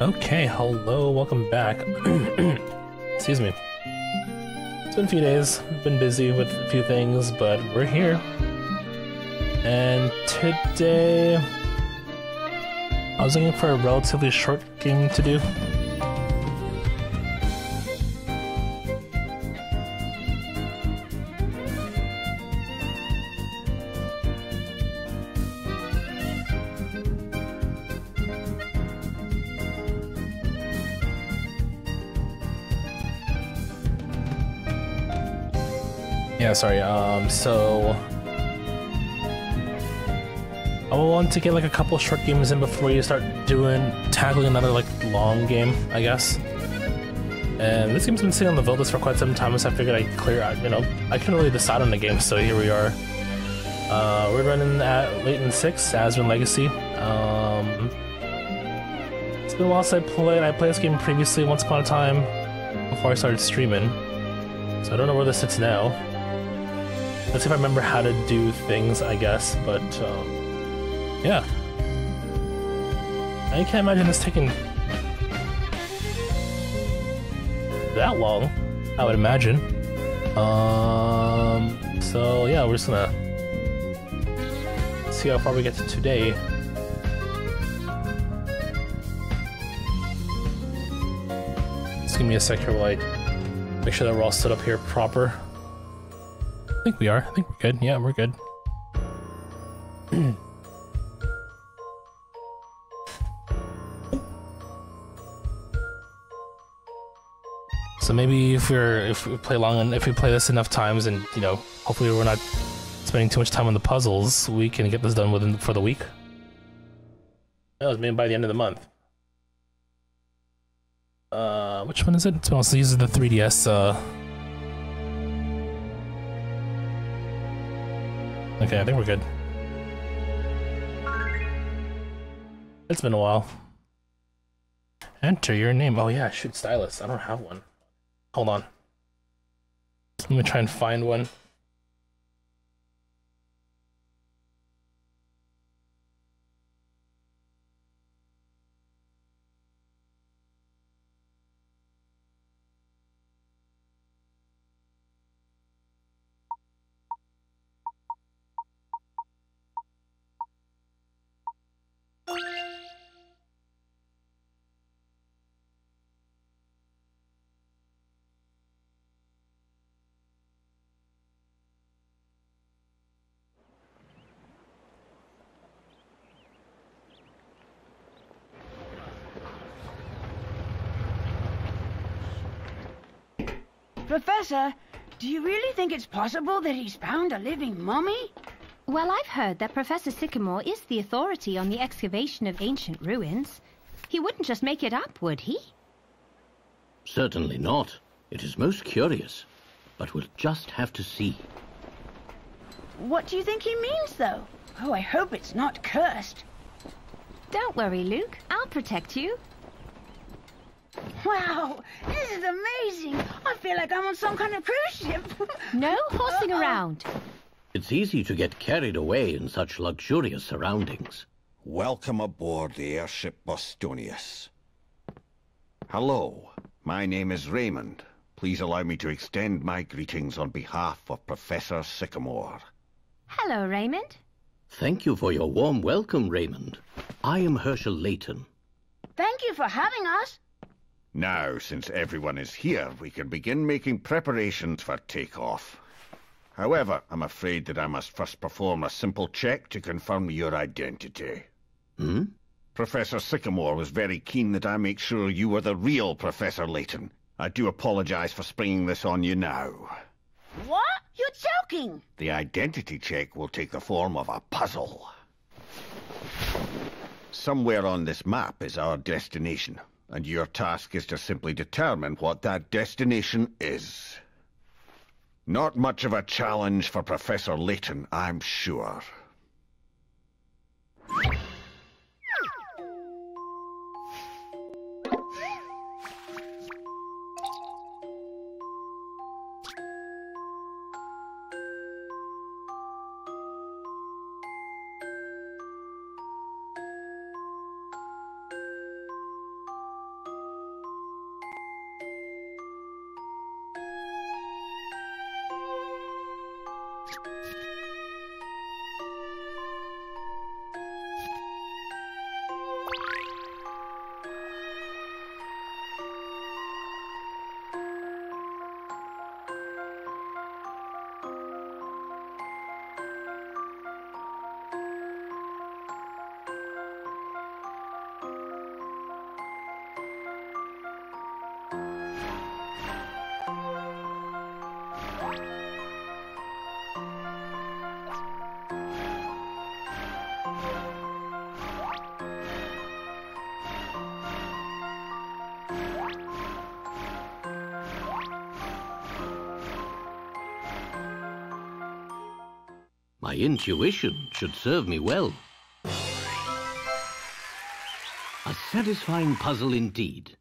Okay, hello, welcome back. Excuse me. It's been a few days, been busy with a few things, but we're here. And today, I was looking for a relatively short game to do. Yeah, sorry, so I want to get like a couple short games in before you start tackling another like long game, I guess. And this game's been sitting on the build list for quite some time, so I figured I'd clear out, I couldn't really decide on the game, so here we are. We're running at Layton 6, Azran Legacy. It's been a while since I played this game previously once upon a time before I started streaming. So I don't know where this sits now. Let's see if I remember how to do things, I guess, but yeah. I can't imagine this taking that long, I would imagine. So yeah, we're just gonna see how far we get to today. Just give me a sec here while I make sure that we're all stood up here proper. I think we are. I think we're good. Yeah, we're good. So maybe if we play long and if we play this enough times, and hopefully we're not spending too much time on the puzzles, we can get this done for the week. That was maybe by the end of the month. Which one is it? So these are the 3DS. Okay, I think we're good. It's been a while. Enter your name. Oh yeah, shoot, stylus. I don't have one. Hold on. Let me try and find one. Professor, do you really think it's possible that he's found a living mummy? Well, I've heard that Professor Sycamore is the authority on the excavation of ancient ruins. He wouldn't just make it up, would he? Certainly not. It is most curious, but we'll just have to see. What do you think he means, though? Oh, I hope it's not cursed. Don't worry, Luke. I'll protect you. Wow, this is amazing. I feel like I'm on some kind of cruise ship. No horsing around. It's easy to get carried away in such luxurious surroundings. Welcome aboard the airship Bostonius. Hello, my name is Raymond. Please allow me to extend my greetings on behalf of Professor Sycamore. Hello, Raymond. Thank you for your warm welcome, Raymond. I am Herschel Layton. Thank you for having us. Now, since everyone is here, we can begin making preparations for takeoff. However, I'm afraid that I must first perform a simple check to confirm your identity. Professor Sycamore was very keen that I make sure you were the real Professor Layton. I do apologize for springing this on you now. What? You're joking. The identity check will take the form of a puzzle. Somewhere on this map is our destination, and your task is to simply determine what that destination is. Not much of a challenge for Professor Layton, I'm sure. My intuition should serve me well. A satisfying puzzle indeed.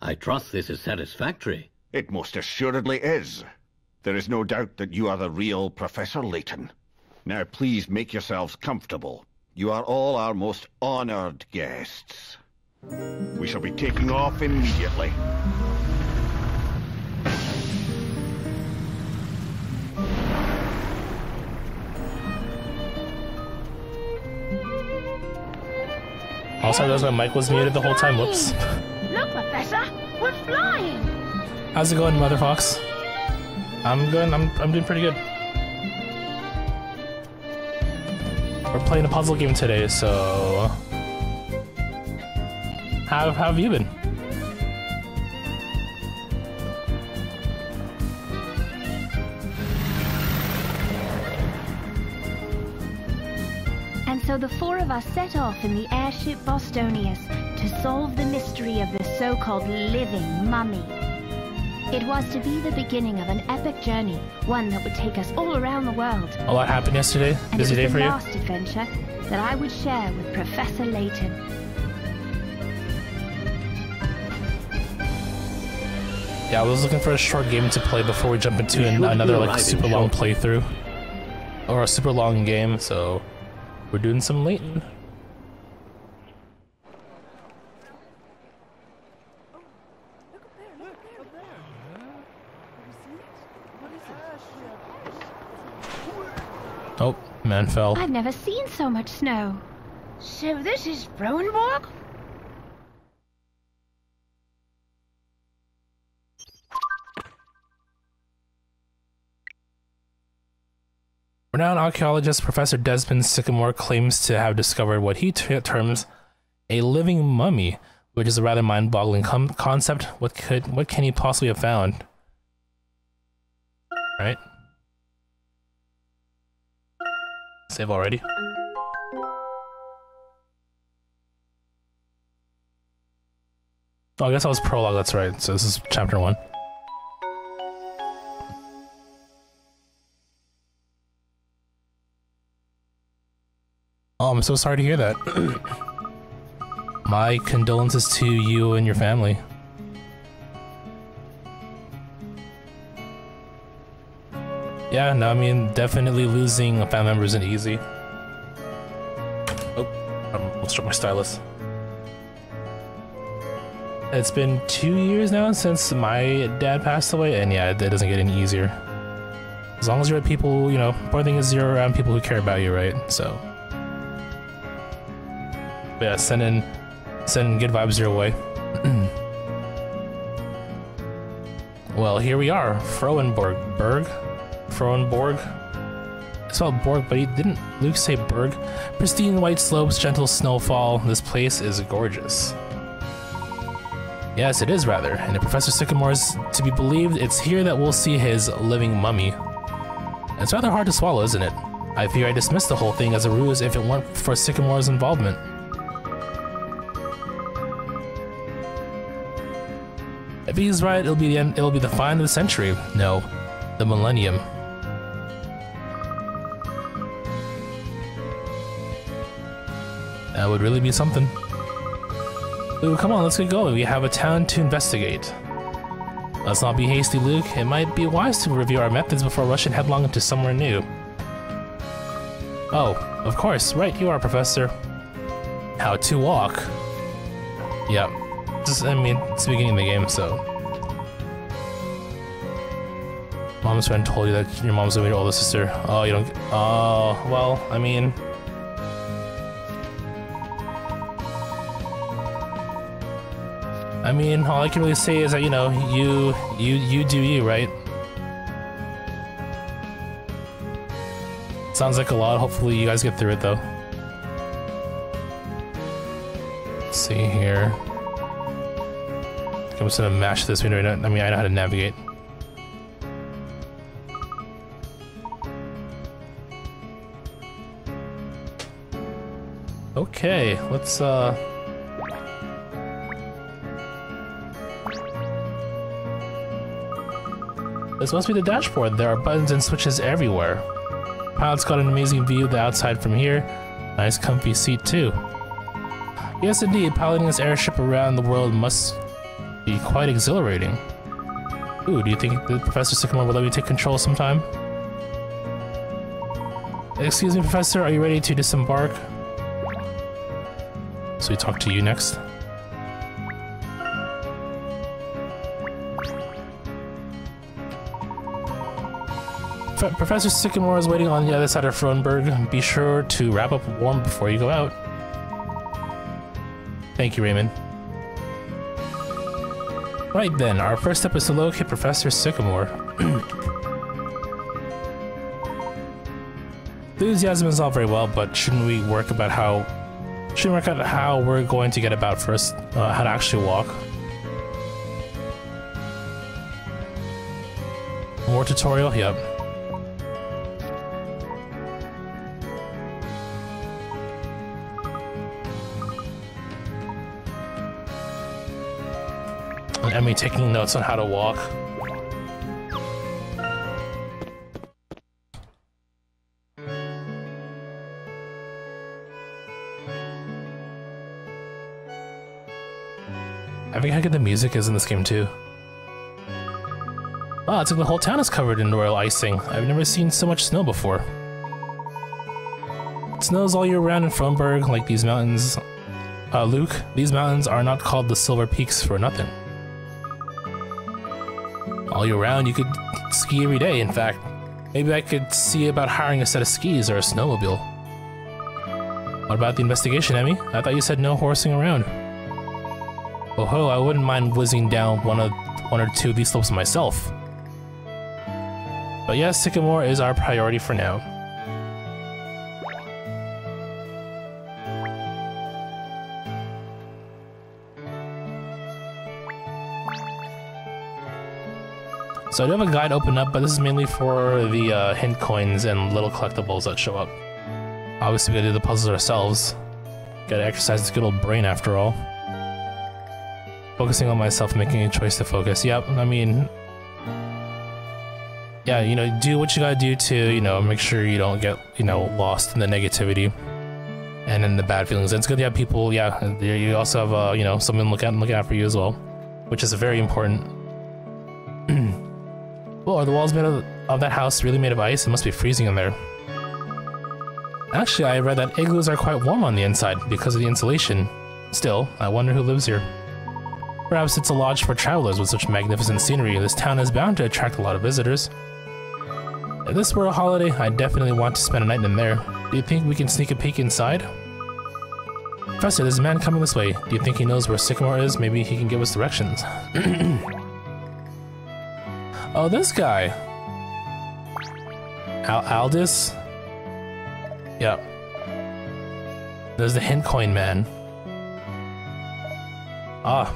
I trust this is satisfactory. It most assuredly is. There is no doubt that you are the real Professor Layton. Now please make yourselves comfortable. You are all our most honored guests. We shall be taking off immediately. Also, I realized my mic was muted the whole time. Whoops. Look, Professor, we're flying. How's it going, Mother Fox? I'm good. I'm doing pretty good. We're playing a puzzle game today, so how have you been? And so the four of us set off in the airship Bostonius to solve the mystery of the so-called living mummy. It was to be the beginning of an epic journey, one that would take us all around the world. A lot happened yesterday. And Busy it day was for the you? last adventure that I would share with Professor Layton. Yeah, I was looking for a short game to play before we jump into another like super long playthrough or a super long game. So we're doing some Layton. Oh, man fell. I've never seen so much snow. So this is Frohenborg? Renowned archaeologist Professor Desmond Sycamore claims to have discovered what he terms a living mummy, which is a rather mind-boggling concept. What can he possibly have found? Right? Save already? Oh, I guess that was prologue, that's right. So this is chapter 1. Oh, I'm so sorry to hear that. My condolences to you and your family. Yeah, no, I mean, definitely losing a family member isn't easy. Oh, I almost struck my stylus. It's been 2 years now since my dad passed away, and yeah, it doesn't get any easier. As long as you're with people, you know, important thing is you're around people who care about you, right? So, but yeah, sending good vibes your way. Well, here we are, Frohenborg. Frohenborg. I spelled Borg, but didn't Luke say Berg? Pristine white slopes, gentle snowfall. This place is gorgeous. Yes, it is rather. And if Professor Sycamore is to be believed, it's here that we'll see his living mummy. It's rather hard to swallow, isn't it? I fear I dismissed the whole thing as a ruse if it weren't for Sycamore's involvement. If he's right, it'll be the find of the century. No, the millennium. That would really be something. Ooh, come on, let's get going. We have a town to investigate. Let's not be hasty, Luke. It might be wise to review our methods before rushing headlong into somewhere new. Oh, of course. Right, you are, Professor. How to walk. Yep. I mean, it's the beginning of the game, so. Mom's friend told you that your mom's your older sister. Oh, you don't. Oh, well, I mean. I mean, all I can really say is that, you know, you do you, right? Sounds like a lot. Hopefully you guys get through it, though. Let's see here. I'm just gonna mash this. I know how to navigate. Okay, let's This must be the dashboard. There are buttons and switches everywhere. Pilot's got an amazing view of the outside from here. Nice comfy seat too. Yes indeed, piloting this airship around the world must be quite exhilarating. Ooh, do you think the Professor Sycamore will let me take control sometime? Excuse me, Professor, are you ready to disembark? So we talk to you next. Professor Sycamore is waiting on the other side of Frohnberg. Be sure to wrap up warm before you go out. Thank you, Raymond. Right then, our first step is to locate Professor Sycamore. Enthusiasm is all very well, but shouldn't we work out how we're going to get about first, how to actually walk? More tutorial? Yep. And Emmy taking notes on how to walk. I think how good the music is in this game too. Wow, it's like the whole town is covered in royal icing. I've never seen so much snow before. It snows all year round in Frohnberg, like these mountains. Luke, these mountains are not called the Silver Peaks for nothing. All year round, you could ski every day, in fact. Maybe I could see about hiring a set of skis or a snowmobile. What about the investigation, Emmy? I thought you said no horsing around. Oh ho, I wouldn't mind whizzing down one or two of these slopes myself. But yes, Sycamore is our priority for now. So I do have a guide open up, but this is mainly for the hint coins and little collectibles that show up. Obviously we gotta do the puzzles ourselves. Gotta exercise this good old brain after all. Focusing on myself, making a choice to focus. Yep, I mean... yeah, you know, do what you gotta do to, you know, make sure you don't get, you know, lost in the negativity and in the bad feelings. And it's good to have people, yeah, you also have, you know, someone looking out for you as well, which is very important. Well, are the walls made of that house really made of ice? It must be freezing in there. Actually, I read that igloos are quite warm on the inside because of the insulation. Still, I wonder who lives here. Perhaps it's a lodge for travelers with such magnificent scenery. This town is bound to attract a lot of visitors. If this were a holiday, I'd definitely want to spend a night in there. Do you think we can sneak a peek inside? Professor, there's a man coming this way. Do you think he knows where Sycamore is? Maybe he can give us directions. Oh, this guy. Aldous? Yep. There's the hint coin man. Ah.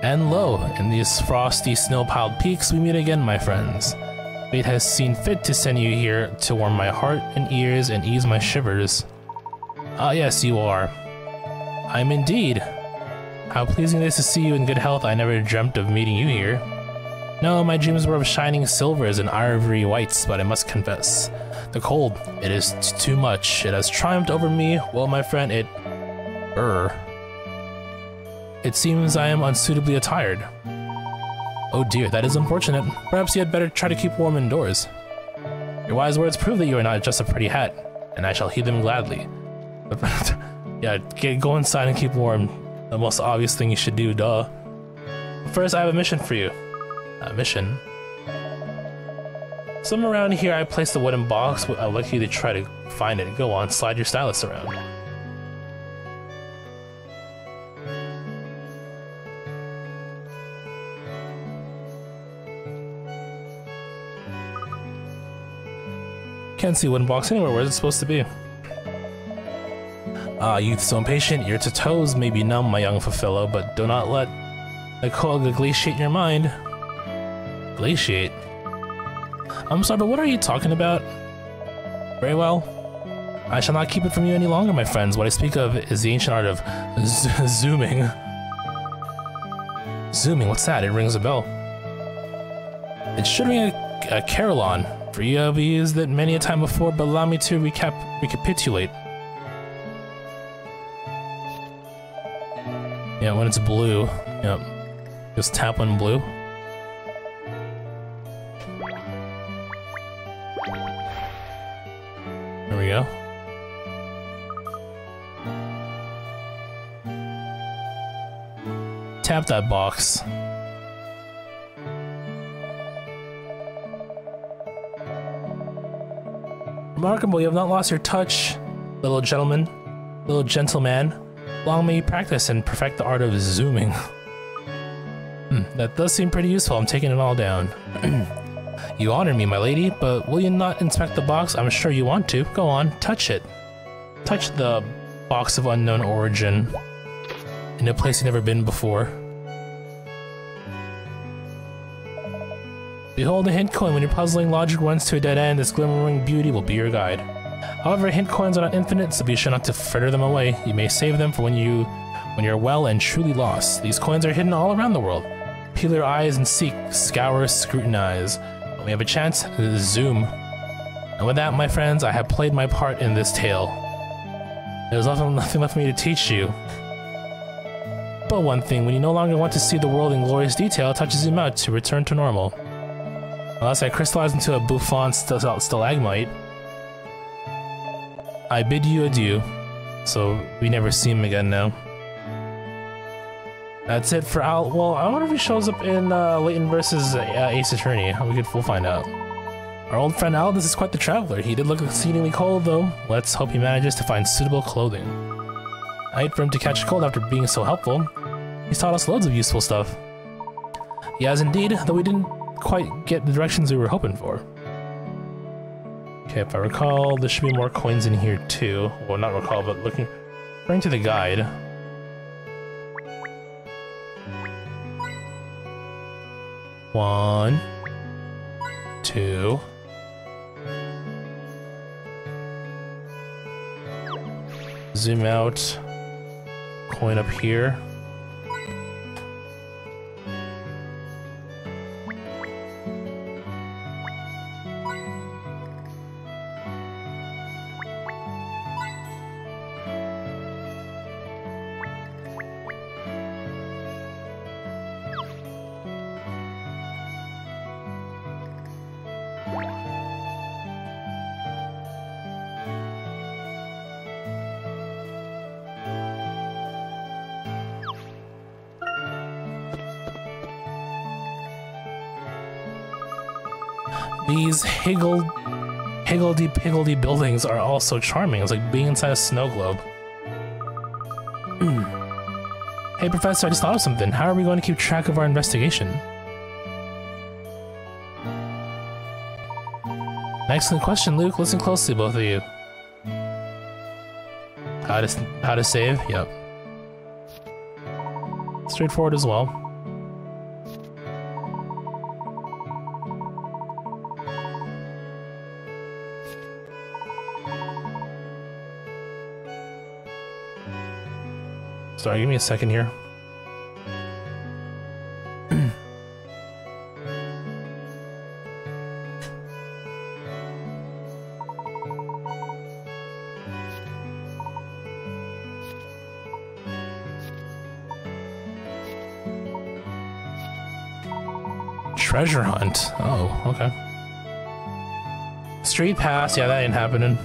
And lo, in these frosty snow-piled peaks we meet again, my friends. Fate has seen fit to send you here to warm my heart and ears and ease my shivers. Ah yes, you are. I'm indeed. How pleasing it is to see you in good health. I never dreamt of meeting you here. No, my dreams were of shining silvers and ivory whites, but I must confess, the cold, it is too much. It has triumphed over me. Well, my friend, it seems I am unsuitably attired. Oh dear, that is unfortunate. Perhaps you had better try to keep warm indoors. Your wise words prove that you are not just a pretty hat, and I shall heed them gladly. But yeah, go inside and keep warm. The most obvious thing you should do, duh. First, I have a mission for you. A mission? Somewhere around here I placed a wooden box. I'd like you to try to find it. Go on, slide your stylus around. Can't see wooden box anywhere. Where's it supposed to be? Ah, youth so impatient, ear to toes may be numb, my young Fulfillo, but do not let the Koga glaciate your mind. Glaciate? I'm sorry, but what are you talking about? Very well. I shall not keep it from you any longer, my friends. What I speak of is the ancient art of zooming. Zooming, what's that? It rings a bell. It should ring a carillon, for you have used it many a time before, but allow me to recapitulate. Yeah, when it's blue. Yep. Just tap when blue. There we go. Tap that box. Remarkable, you have not lost your touch, little gentleman, little gentleman. Long may you practice and perfect the art of zooming. That does seem pretty useful. I'm taking it all down. You honor me, my lady, but will you not inspect the box? I'm sure you want to. Go on, touch it. Touch the box of unknown origin in a place you've never been before. Behold a hint coin. When your puzzling logic runs to a dead end, this glimmering beauty will be your guide. However, hint coins are not infinite, so be sure not to fritter them away. You may save them for when you're well and truly lost. These coins are hidden all around the world. Peel your eyes and seek, scour, scrutinize. When we have a chance, zoom. And with that, my friends, I have played my part in this tale. There's nothing left for me to teach you. But one thing, when you no longer want to see the world in glorious detail, touch zoom out to return to normal. Unless I crystallize into a bouffant stalagmite, I bid you adieu, so we never see him again now. That's it for Al. Well, I wonder if he shows up in Layton versus Ace Attorney. We'll find out. Our old friend Al, this is quite the traveler. He did look exceedingly cold, though. Let's hope he manages to find suitable clothing. I hate for him to catch a cold after being so helpful. He's taught us loads of useful stuff. He has indeed, though we didn't quite get the directions we were hoping for. Okay, if I recall, there should be more coins in here too. Well, not recall, but referring to the guide. One, two. Zoom out. Coin up here. These higgledy-piggledy buildings are all so charming. It's like being inside a snow globe. Hey, Professor, I just thought of something. How are we going to keep track of our investigation? Excellent question, Luke. Listen closely, both of you. How to save? Yep. Straightforward as well. Sorry, give me a second here. Treasure hunt. Oh, okay. Street pass. Yeah, that ain't happening.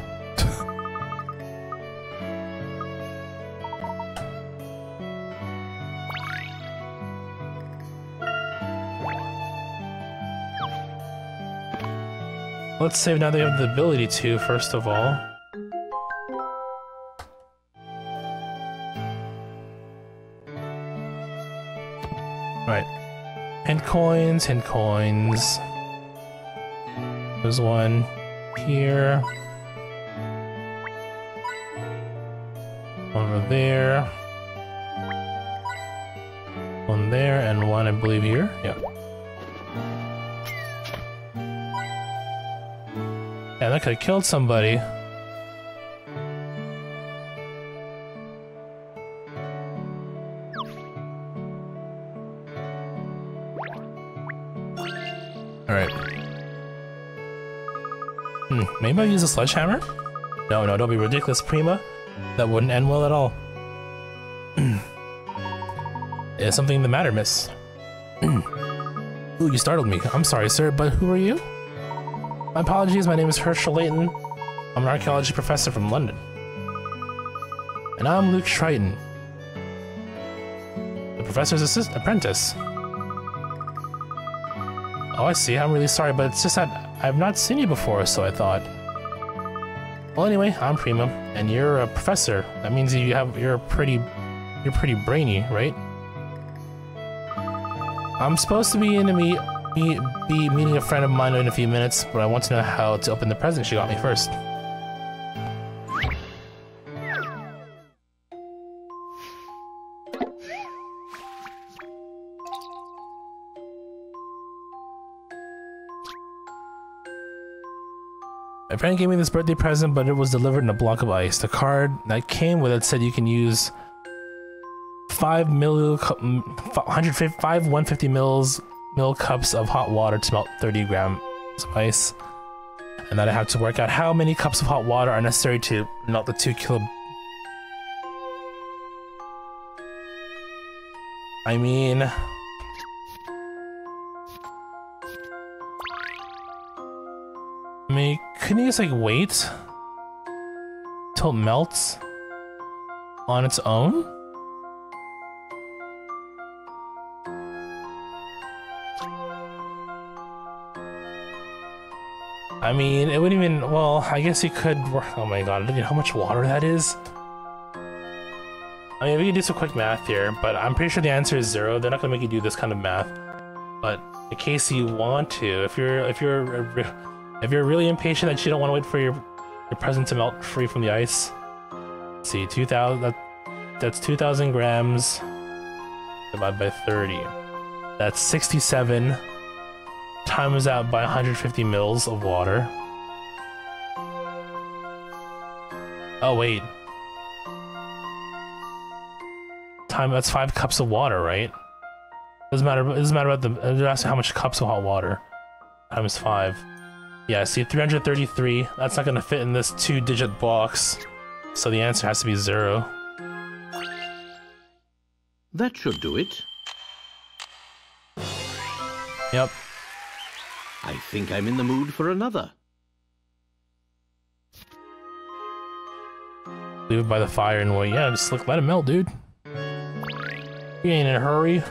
Let's save now they have the ability to, first of all. Right. Hint coins, hint coins. There's one. here. One over there. One there, and one, I believe, here. Yeah. Yeah, that could have killed somebody. Alright. Maybe I'll use a sledgehammer? No, don't be ridiculous, Prima. That wouldn't end well at all. Is something the matter, miss? Ooh, you startled me. I'm sorry, sir, but who are you? My apologies, my name is Herschel Layton. I'm an archaeology professor from London. And I'm Luke Triton, the professor's apprentice. Oh, I see. I'm really sorry, but it's just that I've not seen you before, so I thought. Well, anyway, I'm Prima, and you're a professor. That means you're pretty brainy, right? I'm supposed to be meeting a friend of mine in a few minutes, but I want to know how to open the present she got me first. My friend gave me this birthday present, but it was delivered in a block of ice. The card that came with it said you can use 150 ml cups of hot water to melt 30 grams of ice, and that I have to work out how many cups of hot water are necessary to melt the 2 kilo. I mean, couldn't you just like wait till it melts on its own? I mean, it wouldn't even, well, I guess you could, oh my god, look at how much water that is. I mean, we can do some quick math here, but I'm pretty sure the answer is 0. They're not gonna make you do this kind of math. But in case you want to, if you're really impatient that you don't want to wait for your present to melt free from the ice, let's see, 2,000, that's 2,000 grams divided by 30. That's 67. Times out by 150 mils of water. Oh wait. That's 5 cups of water, right? Doesn't matter about they're asking how much cups of hot water. Times 5. Yeah, see, 333. That's not gonna fit in this 2-digit box. So the answer has to be 0. That should do it. Yep. I think I'm in the mood for another. Leave it by the fire and wait. Yeah, just let it melt, dude. You ain't in a hurry.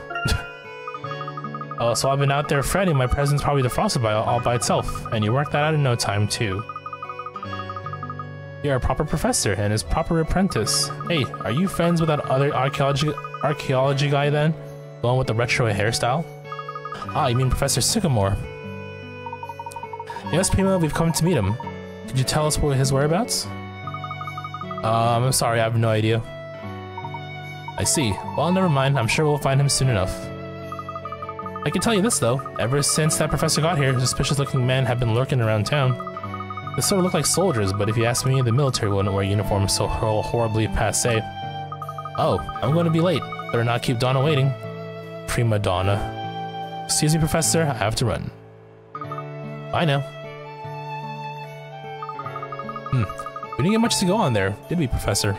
Oh, so I've been out there fretting. My present's probably defrosted all by itself, and you worked that out in no time too. You're a proper professor and his proper apprentice. Hey, are you friends with that other archaeology guy then? The one with the retro hairstyle? Ah, you mean Professor Sycamore? Yes, Prima, we've come to meet him. Could you tell us his whereabouts? I'm sorry, I have no idea. I see. Well, never mind. I'm sure we'll find him soon enough. I can tell you this, though. Ever since that professor got here, suspicious-looking men have been lurking around town. They sort of look like soldiers, but if you ask me, the military wouldn't wear uniforms so horribly passé. Oh, I'm going to be late. Better not keep Donna waiting. Prima donna. Excuse me, Professor. I have to run. Bye now. We didn't get much to go on there, did we, Professor?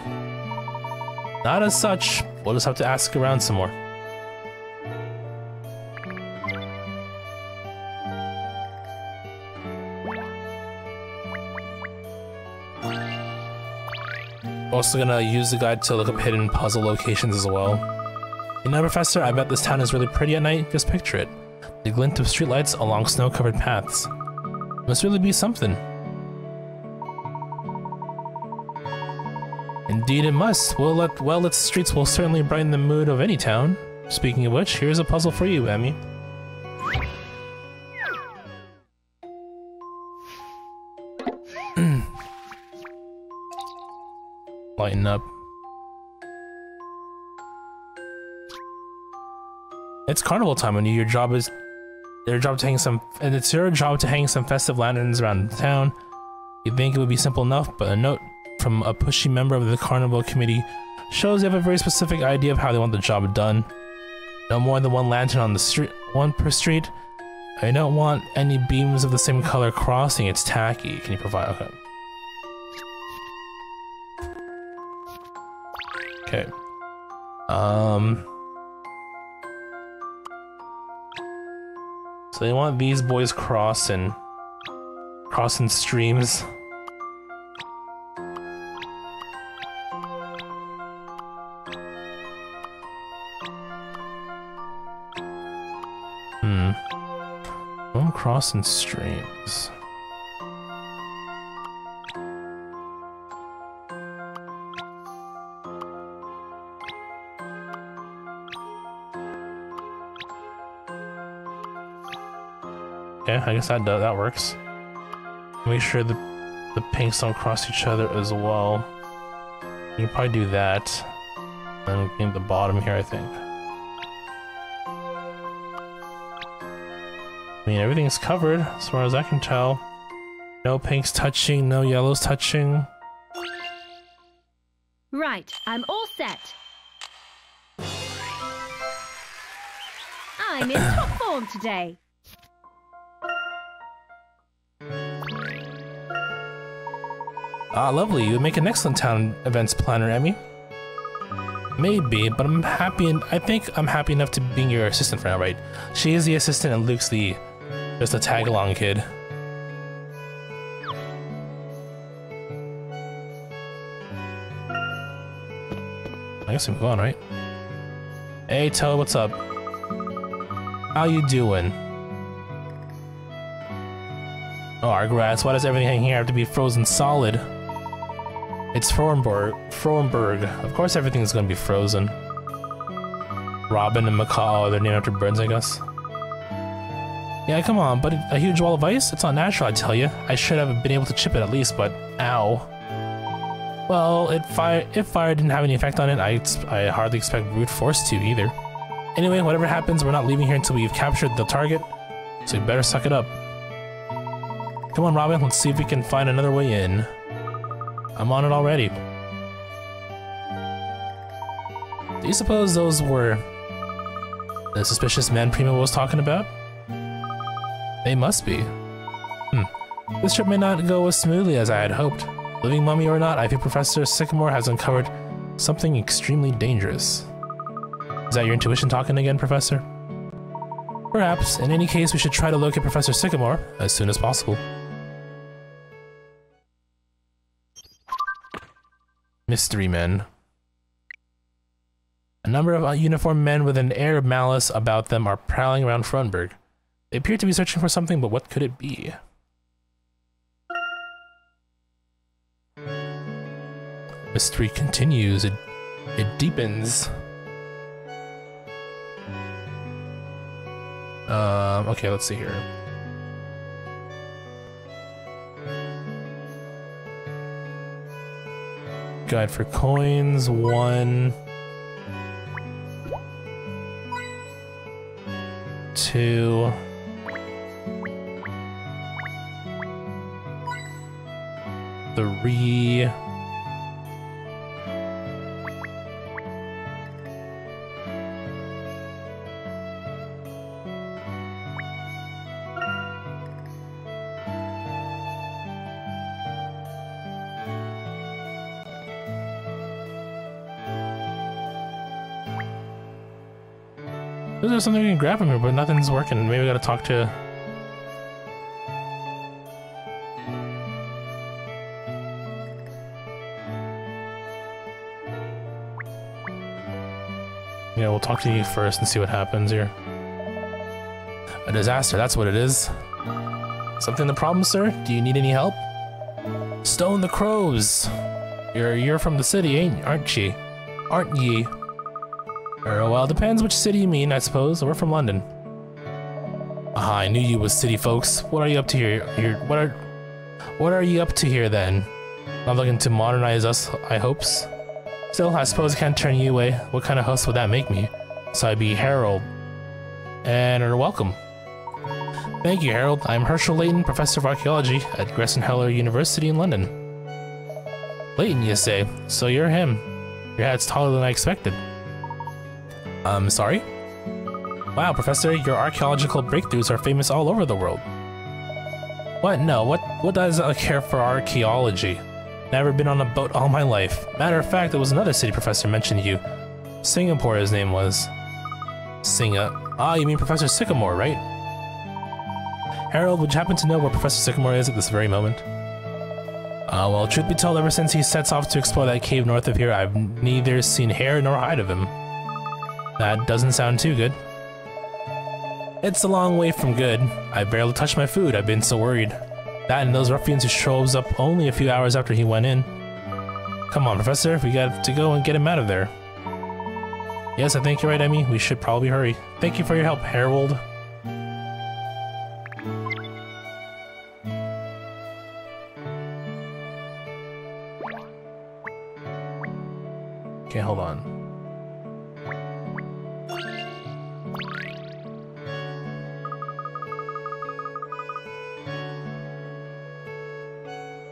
Not as such. We'll just have to ask around some more. Also gonna use the guide to look up hidden puzzle locations as well. You know, Professor, I bet this town is really pretty at night. Just picture it. The glint of streetlights along snow-covered paths. It must really be something. Indeed it must. Well-lit streets will certainly brighten the mood of any town. Speaking of which, here's a puzzle for you, Emmy. Lighten up. It's carnival time and your job to hang some festive lanterns around town. You'd think it would be simple enough, but a note from a pushy member of the carnival committee shows you have a very specific idea of how they want the job done. No more than one lantern on the street, one per street. I don't want any beams of the same color crossing. It's tacky. Can you provide? Okay. So they want these boys crossing streams. Crossing streams. Okay, I guess that works. Make sure the pinks don't cross each other as well. You can probably do that. And we get the bottom here, I think. I mean, everything's covered, as far as I can tell. No pinks touching, no yellows touching. Right, I'm all set. I'm in top form today. Ah, lovely. You would make an excellent town events planner, Emmy. Maybe, but I'm happy, and I think I'm happy enough to being your assistant for now, right? She is the assistant, and Luke's just a tag-along kid. I guess we move on, right? Hey, Toad, what's up? How you doing? Oh, Argrats, why does everything here have to be frozen solid? It's Frohenberg. Of course everything's gonna be frozen. Robin and Macaw, they're named after birds, I guess. Yeah, come on, but a huge wall of ice? It's not natural, I tell you. I should have been able to chip it at least, but ow. Well, if fire didn't have any effect on it, I hardly expect brute force to either. Anyway, whatever happens, we're not leaving here until we've captured the target, so you better suck it up. Come on, Robin, let's see if we can find another way in. I'm on it already. Do you suppose those were the suspicious men Primo was talking about? They must be. This trip may not go as smoothly as I had hoped. Living mummy or not, I think Professor Sycamore has uncovered something extremely dangerous. Is that your intuition talking again, Professor? Perhaps. In any case, we should try to locate Professor Sycamore as soon as possible. Mystery men. A number of uniformed men with an air of malice about them are prowling around Frohenberg. They appear to be searching for something, but what could it be? Mystery continues. It deepens. Okay, let's see here. Guide for coins, 1, 2, 3. There's something we can grab from here, but nothing's working. Maybe we gotta talk to... Yeah, we'll talk to you first and see what happens here. A disaster, that's what it is. Something the problem, sir? Do you need any help? Stone the Crows! You're from the city, aren't ye? Aren't ye? Well, depends which city you mean, I suppose. We're from London. Aha, I knew you was city folks. What are you up to here? What are you up to here then? Not looking to modernize us, I hopes. Still, I suppose I can't turn you away. What kind of host would that make me? So I'd be Harold. And you're welcome. Thank you, Harold. I'm Herschel Layton, Professor of Archaeology at Gresson Heller University in London. Layton, you say? So you're him. Your hat's taller than I expected. Sorry? Wow, Professor, your archaeological breakthroughs are famous all over the world. What? No, what does I care for archaeology? Never been on a boat all my life. Matter of fact, there was another city professor mentioned you. Singapore, his name was. Ah, you mean Professor Sycamore, right? Harold, would you happen to know where Professor Sycamore is at this very moment? Well, truth be told, ever since he sets off to explore that cave north of here, I've neither seen hair nor hide of him. That doesn't sound too good. It's a long way from good. I barely touched my food, I've been so worried. That and those ruffians who shows up only a few hours after he went in. Come on, Professor, we got to go and get him out of there. Yes, I think you're right, Emmy. We should probably hurry. Thank you for your help, Harold. Okay, hold on.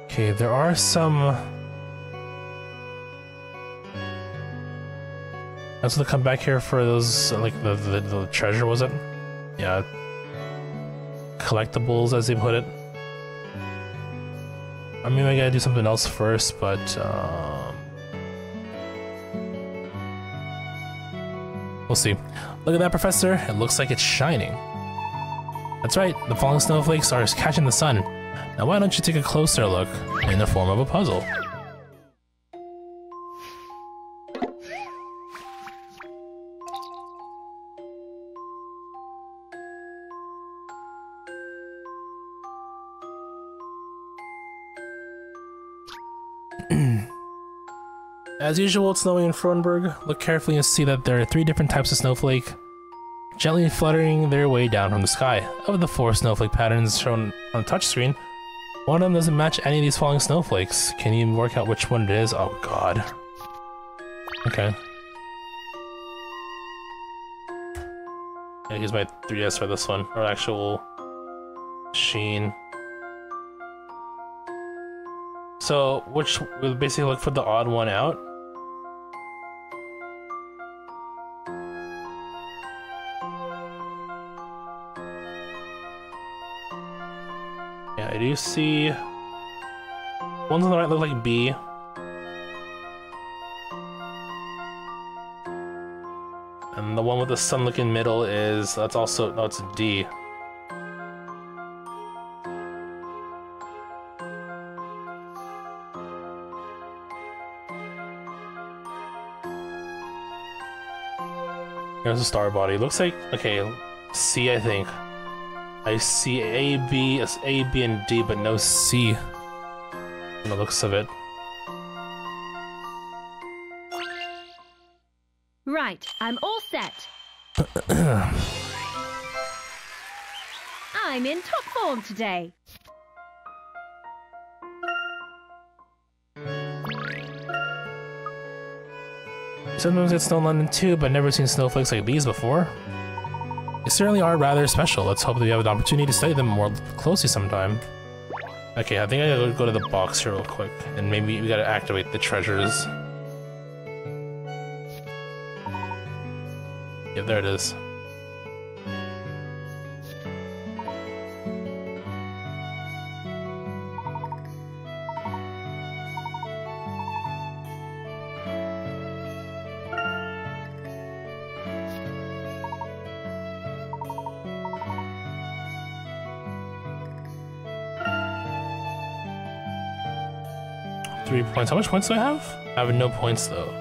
Okay, there are some... I was gonna come back here for those, like, the treasure, was it? Yeah. Collectibles, as they put it. I mean, I gotta do something else first, but, we'll see. Look at that, Professor. It looks like it's shining. That's right, the falling snowflakes are catching the sun. Now why don't you take a closer look in the form of a puzzle? As usual, it's snowing in Frohnberg. Look carefully and see that there are 3 different types of snowflake, gently fluttering their way down from the sky. Of the 4 snowflake patterns shown on the touchscreen, one of them doesn't match any of these falling snowflakes. Can you work out which one it is? Oh god. Okay. Yeah, use my 3DS for this one, or actual machine. So, we'll basically look for the odd one out. Yeah, I do see ones on the right look like B. And the one with the sun looking middle is, that's also, no, it's a D. Here's a star body. Looks like, okay, C, I think. I see A, B, and D, but no C. From the looks of it. Right, I'm all set. I'm in top form today. Sometimes it's snow in London too, but never seen snowflakes like these before. They certainly are rather special. Let's hope that we have an opportunity to study them more closely sometime. Okay, I think I gotta go to the box here real quick, and maybe we gotta activate the treasures. Yeah, there it is. Three points. How much points do I have? I have no points though.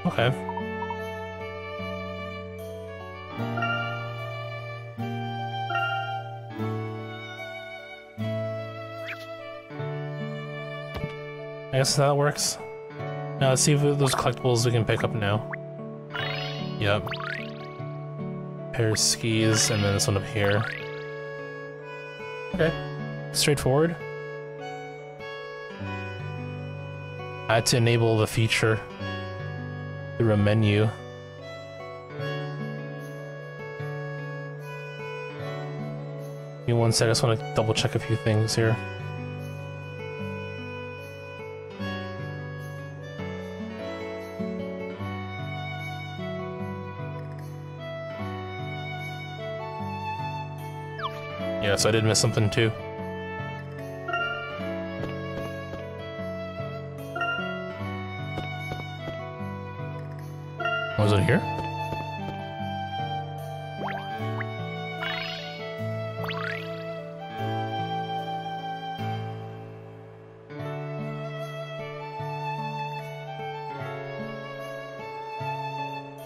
Okay. I guess that's how it works. Now let's see if those collectibles we can pick up now. Yep. Pair of skis, and then this one up here. Okay. Straightforward. I had to enable the feature through a menu. Give me one sec, I just want to double check a few things here. Yeah, so I did miss something too. Was it here?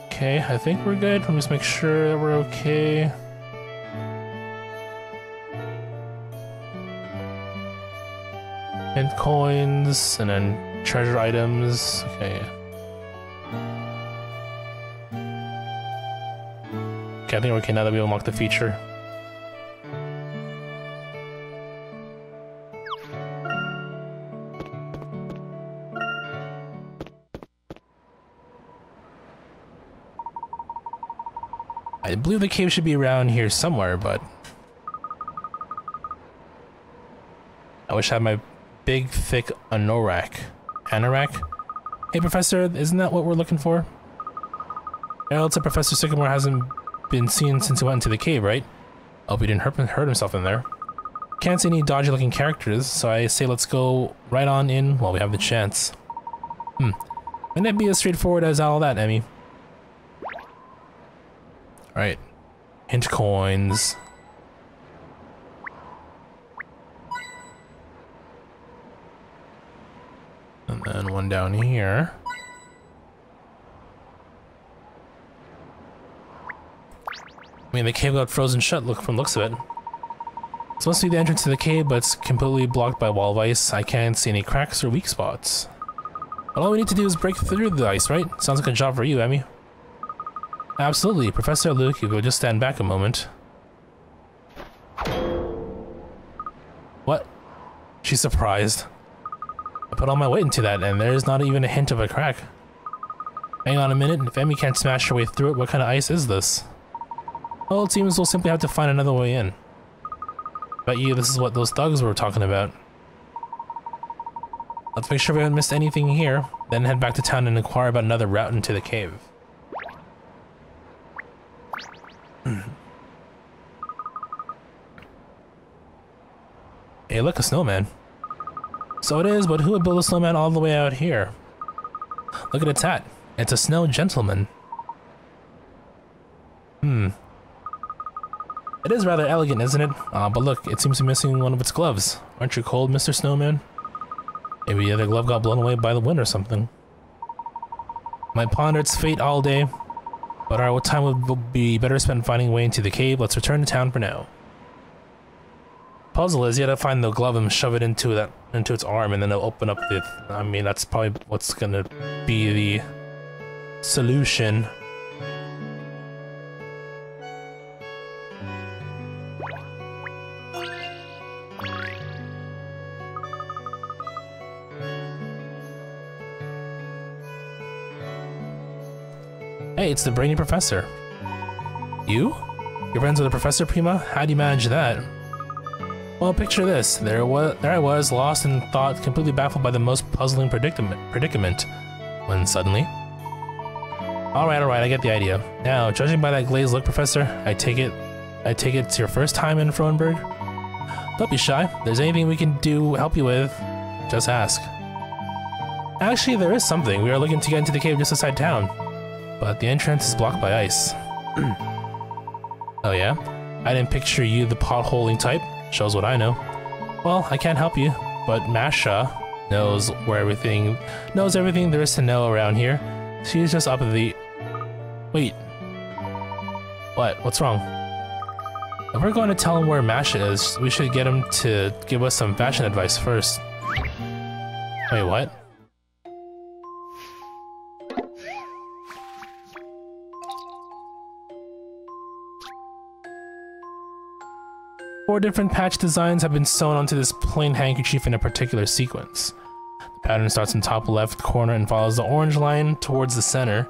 Okay, I think we're good. Let me just make sure that we're okay. And coins, and then treasure items. Okay. Okay, I think we're okay now that we unlocked the feature. I believe the cave should be around here somewhere, but I wish I had my big, thick anorak. Anorak? Hey, Professor, isn't that what we're looking for? Well, it's a Professor Sycamore hasn't been seen since he went into the cave, right? Hope he didn't hurt himself in there. Can't see any dodgy looking characters, so I say let's go right on in while we have the chance. Wouldn't it be as straightforward as all that, Emmy? Alright. Hint coins. And then one down here. I mean, the cave got frozen shut, from looks of it. It's supposed to be the entrance to the cave, but it's completely blocked by a wall of ice. I can't see any cracks or weak spots. But all we need to do is break through the ice, right? Sounds like a job for you, Emmy. Absolutely. Professor Luke, you could just stand back a moment. What? She's surprised. I put all my weight into that, and there's not even a hint of a crack. Hang on a minute, if Emmy can't smash her way through it, what kind of ice is this? Well, it seems we'll simply have to find another way in. Bet you this is what those thugs were talking about. Let's make sure we haven't missed anything here, then head back to town and inquire about another route into the cave. Hey, look, a snowman. So it is, but who would build a snowman all the way out here? Look at its hat. It's a snow gentleman. It is rather elegant, isn't it? But look, it seems to be missing one of its gloves. Aren't you cold, Mr. Snowman? Maybe the other glove got blown away by the wind or something. Might ponder its fate all day, but our time would be better spent finding a way into the cave. Let's return to town for now. Puzzle is you gotta find the glove and shove it into its arm, and then it'll open up the. I mean, that's probably what's gonna be the solution. Hey, it's the brainy professor. You? You're friends with the professor, Prima? How do you manage that? Well, picture this. There I was, lost in thought, completely baffled by the most puzzling predicament, when suddenly... Alright, I get the idea. Now, judging by that glazed look, Professor, I take it it's your first time in Frohnberg? Don't be shy. If there's anything we can do help you with, just ask. Actually, there is something. We are looking to get into the cave just outside town, but the entrance is blocked by ice. Oh yeah? I didn't picture you the potholing type. Shows what I know. Well, I can't help you, but Masha knows everything there is to know around here. She's just up at the... Wait. What? What's wrong? If we're going to tell him where Masha is, we should get him to give us some fashion advice first. Wait, what? Four different patch designs have been sewn onto this plain handkerchief in a particular sequence. The pattern starts in top left corner and follows the orange line towards the center.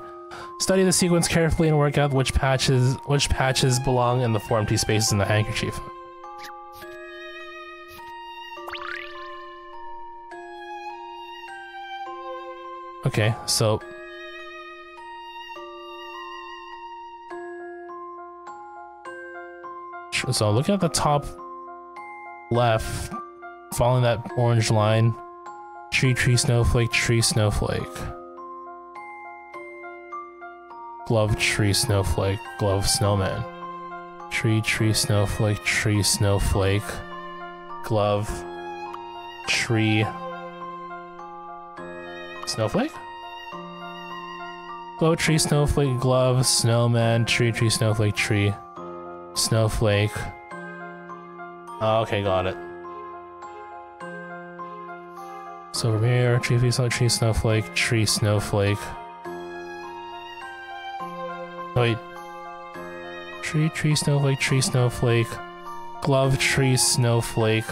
Study the sequence carefully and work out which patches belong in the 4 empty spaces in the handkerchief. Okay, so look at the top left, following that orange line. Tree, snowflake, glove, tree, snowflake, glove, snowman. Tree, snowflake, glove, tree, snowflake? Glove, tree, snowflake, glove, snowman, tree, snowflake, tree, snowflake. Oh, okay, got it. So over here, tree, snowflake, tree, snowflake. Wait. Tree, snowflake, glove, tree, snowflake.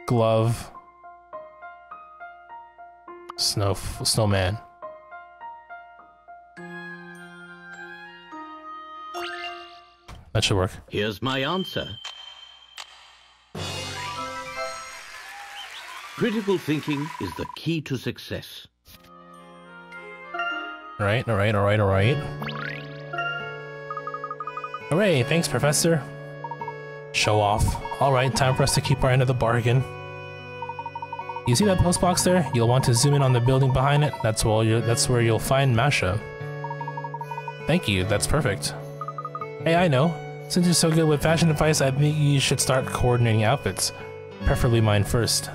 Glove. Snowman. That should work. Here's my answer. Critical thinking is the key to success. Alright. Hooray, thanks, Professor. Show off. Alright, time for us to keep our end of the bargain. You see that post box there? You'll want to zoom in on the building behind it. That's where you'll find Masha. Thank you, that's perfect. Hey, I know. Since you're so good with fashion advice, I think you should start coordinating outfits. Preferably mine first.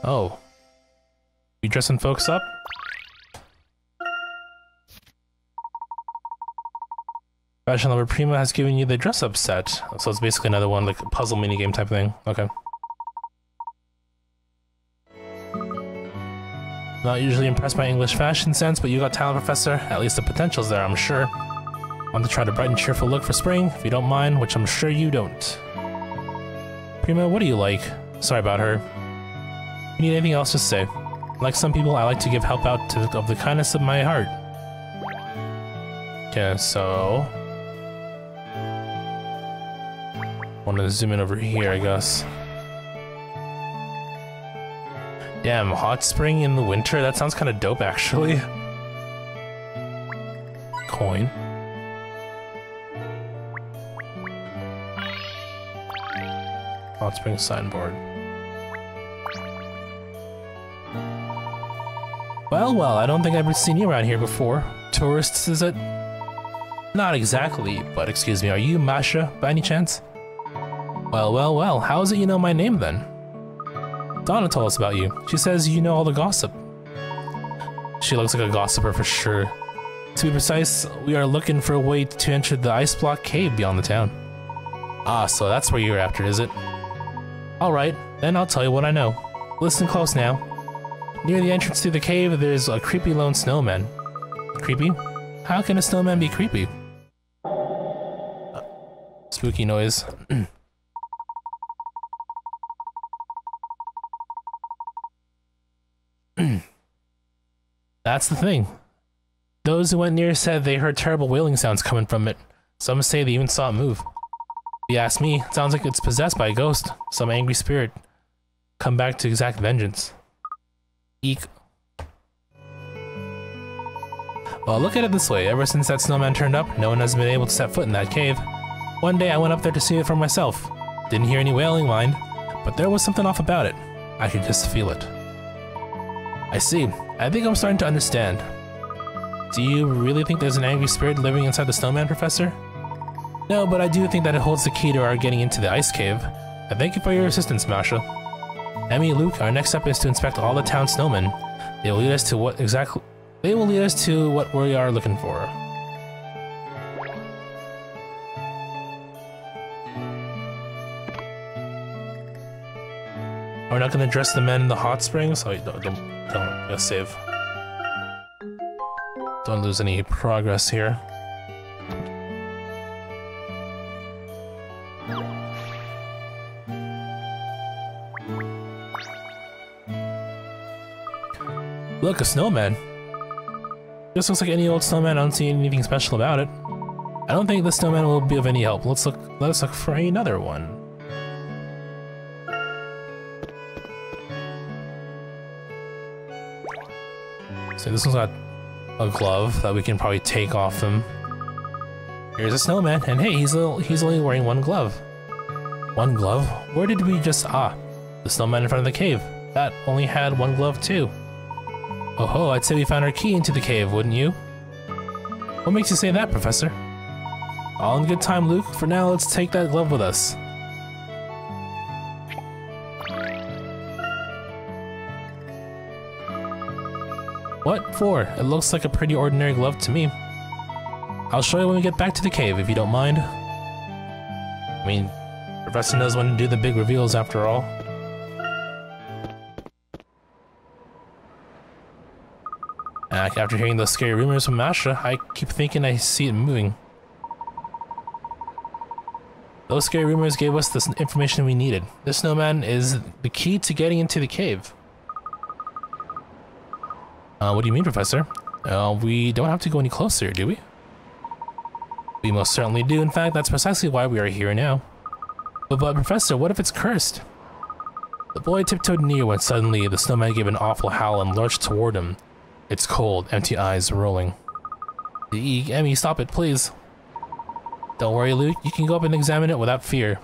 Oh. You dressing folks up? Fashion Lover Prima has given you the dress-up set. So it's basically another one, like a puzzle minigame type thing. Okay. Not usually impressed by English fashion sense, but you got talent, Professor. At least the potential's there, I'm sure. Want to try the bright and cheerful look for spring, if you don't mind, which I'm sure you don't. Prima, what do you like? Sorry about her. If you need anything else, just say. Like some people, I like to give help out of the kindness of my heart. Okay, so... want to zoom in over here, I guess. Damn, hot spring in the winter? That sounds kind of dope, actually. Coin. Hot spring signboard. Well, I don't think I've ever seen you around here before. Tourists, is it? Not exactly, but excuse me, are you Masha, by any chance? Well, how is it you know my name, then? Donna told us about you. She says you know all the gossip. She looks like a gossiper for sure. To be precise, we are looking for a way to enter the ice block cave beyond the town. Ah, so that's where you're after, is it? Alright, then I'll tell you what I know. Listen close now. Near the entrance to the cave, there's a creepy lone snowman. Creepy? How can a snowman be creepy? Spooky noise. That's the thing. Those who went near said they heard terrible wailing sounds coming from it. Some say they even saw it move. If you ask me, it sounds like it's possessed by a ghost, some angry spirit. Come back to exact vengeance. Eek. Well, look at it this way. Ever since that snowman turned up, no one has been able to set foot in that cave. One day I went up there to see it for myself. Didn't hear any wailing, mind, but there was something off about it. I could just feel it. I see. I think I'm starting to understand. Do you really think there's an angry spirit living inside the snowman, Professor? No, but I do think that it holds the key to our getting into the ice cave. I thank you for your assistance, Masha. Emmy, Luke, our next step is to inspect all the town snowmen. They will lead us to what we are looking for. We're not gonna address the men in the hot springs. Oh, don't. Let's save. Don't lose any progress here. Look, a snowman. This looks like any old snowman. I don't see anything special about it. I don't think the snowman will be of any help. Let us look for another one. So this one's got a glove that we can probably take off him. Here's a snowman, and hey, he's only wearing one glove. One glove? Where did we just... Ah, the snowman in front of the cave. That only had one glove too. Oh ho, I'd say we found our key into the cave, wouldn't you? What makes you say that, Professor? All in good time, Luke. For now, let's take that glove with us. What for? It looks like a pretty ordinary glove to me. I'll show you when we get back to the cave, if you don't mind. I mean, Professor knows when to do the big reveals after all. After hearing those scary rumors from Masha, I keep thinking I see it moving. Those scary rumors gave us the information we needed. This snowman is the key to getting into the cave. What do you mean, Professor? We don't have to go any closer, do we? We most certainly do. In fact, that's precisely why we are here now. But Professor, what if it's cursed? The boy tiptoed near when suddenly the snowman gave an awful howl and lurched toward him. Its cold, empty eyes rolling. Emmy, stop it, please. Don't worry, Luke. You can go up and examine it without fear.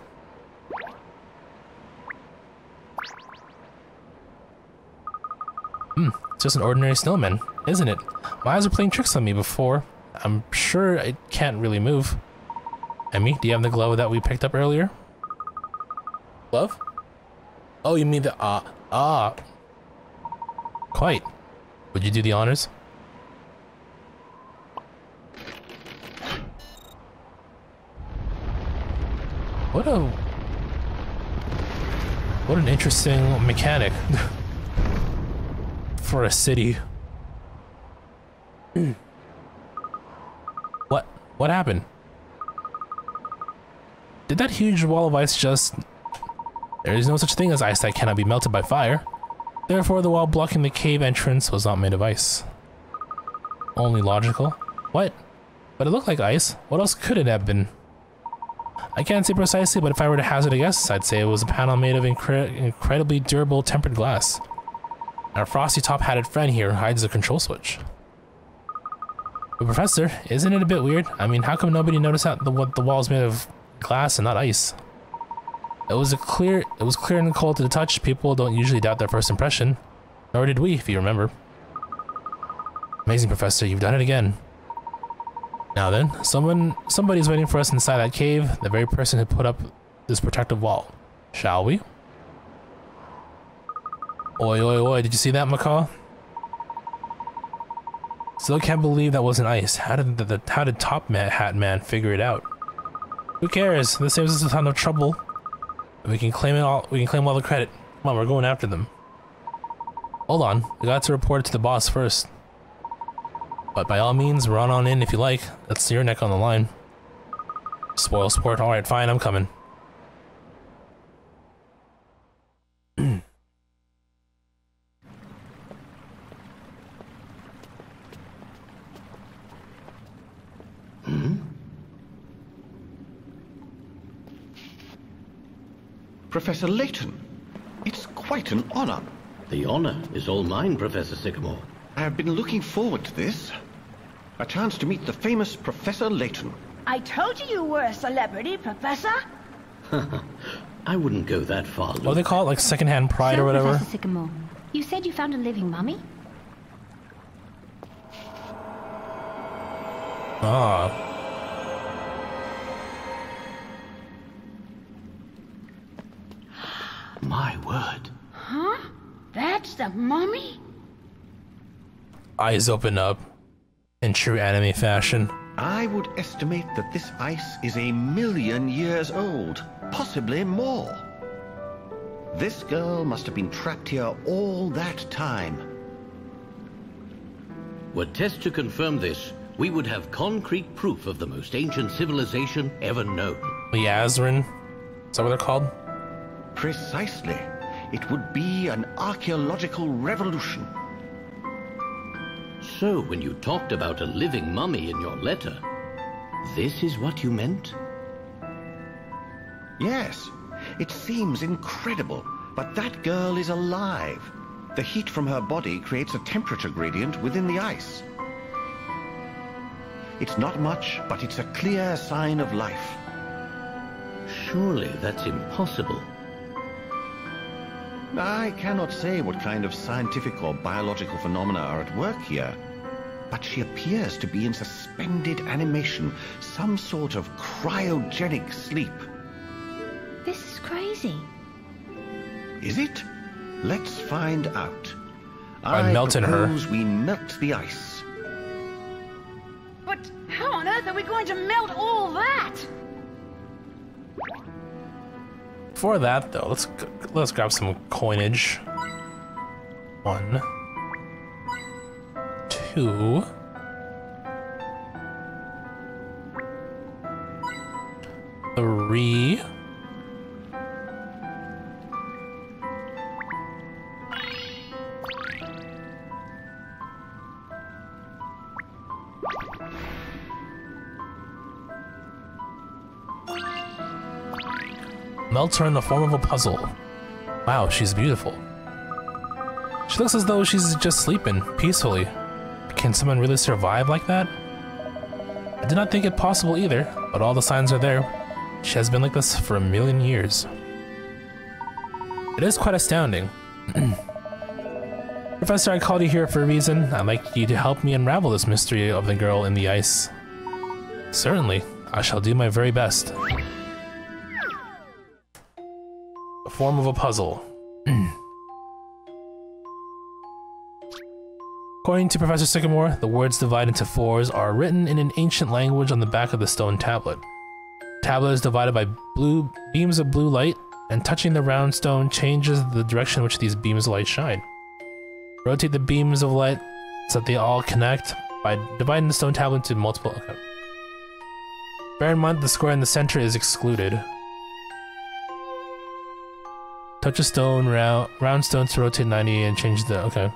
It's just an ordinary snowman, isn't it? My eyes are playing tricks on me before. I'm sure it can't really move. Emmy, do you have the glove that we picked up earlier? Glove? Oh, you mean the Quite. Would you do the honors? What an interesting mechanic for a city. What happened? Did that huge wall of ice just... There is no such thing as ice that cannot be melted by fire. Therefore, the wall blocking the cave entrance was not made of ice. Only logical. What? But it looked like ice. What else could it have been? I can't say precisely, but if I were to hazard a guess, I'd say it was a panel made of incredibly durable tempered glass. Our frosty top-hatted friend here hides the control switch. But Professor, isn't it a bit weird? I mean, how come nobody noticed that the wall's made of glass and not ice? It was clear and cold to the touch. People don't usually doubt their first impression. Nor did we, if you remember. Amazing, Professor, you've done it again. Now then, somebody's waiting for us inside that cave, the very person who put up this protective wall. Shall we? Oi, oi, oi, did you see that, Macaw? Still can't believe that wasn't ice. How did Top Hat Man figure it out? Who cares? This saves us a ton of trouble. We can claim it all. We can claim all the credit. Come on, we're going after them. Hold on, we got to report it to the boss first. But by all means, run on in if you like. That's your neck on the line. Spoil sport. All right, fine, I'm coming. Professor Layton, it's quite an honor. The honor is all mine, Professor Sycamore. I have been looking forward to this. A chance to meet the famous Professor Layton. I told you were a celebrity, Professor. I wouldn't go that far, Luke. What do they call it? Like secondhand pride or whatever? Professor Sycamore, you said you found a living mummy? Ah. My word. Huh? That's the mummy? Eyes open up in true anime fashion. I would estimate that this ice is 1,000,000 years old, possibly more. This girl must have been trapped here all that time. Were tests to confirm this, we would have concrete proof of the most ancient civilization ever known. Liazrin? Is that what they're called? Precisely. It would be an archaeological revolution. So, when you talked about a living mummy in your letter, this is what you meant? Yes. It seems incredible, but that girl is alive. The heat from her body creates a temperature gradient within the ice. It's not much, but it's a clear sign of life. Surely that's impossible. I cannot say what kind of scientific or biological phenomena are at work here, but she appears to be in suspended animation, some sort of cryogenic sleep. This is crazy. Is it? Let's find out. By melting her. I propose we melt the ice. But how on earth are we going to melt all that? Before that, though, let's grab some coinage. 1, 2. Three. Melts her in the form of a puzzle. Wow, she's beautiful. She looks as though she's just sleeping peacefully. Can someone really survive like that? I did not think it possible either, but all the signs are there. She has been like this for 1,000,000 years. It is quite astounding. Professor, I called you here for a reason. I'd like you to help me unravel this mystery of the girl in the ice. Certainly, I shall do my very best. The form of a puzzle. According to Professor Sycamore, the words divide into 4s are written in an ancient language on the back of the stone tablet. The tablet is divided by beams of blue light, and touching the round stone changes the direction in which these beams of light shine. Rotate the beams of light so that they all connect by dividing the stone tablet into multiple. Okay. Bear in mind the square in the center is excluded. Touch a stone, round stone to rotate 90 and change the. Okay.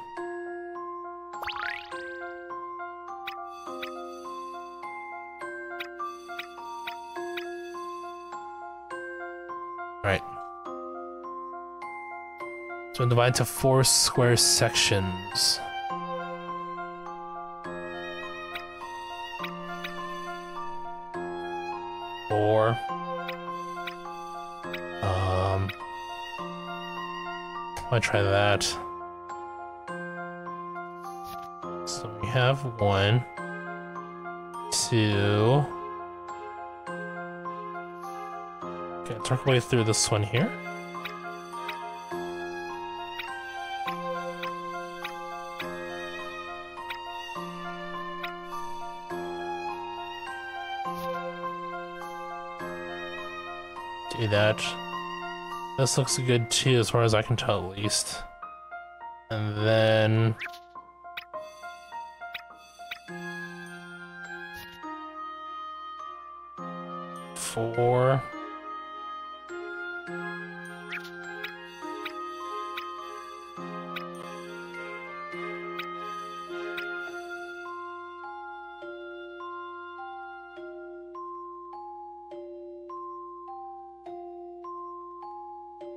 Alright. So divide into 4 square sections. I'll try that. So we have 1, 2. Okay, let's work our way through this one here. Do that. This looks good too, as far as I can tell, at least. And then... four.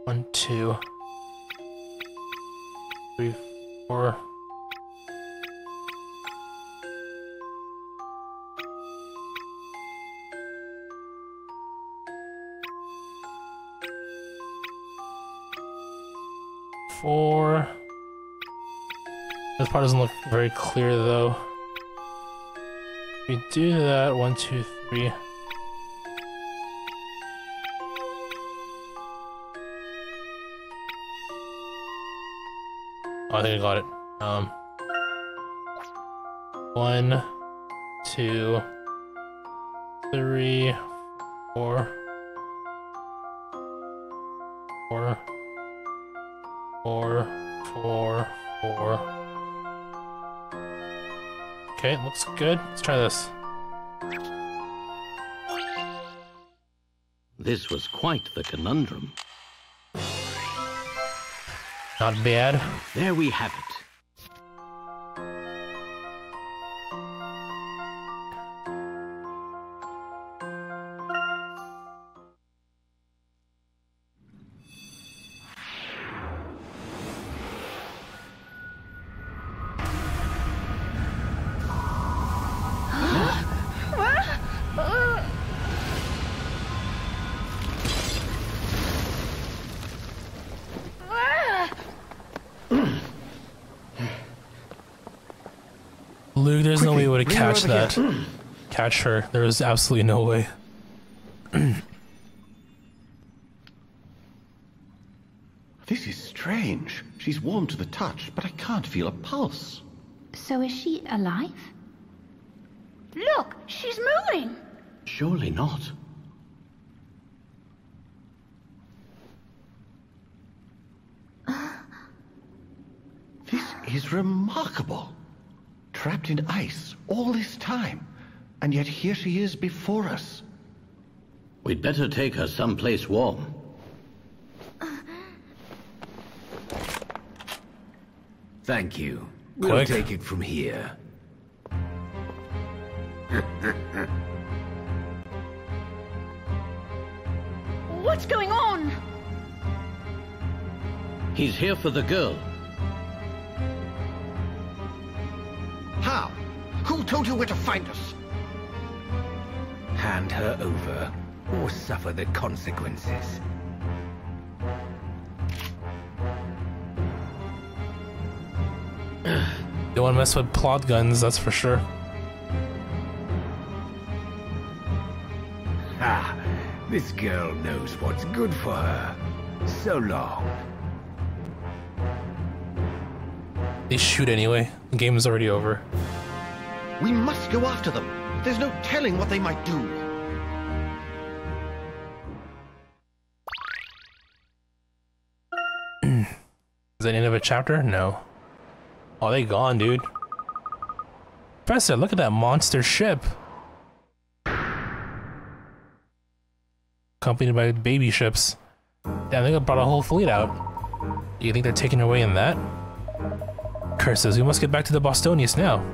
One, 2, 3, 4. This part doesn't look very clear though. We do that. 1, 2, 3. Oh, I think I got it. 1, 2, 3, 4, 4, 4, 4, 4. Okay, looks good. Let's try this. This was quite the conundrum. Not bad. There we have it. Luke, there's no way we would catch that. Catch her. There is absolutely no way. This is strange. She's warm to the touch, but I can't feel a pulse. So is she alive? Look, she's moving. Surely not. This is remarkable. Trapped in ice all this time, and yet here she is before us. We'd better take her someplace warm. Thank you. We'll Quick. take it from here. What's going on? He's here for the girl. How? Who told you where to find us? Hand her over, or suffer the consequences. Don't want to mess with plot guns, that's for sure. Ah, this girl knows what's good for her. So long. They shoot anyway. The game is already over. We must go after them. There's no telling what they might do. Is that the end of a chapter? No. Oh, they gone, dude. Professor, look at that monster ship. Accompanied by baby ships. Damn, they brought a whole fleet out. You think they're taking away in that? Curses, we must get back to the Bostonius now.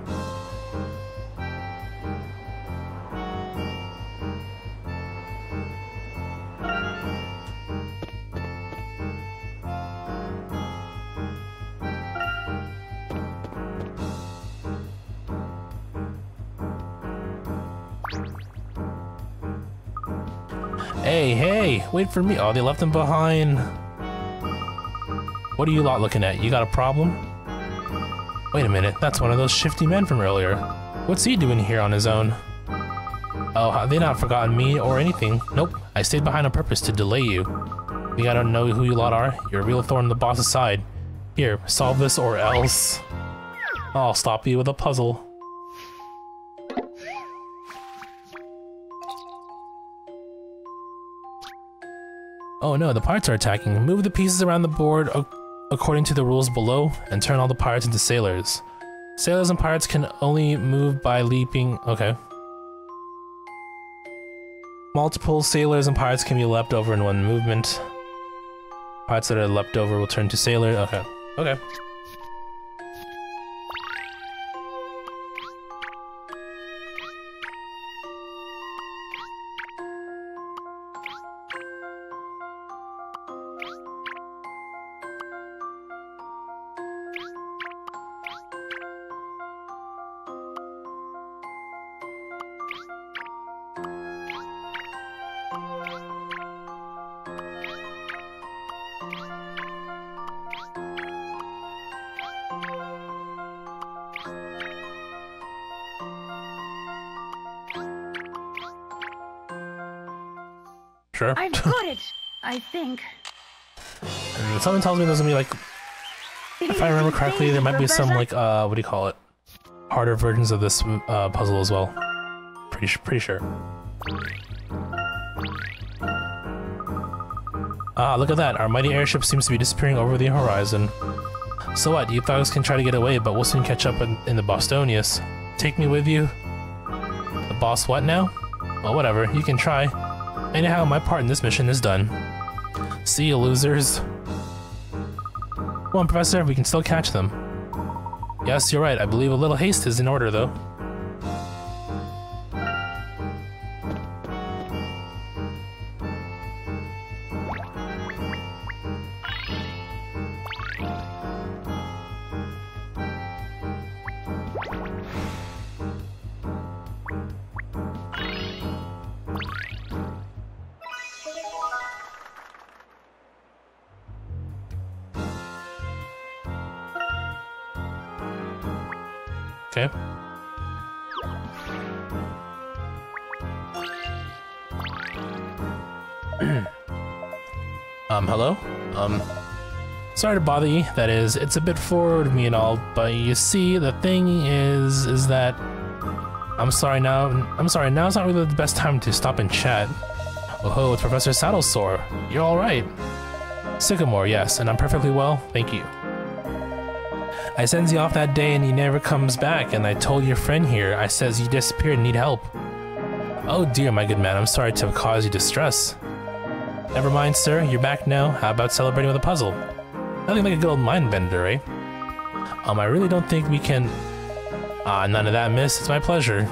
Hey, hey, wait for me. Oh, they left him behind. What are you lot looking at? You got a problem? Wait a minute, that's one of those shifty men from earlier. What's he doing here on his own? Oh, have they not forgotten me or anything? Nope, I stayed behind on purpose to delay you. We gotta know who you lot are. You're a real thorn in the boss's side. Here, solve this or else I'll stop you with a puzzle. Oh no, the pirates are attacking. Move the pieces around the board according to the rules below, and turn all the pirates into sailors. Sailors and pirates can only move by leaping. Okay. Multiple sailors and pirates can be leapt over in one movement. Pirates that are leapt over will turn to sailor. Okay. Okay. Sure. I've got it, I think. And something tells me there's gonna be like, if I remember correctly, there might be some like what do you call it? Harder versions of this puzzle as well. Pretty sure. Ah, look at that. Our mighty airship seems to be disappearing over the horizon. So what? You thugs can try to get away, but we'll soon catch up in the Bostonius. Take me with you? The boss what now? Well, whatever. You can try. Anyhow, my part in this mission is done. See you, losers. Come on, Professor. We can still catch them. Yes, you're right. I believe a little haste is in order, though. Okay. Hello? Sorry to bother you, that is, it's a bit forward of me and all, but you see, the thing is that... I'm sorry, now's not really the best time to stop and chat. Oh, it's Professor Saddlesore. You're alright. Sycamore, yes, and I'm perfectly well, thank you. I sends you off that day and he never comes back, and I told your friend here, I says you disappeared and need help. Oh dear, my good man, I'm sorry to have caused you distress. Never mind, sir, you're back now. How about celebrating with a puzzle? Nothing like a good old mind bender, eh? I really don't think we can... none of that, miss. It's my pleasure.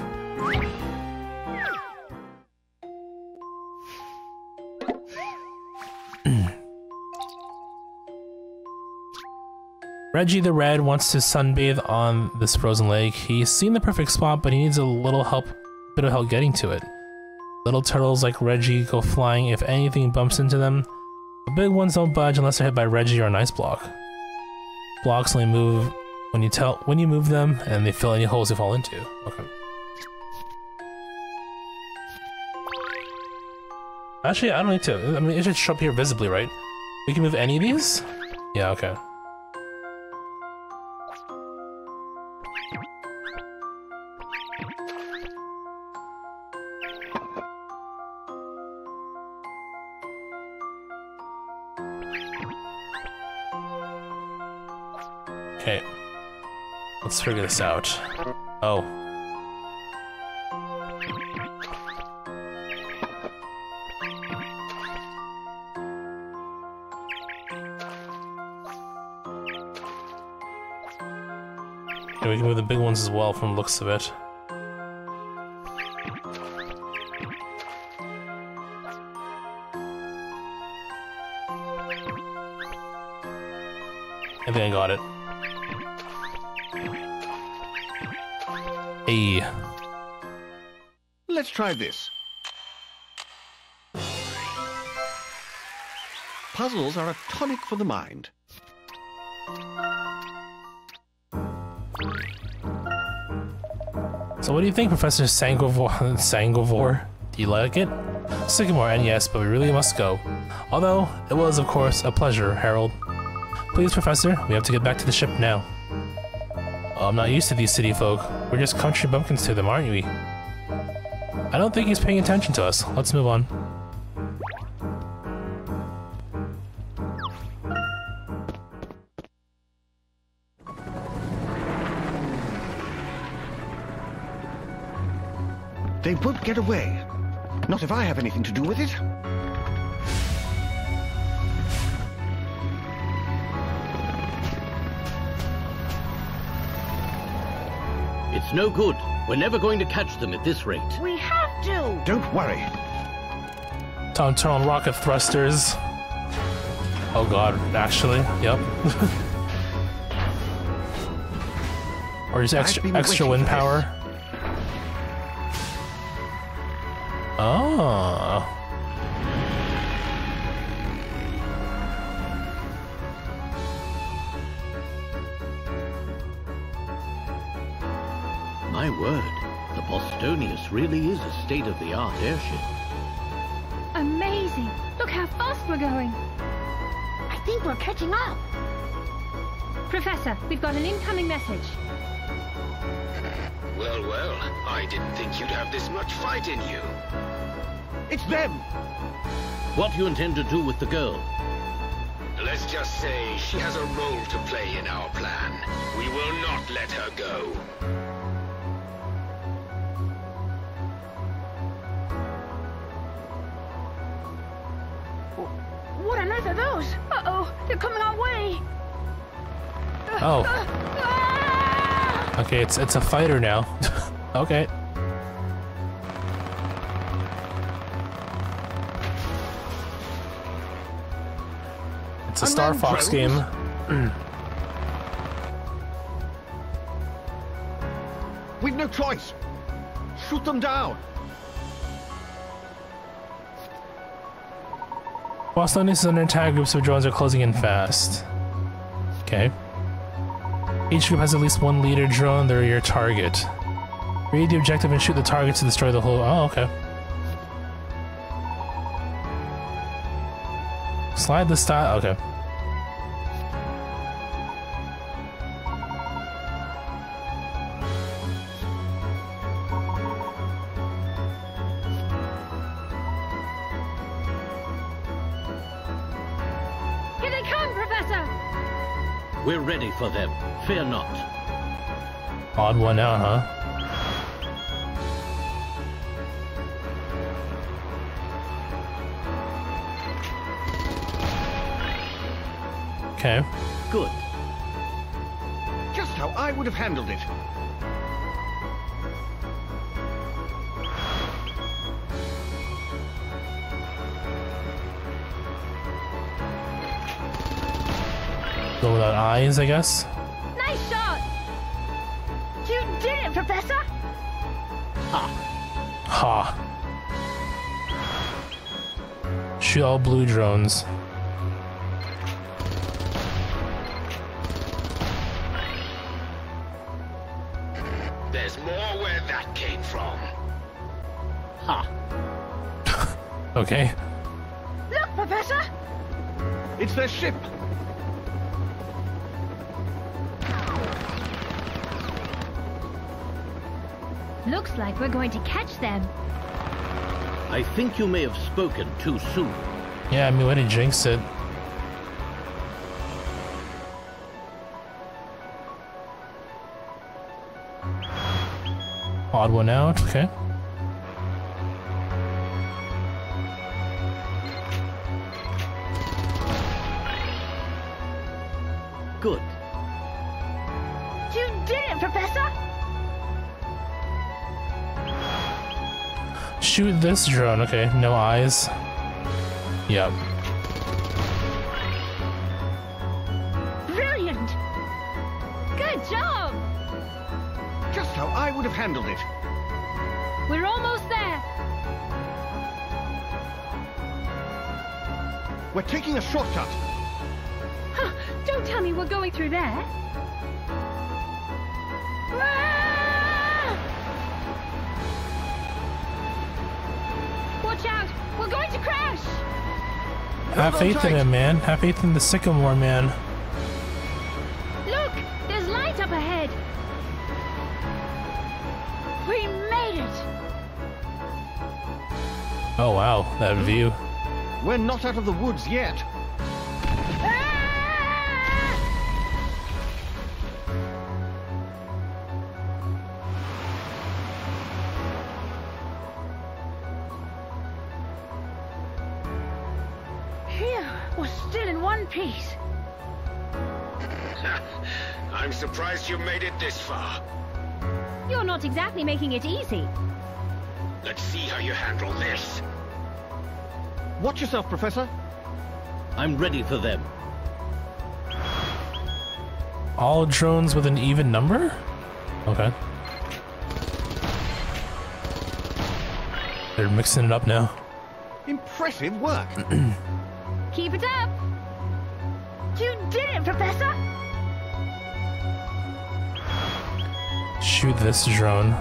Reggie the Red wants to sunbathe on this frozen lake. He's seen the perfect spot, but he needs a little bit of help getting to it. Little turtles like Reggie go flying if anything bumps into them. The big ones don't budge unless they're hit by Reggie or an ice block. Blocks only move when you move them, and they fill any holes they fall into. Okay. Actually, I don't need to. I mean, it should show up here visibly, right? We can move any of these? Yeah, okay. Okay, let's figure this out. Oh. Okay, we can move the big ones as well from the looks of it. I think I got it. Hey. Let's try this. Puzzles are a tonic for the mind. So what do you think, Professor Sangovor? Do you like it? Sycamore, and yes, but we really must go. Although, it was, of course, a pleasure, Harold. Please, Professor, we have to get back to the ship now. I'm not used to these city folk. We're just country bumpkins to them, aren't we? I don't think he's paying attention to us. Let's move on. They won't get away. Not if I have anything to do with it. It's no good. We're never going to catch them at this rate. We have to! Don't worry. Time to turn on rocket thrusters. Oh god, actually, yep. Or just extra wind power. Oh. My word, the Bostonius really is a state-of-the-art airship. Amazing! Look how fast we're going! I think we're catching up. Professor, we've got an incoming message. Well, well, I didn't think you'd have this much fight in you. It's them! What do you intend to do with the girl? Let's just say she has a role to play in our plan. We will not let her go. What on earth are those? Uh-oh, they're coming our way. Oh. Okay, it's a fighter now. Okay. It's a Star Fox game. We've no choice. Shoot them down. Bostonians and their entire groups of drones are closing in fast. Okay. Each group has at least one leader drone. They're your target. Read the objective and shoot the target to destroy the whole. Oh, okay. Slide the style. Okay. Here they come, Professor! We're ready for them. Fear not. Odd one out, huh? Okay. Good. Just how I would have handled it. Go without eyes, I guess. Nice shot! You did it, Professor! Ha. Shoot all blue drones. There's more where that came from. Ha. Okay. Look, Professor! It's their ship. Looks like we're going to catch them. I think you may have spoken too soon. Yeah, I mean, way to jinx it. Odd one out, okay. Good. You did it, Professor! Shoot this drone, okay. No eyes. Yep. Brilliant! Good job! Just how I would have handled it. We're almost there. We're taking a shortcut. Huh, don't tell me we're going through there. Watch out! We're going to crash! Have faith in him, man. Have faith in the Sycamore man. Look! There's light up ahead! We made it! Oh wow, that view. We're not out of the woods yet. Phew, we're still in one piece. I'm surprised you made it this far. You're not exactly making it easy. Let's see how you handle this. Watch yourself, Professor. I'm ready for them. All drones with an even number? Okay. They're mixing it up now. Impressive work. Keep it up! You did it, Professor! Shoot this drone.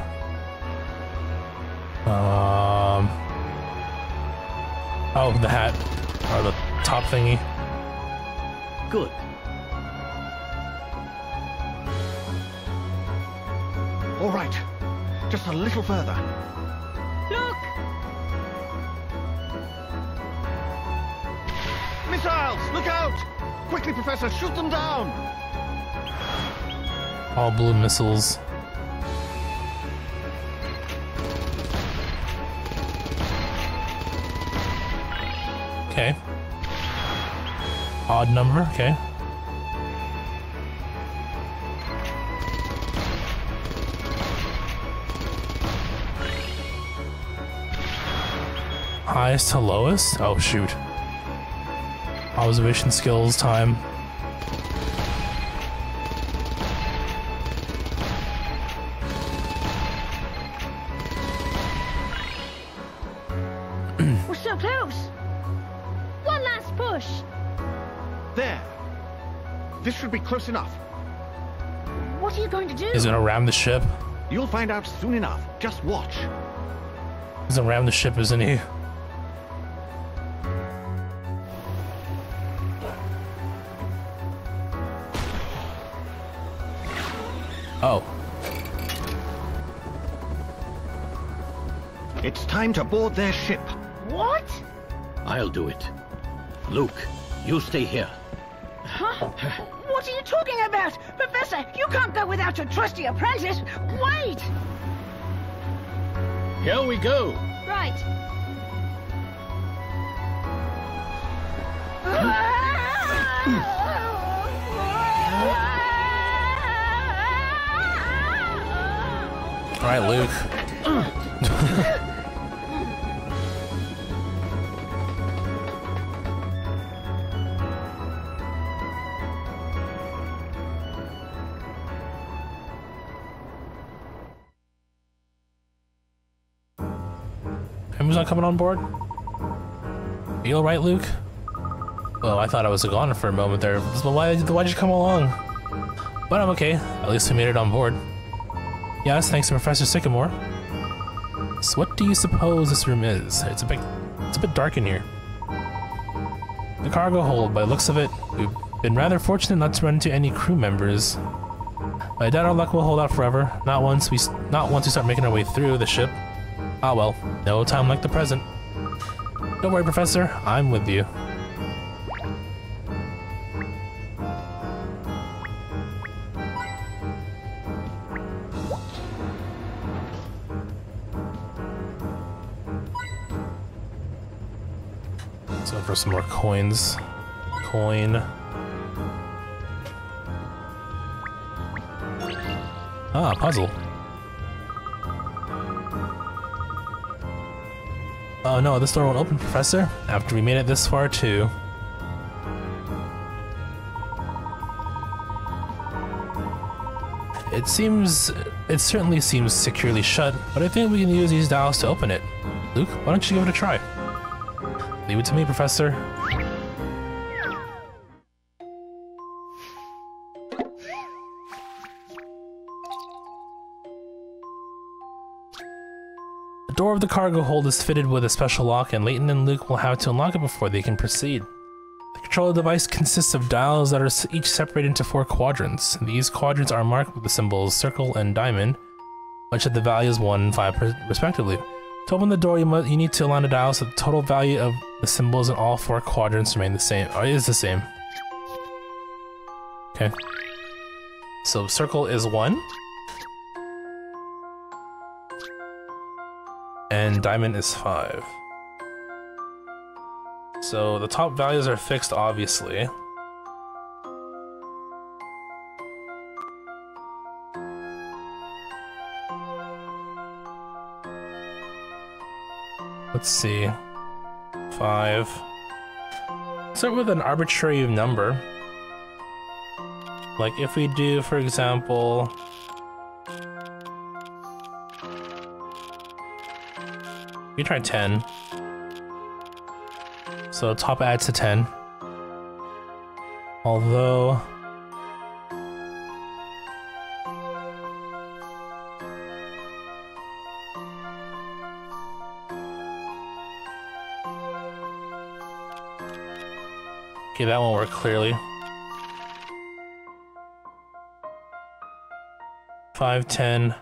Oh, the hat. Or the top thingy. Good. All right. Just a little further. Look! Missiles! Look out! Quickly, Professor, shoot them down! All blue missiles. Okay. Odd number, okay. Highest to lowest? Oh shoot. Observation skills time. We're so close! One last push! There. This should be close enough. What are you going to do? He's gonna ram the ship. You'll find out soon enough. Just watch. He's gonna ram the ship, isn't he? Oh. It's time to board their ship. What? I'll do it. Luke, you stay here. Huh? What are you talking about? Professor, you can't go without your trusty apprentice. Wait! Here we go. Right. Alright, Luke. Who's not coming on board? Are you alright, Luke? Well, I thought I was a goner for a moment there. Why'd you come along? But I'm okay. At least we made it on board. Yes, thanks to Professor Sycamore. So what do you suppose this room is? It's a bit dark in here. The cargo hold, by the looks of it. We've been rather fortunate not to run into any crew members. But I doubt our luck will hold out forever. Not once we start making our way through the ship. Ah well, no time like the present. Don't worry, Professor, I'm with you. So for some more coins. Coin. Ah, puzzle. Oh no, this door won't open, Professor. After we made it this far, too. It certainly seems securely shut, but I think we can use these dials to open it. Luke, why don't you give it a try? Leave it to me, Professor. The door of the cargo hold is fitted with a special lock, and Layton and Luke will have to unlock it before they can proceed. The controller device consists of dials that are each separated into 4 quadrants. These quadrants are marked with the symbols circle and diamond, which have the values 1 and 5 respectively. To open the door, you need to align the dials so the total value of the symbols in all 4 quadrants remain the same, or is the same. Okay. So circle is 1. And diamond is 5. So the top values are fixed, obviously. Let's see. 5. Start with an arbitrary number. Like if we do, for example, we try 10. So top adds to 10. Although okay, that won't work clearly. 5, 10.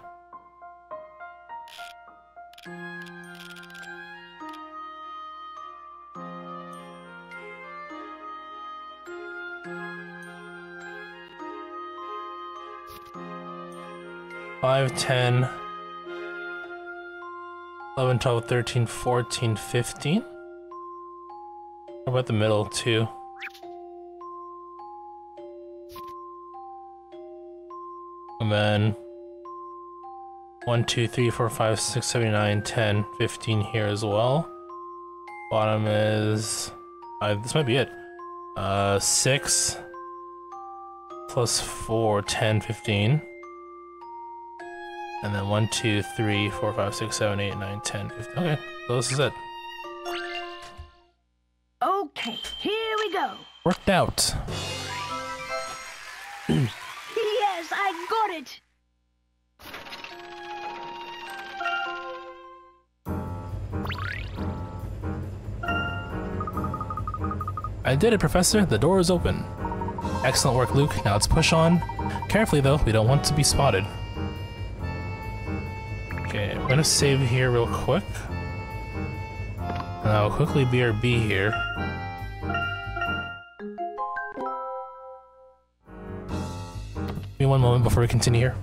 5, 10, 11, 12, 13, 14, 15. How about the middle, too? And then 1, 2, 3, 4, 5, 6, 7, 9, 10, 15 here as well. Bottom is... this might be it. 6 plus 4, 10, 15. And then 1, 2, 3, 4, 5, 6, 7, 8, 9, 10, 15. Okay, so this is it. Okay, here we go. Worked out. Yes, I got it. I did it, Professor. The door is open. Excellent work, Luke. Now let's push on. Carefully, though. We don't want to be spotted. Okay, I'm gonna save here real quick. And I'll quickly BRB here. Give me one moment before we continue here.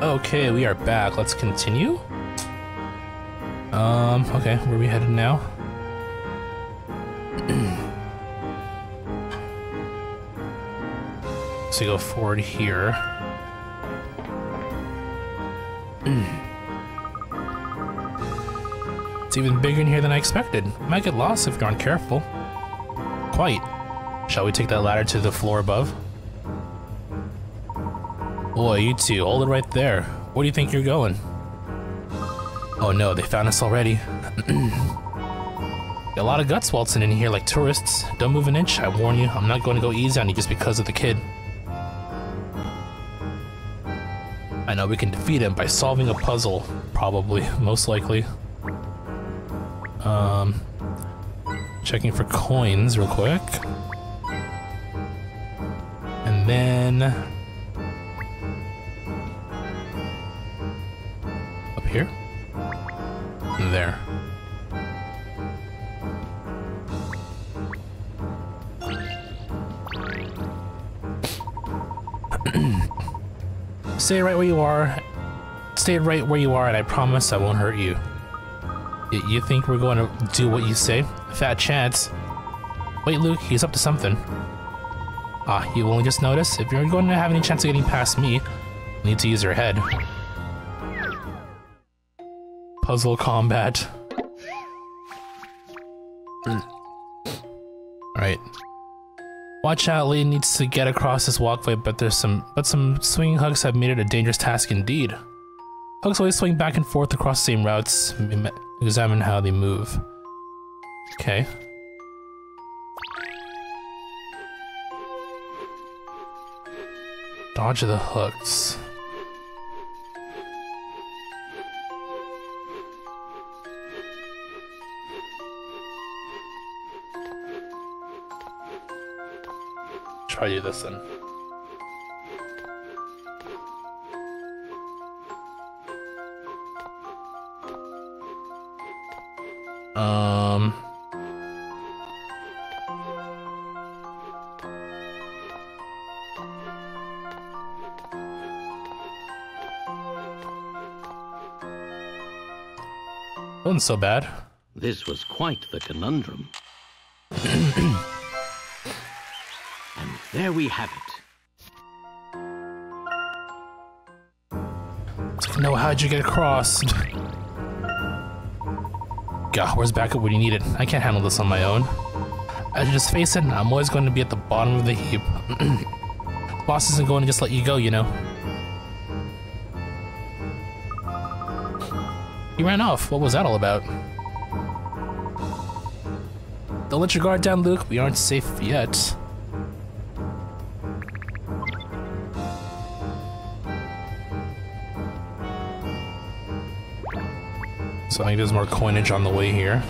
Okay, we are back. Let's continue. Okay, where are we headed now? So we go forward here. It's even bigger in here than I expected. You might get lost if you aren't careful. Quite. Shall we take that ladder to the floor above? Boy, you two, hold it right there. Where do you think you're going? Oh no, they found us already. Got a lot of guts waltzing in here like tourists. Don't move an inch, I warn you. I'm not going to go easy on you just because of the kid. I know we can defeat him by solving a puzzle. Probably, most likely. Checking for coins real quick. And then... up here? And there. Stay right where you are. Stay right where you are, and I promise I won't hurt you. You think we're going to do what you say? Fat chance. Wait, Luke, he's up to something. Ah, you only just noticed? If you're going to have any chance of getting past me, you need to use your head. Puzzle combat. Alright. Watch out, Lee needs to get across this walkway, but some swinging hooks have made it a dangerous task indeed. Hooks always swing back and forth across the same routes. Examine how they move. Okay. Dodge the hooks. Try to do this then. Wasn't so bad. This was quite the conundrum. And there we have it. No, how'd you get across? God, where's backup when you need it? I can't handle this on my own. I should just face it, I'm always going to be at the bottom of the heap. Boss isn't going to just let you go, you know. He ran off. What was that all about? Don't let your guard down, Luke. We aren't safe yet. So I think there's more coinage on the way here.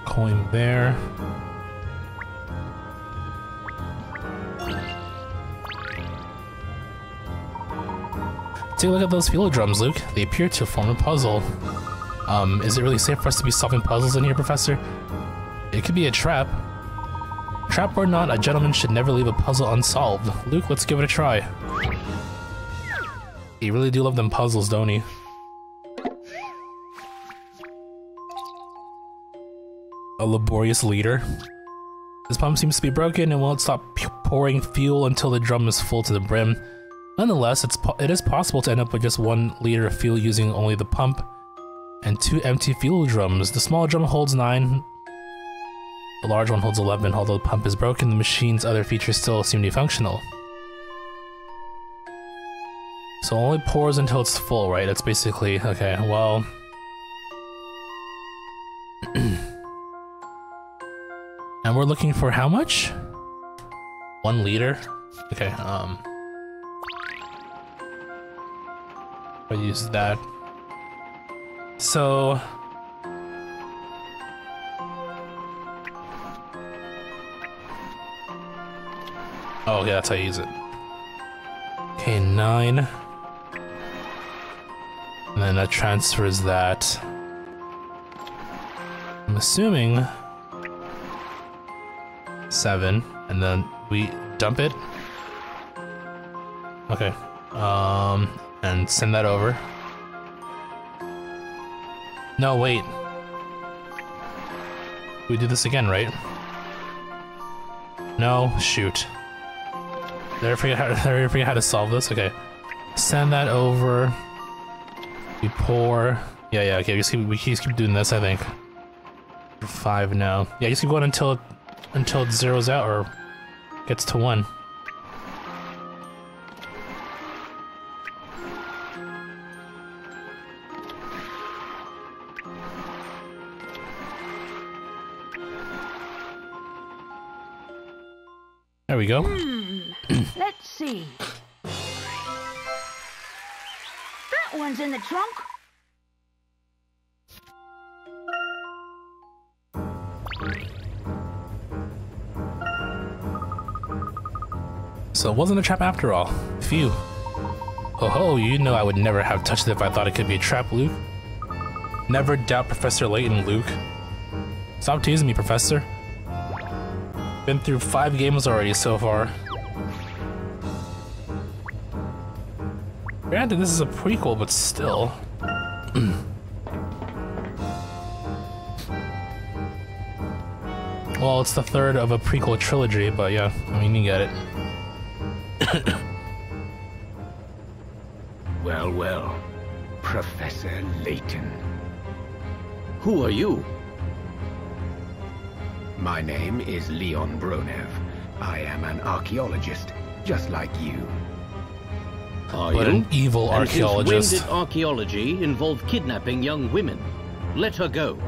Coin there. Take a look at those field drums, Luke. They appear to form a puzzle. Is it really safe for us to be solving puzzles in here, Professor? It could be a trap. Trap or not, a gentleman should never leave a puzzle unsolved. Luke, let's give it a try. He really do love them puzzles, don't he? A laborious leader. This pump seems to be broken and won't stop pouring fuel until the drum is full to the brim. Nonetheless, it is possible to end up with just 1 liter of fuel using only the pump and 2 empty fuel drums. The small drum holds 9. The large one holds 11. Although the pump is broken, the machine's other features still seem to be functional. So it only pours until it's full, right? That's basically... okay, well... And we're looking for how much? 1 liter? Okay, I'll use that. So... oh, yeah, that's how you use it. Okay, 9. And then that transfers that. I'm assuming 7, and then we dump it. Okay. And send that over. No, wait. We do this again, right? No, shoot. Did I forget how to solve this? Okay. Send that over. We pour. Yeah, okay, we keep doing this, I think. 5 now. Yeah, just keep going until it zeroes out or gets to 1. There we go. Let's see. That one's in the trunk. So it wasn't a trap after all. Phew. Oh ho, you know I would never have touched it if I thought it could be a trap, Luke. Never doubt Professor Layton, Luke. Stop teasing me, Professor. Been through 5 games already so far. Granted, this is a prequel, but still. Well, it's the 3rd of a prequel trilogy, but yeah, I mean, you get it. Well, well, Professor Layton. Who are you? My name is Leon Bronev. I am an archaeologist, just like you. Are But you? an evil And archaeologist. Since when did archaeology involve kidnapping young women? Let her go.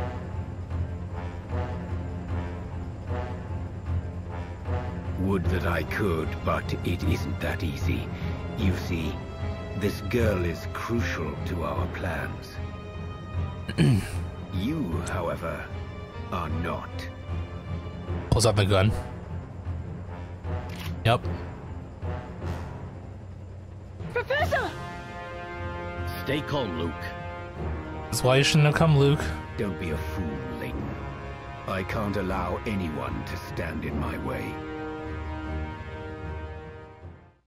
Would that I could, but it isn't that easy. You see, this girl is crucial to our plans. You, however, are not. Pulls out the gun. Yep. Professor! Stay calm, Luke. That's why you shouldn't have come, Luke. Don't be a fool, Layton. I can't allow anyone to stand in my way.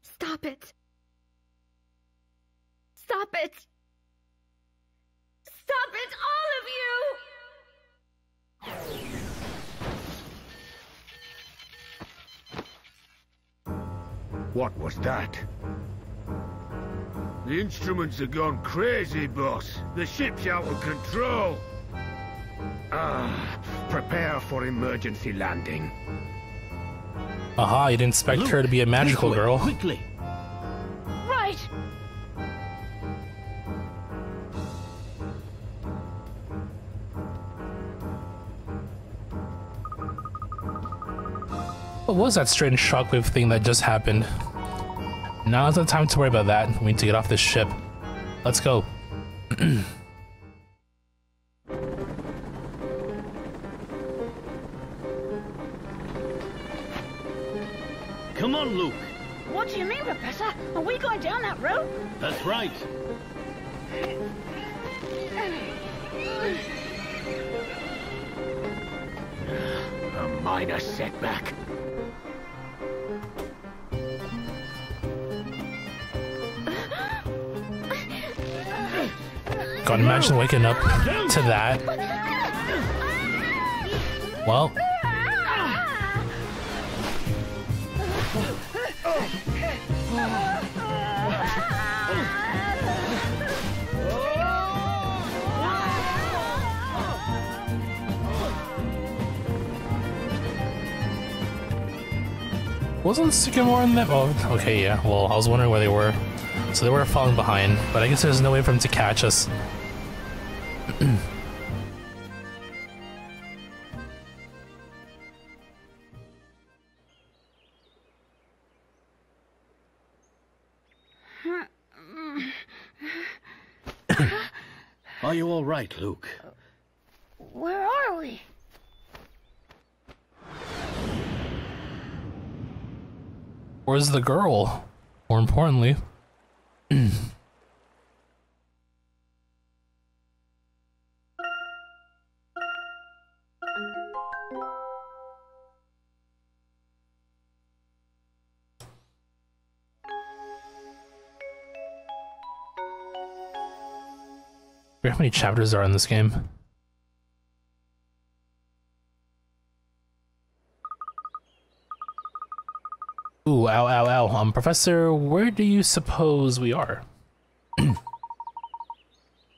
Stop it. Stop it. Stop it, all of you! What was that? The instruments have gone crazy, boss. The ship's out of control. Prepare for emergency landing. Aha, you didn't expect her to be a magical This way, girl. Quickly. Right! What was that strange shockwave thing that just happened? Now's the time to worry about that. We need to get off this ship. Let's go. Come on, Luke. What do you mean, Professor? Are we going down that road? That's right. A minor setback. God, imagine waking up to that. Well. Wasn't Sycamore in that? Oh, okay, yeah. Well, I was wondering where they were. So they were falling behind, but I guess there's no way for them to catch us. Are you all right, Luke? Where are we? Where's the girl? More importantly. How many chapters are in this game? Ooh, ow, ow, ow. Professor, where do you suppose we are? I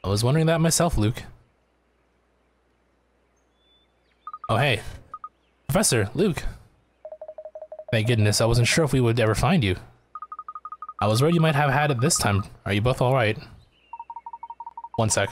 was wondering that myself, Luke. Oh, hey. Professor, Luke. Thank goodness, I wasn't sure if we would ever find you. I was worried you might have had it this time. Are you both alright? One sec.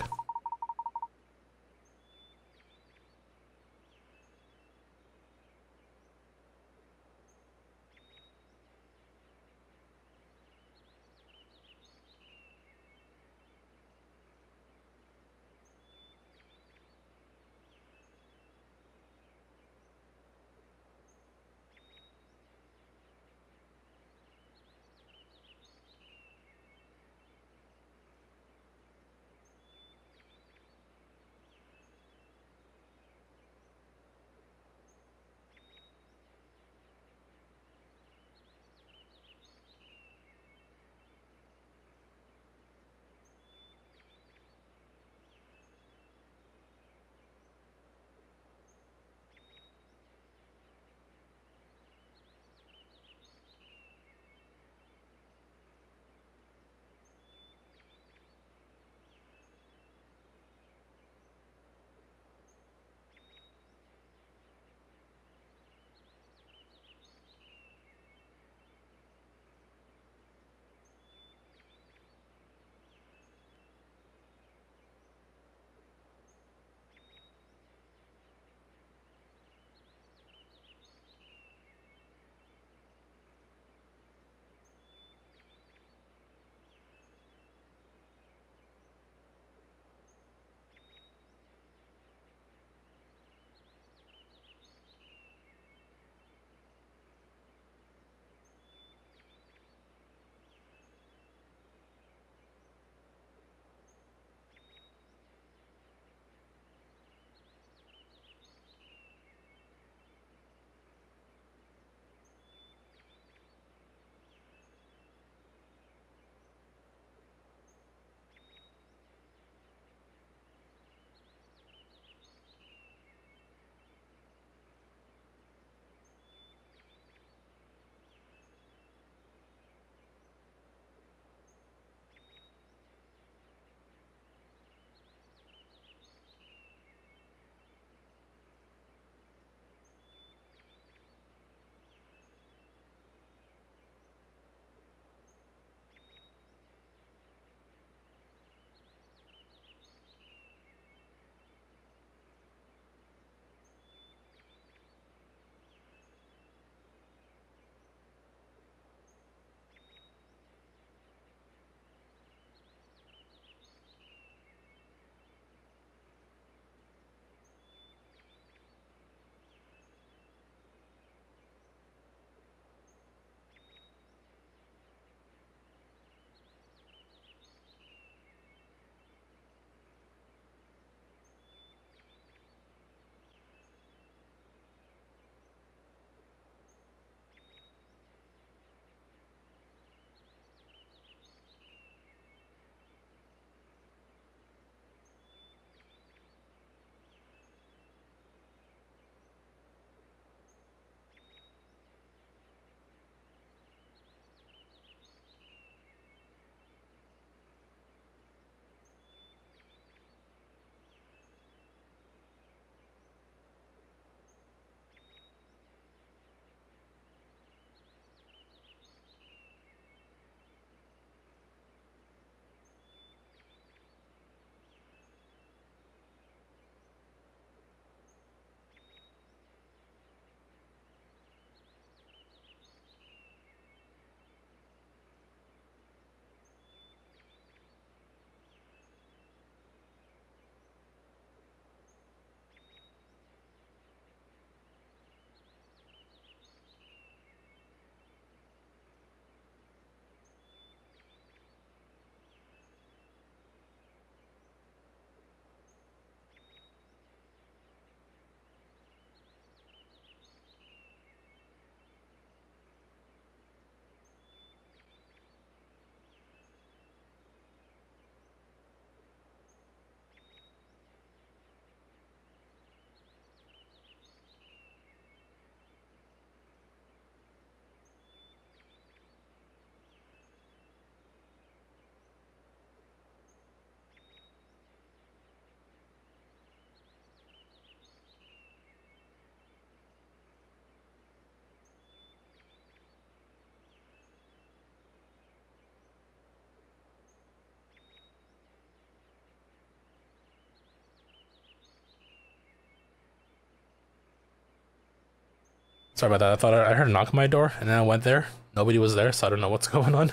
Sorry about that. I thought I heard a knock on my door, and then I went there. Nobody was there, so I don't know what's going on.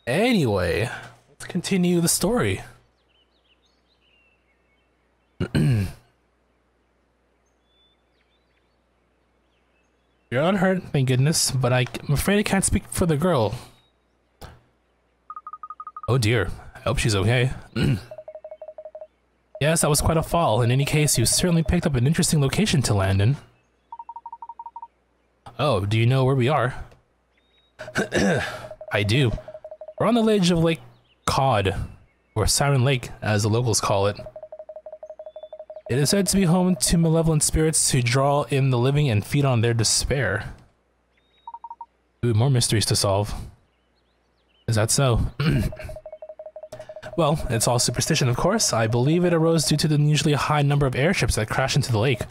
Anyway, let's continue the story. You're unhurt, thank goodness, but I'm afraid I can't speak for the girl. Oh dear, I hope she's okay. Yes, that was quite a fall. In any case, you certainly picked up an interesting location to land in. Oh, do you know where we are? I do. We're on the ledge of Lake Cod, or Siren Lake, as the locals call it. It is said to be home to malevolent spirits who draw in the living and feed on their despair. Ooh, more mysteries to solve. Is that so? Well, it's all superstition, of course. I believe it arose due to the unusually high number of airships that crash into the lake.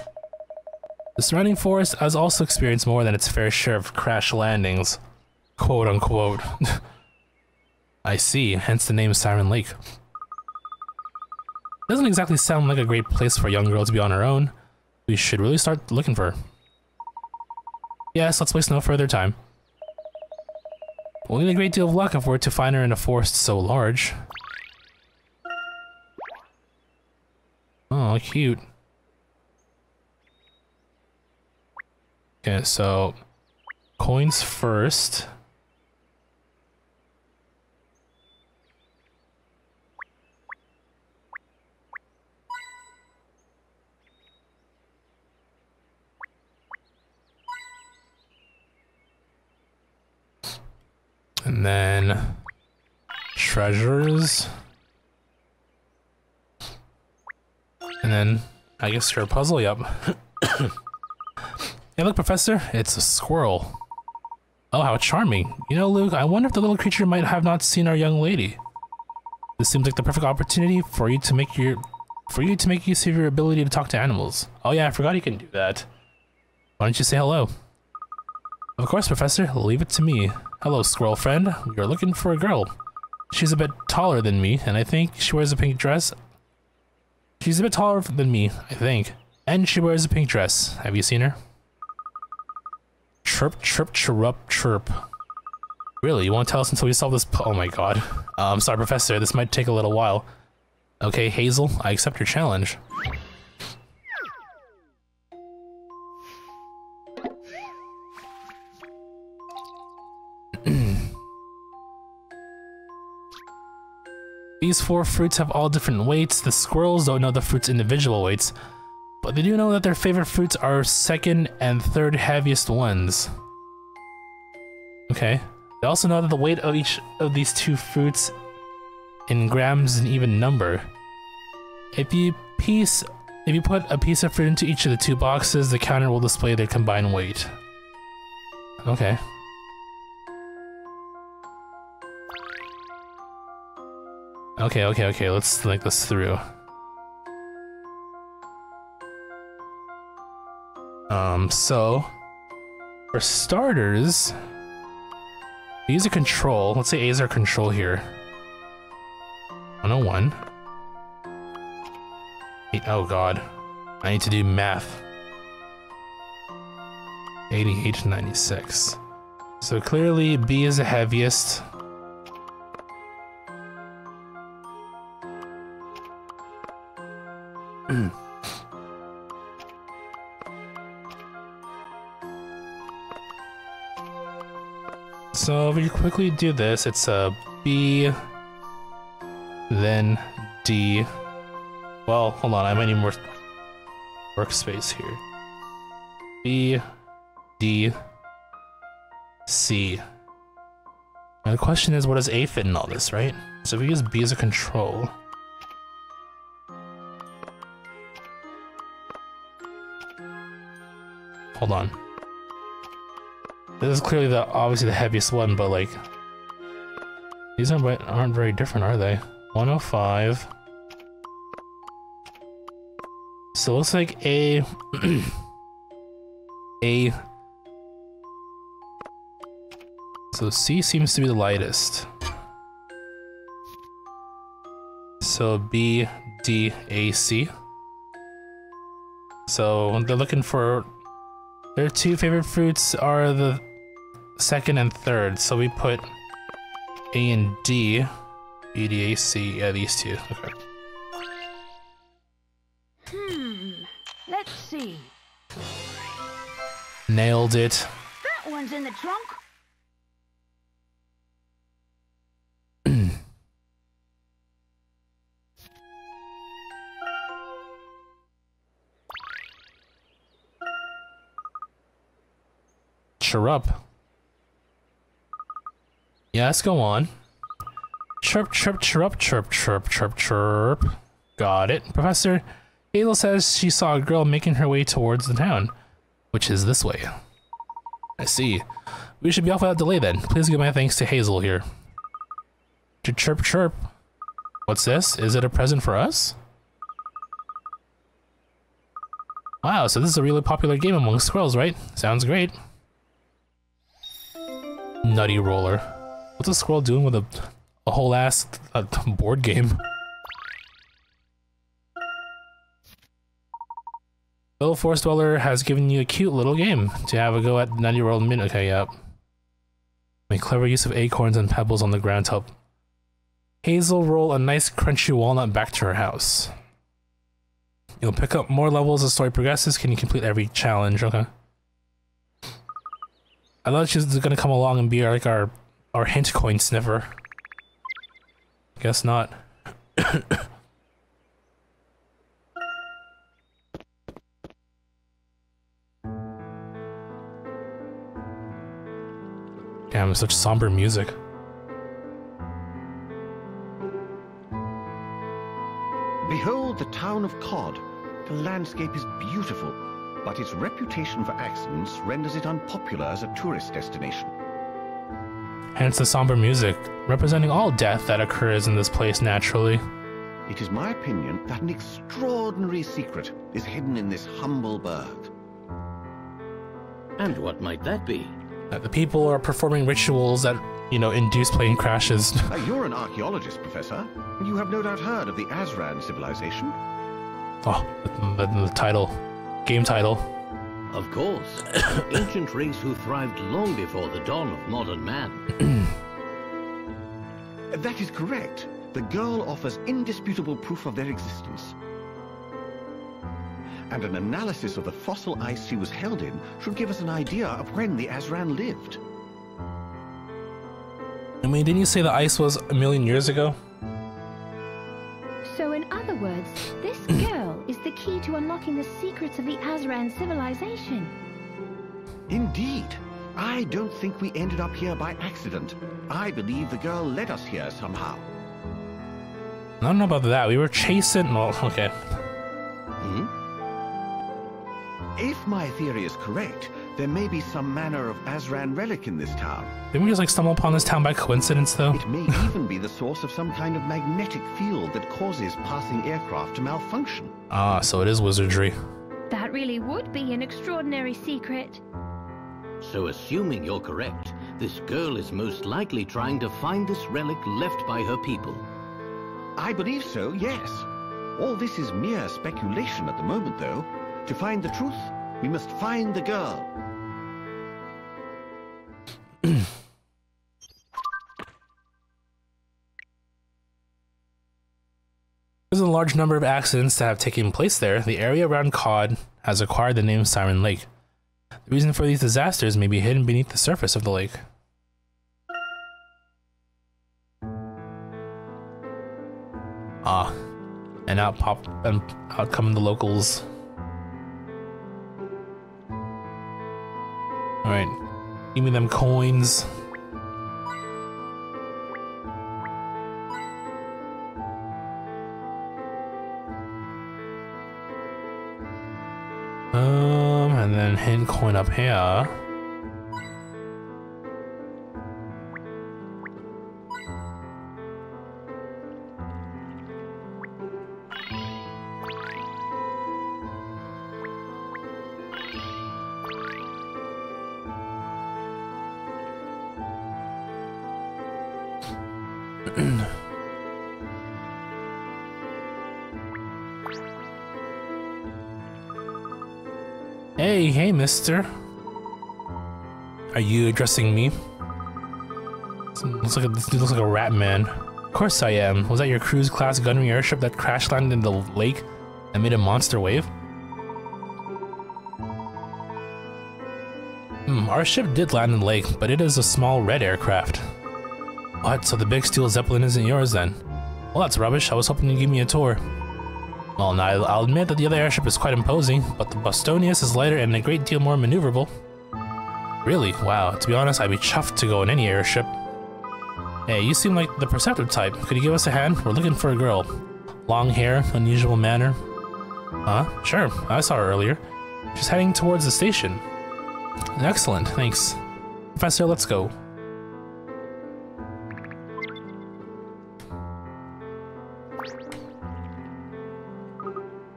The surrounding forest has also experienced more than its fair share of crash landings. Quote unquote. I see, hence the name Siren Lake. Doesn't exactly sound like a great place for a young girl to be on her own. We should really start looking for her. Yes, let's waste no further time. We'll need a great deal of luck if we're to find her in a forest so large. Oh, cute. Okay, so coins first. And then treasures. And then I guess your puzzle, yep. Hey look, Professor, it's a squirrel. Oh, how charming. You know, Luke, I wonder if the little creature might have not seen our young lady. This seems like the perfect opportunity for you to make use of your ability to talk to animals. Oh yeah, I forgot you can do that. Why don't you say hello? Of course, Professor, leave it to me. Hello, squirrel friend. You're looking for a girl. She's a bit taller than me, and I think she wears a pink dress. She's a bit taller than me, I think. And she wears a pink dress. Have you seen her? Chirp, chirp, chirrup, chirp. Really? You won't tell us until we solve this oh my god. I'm sorry, Professor. This might take a little while. Okay, Hazel, I accept your challenge. These 4 fruits have all different weights. The squirrels don't know the fruits' individual weights, but they do know that their favorite fruits are 2nd and 3rd heaviest ones. Okay. They also know that the weight of each of these 2 fruits in grams is an even number. If you put a piece of fruit into each of the 2 boxes, the counter will display their combined weight. Okay. Okay, let's think this through. So, for starters, use a control. Let's say A is our control here. 101. Oh god. I need to do math. 88 to 96. So clearly B is the heaviest. So if we quickly do this, it's a B, then D. Well, hold on, I might need more workspace here. B, D, C. Now the question is, what does A fit in all this, right? So if we use B as a control. Hold on. This is clearly obviously the heaviest one, but like, these aren't very different, are they? 105. So it looks like A, A. So C seems to be the lightest. So B, D, A, C. So they're looking for Their two favorite fruits are the second and third, so we put A and D. B, D, A, C. Yeah, these two. Okay. Let's see. Nailed it. That one's in the trunk. Chirrup. Yes, go on. Chirp, chirp, chirrup, chirp, chirp, chirp, chirp. Got it. Professor, Hazel says she saw a girl making her way towards the town, which is this way. I see. We should be off without delay then. Please give my thanks to Hazel here. To chirp, chirp. What's this? Is it a present for us? Wow, so this is a really popular game among squirrels, right? Sounds great. Nutty Roller. What's a squirrel doing with a whole ass board game? Little Forest Dweller has given you a cute little game to have a go at Nutty Roll Min. Okay, yep. Make clever use of acorns and pebbles on the ground to help Hazel roll a nice crunchy walnut back to her house. You'll pick up more levels as the story progresses. Can you complete every challenge? Okay. I thought she was gonna come along and be like our hint coin sniffer. Guess not. Damn, such somber music. Behold the town of Cod. The landscape is beautiful, but its reputation for accidents renders it unpopular as a tourist destination. Hence the somber music, representing all death that occurs in this place naturally. It is my opinion that an extraordinary secret is hidden in this humble burg. And what might that be? That the people are performing rituals that, you know, induce plane crashes. You're an archaeologist, Professor. You have no doubt heard of the Azran civilization. Oh, the title. Game title. Of course. Ancient race who thrived long before the dawn of modern man. That is correct. The girl offers indisputable proof of their existence. And an analysis of the fossil ice she was held in should give us an idea of when the Azran lived. I mean, didn't you say the ice was 1 million years ago? So in other words, this girl is the key to unlocking the secrets of the Azran civilization. Indeed. I don't think we ended up here by accident. I believe the girl led us here somehow. I don't know about that. We were chasing... Well, okay. If my theory is correct, there may be some manner of Azran relic in this town. Didn't we just like stumble upon this town by coincidence, though? It may even be the source of some kind of magnetic field that causes passing aircraft to malfunction. Ah, so it is wizardry. That really would be an extraordinary secret. So assuming you're correct, this girl is most likely trying to find this relic left by her people. I believe so, yes. All this is mere speculation at the moment, though. To find the truth, we must find the girl. There's a large number of accidents that have taken place there. The area around Cod has acquired the name Siren Lake. The reason for these disasters may be hidden beneath the surface of the lake. Ah, and out come the locals. Alright, give me them coins. And then hint coin up here. Hey, mister. Are you addressing me? This dude looks like a rat man. Of course I am. Was that your cruise class gunnery airship that crash landed in the lake and made a monster wave? Our ship did land in the lake, but it is a small red aircraft. What? So the big steel Zeppelin isn't yours then? Well, that's rubbish. I was hoping you'd give me a tour. Well, now I'll admit that the other airship is quite imposing, but the Bostonius is lighter and a great deal more maneuverable. Really? Wow. To be honest, I'd be chuffed to go in any airship. Hey, you seem like the perceptive type. Could you give us a hand? We're looking for a girl. Long hair, unusual manner. Huh? Sure. I saw her earlier. She's heading towards the station. Excellent, thanks. Professor, let's go.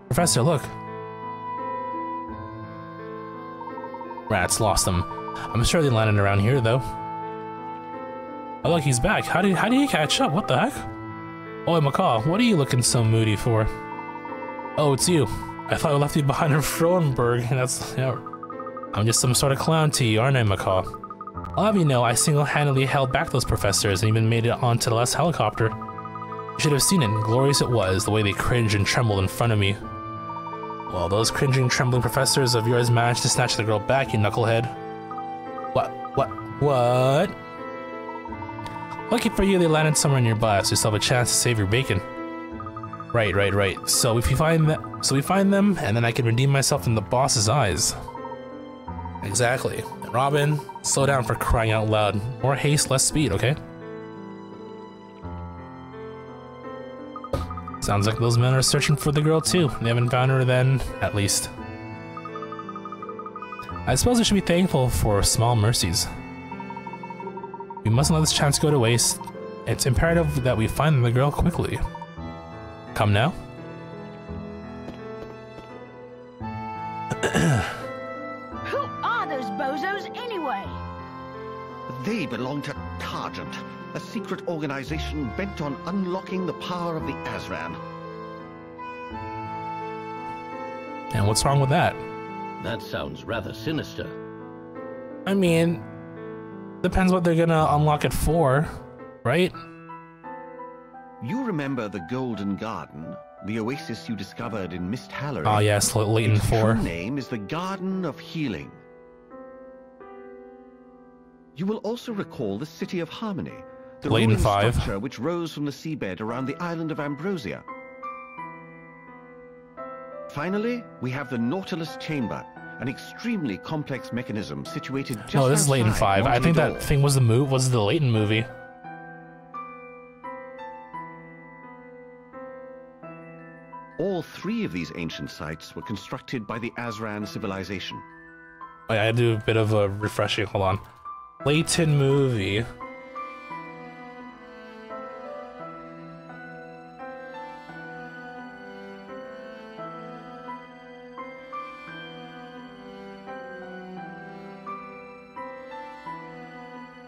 Professor, look. Rats, lost them. I'm sure they landed around here, though. Oh, look, he's back. How did he catch up? What the heck? Oi, Macaw, what are you looking so moody for? Oh, it's you. I thought I left you behind in Frohenberg, and that's... Yeah, I'm just some sort of clown to you, aren't I, Macaw? I'll have you know, I single-handedly held back those professors and even made it onto the last helicopter. You should have seen it. Glorious it was, the way they cringed and trembled in front of me. Well, those cringing, trembling professors of yours managed to snatch the girl back, you knucklehead. What? Lucky for you, they landed somewhere nearby, so you still have a chance to save your bacon. Right. So if you find we find them, and then I can redeem myself in the boss's eyes. Exactly. Robin, slow down for crying out loud. More haste, less speed, okay? Sounds like those men are searching for the girl too. They haven't found her then, at least. I suppose I should be thankful for small mercies. We mustn't let this chance go to waste. It's imperative that we find the girl quickly. Come now. Who are those bozos anyway? They belong to Targent, a secret organization bent on unlocking the power of the Azran. And what's wrong with that? That sounds rather sinister. I mean, depends what they're gonna unlock it for, right? You remember the Golden Garden, the oasis you discovered in Mist Hallory? Oh yes, Leighton 4. Its true name is the Garden of Healing. You will also recall the City of Harmony, the Leighton ruling 5. structure which rose from the seabed around the island of Ambrosia. Finally, we have the Nautilus Chamber, an extremely complex mechanism situated just No, this is Leighton outside 5. I think Montreal. that thing was the Leighton movie. All three of these ancient sites were constructed by the Azran civilization. I had to do a bit of a refreshing. Hold on. Leighton movie.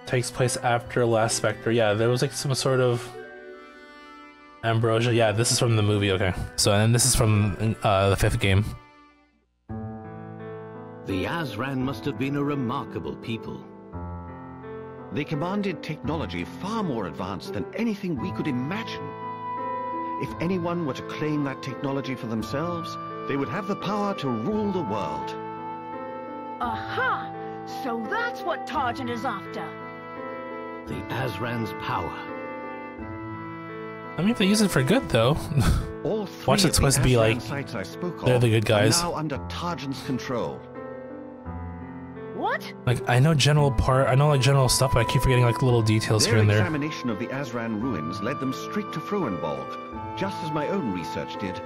Takes place after Last Spectre. Yeah, there was like some sort of Ambrosia. Yeah, this is from the movie. Okay, so and this is from the 5th game. The Azran must have been a remarkable people. They commanded technology far more advanced than anything we could imagine. If anyone were to claim that technology for themselves, they would have the power to rule the world. Aha! So that's what Targent is after. The Azran's power. I mean, if they use it for good, though. All three Watch of it the supposed to be Azran like sites I spoke they're of the good guys. are now under Targent's control. What? Like I know like general stuff, but I keep forgetting like little details Their here and there. examination of the Azran ruins led them straight to Frohenborg, just as my own research did.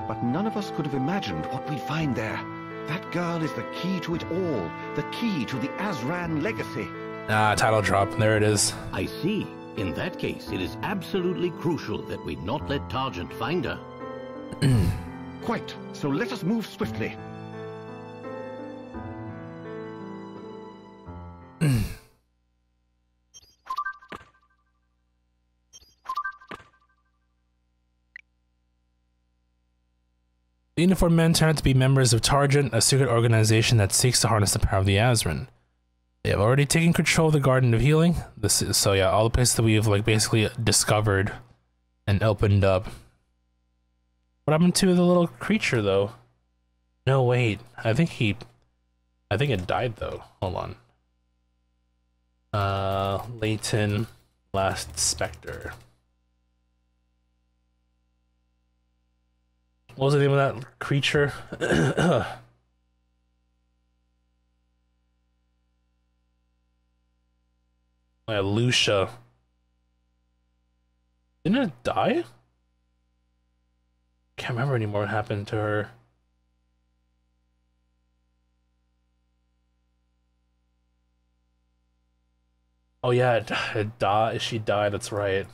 But none of us could have imagined what we'd find there. That girl is the key to it all, the key to the Azran legacy. Ah, title drop. There it is. I see. In that case, it is absolutely crucial that we not let Targent find her. Quite. So let us move swiftly. The uniformed men turn out to be members of Targent, a secret organization that seeks to harness the power of the Azran. Yeah, I've already taken control of the Garden of Healing. This is so yeah, all the places that we've like basically discovered and opened up. What happened to the little creature though? No, wait. I think it died though. Hold on. Leighton, Last Spectre. What was the name of that creature? Oh, yeah, Lucia. Didn't it die? Can't remember anymore what happened to her. Oh yeah, it died. She died. That's right.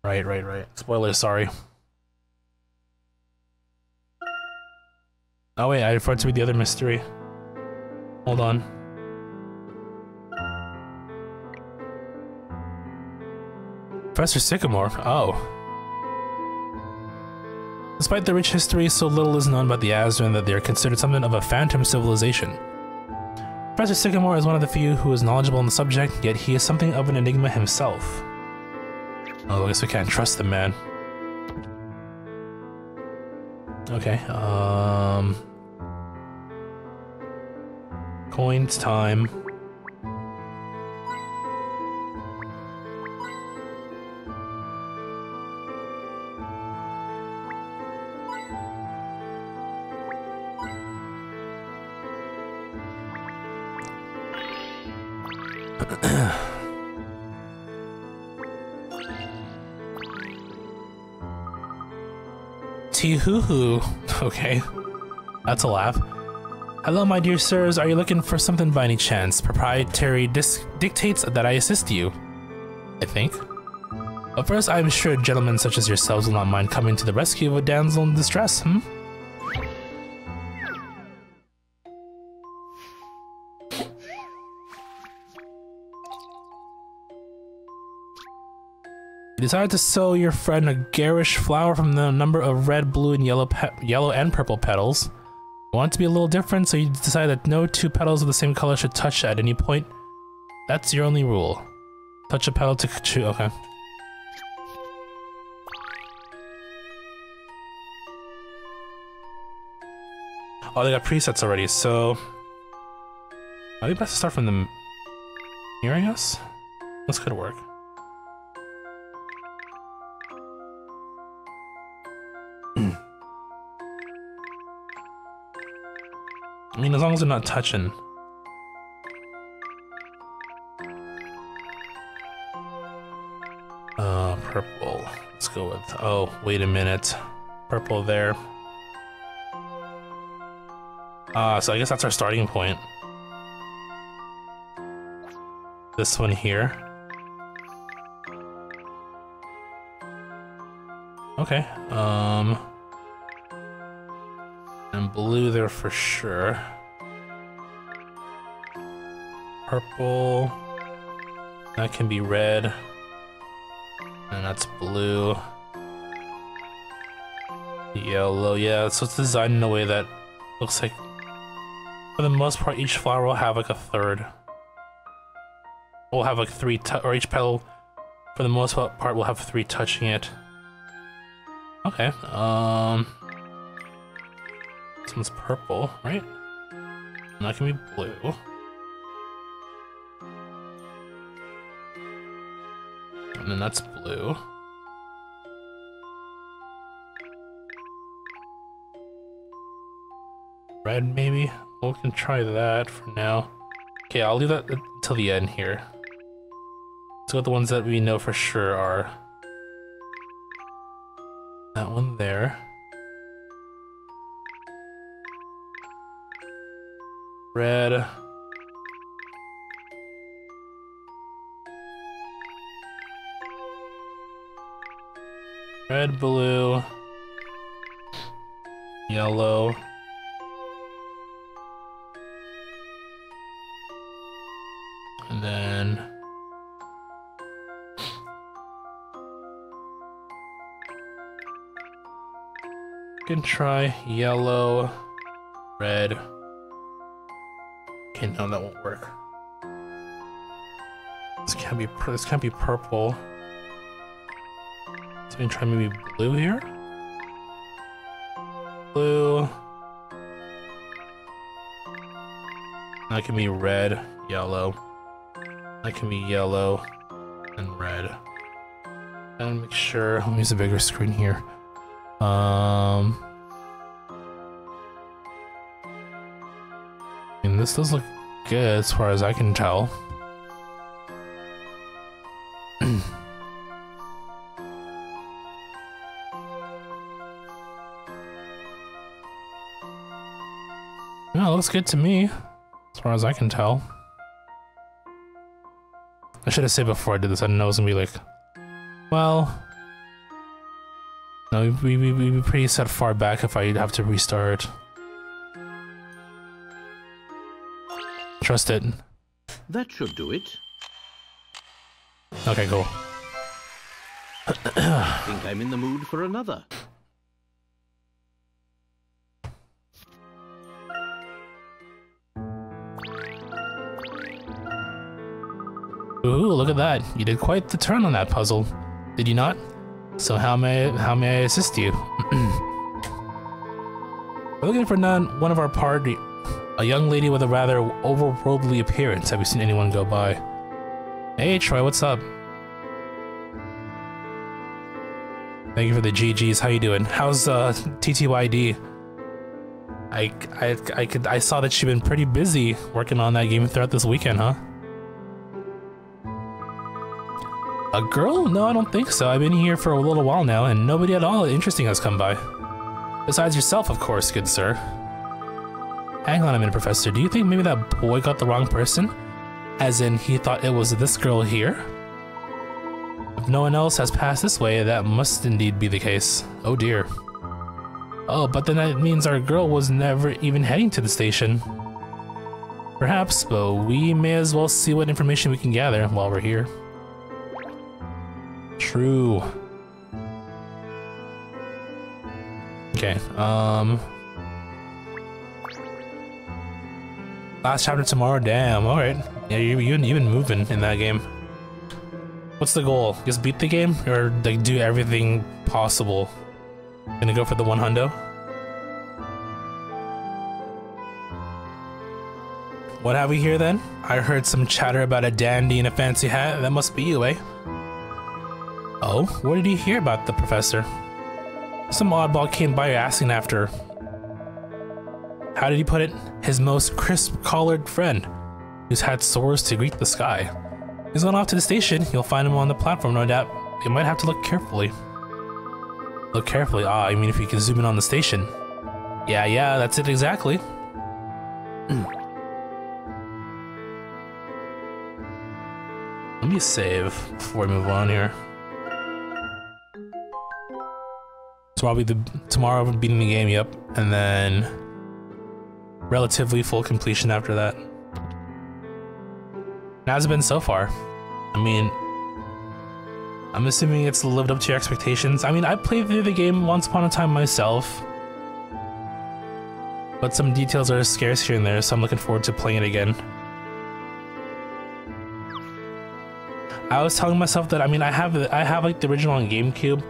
Right. Spoilers. Sorry. Oh wait, I referred to be the other mystery. Hold on. Professor Sycamore. Oh. Despite their rich history, so little is known about the Azran that they are considered something of a phantom civilization. Professor Sycamore is one of the few who is knowledgeable on the subject, yet he is something of an enigma himself. Oh, I guess we can't trust the man. Okay, coins time. Tee-hoo-hoo. Okay. That's a laugh. Hello, my dear sirs. Are you looking for something by any chance? Proprietary dictates that I assist you, I think. But first, I'm sure gentlemen such as yourselves will not mind coming to the rescue of a damsel in distress, hmm? You decided to sow your friend a garish flower from the number of red, blue, and yellow and purple petals. You want it to be a little different, so you decide that no two petals of the same color should touch at any point. That's your only rule. Touch a petal to choose. Okay. Oh, they got presets already, so I think best to start from the here, I guess. This could work. I mean, as long as they're not touching. Purple. Let's go with, oh, wait a minute. Purple there. So I guess that's our starting point. This one here. Okay, and blue there for sure. Purple. That can be red. And that's blue. Yellow, yeah, so it's designed in a way that looks like, for the most part, each flower will have like a third. We'll have like three, or each petal, for the most part, will have three touching it. Okay, this one's purple, right? And that can be blue. And then that's blue. Red, maybe? Well, we can try that for now. Okay, I'll leave that until the end here. Let's go with the ones that we know for sure are that one there. Red. Red, blue, yellow, and then you can try yellow, red. Okay, no, that won't work. This can't be purple. So we can try maybe blue here. Blue. That can be red, yellow. That can be yellow and red. And make sure. Let me use a bigger screen here. And this does look good as far as I can tell. Yeah, it looks good to me, as far as I can tell. I should have said before I did this, I know it was gonna be like, well, no, we'd be pretty set far back if I'd have to restart. Trust it. That should do it. Okay, cool. I think I'm in the mood for another. Ooh, look at that. You did quite the turn on that puzzle, did you not? So how may I assist you? We're looking for one of our party, a young lady with a rather overworldly appearance. Have you seen anyone go by? Hey Troy, what's up? Thank you for the GGs. How you doing? How's TTYD? I saw that you've been pretty busy working on that game throughout this weekend, huh? A girl? No, I don't think so. I've been here for a little while now, and nobody at all interesting has come by. Besides yourself, of course, good sir. Hang on a minute, Professor. Do you think maybe that boy got the wrong person? As in, he thought it was this girl here? If no one else has passed this way, that must indeed be the case. Oh dear. Oh, but then that means our girl was never even heading to the station. Perhaps, but we may as well see what information we can gather while we're here. True. Okay, last chapter tomorrow, damn, alright. Yeah, you've been moving in that game. What's the goal? Just beat the game? Or like do everything possible? Gonna go for the 100? What have we here then? I heard some chatter about a dandy in a fancy hat. That must be you, eh? Oh, what did you hear about the professor? Some oddball came by asking after, how did he put it? His most crisp-collared friend, who's had soars to greet the sky. He's gone off to the station. You'll find him on the platform, no doubt. You might have to look carefully. Look carefully? Ah, I mean if you can zoom in on the station. Yeah, that's it exactly. Let me save before we move on here. Tomorrow will be beating the game, yep, and then relatively full completion after that. How's it been so far? I mean, I'm assuming it's lived up to your expectations. I mean, I played through the game once upon a time myself, but some details are scarce here and there, so I'm looking forward to playing it again. I was telling myself that, I mean, I have like the original on GameCube.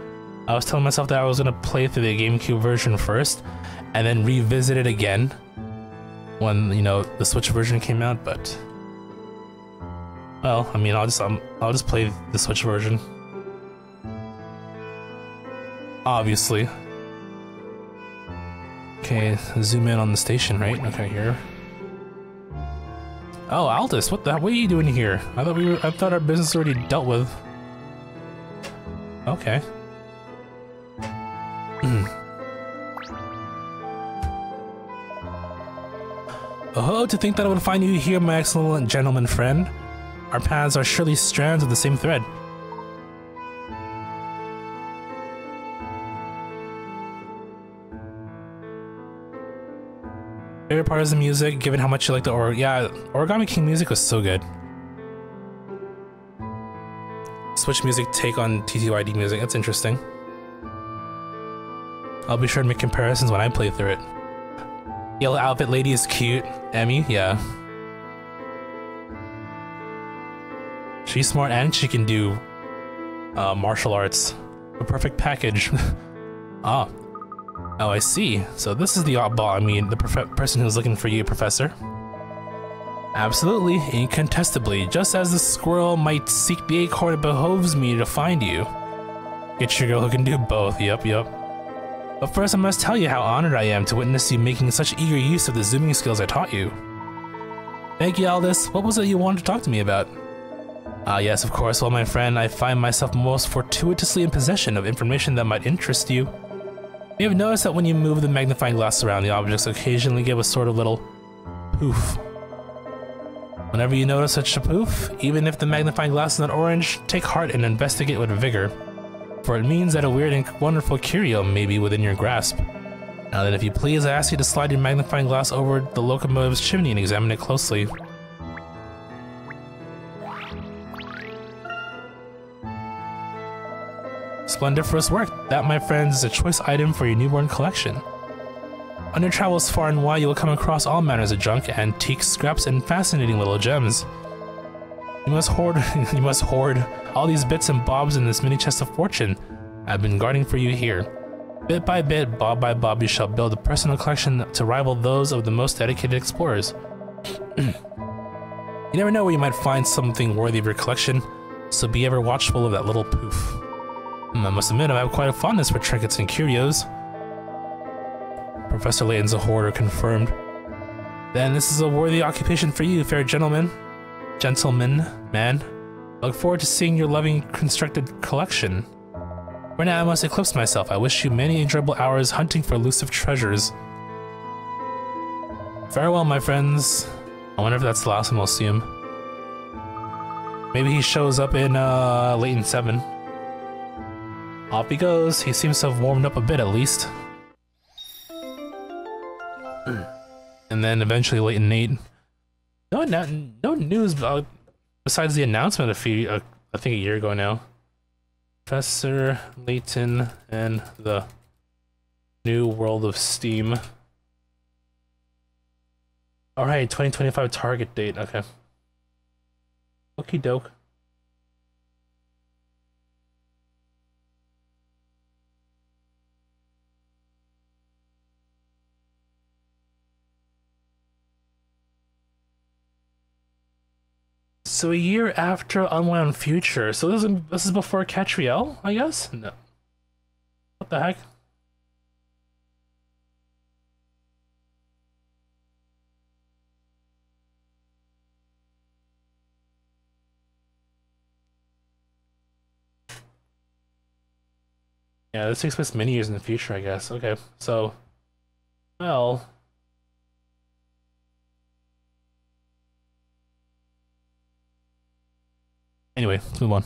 I was telling myself that I was gonna play through the GameCube version first, and then revisit it again when, you know, the Switch version came out. But well, I mean, I'll just play the Switch version. Obviously. Okay, zoom in on the station, right? Okay, here. Oh, Aldous, what are you doing here? I thought our business was already dealt with. Okay. Oh, to think that I would find you here, my excellent gentleman friend. Our paths are surely strands of the same thread. Favorite part is the music, given how much you like the Origami King music was so good. Switch music take on TTYD music, that's interesting. I'll be sure to make comparisons when I play through it. Yellow outfit lady is cute. Emmy, yeah. She's smart and she can do martial arts. A perfect package. Ah. Oh, I see. So this is the oddball, I mean, the person who's looking for you, Professor. Absolutely, incontestably. Just as the squirrel might seek the acorn, it behoves me to find you. Get your girl who can do both, yup. But first I must tell you how honored I am to witness you making such eager use of the zooming skills I taught you. Thank you, Aldous. What was it you wanted to talk to me about? Ah, yes, of course. Well, my friend, I find myself most fortuitously in possession of information that might interest you. You have noticed that when you move the magnifying glass around, the objects occasionally give a sort of little poof. Whenever you notice such a poof, even if the magnifying glass is not orange, take heart and investigate with vigor, for it means that a weird and wonderful curio may be within your grasp. Now then, if you please, I ask you to slide your magnifying glass over the locomotive's chimney and examine it closely. Splendiferous work. That, my friends, is a choice item for your newborn collection. On your travels far and wide, you will come across all manners of junk, antiques, scraps, and fascinating little gems. You must hoard all these bits and bobs in this mini chest of fortune I've been guarding for you here. Bit by bit, bob by bob, you shall build a personal collection to rival those of the most dedicated explorers. You never know where you might find something worthy of your collection, so be ever watchful of that little poof. I must admit, I have quite a fondness for trinkets and curios. Professor Layton's a hoarder, confirmed. Then this is a worthy occupation for you, fair gentleman. Man. I look forward to seeing your loving constructed collection. For now, I must eclipse myself. I wish you many enjoyable hours hunting for elusive treasures. Farewell, my friends. I wonder if that's the last time we'll see him. Maybe he shows up in Layton 7. Off he goes. He seems to have warmed up a bit, at least. And then eventually Layton 8. No news besides the announcement I think a year ago now. Professor Layton and the New World of Steam. Alright, 2025 target date, okay. Okie doke. So a year after Unwound Future. So this is before Catriel, I guess? No. What the heck? Yeah, this takes place many years in the future, I guess. Okay, so... Well... Anyway, let's move on.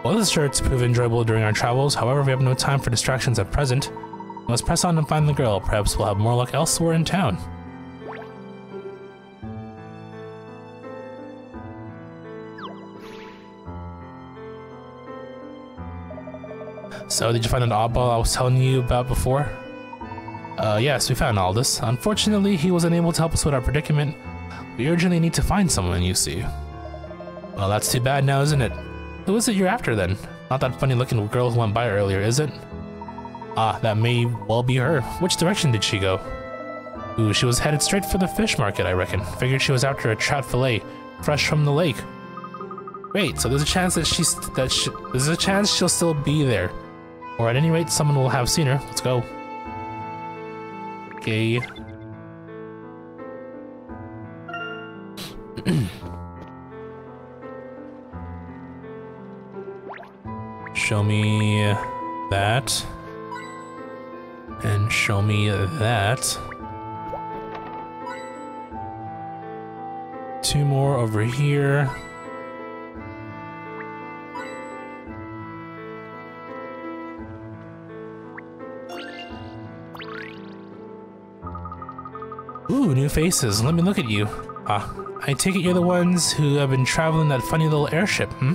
Well, this is sure to prove enjoyable during our travels. However, we have no time for distractions at present. We must press on and find the girl. Perhaps we'll have more luck elsewhere in town. So, did you find an oddball I was telling you about before? Yes, we found Aldous. Unfortunately, he was unable to help us with our predicament. We urgently need to find someone, you see. Well, that's too bad now, isn't it? Who is it you're after, then? Not that funny-looking girl who went by earlier, is it? Ah, that may well be her. Which direction did she go? Ooh, she was headed straight for the fish market, I reckon. Figured she was after a trout fillet, fresh from the lake. Wait, so there's a chance that there's a chance she'll still be there. Or at any rate, someone will have seen her. Let's go. Okay. Show me that. And show me that. 2 more over here. Ooh, new faces. Let me look at you. Ah, I take it you're the ones who have been traveling that funny little airship, hmm?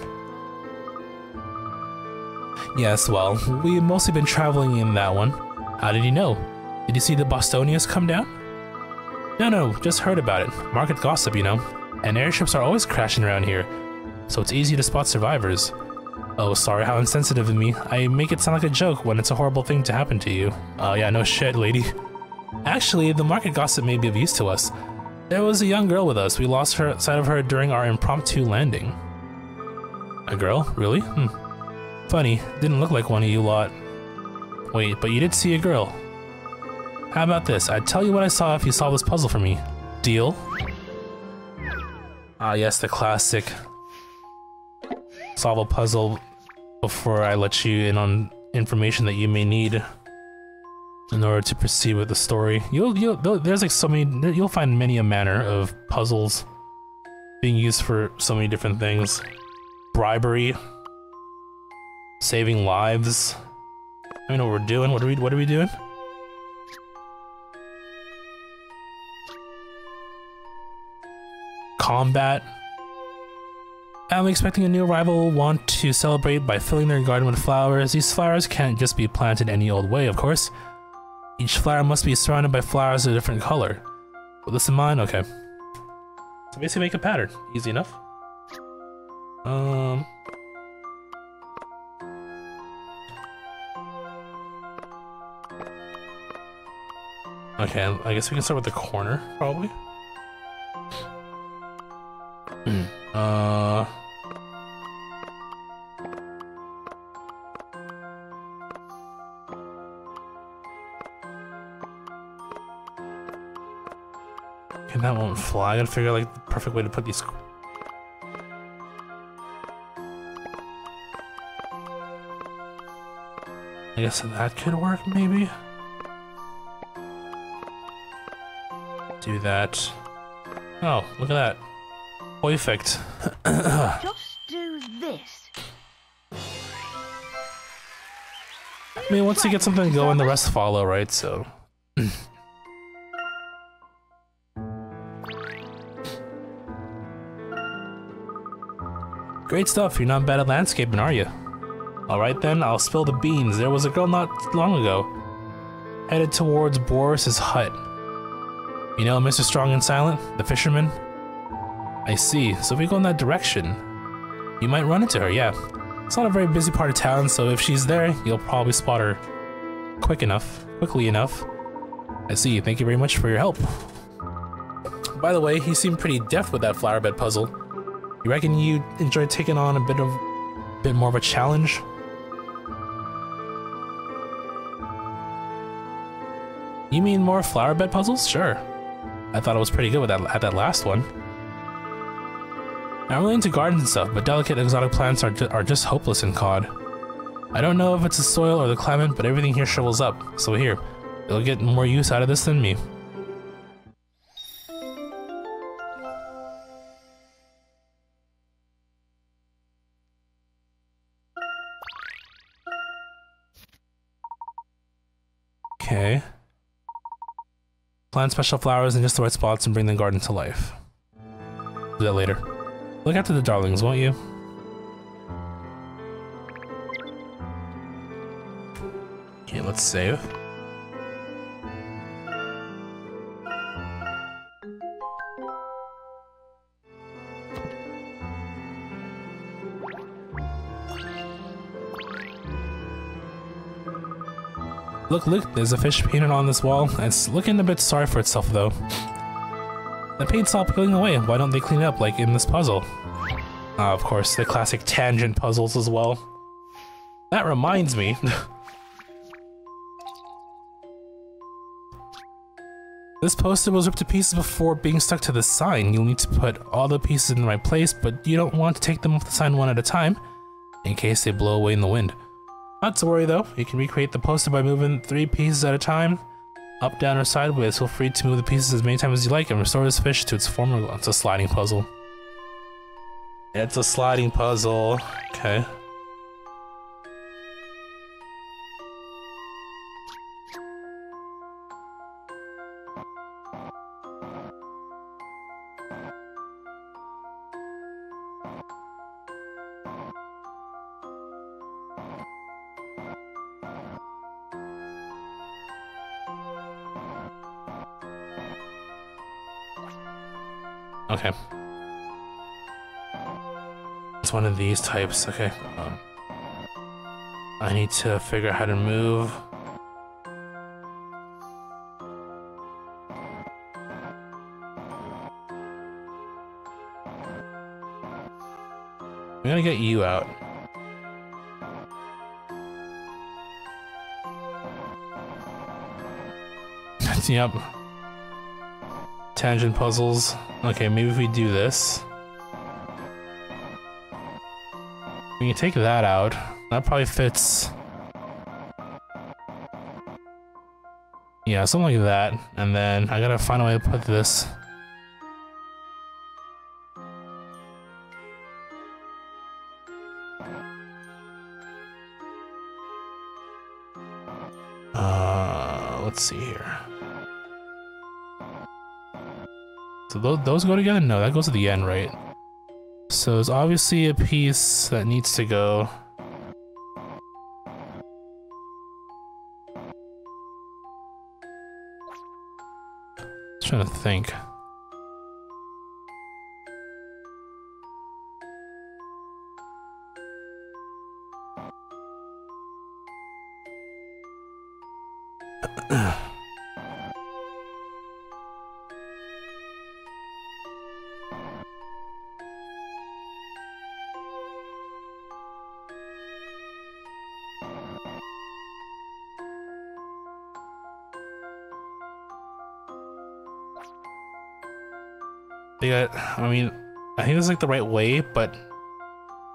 Yes, well, we've mostly been traveling in that one. How did you know? Did you see the Bostonius come down? No, just heard about it. Market gossip, you know. And airships are always crashing around here, so it's easy to spot survivors. Oh, sorry, how insensitive of me. I make it sound like a joke when it's a horrible thing to happen to you. Yeah, no shit, lady. Actually, the market gossip may be of use to us. There was a young girl with us. We lost sight of her during our impromptu landing. A girl? Really? Funny, didn't look like one of you lot. Wait, but you did see a girl. How about this? I'd tell you what I saw if you solve this puzzle for me. Deal? Ah, yes, the classic. Solve a puzzle before I let you in on information that you may need in order to proceed with the story. There's like so many, you'll find many a manner of puzzles being used for so many different things. Bribery, saving lives. I know what we're doing. What are we doing? Combat. I'm expecting a new arrival will want to celebrate by filling their garden with flowers. These flowers can't just be planted any old way, of course. Each flower must be surrounded by flowers of a different color. With this in mind, okay. So basically make a pattern. Easy enough. Okay, I guess we can start with the corner, probably. Okay, that won't fly. I gotta figure out like the perfect way to put these. I guess that could work, maybe. Do that. Oh, look at that. Perfect. Just do this. I mean, once you get something going, the rest follow, right? So. Great stuff. You're not bad at landscaping, are you? Alright then, I'll spill the beans. There was a girl not long ago, headed towards Boris's hut. You know Mr. Strong and Silent, the fisherman? I see. So if we go in that direction, you might run into her, yeah. It's not a very busy part of town, so if she's there, you'll probably spot her quickly enough. I see. Thank you very much for your help. By the way, you seem pretty deft with that flower bed puzzle. You reckon you enjoy taking on a bit more of a challenge? You mean more flower bed puzzles? Sure. I thought I was pretty good with at that last one. I'm really into gardens and stuff, but delicate exotic plants are just hopeless in COD. I don't know if it's the soil or the climate, but everything here shrivels up. So here, you'll get more use out of this than me. Okay. Plant special flowers in just the right spots and bring the garden to life. Do that later. Look after the darlings, won't you? Okay, let's save. Look, there's a fish painted on this wall, and it's looking a bit sorry for itself though. The paint stopped peeling away. Why don't they clean it up like in this puzzle? Of course, the classic tangent puzzles as well. That reminds me. This poster was ripped to pieces before being stuck to the sign. You'll need to put all the pieces in the right place, but you don't want to take them off the sign one at a time, in case they blow away in the wind. Not to worry though, you can recreate the poster by moving 3 pieces at a time. Up, down, or sideways. Feel free to move the pieces as many times as you like and restore this fish to its former. It's a sliding puzzle. It's a sliding puzzle. Okay. Okay. It's one of these types. Okay. I need to figure out how to move. I'm gonna get you out. Yep. Tangent puzzles. Okay, maybe if we do this. We can take that out. That probably fits. Yeah, something like that. And then I gotta find a way to put this. Let's see here. So those go together? No, that goes to the end, right? So there's obviously a piece that needs to go. Just trying to think. I mean, I think this is like the right way, but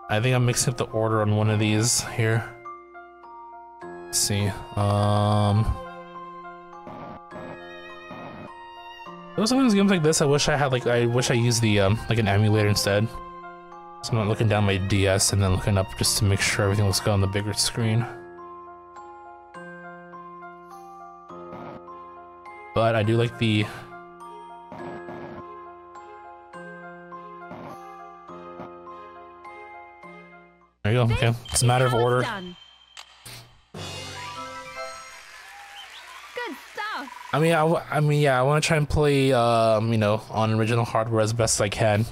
I think I'm mixing up the order on one of these here. Let's see. Those sometimes games like this, I wish I had I wish I used the like an emulator instead. So I'm not looking down my DS and then looking up just to make sure everything looks good on the bigger screen. But I do like the there you go. Okay, it's a matter of order. Done. Good stuff. I mean, yeah, I want to try and play, you know, on original hardware as best as I can.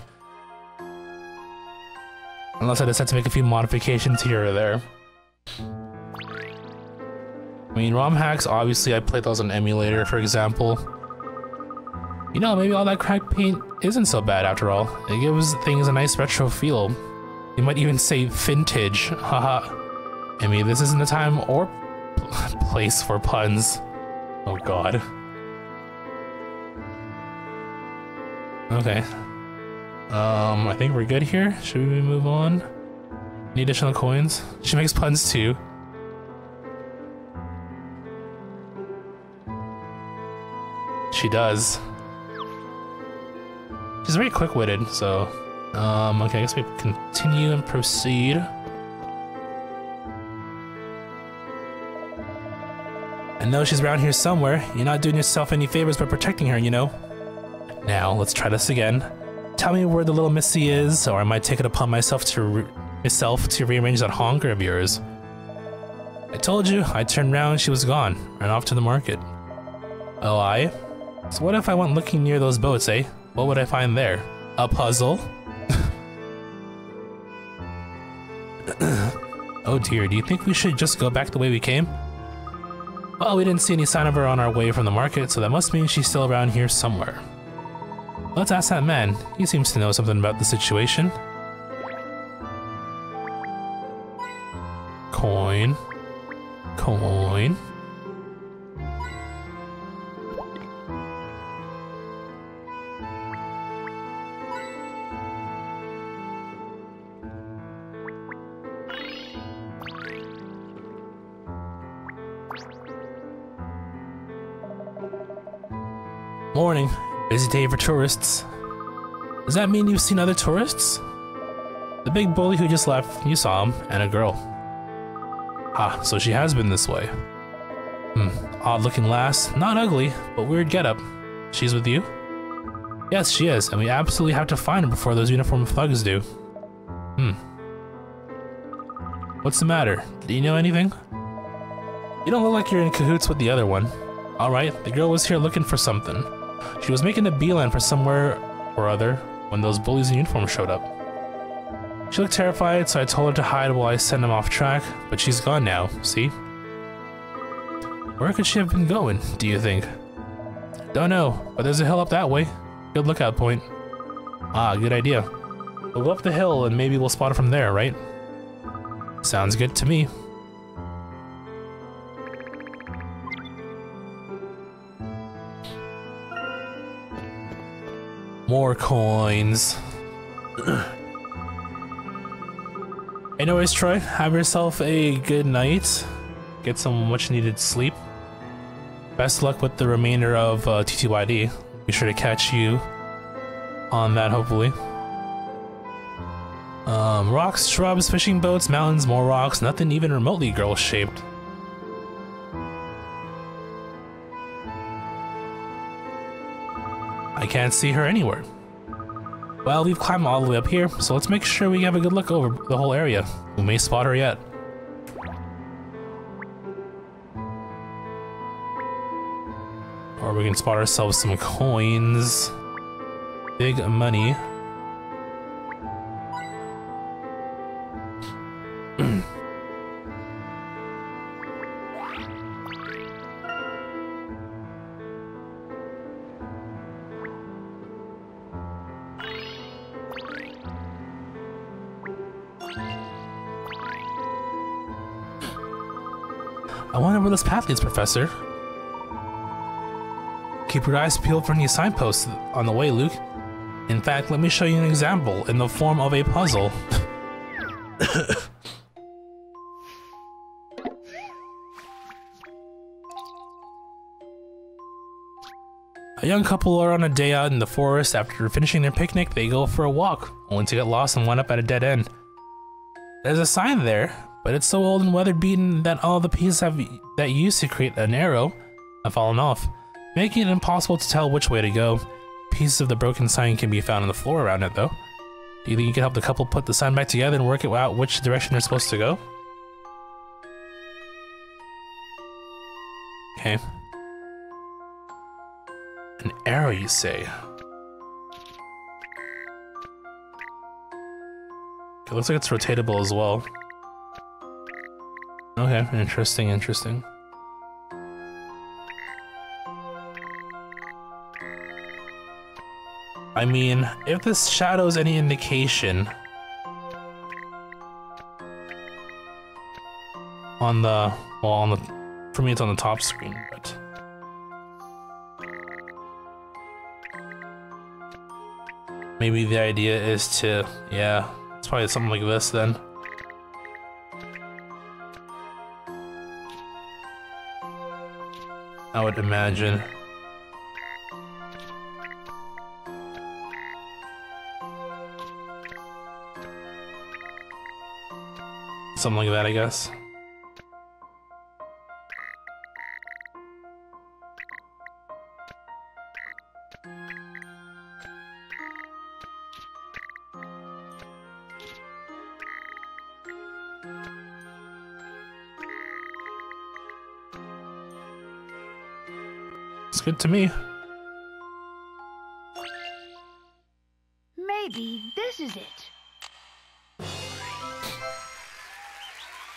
Unless I decide to make a few modifications here or there. I mean, ROM hacks, obviously, I played those on emulator, for example. You know, maybe all that cracked paint isn't so bad after all. It gives things a nice retro feel. You might even say vintage, haha. I mean, this isn't the time or place for puns. Oh god. Okay. I think we're good here. Should we move on? Any additional coins? She makes puns too. She does. She's very quick-witted, so... okay, I guess we continue and proceed. I know she's around here somewhere. You're not doing yourself any favors by protecting her, you know? Now, let's try this again. Tell me where the little missy is, or I might take it upon myself to rearrange that honker of yours. I told you, I turned around, she was gone. Ran off to the market. Oh, I? So what if I went looking near those boats, eh? What would I find there? A puzzle? Oh dear, do you think we should just go back the way we came? Well, we didn't see any sign of her on our way from the market, so that must mean she's still around here somewhere. Let's ask that man. He seems to know something about the situation. Coin. Coin. Morning. Busy day for tourists. Does that mean you've seen other tourists? The big bully who just left, you saw him, and a girl. Ah, so she has been this way. Odd looking lass, not ugly, but weird getup. She's with you? Yes, she is, and we absolutely have to find her before those uniformed thugs do. What's the matter? Do you know anything? You don't look like you're in cahoots with the other one. Alright, the girl was here looking for something. She was making a beeline for somewhere or other. when those bullies in uniform showed up. She looked terrified, so I told her to hide while I sent him off track, but she's gone now, see? Where could she have been going, do you think? Don't know, but there's a hill up that way. Good lookout point. Ah, good idea. We'll go up the hill and maybe we'll spot her from there, right? Sounds good to me. More coins. Anyways, Troy, have yourself a good night. Get some much needed sleep. Best luck with the remainder of TTYD. Be sure to catch you on that, hopefully. Rocks, shrubs, fishing boats, mountains, more rocks, nothing even remotely girl-shaped. I can't see her anywhere. Well, we've climbed all the way up here, so let's make sure we have a good look over the whole area. We may spot her yet. Or we can spot ourselves some coins. Big money. I wonder where this path leads, Professor. Keep your eyes peeled for any signposts on the way, Luke. In fact, let me show you an example in the form of a puzzle. A young couple are on a day out in the forest. After finishing their picnic, they go for a walk, only to get lost and wind up at a dead end. There's a sign there, but it's so old and weather-beaten that all the pieces that used to create an arrow have fallen off, making it impossible to tell which way to go. Pieces of the broken sign can be found on the floor around it, though. Do you think you can help the couple put the sign back together and work it out which direction they're supposed to go? Okay. An arrow, you say? It looks like it's rotatable as well. Okay, interesting, interesting. I mean, if this shadow's any indication on the, well, on the, for me it's on the top screen, but maybe the idea is to, yeah, it's probably something like this then. I would imagine. Something like that, I guess. It's good to me. Maybe this is it.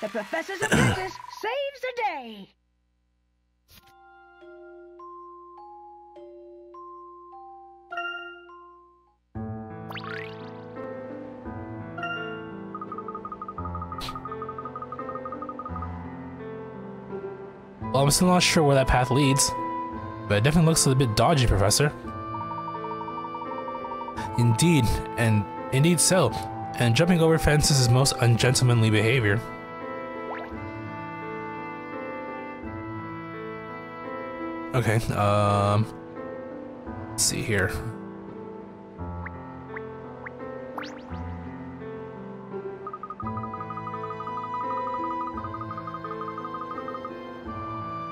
The Professor's Apprentice saves the day! Well, I'm still not sure where that path leads, but it definitely looks a bit dodgy, Professor. Indeed so. And jumping over fences is most ungentlemanly behavior. Okay, let's see here.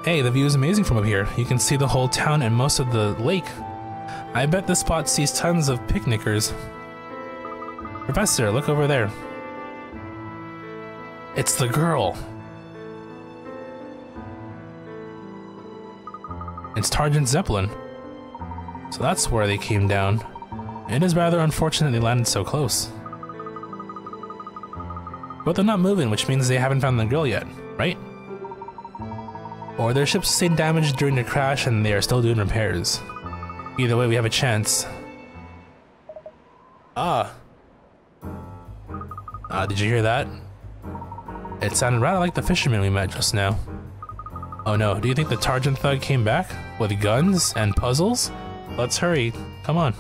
Hey, the view is amazing from up here. You can see the whole town and most of the lake. I bet this spot sees tons of picnickers. Professor, look over there. It's the girl. It's Sergeant Zeppelin. So that's where they came down. It is rather unfortunate they landed so close. But they're not moving, which means they haven't found the girl yet, right? Or their ship sustained damage during the crash and they are still doing repairs. Either way, we have a chance. Did you hear that? It sounded rather like the fisherman we met just now. Oh no, do you think the Targent thug came back? With guns and puzzles? Let's hurry, come on.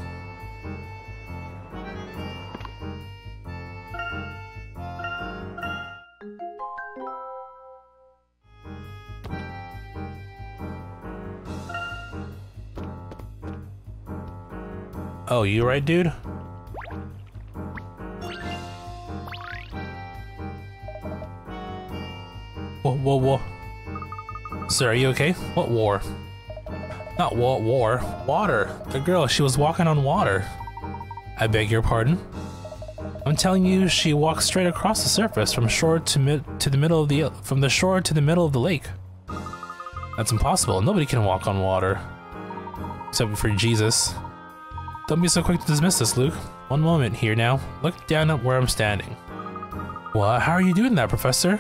Oh, you right, dude? Whoa. Sir, are you okay? What war? Not war. Water. The girl, she was walking on water. I beg your pardon? I'm telling you, she walked straight across the surface from shore to the middle of the lake. That's impossible. Nobody can walk on water. Except for Jesus. Don't be so quick to dismiss this, Luke. One moment here now. Look down at where I'm standing. What? How are you doing that, Professor?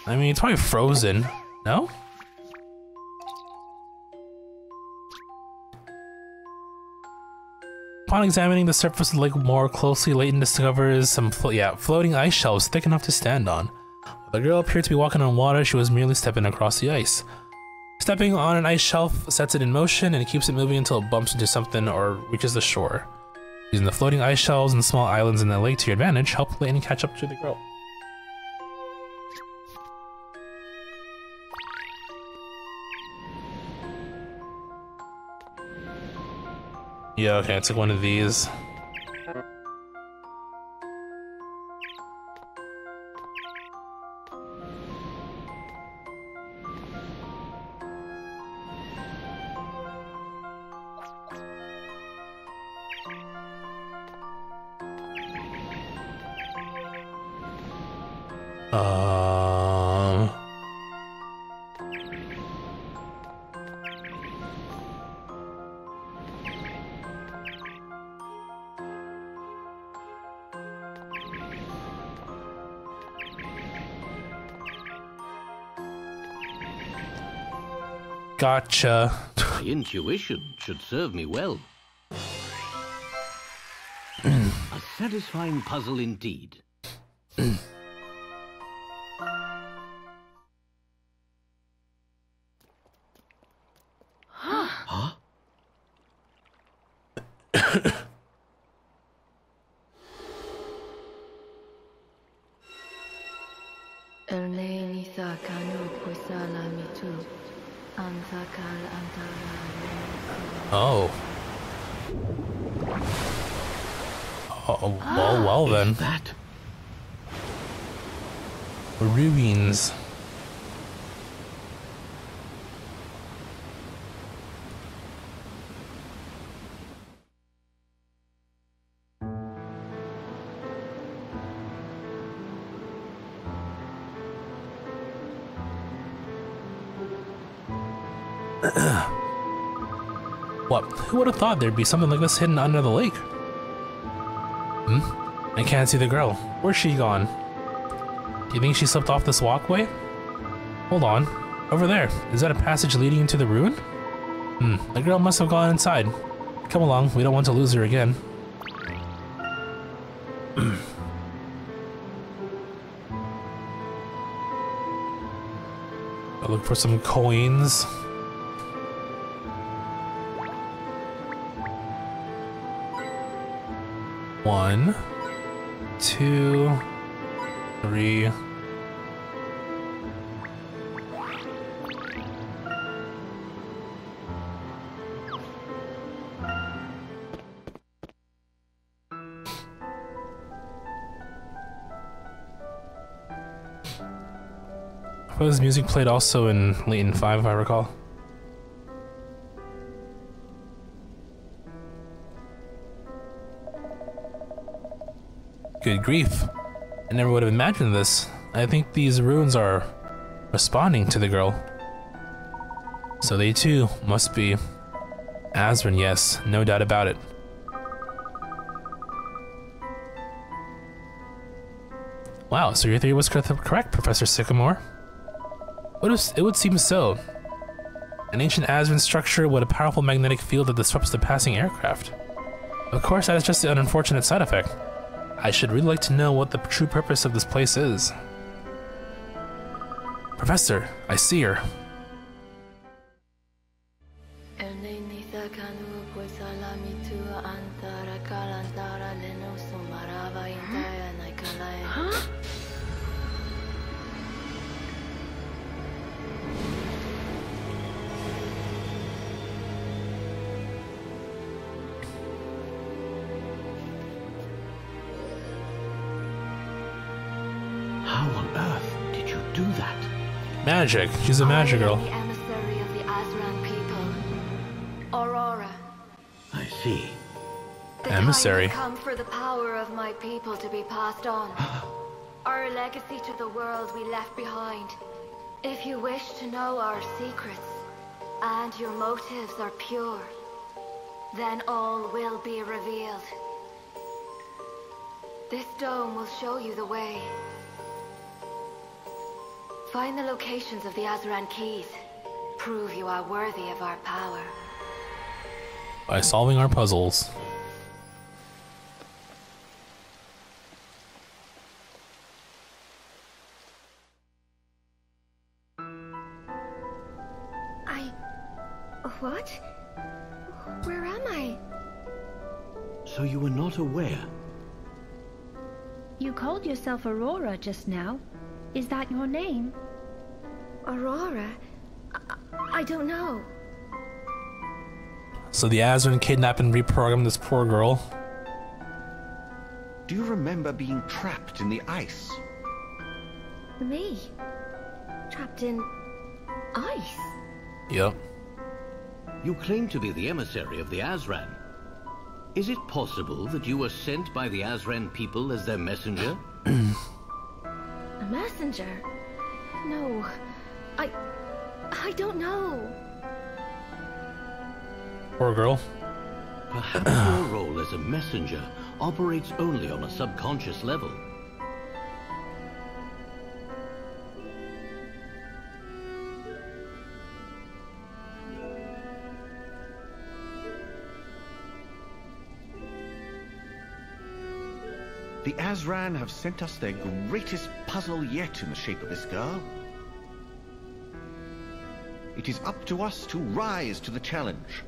I mean, it's probably frozen. No? Upon examining the surface of the lake more closely, Layton discovers some floating ice shelves thick enough to stand on. While the girl appeared to be walking on water, she was merely stepping across the ice. Stepping on an ice shelf sets it in motion and keeps it moving until it bumps into something or reaches the shore. Using the floating ice shelves and small islands in the lake to your advantage, help Layton catch up to the girl. Yeah, okay, I took one of these. Gotcha. My intuition should serve me well. A satisfying puzzle indeed. Huh? Oh. Oh, well then. That ruins. What? Who would have thought there'd be something like this hidden under the lake? I can't see the girl. Where's she gone? Do you think she slipped off this walkway? Hold on. Over there. Is that a passage leading into the ruin? The girl must have gone inside. Come along, we don't want to lose her again. I'll look for some coins. One, 2, 3. Was music played also in Layton 5, if I recall? Good grief. I never would have imagined this. I think these ruins are responding to the girl. So they too must be Azran, yes, no doubt about it. Wow, so your theory was correct, Professor Sycamore. It would seem so. An ancient Azran structure with a powerful magnetic field that disrupts the passing aircraft. Of course, that is just an unfortunate side effect. I should really like to know what the true purpose of this place is. Professor, I see her. Huh? How on earth did you do that? Magic. She's a magic girl. I am the emissary of the Azran people. Aurora. I see. The Emissary. time has come for the power of my people to be passed on. Our legacy to the world we left behind. If you wish to know our secrets, and your motives are pure, then all will be revealed. This dome will show you the way. Find the locations of the Azran keys. Prove you are worthy of our power. By solving our puzzles. What? Where am I? So you were not aware? You called yourself Aurora just now. Is that your name? Aurora? I don't know. So the Azran kidnapped and reprogrammed this poor girl. Do you remember being trapped in the ice? Me? Trapped in ice? Yep. You claim to be the emissary of the Azran. Is it possible that you were sent by the Azran people as their messenger? A messenger? No. I don't know. Poor girl. Perhaps your role as a messenger operates only on a subconscious level. The Azran have sent us their greatest puzzle yet in the shape of this girl. It is up to us to rise to the challenge.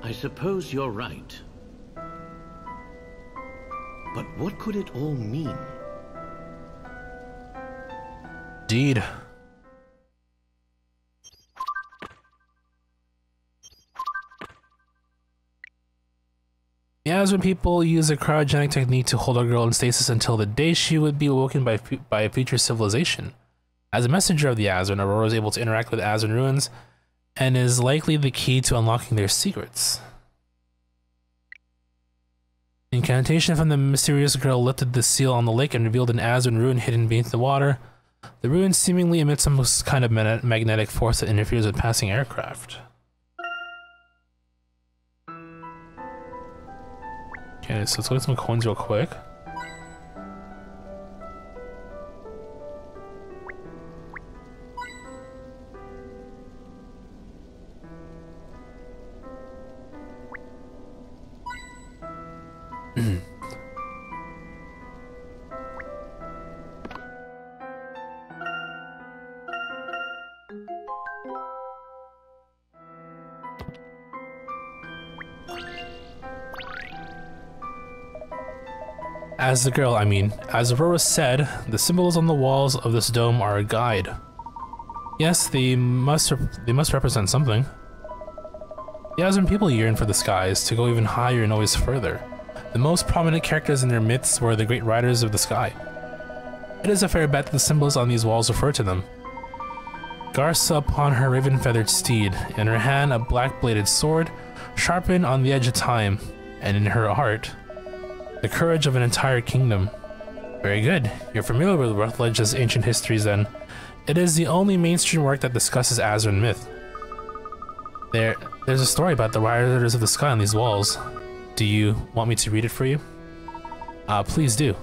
I suppose you're right. But what could it all mean? Indeed. The Azran people use a cryogenic technique to hold our girl in stasis until the day she would be awoken by a future civilization. As a messenger of the Azran, Aurora is able to interact with Azran ruins and is likely the key to unlocking their secrets. The incantation from the mysterious girl lifted the seal on the lake and revealed an Azran ruin hidden beneath the water. The ruin seemingly emits some kind of magnetic force that interferes with passing aircraft. Okay, so let's look at some coins real quick. As Aurora said, the symbols on the walls of this dome are a guide. Yes, they must represent something. The Azran people yearn for the skies, to go even higher and always further. The most prominent characters in their myths were the great riders of the sky. It is a fair bet that the symbols on these walls refer to them. Garsa upon her raven-feathered steed, in her hand a black-bladed sword, sharpened on the edge of time, and in her heart, the courage of an entire kingdom. Very good. You're familiar with Rutledge's ancient histories then. It is the only mainstream work that discusses Azran myth. There's a story about the Riders of the Sky on these walls. Do you want me to read it for you? Please do.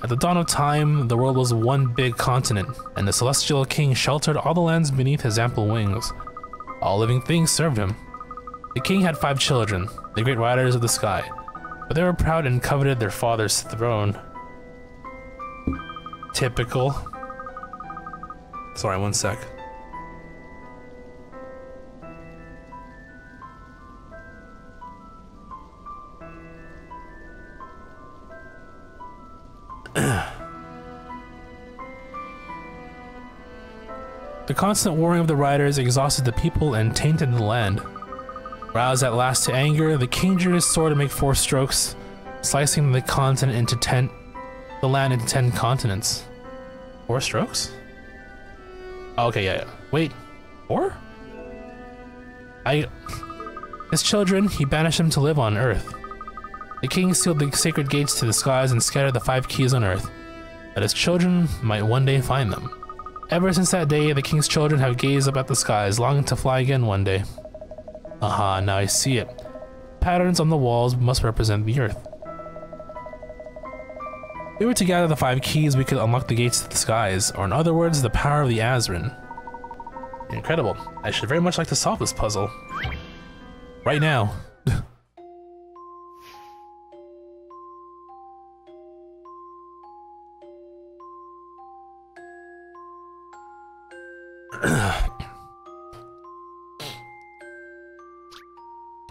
At the dawn of time, the world was one big continent, and the Celestial King sheltered all the lands beneath his ample wings. All living things served him. The king had 5 children, the great Riders of the Sky, but they were proud and coveted their father's throne. Typical. Sorry, one sec. The constant warring of the riders exhausted the people and tainted the land. Roused at last to anger, the king drew his sword to make 4 strokes, slicing the land into 10 continents. 4 strokes? Oh, okay, yeah. Wait, 4? His children, he banished them to live on Earth. The king sealed the sacred gates to the skies and scattered the 5 keys on Earth, that his children might one day find them. Ever since that day, the king's children have gazed up at the skies, longing to fly again one day. Aha, now I see it. Patterns on the walls must represent the Earth. If we were to gather the 5 keys, we could unlock the gates to the skies, or in other words, the power of the Azran. Incredible. I should very much like to solve this puzzle. Right now.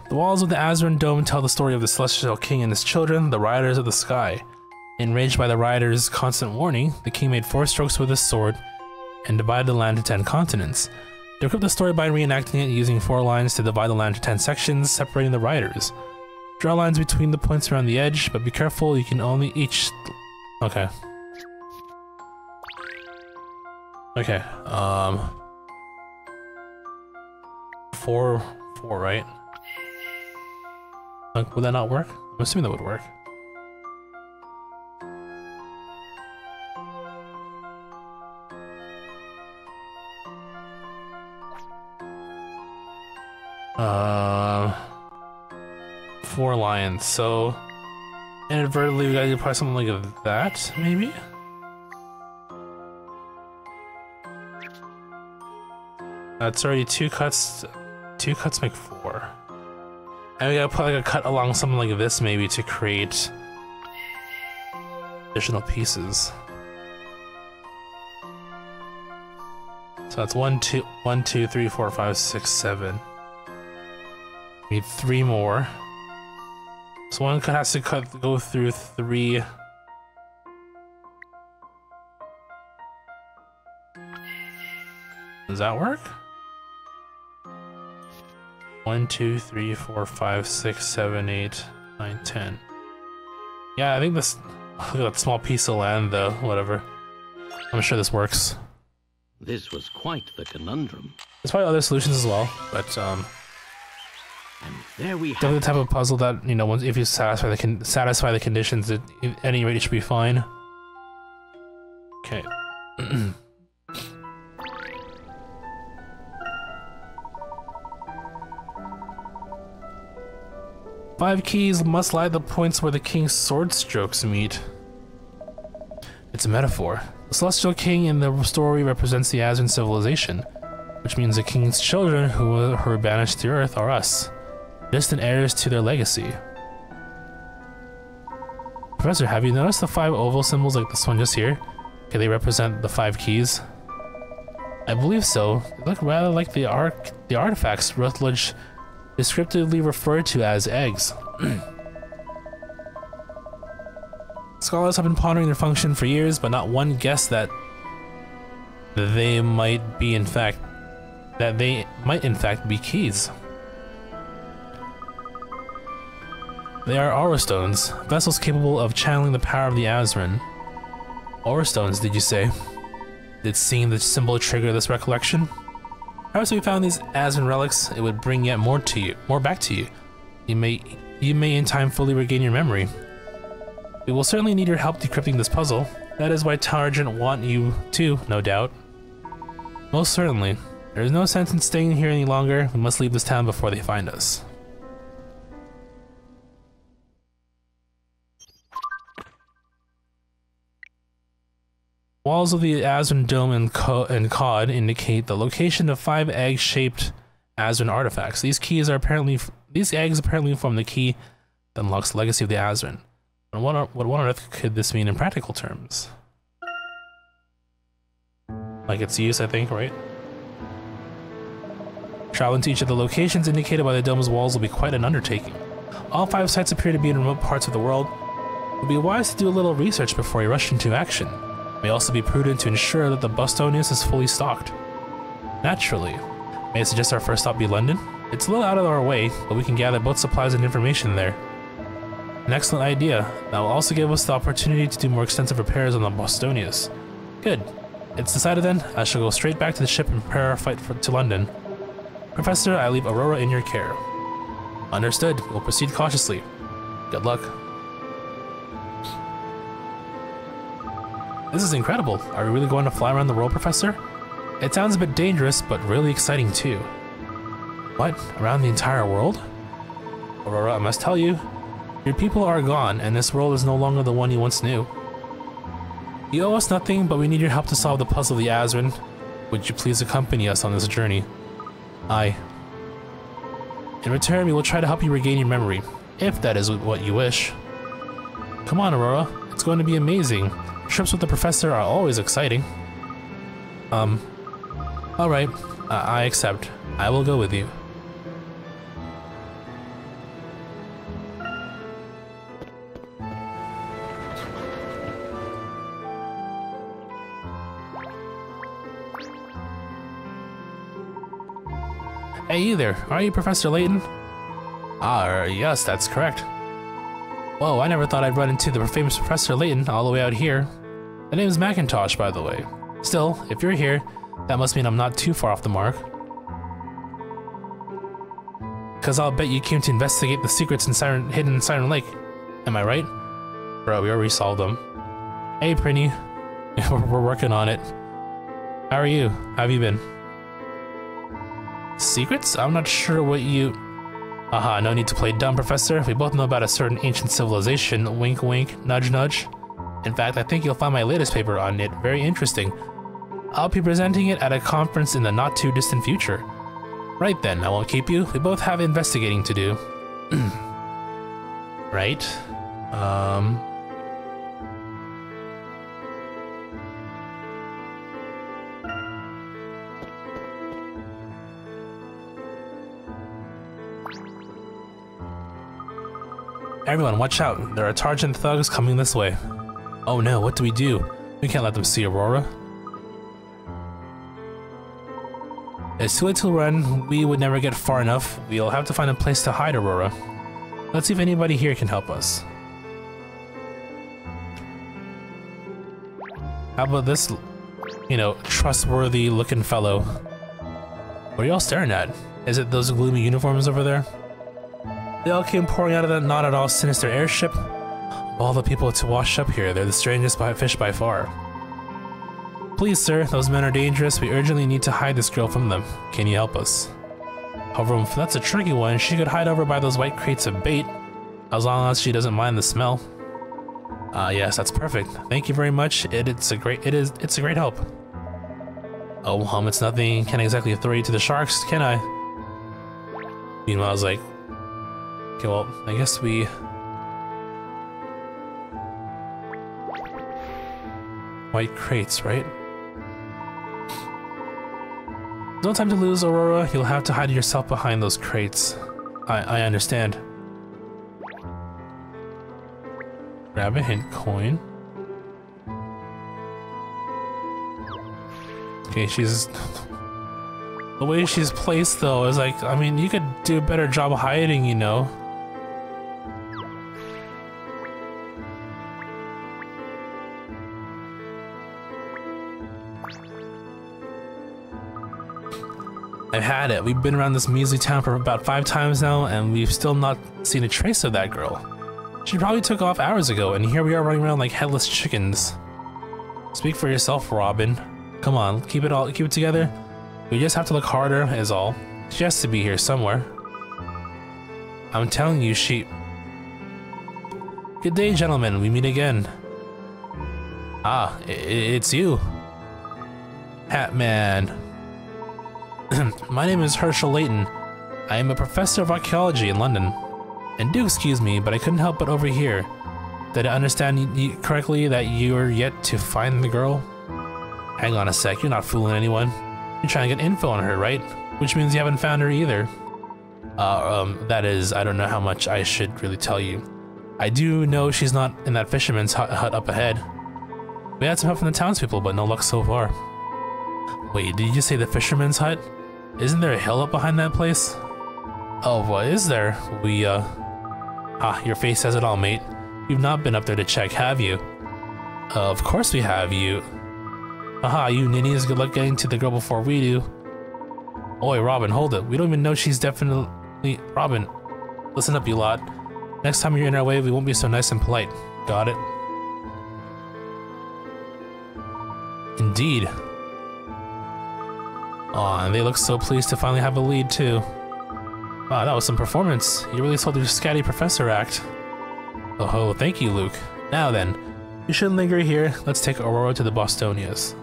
The walls of the Azran Dome tell the story of the Celestial King and his children, the Riders of the Sky. Enraged by the Riders' constant warning, the king made 4 strokes with his sword and divided the land to 10 continents. They equipped the story by reenacting it using 4 lines to divide the land into 10 sections, separating the Riders. Draw lines between the points around the edge, but be careful, you can only each... Okay. Okay, 4, right? Like, would that not work? I'm assuming that would work. Four lions, so inadvertently we gotta do probably something like that, maybe? That's already 2 cuts. 2 cuts make 4. And we gotta put like a cut along something like this maybe to create additional pieces. So that's 1, 2, 3, 4, 5, 6, 7. We need 3 more. So one cut has to go through 3. Does that work? 1, 2, 3, 4, 5, 6, 7, 8, 9, 10. Yeah, I think this... Look at that small piece of land, though. Whatever. I'm sure this works. This was quite the conundrum. There's probably other solutions as well, but And there we have definitely the type of puzzle that, you know, once if you satisfy the conditions, at any rate it should be fine. Okay. 5 keys must lie at the points where the king's sword strokes meet. It's a metaphor. The Celestial King in the story represents the Azran civilization, which means the king's children who were banished to Earth are us, distant heirs to their legacy. Professor, have you noticed the 5 oval symbols like this one just here? Okay, they represent the 5 keys. I believe so. They look rather like the artifacts Rutledge descriptively referred to as eggs. Scholars have been pondering their function for years, but not one guessed that they might in fact be keys. They are aura stones, vessels capable of channeling the power of the Azran. Aura stones, did you say? Did seeing the symbol trigger this recollection? Perhaps if we found these Azran relics, it would bring yet more back to you. You may in time fully regain your memory. We will certainly need your help decrypting this puzzle. That is why Targent want you too, no doubt. Most certainly. There is no sense in staying here any longer. We must leave this town before they find us. Walls of the Azran Dome and Cod indicate the location of 5 egg-shaped Azran artifacts. These eggs apparently form the key that unlocks the legacy of the Azran. What on earth could this mean in practical terms? Like its use, I think, right? Traveling to each of the locations indicated by the dome's walls will be quite an undertaking. All 5 sites appear to be in remote parts of the world. It would be wise to do a little research before you rush into action. It may also be prudent to ensure that the Bostonius is fully stocked. Naturally, may I suggest our first stop be London? It's a little out of our way, but we can gather both supplies and information there. An excellent idea. That will also give us the opportunity to do more extensive repairs on the Bostonius. Good. It's decided then. I shall go straight back to the ship and prepare our flight to London. Professor, I leave Aurora in your care. Understood. We'll proceed cautiously. Good luck. This is incredible. Are we really going to fly around the world, Professor? It sounds a bit dangerous, but really exciting too. What? Around the entire world? Aurora, I must tell you, your people are gone, and this world is no longer the one you once knew. You owe us nothing, but we need your help to solve the puzzle of the Azran. Would you please accompany us on this journey? Aye. In return, we will try to help you regain your memory, if that is what you wish. Come on, Aurora. It's going to be amazing. Trips with the professor are always exciting. Alright. I accept. I will go with you. Hey, you there. Are you Professor Layton? Ah, yes, that's correct. Whoa, I never thought I'd run into the famous Professor Layton all the way out here. The name is Macintosh, by the way. Still, if you're here, that must mean I'm not too far off the mark. Cause I'll bet you came to investigate the secrets hidden in Siren Lake. Am I right? Bro, we already solved them. Hey, Prinny. We're working on it. How are you? How have you been? Secrets? I'm not sure what you... Aha, no need to play dumb, Professor. We both know about a certain ancient civilization. Wink wink, nudge nudge. In fact, I think you'll find my latest paper on it very interesting. I'll be presenting it at a conference in the not too distant future. Right then, I won't keep you. We both have investigating to do. Right? Everyone, watch out. There are Targent thugs coming this way. Oh no, what do we do? We can't let them see Aurora. It's too late to run. We would never get far enough. We'll have to find a place to hide Aurora. Let's see if anybody here can help us. How about this, you know, trustworthy looking fellow? What are y'all staring at? Is it those gloomy uniforms over there? They all came pouring out of that not at all sinister airship. Of all the people to wash up here, they're the strangest fish by far. Please, sir, those men are dangerous. We urgently need to hide this girl from them. Can you help us? However, that's a tricky one. She could hide over by those white crates of bait, as long as she doesn't mind the smell. Yes, that's perfect. Thank you very much. It's a great help. Oh, it's nothing. Can't exactly throw you to the sharks, can I? Meanwhile, I was like, okay, well, I guess we... White crates, right? No time to lose, Aurora. You'll have to hide yourself behind those crates. I understand. Grab a hint coin. Okay, she's... The way she's placed, though, is like... I mean, you could do a better job hiding, you know? I've had it. We've been around this measly town for about 5 times now, and we've still not seen a trace of that girl. She probably took off hours ago, and here we are running around like headless chickens. Speak for yourself, Robin. Come on, keep it together. We just have to look harder, is all. She has to be here somewhere. I'm telling you, she... Good day, gentlemen. We meet again. Ah, it's you. Hat Man. My name is Herschel Layton. I am a professor of archaeology in London. And do excuse me, but I couldn't help but overhear. Did I understand you correctly that you're yet to find the girl? Hang on a sec, you're not fooling anyone. You're trying to get info on her, right? Which means you haven't found her either. That is, I don't know how much I should really tell you. I do know she's not in that fisherman's hut up ahead. We had some help from the townspeople, but no luck so far. Wait, did you just say the fisherman's hut? Isn't there a hill up behind that place? Oh, what is there? Your face says it all, mate. You've not been up there to check, have you? Of course we have, you. Aha, you ninnies, good luck getting to the girl before we do. Oi, Robin, hold it. We don't even know she's definitely... Robin, listen up, you lot. Next time you're in our way, we won't be so nice and polite. Got it? Indeed. Aw, and they look so pleased to finally have a lead, too. Wow, that was some performance. You really sold your scatty professor act. Oh, thank you, Luke. Now then, you shouldn't linger here. Let's take Aurora to the Bostonias.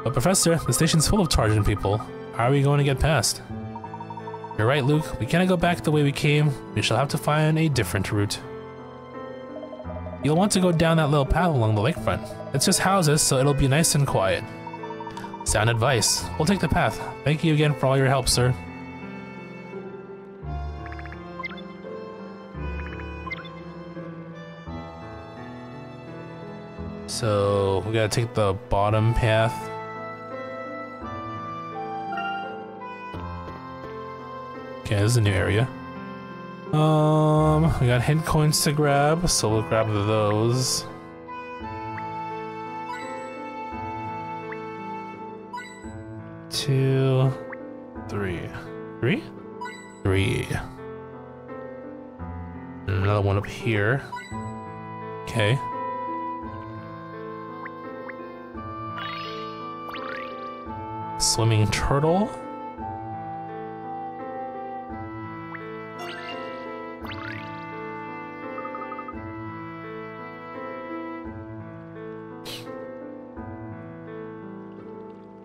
But Professor, the station's full of Tarjan people. How are we going to get past? You're right, Luke. We cannot go back the way we came. We shall have to find a different route. You'll want to go down that little path along the lakefront. It's just houses, so it'll be nice and quiet. Sound advice. We'll take the path. Thank you again for all your help, sir. So, we gotta take the bottom path. Okay, this is a new area. We got hint coins to grab, so we'll grab those. Two, three. Three? Three. And another one up here. Okay. Swimming turtle.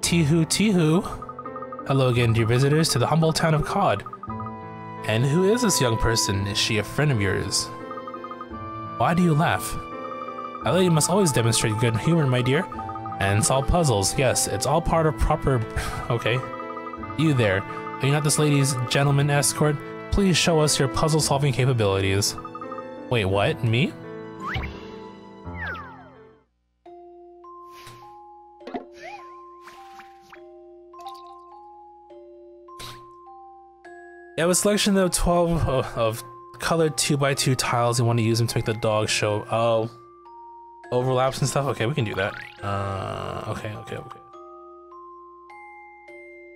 Tihu Tihu. Hello again, dear visitors, to the humble town of Cod. And who is this young person? Is she a friend of yours? Why do you laugh? A lady must always demonstrate good humor, my dear. And solve puzzles. Yes, it's all part of proper... Okay. You there. Are you not this lady's gentleman escort? Please show us your puzzle-solving capabilities. Wait, what? Me? You have a selection of 12 of colored 2x2 tiles. You want to use them to make the dog show. Oh. Overlaps and stuff? Okay, we can do that. Okay.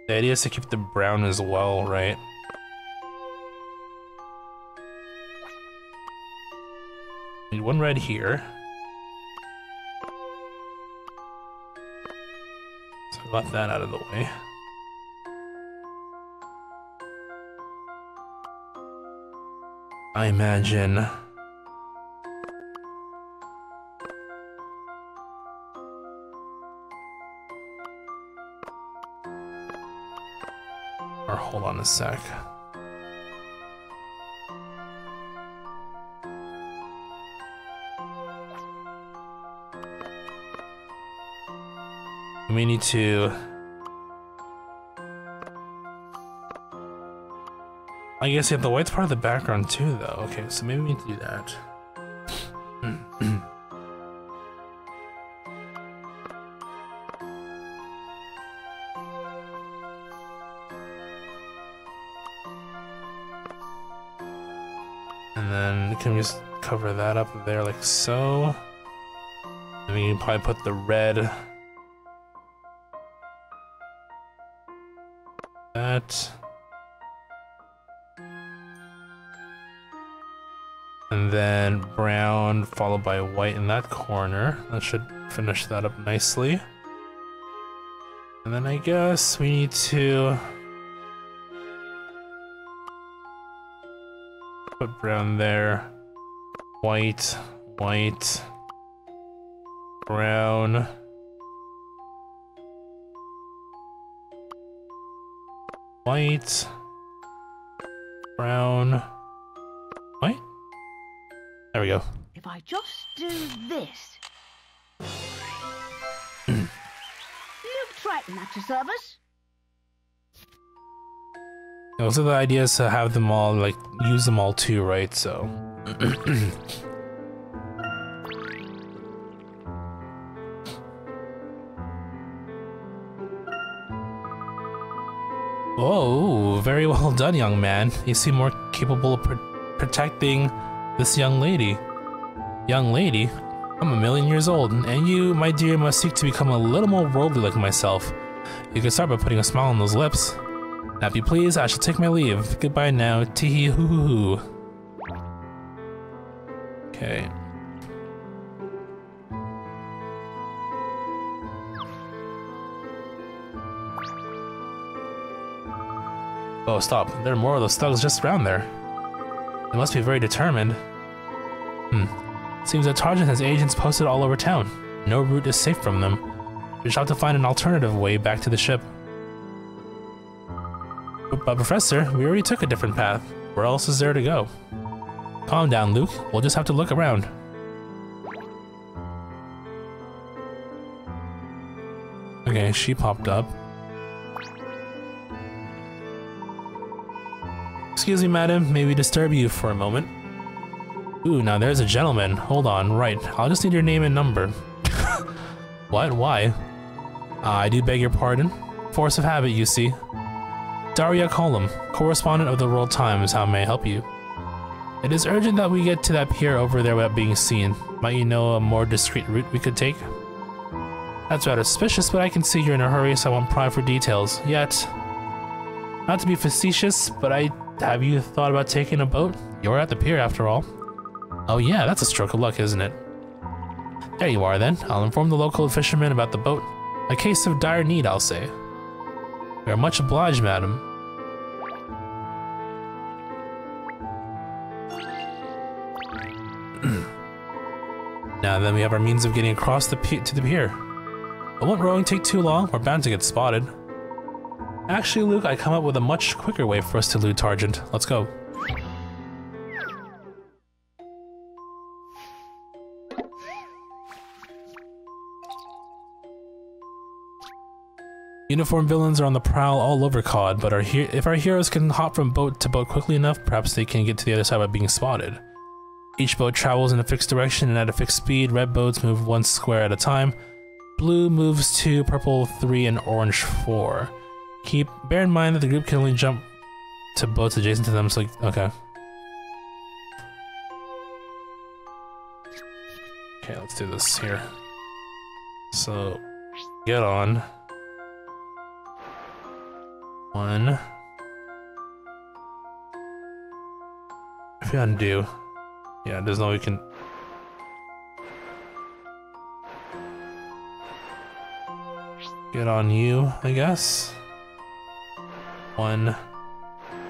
The idea is to keep the brown as well, right? Need one red here. So I got that out of the way. I imagine... Or hold on a sec. We need to... I guess, yeah, the white's part of the background too, though. Okay, so maybe we need to do that. And then we can just cover that up there like so. And we can probably put the red... That... And then brown followed by white in that corner. That should finish that up nicely. And then I guess we need to put brown there. White, white, brown. White, brown, white. There we go. If I just do this. Luke Triton at your service. Also, the idea is to have them all, like, use them all too, right? So. Oh, very well done, young man. You seem more capable of protecting this young lady. Young lady? I'm 1,000,000 years old, and you, my dear, must seek to become a little more worldly like myself. You can start by putting a smile on those lips. Now, if you please, I shall take my leave. Goodbye now. Tee hoo hoo hoo. Okay. Oh, stop. There are more of those thugs just around there. They must be very determined. Seems that Targent has agents posted all over town. No route is safe from them. We shall have to find an alternative way back to the ship. But Professor, we already took a different path. Where else is there to go? Calm down, Luke. We'll just have to look around. Okay, she popped up. Excuse me, madam. May we disturb you for a moment? Ooh, now there's a gentleman. Hold on, right. I'll just need your name and number. What? Why? I do beg your pardon. Force of habit, you see. Daria Colum, correspondent of the World Times. How may I help you? It is urgent that we get to that pier over there without being seen. Might you know a more discreet route we could take? That's rather suspicious, but I can see you're in a hurry, so I won't pry for details. Yet, not to be facetious, but have you thought about taking a boat? You're at the pier after all. Oh yeah, that's a stroke of luck, isn't it? There you are then. I'll inform the local fishermen about the boat. A case of dire need, I'll say. We are much obliged, madam. Now then, we have our means of getting across to the pier. But won't rowing take too long? We're bound to get spotted. Actually, Luke, I come up with a much quicker way for us to elude Targent. Let's go. Uniformed villains are on the prowl all over COD, but if our heroes can hop from boat to boat quickly enough, perhaps they can get to the other side without being spotted. Each boat travels in a fixed direction and at a fixed speed. Red boats move 1 square at a time. Blue moves 2, purple 3, and orange 4. Bear in mind that the group can only jump to boats adjacent to them, so okay. Okay, let's do this here. So, get on. 1. If you undo. Yeah, there's no way we can. Get on you, I guess. 1,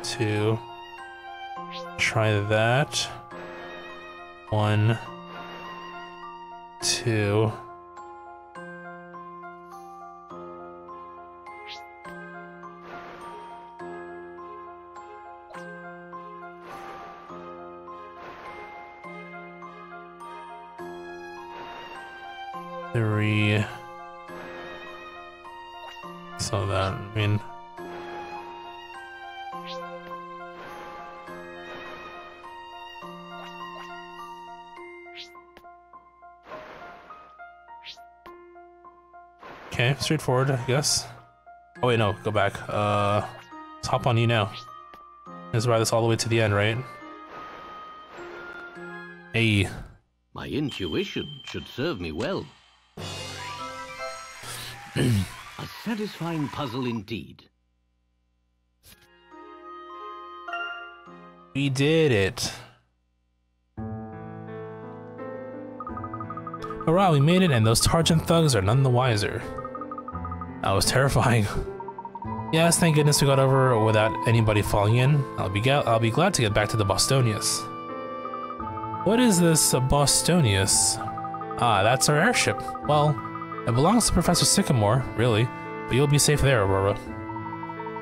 2. Try that. 1, 2. So that, I mean... Okay, straightforward, I guess. Oh wait, no, go back. Let's hop on you now. Let's ride this all the way to the end, right? Hey. My intuition should serve me well. A satisfying puzzle indeed. We did it. Hurrah, we made it, and those Targent thugs are none the wiser. That was terrifying. Yes, thank goodness we got over without anybody falling in. I'll be glad to get back to the Bostonius. What is this Bostonius? Ah, that's our airship. Well, it belongs to Professor Sycamore, really, but you'll be safe there, Aurora.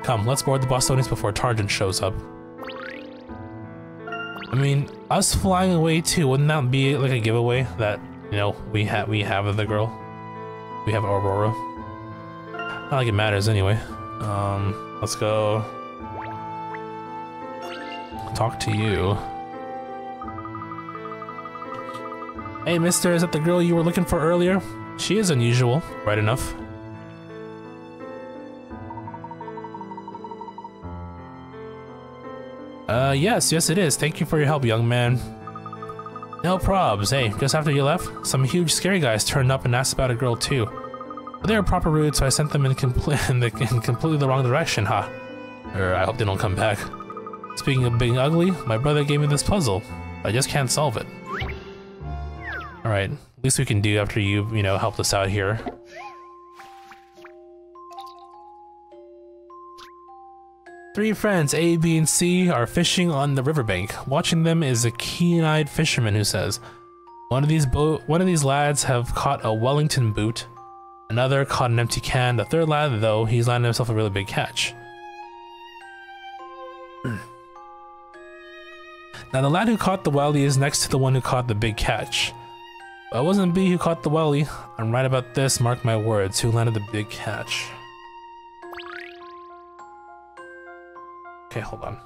Come, let's board the Bostonius before Targent shows up. I mean, us flying away too, wouldn't that be like a giveaway that, you know, we have the girl? We have Aurora. Not like it matters anyway. Let's go talk to you. Hey, mister, is that the girl you were looking for earlier? She is unusual, right enough. Yes it is. Thank you for your help, young man. No probs. Hey, just after you left, some huge scary guys turned up and asked about a girl too. But they were proper rude, so I sent them in completely the wrong direction, huh? I hope they don't come back. Speaking of being ugly, my brother gave me this puzzle. I just can't solve it. Alright, least we can do after you know, helped us out here. Three friends, A, B, and C, are fishing on the riverbank. Watching them is a keen-eyed fisherman who says, one of these lads have caught a Wellington boot, another caught an empty can, the third lad, though, he's landed himself a really big catch. Now, the lad who caught the welly is next to the one who caught the big catch. But it wasn't B who caught the welly. I'm right about this, mark my words, who landed the big catch. Okay, hold on.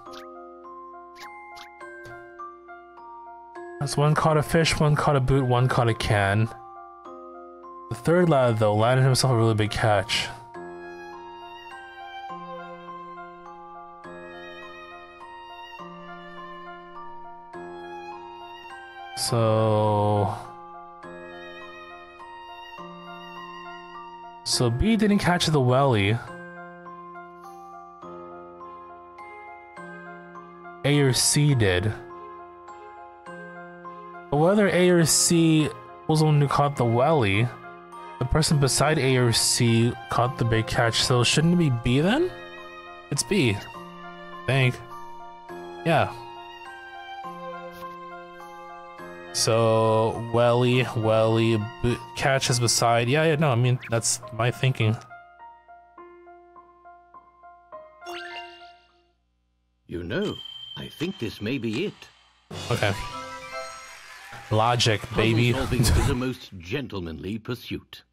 That's one caught a fish, one caught a boot, one caught a can. The third lad, though, landed himself a really big catch. So B didn't catch the welly. A or C did. But whether A or C was the one who caught the welly, the person beside A or C caught the big catch, so shouldn't it be B then? It's B. I think. Yeah. So, welly, catch is beside. Yeah, no, I mean, that's my thinking. You know, I think this may be it. Okay. Logic, baby. Puzzle solving is a most gentlemanly pursuit.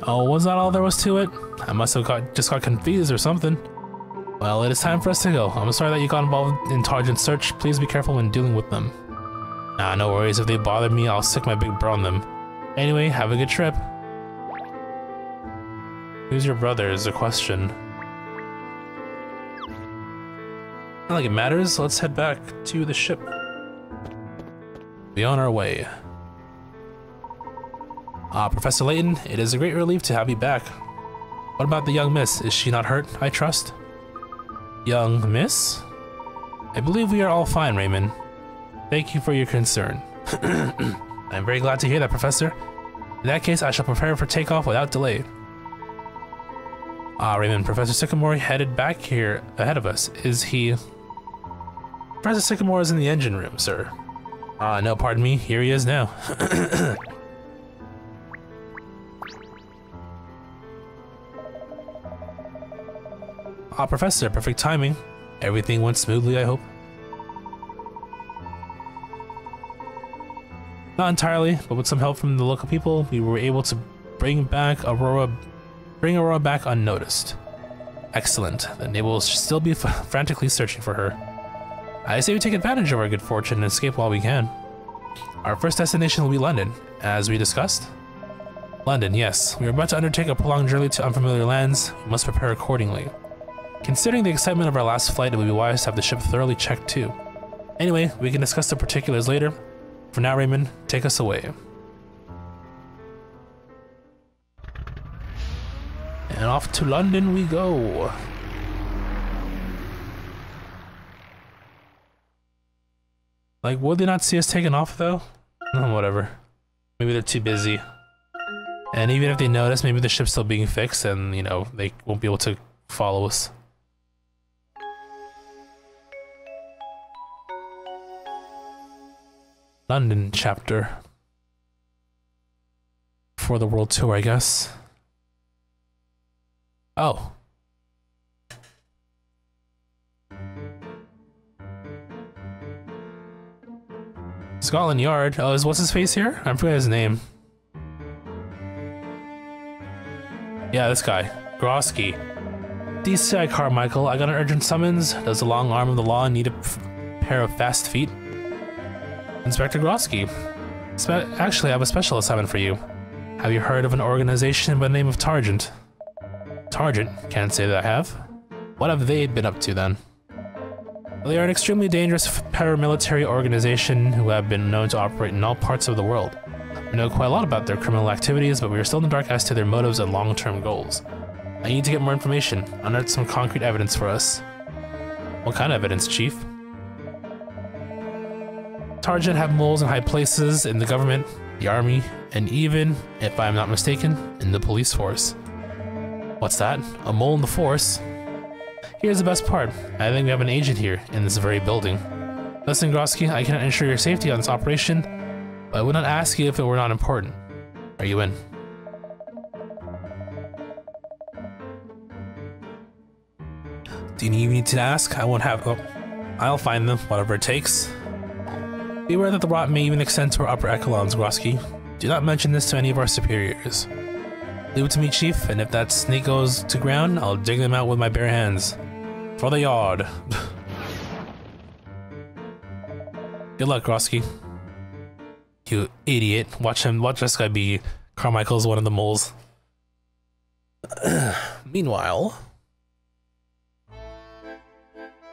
Oh, was that all there was to it? I must have just got confused or something. Well, it is time for us to go. I'm sorry that you got involved in Targent's search. Please be careful when dealing with them. Nah, no worries. If they bother me, I'll stick my big bro on them. Anyway, have a good trip. Who's your brother is the question. Not like it matters. Let's head back to the ship. Be on our way. Professor Layton, it is a great relief to have you back. What about the young miss? Is she not hurt, I trust? Young miss? I believe we are all fine, Raymond. Thank you for your concern. I'm very glad to hear that, Professor. In that case, I shall prepare for takeoff without delay. Raymond, Professor Sycamore headed back here ahead of us. Is he... Professor Sycamore is in the engine room, sir. No, pardon me. Here he is now. Professor, perfect timing. Everything went smoothly, I hope. Not entirely, but with some help from the local people, we were able to bring Aurora back unnoticed. Excellent. Then they will still be frantically searching for her. I say we take advantage of our good fortune and escape while we can. Our first destination will be London, as we discussed. London, yes. We are about to undertake a prolonged journey to unfamiliar lands. We must prepare accordingly. Considering the excitement of our last flight, it would be wise to have the ship thoroughly checked too. Anyway, we can discuss the particulars later. For now, Raymond, take us away. And off to London we go. Like, would they not see us taking off though? No, whatever. Maybe they're too busy. And even if they notice, maybe the ship's still being fixed and, you know, they won't be able to follow us. London chapter. For the world tour, I guess. Oh. Scotland Yard. Oh, what's his face here? I forget his name. Yeah, this guy. Grosky. DCI Carmichael, I got an urgent summons. Does the long arm of the law need a pair of fast feet? Inspector Grosky. Actually, I have a special assignment for you. Have you heard of an organization by the name of Targent? Targent? Can't say that I have. What have they been up to then? They are an extremely dangerous paramilitary organization who have been known to operate in all parts of the world. We know quite a lot about their criminal activities, but we are still in the dark as to their motives and long-term goals. I need to get more information, unearth some concrete evidence for us. What kind of evidence, Chief? Targent have moles in high places in the government, the army, and even, if I am not mistaken, in the police force. What's that? A mole in the force? Here's the best part. I think we have an agent here, in this very building. Listen, Grosky, I cannot ensure your safety on this operation, but I would not ask you if it were not important. Are you in? Do you need me to ask? I won't have... Oh, I'll find them, whatever it takes. Beware that the rot may even extend to our upper echelons, Grosky. Do not mention this to any of our superiors. Leave it to me, Chief, and if that snake goes to ground, I'll dig them out with my bare hands. For the yard. Good luck, Grosky. You idiot. Watch this guy be Carmichael's one of the moles. Meanwhile...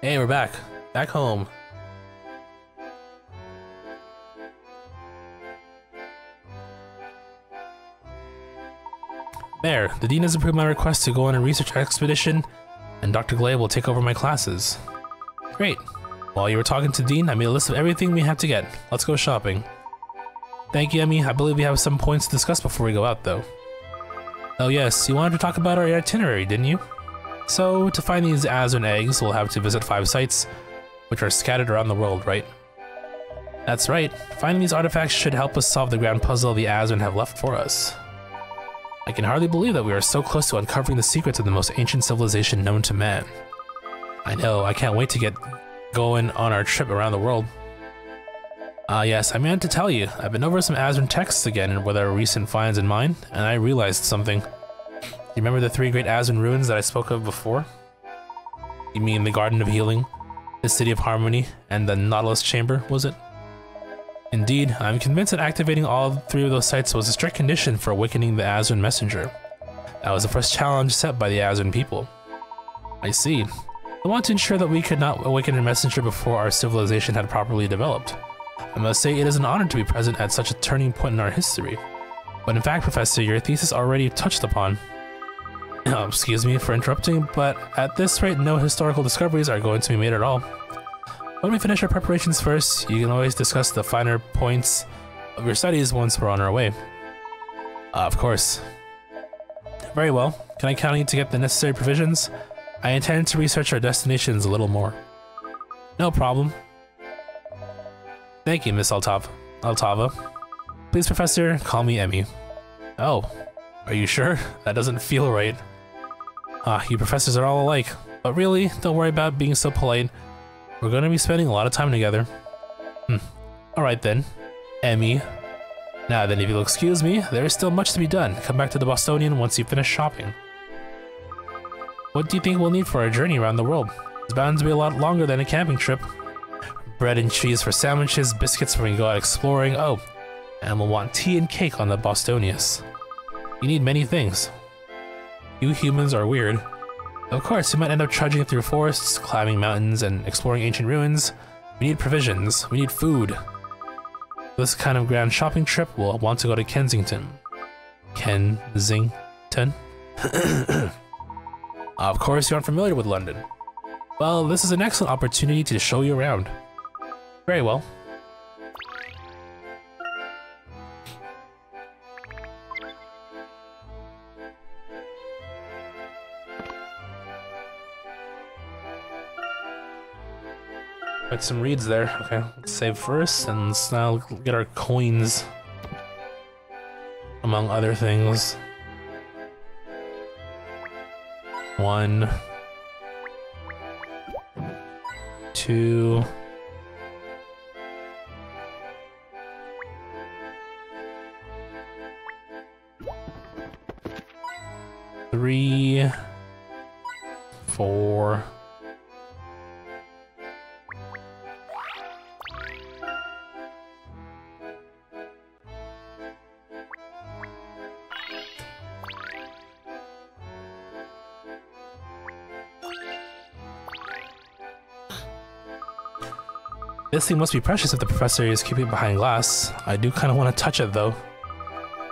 Hey, we're back. Back home. There, the Dean has approved my request to go on a research expedition, and Dr. Glaive will take over my classes. Great. While you were talking to Dean, I made a list of everything we have to get. Let's go shopping. Thank you, Emmy. I believe we have some points to discuss before we go out, though. Oh yes, you wanted to talk about our itinerary, didn't you? So, to find these Azran eggs, we'll have to visit 5 sites, which are scattered around the world, right? That's right. Finding these artifacts should help us solve the grand puzzle the Azran have left for us. I can hardly believe that we are so close to uncovering the secrets of the most ancient civilization known to man. I know, I can't wait to get going on our trip around the world. Yes, I meant to tell you, I've been over some Azran texts again with our recent finds in mind, and I realized something. You remember the 3 great Azran ruins that I spoke of before? You mean the Garden of Healing, the City of Harmony, and the Nautilus Chamber, was it? Indeed, I'm convinced that activating all 3 of those sites was a strict condition for awakening the Azran messenger. That was the first challenge set by the Azran people. I see. I want to ensure that we could not awaken a messenger before our civilization had properly developed. I must say it is an honor to be present at such a turning point in our history. But in fact, Professor, your thesis already touched upon. Excuse me for interrupting, but at this rate, no historical discoveries are going to be made at all. When we finish our preparations first, you can always discuss the finer points of your studies once we're on our way. Of course. Very well. Can I count on you to get the necessary provisions? I intend to research our destinations a little more. No problem. Thank you, Miss Altava. Please, Professor, call me Emmy. Oh, are you sure? That doesn't feel right. You professors are all alike. But really, don't worry about being so polite. We're going to be spending a lot of time together. Alright then. Emmy. Now then, if you'll excuse me, there is still much to be done. Come back to the Bostonian once you finish shopping. What do you think we'll need for our journey around the world? It's bound to be a lot longer than a camping trip. Bread and cheese for sandwiches, biscuits when we go out exploring. Oh, and we'll want tea and cake on the Bostonius. You need many things. You humans are weird. Of course, we might end up trudging through forests, climbing mountains, and exploring ancient ruins. We need provisions. We need food. For this kind of grand shopping trip, we'll want to go to Kensington. Kensington? Of course, you aren't familiar with London. Well, this is an excellent opportunity to show you around. Very well. Got some reeds there. Okay, let's save first, and let's now get our coins, among other things. 1, 2, 3, 4. This thing must be precious if the professor is keeping it behind glass. I do kind of want to touch it though.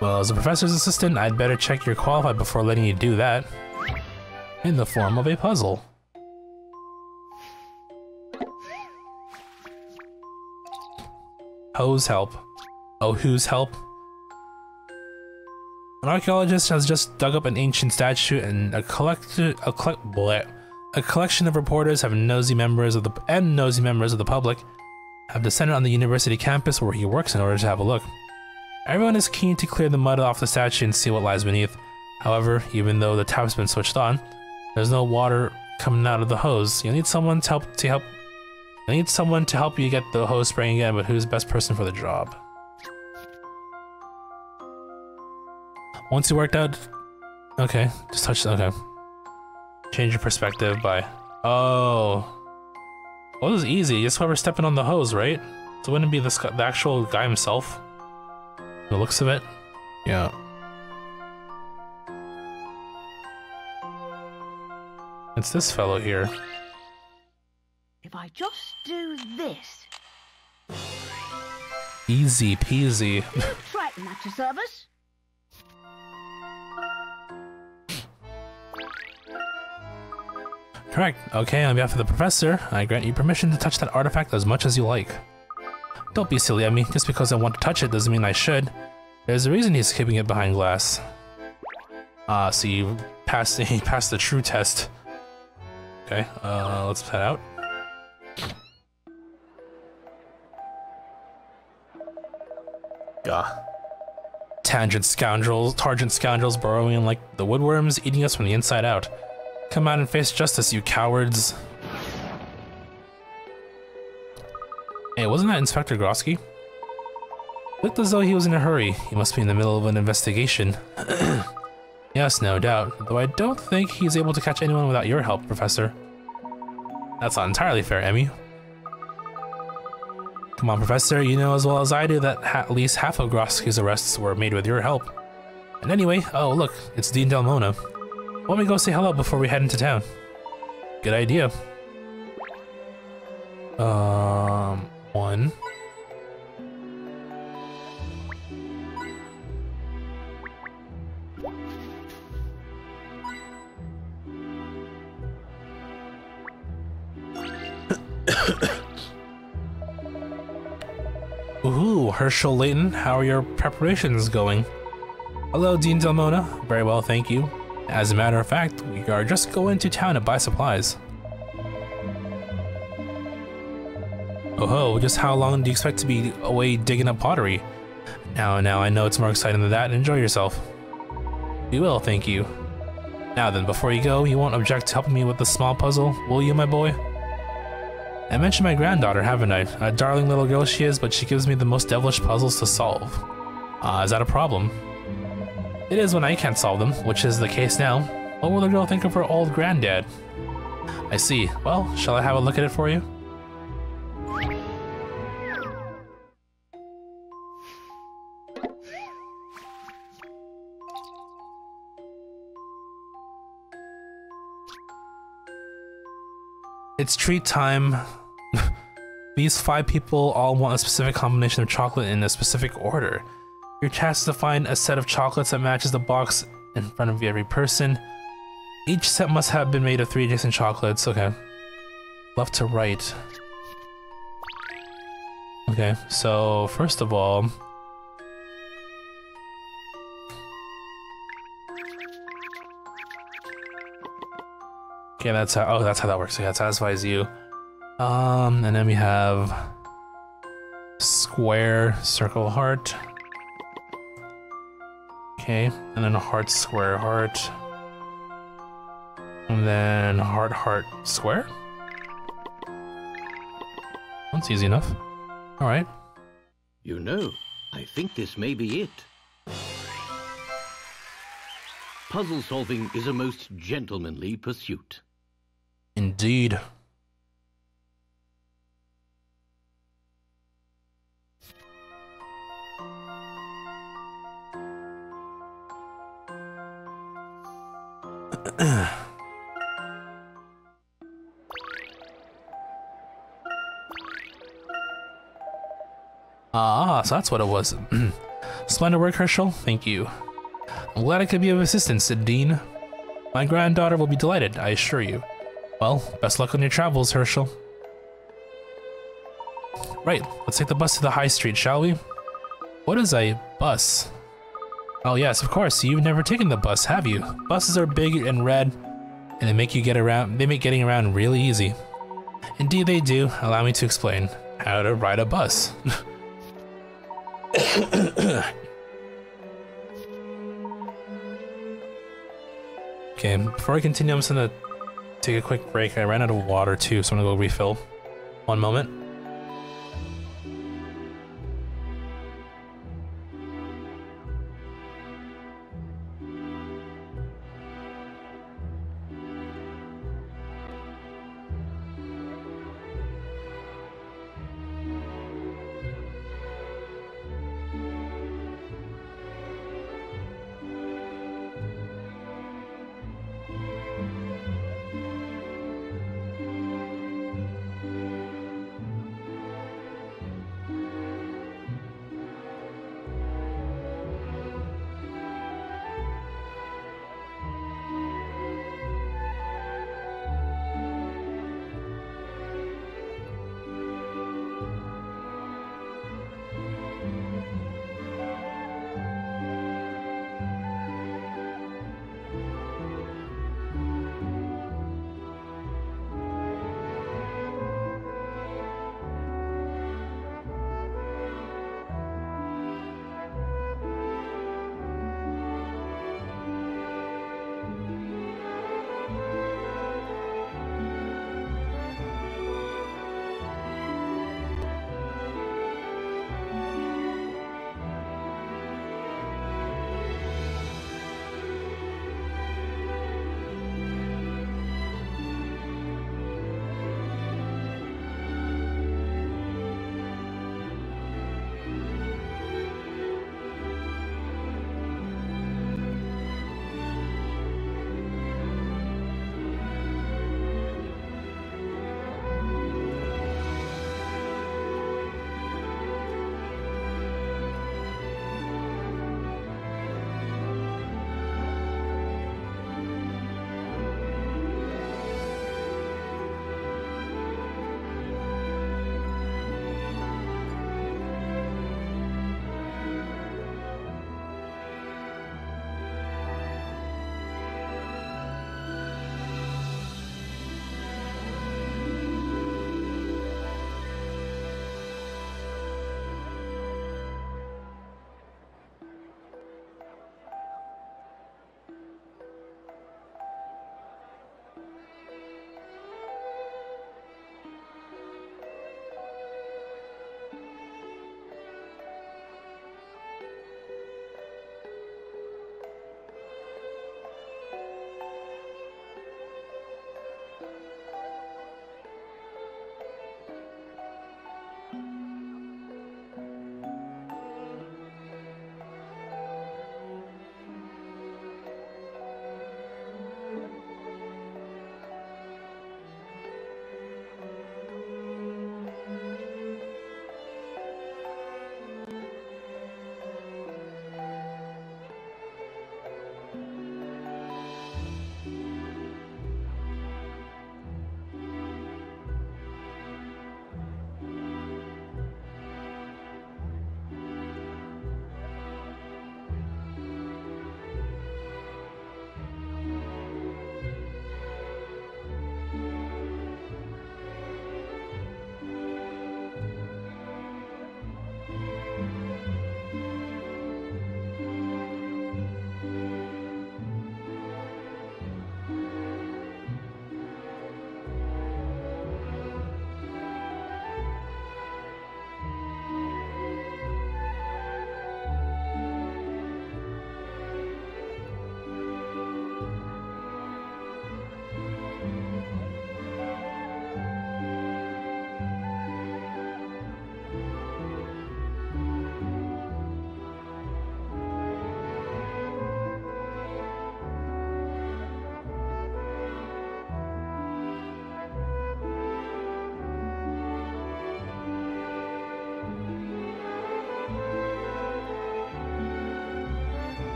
Well, as a professor's assistant, I'd better check you're qualified before letting you do that. In the form of a puzzle. Whose help? Oh, whose help? An archaeologist has just dug up an ancient statue, and a collection of reporters have nosy members of the public have descended on the university campus where he works in order to have a look. Everyone is keen to clear the mud off the statue and see what lies beneath. However, even though the tap's been switched on, there's no water coming out of the hose. You'll need someone to help you get the hose spraying again, but who's the best person for the job? Once you worked out... Okay, just touch... Okay. Change your perspective by... Oh. Well, this is easy. Just whoever's stepping on the hose, right? So wouldn't it be the actual guy himself? The looks of it? Yeah. It's this fellow here. If I just do this. Easy peasy. Triton at your service. Correct. Okay, on behalf of the professor, I grant you permission to touch that artifact as much as you like. Don't be silly, Emmy. Just because I want to touch it doesn't mean I should. There's a reason he's keeping it behind glass. So you passed the true test. Okay, let's head out. Yeah. Targent scoundrels burrowing like the woodworms, eating us from the inside out. Come out and face justice, you cowards. Hey, wasn't that Inspector Grosky? Looked as though he was in a hurry. He must be in the middle of an investigation. Yes, no doubt. Though I don't think he's able to catch anyone without your help, Professor. That's not entirely fair, Emmy. Come on, Professor, you know as well as I do that at least half of Grosky's arrests were made with your help. And anyway, oh look, it's Dean Delmona. Why don't we go say hello before we head into town? Good idea. 1. Ooh, Herschel Layton, how are your preparations going? Hello, Dean Delmona. Very well, thank you. As a matter of fact, we are just going to town to buy supplies. Oh ho, just how long do you expect to be away digging up pottery? Now I know it's more exciting than that. Enjoy yourself. We will, thank you. Now then, before you go, you won't object to helping me with the small puzzle, will you, my boy? I mentioned my granddaughter, haven't I? A darling little girl she is, but she gives me the most devilish puzzles to solve. Is that a problem? It is when I can't solve them, which is the case now. What will the girl think of her old granddad? I see. Well, shall I have a look at it for you? It's treat time. These 5 people all want a specific combination of chocolate in a specific order. Your task is to find a set of chocolates that matches the box in front of every person. Each set must have been made of 3 adjacent chocolates. Okay. Left to right. Okay, so first of all... Okay, that's how that works. Okay, that satisfies you. And then we have square, circle, heart. Okay, and then heart, square, heart. And then heart, heart, square. That's easy enough. All right. You know, I think this may be it. Puzzle solving is a most gentlemanly pursuit. Indeed. Ah, so that's what it was. Splendid work, Herschel. Thank you. I'm glad I could be of assistance, Dean. My granddaughter will be delighted, I assure you. Well, best luck on your travels, Herschel. Right, let's take the bus to the high street, shall we? What is a bus? Oh yes, of course, you've never taken the bus, have you? Buses are big and red, and they make getting around really easy. Indeed they do. Allow me to explain how to ride a bus. Okay, before I continue, I'm just gonna take a quick break. I ran out of water too, so I'm gonna go refill. One moment.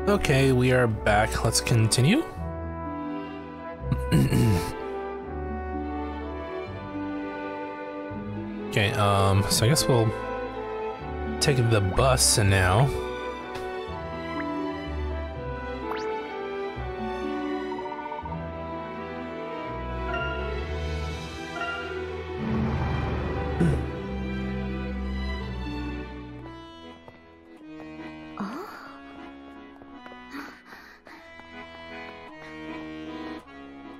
Okay, we are back. Let's continue. Okay, so I guess we'll take the bus now.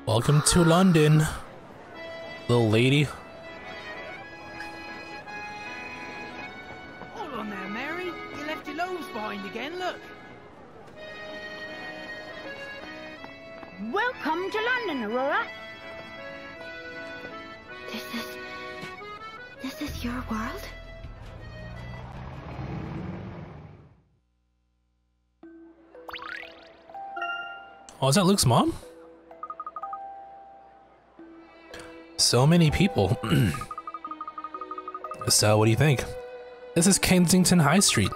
Welcome to London, little lady. Hold on there, Mary. You left your loaves behind again, look. Welcome to London, Aurora. This is your world? Oh, is that Luke's mom? So many people. So, what do you think? This is Kensington High Street.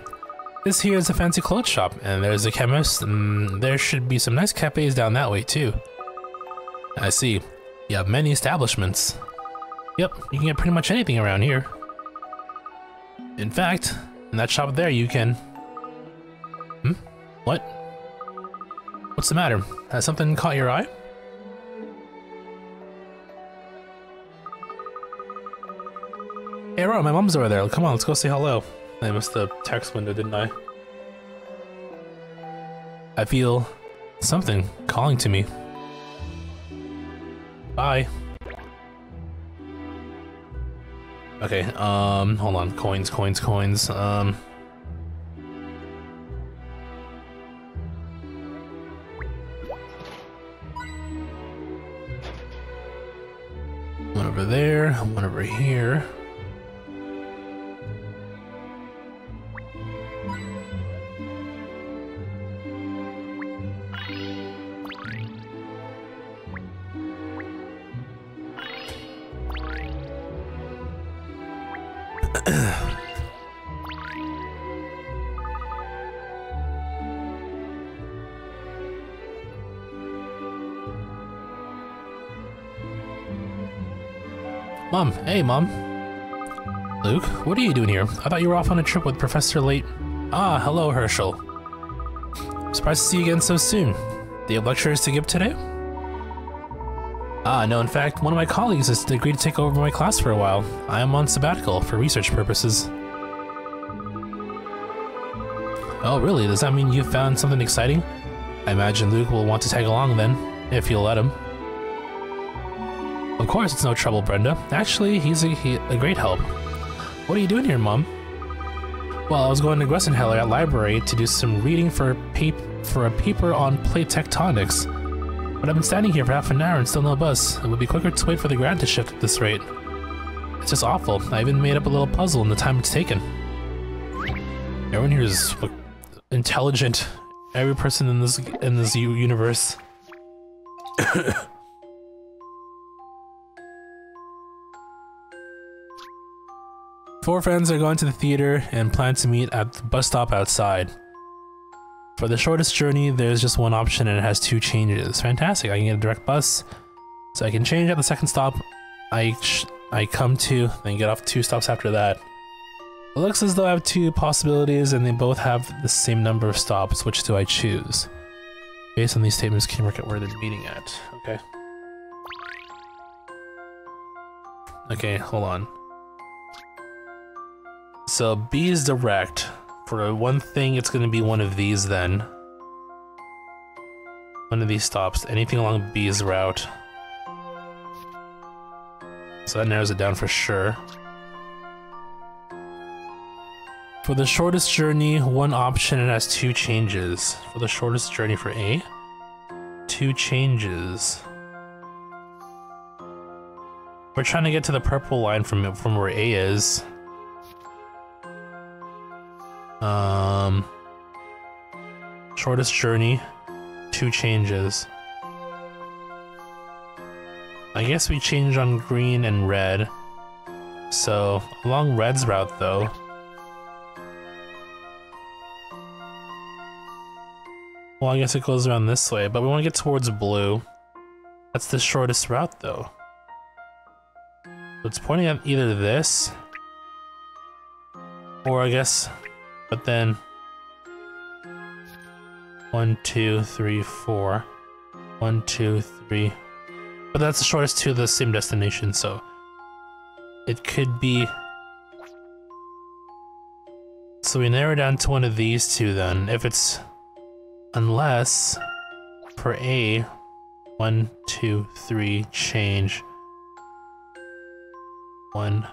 This here is a fancy clothes shop, and there's a chemist, and there should be some nice cafes down that way, too. I see. You have many establishments. Yep, you can get pretty much anything around here. In fact, in that shop there you can... What? What's the matter? Has something caught your eye? Hey, Ron, my mom's over there. Come on, let's go say hello. I missed the text window, didn't I? I feel something calling to me. Bye. Okay, hold on. Coins. One over there, one over here. Mom, hey Mom. Luke, what are you doing here? I thought you were off on a trip with Professor Late. Ah, hello Herschel. Surprised to see you again so soon. Do you have lectures to give today? Ah, no, in fact, one of my colleagues has agreed to take over my class for a while. I am on sabbatical for research purposes. Oh, really? Does that mean you found something exciting? I imagine Luke will want to tag along then, if you'll let him. Of course, it's no trouble, Brenda. Actually, he's a great help. What are you doing here, Mom? Well, I was going to Gressenheller Library to do some reading for a paper on plate tectonics. But I've been standing here for half an hour and still no bus. It would be quicker to wait for the grad to shift at this rate. It's just awful. I even made up a little puzzle in the time it's taken. Everyone here is intelligent. Every person in this universe. Four friends are going to the theater and plan to meet at the bus stop outside. For the shortest journey, there's just one option and it has two changes. Fantastic, I can get a direct bus, so I can change at the second stop I come to, then get off 2 stops after that. It looks as though I have 2 possibilities and they both have the same number of stops. Which do I choose? Based on these statements, can you work out where they're meeting at? Okay. Okay, hold on. So B is direct. For one thing, it's going to be one of these then. One of these stops. Anything along B's route. So that narrows it down for sure. For the shortest journey, one option, it has 2 changes. For the shortest journey for A, 2 changes. We're trying to get to the purple line from where A is. Shortest journey, 2 changes. I guess we change on green and red. So, along red's route though. Well, I guess it goes around this way, but we want to get towards blue. That's the shortest route, though. So it's pointing at either this, or I guess, but then 1, 2, 3, 4. 1, 2, 3. But that's the shortest to the same destination, so it could be. So we narrow down to one of these two then. If it's, unless for A, 1, 2, 3, change 1,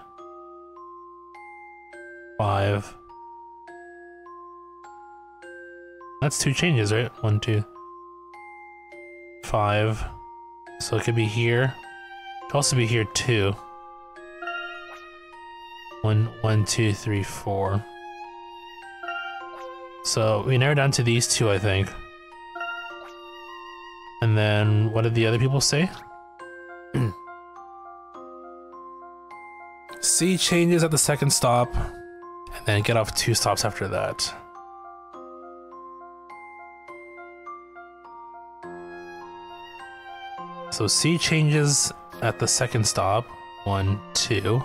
5. That's 2 changes, right? 1, 2, 5. So it could be here. It could also be here too. 1, 2, 3, 4. So we narrowed down to these two, I think. And then what did the other people say? C changes at the second stop, and then get off 2 stops after that. So C changes at the second stop, 1, 2.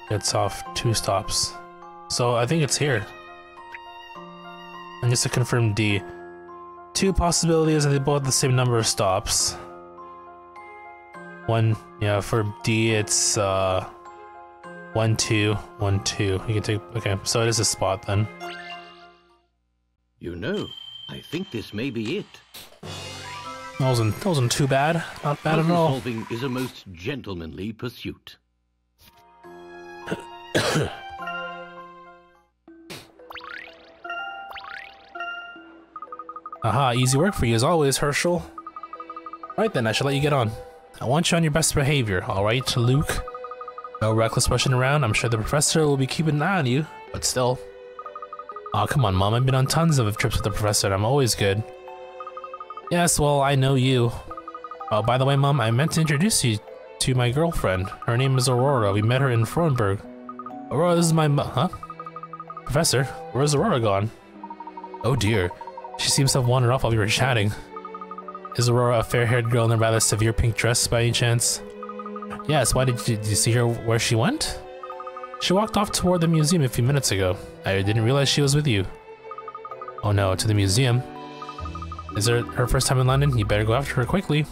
Gets off 2 stops. So I think it's here. And just to confirm D, 2 possibilities, and they both have the same number of stops. 1, yeah, for D it's 1, 2, 1, 2. You can take, okay, so it is a spot then. You know, I think this may be it. That wasn't too bad. Not bad at all. Solving is a most gentlemanly pursuit. Aha, easy work for you as always, Herschel. Right then, I shall let you get on. I want you on your best behavior, alright, Luke? No reckless rushing around. I'm sure the professor will be keeping an eye on you, but still. Aw, come on, Mom. I've been on tons of trips with the professor and I'm always good. Yes, well, I know you. Oh, by the way, Mom, I meant to introduce you to my girlfriend. Her name is Aurora. We met her in Frohnberg. Aurora, this is my huh? Professor, where's Aurora gone? Oh dear. She seems to have wandered off while we were chatting. Is Aurora a fair-haired girl in a rather severe pink dress by any chance? Yes, why did you see her where she went? She walked off toward the museum a few minutes ago. I didn't realize she was with you. Oh no, to the museum? Is it her first time in London? You better go after her quickly.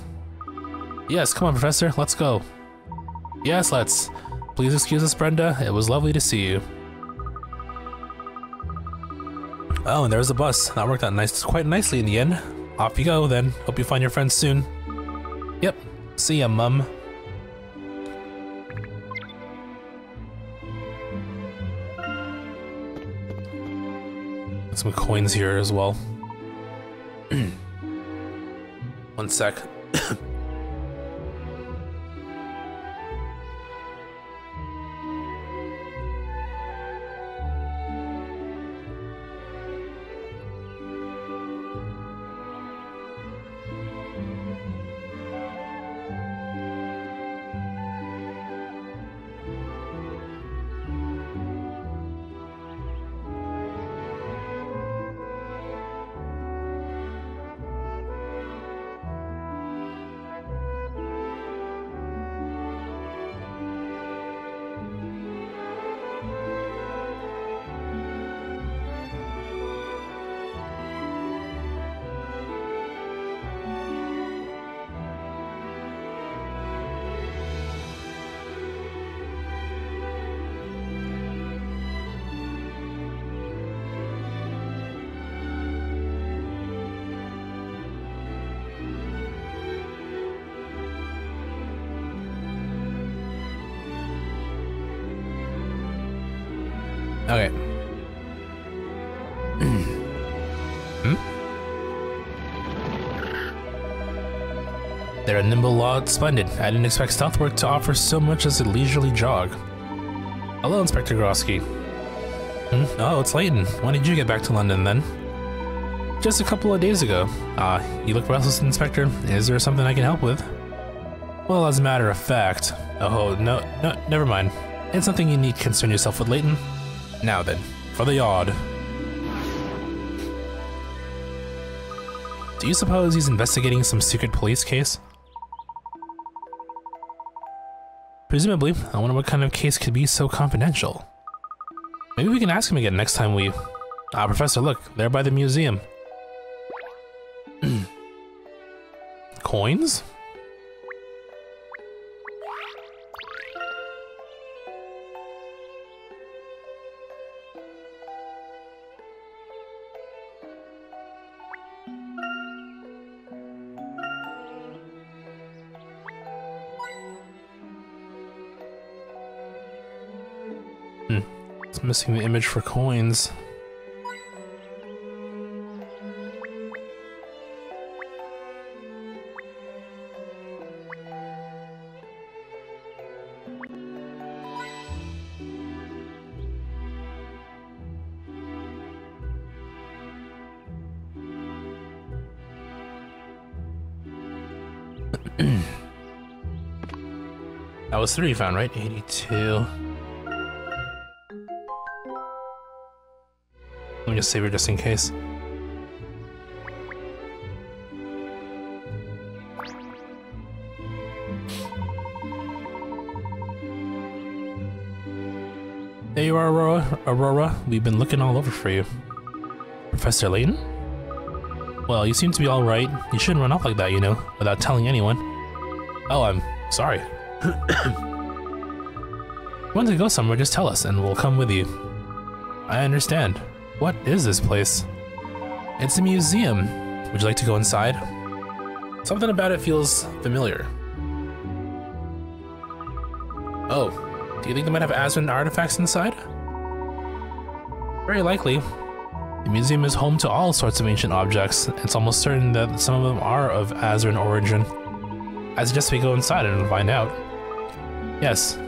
Yes, come on, Professor, let's go. Yes, let's. Please excuse us, Brenda. It was lovely to see you. Oh, and there's the bus. That worked out quite nicely in the end. Off you go, then. Hope you find your friends soon. Yep. See ya, Mum. Got some coins here as well. 1 sec. Okay. They're a nimble lot. Splendid. I didn't expect stealth work to offer so much as a leisurely jog. Hello, Inspector Grosky. Oh, it's Layton. When did you get back to London, then? Just a couple of days ago. You look restless, Inspector. Is there something I can help with? Well, as a matter of fact... Oh, no, never mind. It's nothing you need to concern yourself with, Layton. Now then, for the yard. Do you suppose he's investigating some secret police case? Presumably. I wonder what kind of case could be so confidential. Maybe we can ask him again next time we... Ah, Professor, look, there by the museum. Coins? It's missing the image for coins. That was 3 you found, right? 82. Let me just save her just in case. There you are, Aurora. Aurora, we've been looking all over for you. Professor Layton? Well, you seem to be alright. You shouldn't run off like that, you know, without telling anyone. Oh, I'm sorry. You want to go somewhere, just tell us, and we'll come with you. I understand. What is this place? It's a museum. Would you like to go inside? Something about it feels familiar. Oh, do you think they might have Azran artifacts inside? Very likely. The museum is home to all sorts of ancient objects. It's almost certain that some of them are of Azran origin. I suggest we go inside and find out. Yes.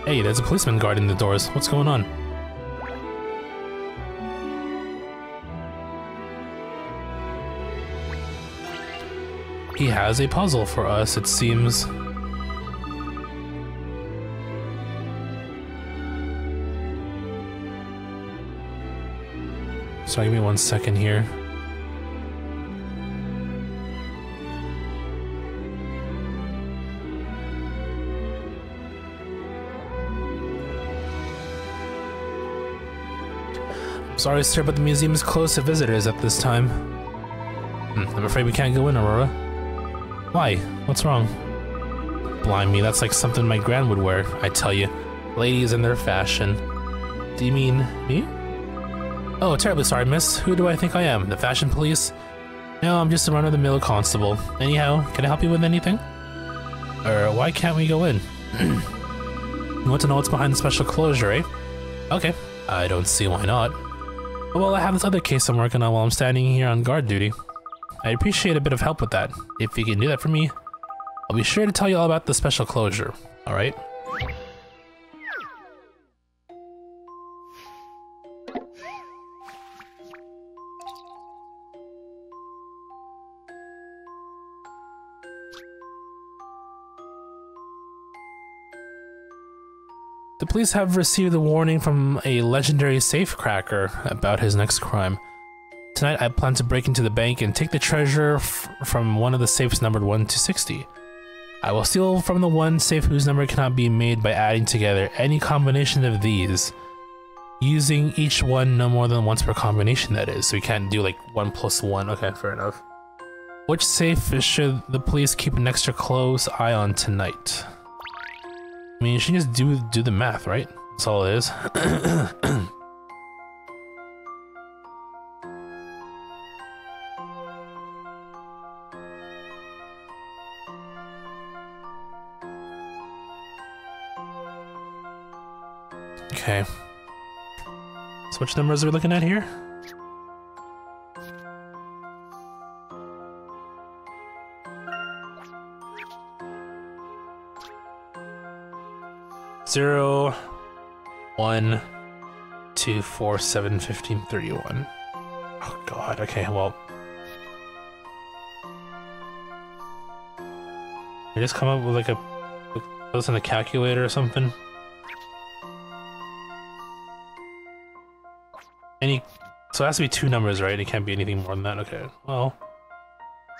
Hey, there's a policeman guarding the doors. What's going on? He has a puzzle for us, it seems. Sorry, give me 1 second here. Sorry, sir, but the museum is closed to visitors at this time. I'm afraid we can't go in, Aurora. Why? What's wrong? Blind me, that's like something my gran would wear, I tell you. Ladies in their fashion. Do you mean me? Oh, terribly sorry, miss. Who do I think I am? The fashion police? No, I'm just a run-of-the-mill constable. Anyhow, can I help you with anything? Why can't we go in? You want to know what's behind the special closure, eh? Okay. I don't see why not. Well, I have this other case I'm working on while I'm standing here on guard duty. I'd appreciate a bit of help with that. If you can do that for me, I'll be sure to tell you all about the special closure, alright? The police have received a warning from a legendary safecracker about his next crime. Tonight I plan to break into the bank and take the treasure from one of the safes numbered 1 to 60. I will steal from the one safe whose number cannot be made by adding together any combination of these, using each one no more than once per combination, that is, so we can't do like 1 plus 1. Okay, fair enough. Which safe should the police keep an extra close eye on tonight? I mean, you should just do the math, right? That's all it is. Okay. So which numbers are we looking at here? Zero, 1, 2, 4, 7, 15, 31. Oh god, okay, well. I just come up with like this in a calculator or something. So it has to be 2 numbers, right? It can't be anything more than that. Okay, well,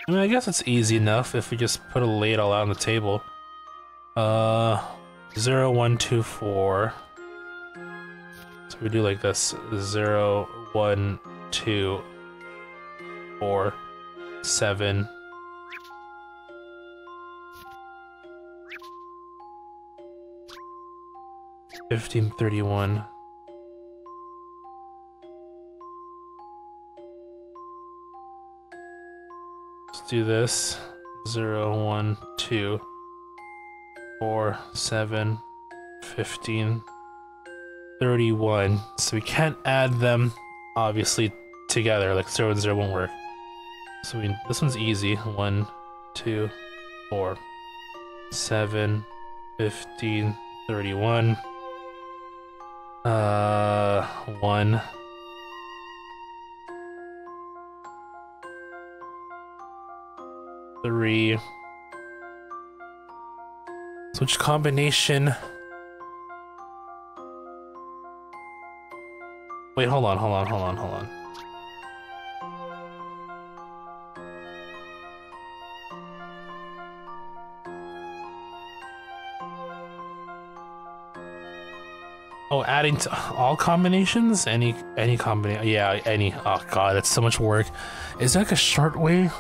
I mean, I guess it's easy enough if we just lay it all out on the table. 0, 1, 2, 4. So we do like this: 0, 1, 2, 4, 7. 15, 31. Let's do this. 0, 1, 2, 4, 7, 15, 31. So we can't add them, obviously, together. Like 0 and 0 won't work. So this one's easy. 1, 2, 4, 7, 15, 31. 1. Three. So which combination? Wait, hold on. Oh, adding to all combinations? Any combination? Yeah, any. Oh god, that's so much work. Is there like a short way?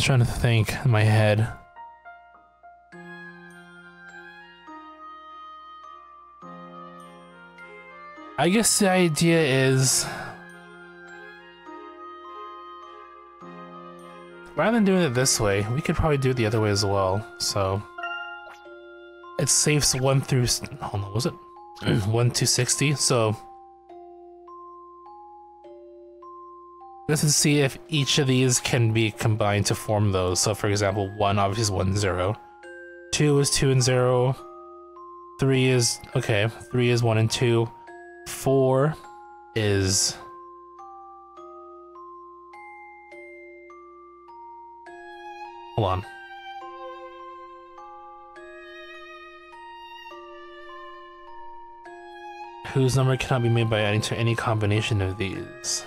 Trying to think in my head. I guess the idea is, rather than doing it this way, we could probably do it the other way as well. So it saves 1 through, hold on, was it 1 to 60? So let's see if each of these can be combined to form those. So for example, 1 obviously is 1, 0. 2 is 2 and 0. 3 is, okay, 3 is 1 and 2. 4 is... Hold on. Whose number cannot be made by adding to any combination of these.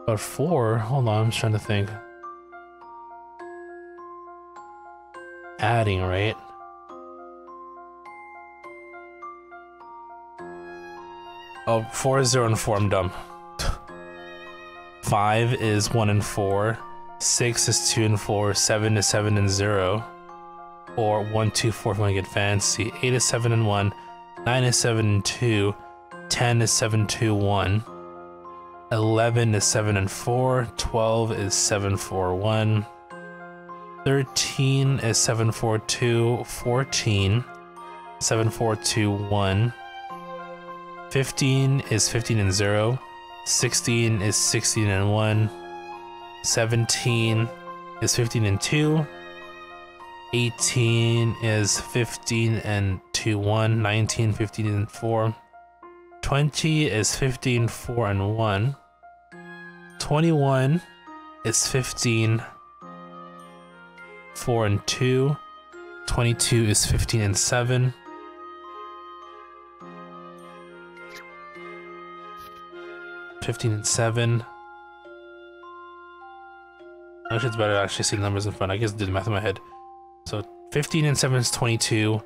But 4, hold on, I'm trying to think. Adding, right? Oh, 4 is 0 and 4, I'm dumb. 5 is 1 and 4. 6 is 2 and 4. 7 is 7 and 0. Or 1, 2, 4 if you want to get fancy. 8 is 7 and 1. 9 is 7 and 2. 10 is 7, 2, 1. 11 is 7 and 4, 12 is 7, 4, 1, 13 is 7, 4, 2, 14, 7, 4, 2, 1, 15 is 15 and 0, 16 is 16 and 1, 17 is 15 and 2, 18 is 15 and 2, 1, 19, 15 and 4, 20 is 15, 4, and 1. 21 is 15, 4, and 2. 22 is 15 and 7. 15 and 7. Actually, it's better to actually see the numbers in front. I guess do the math in my head. So 15 and 7 is 22.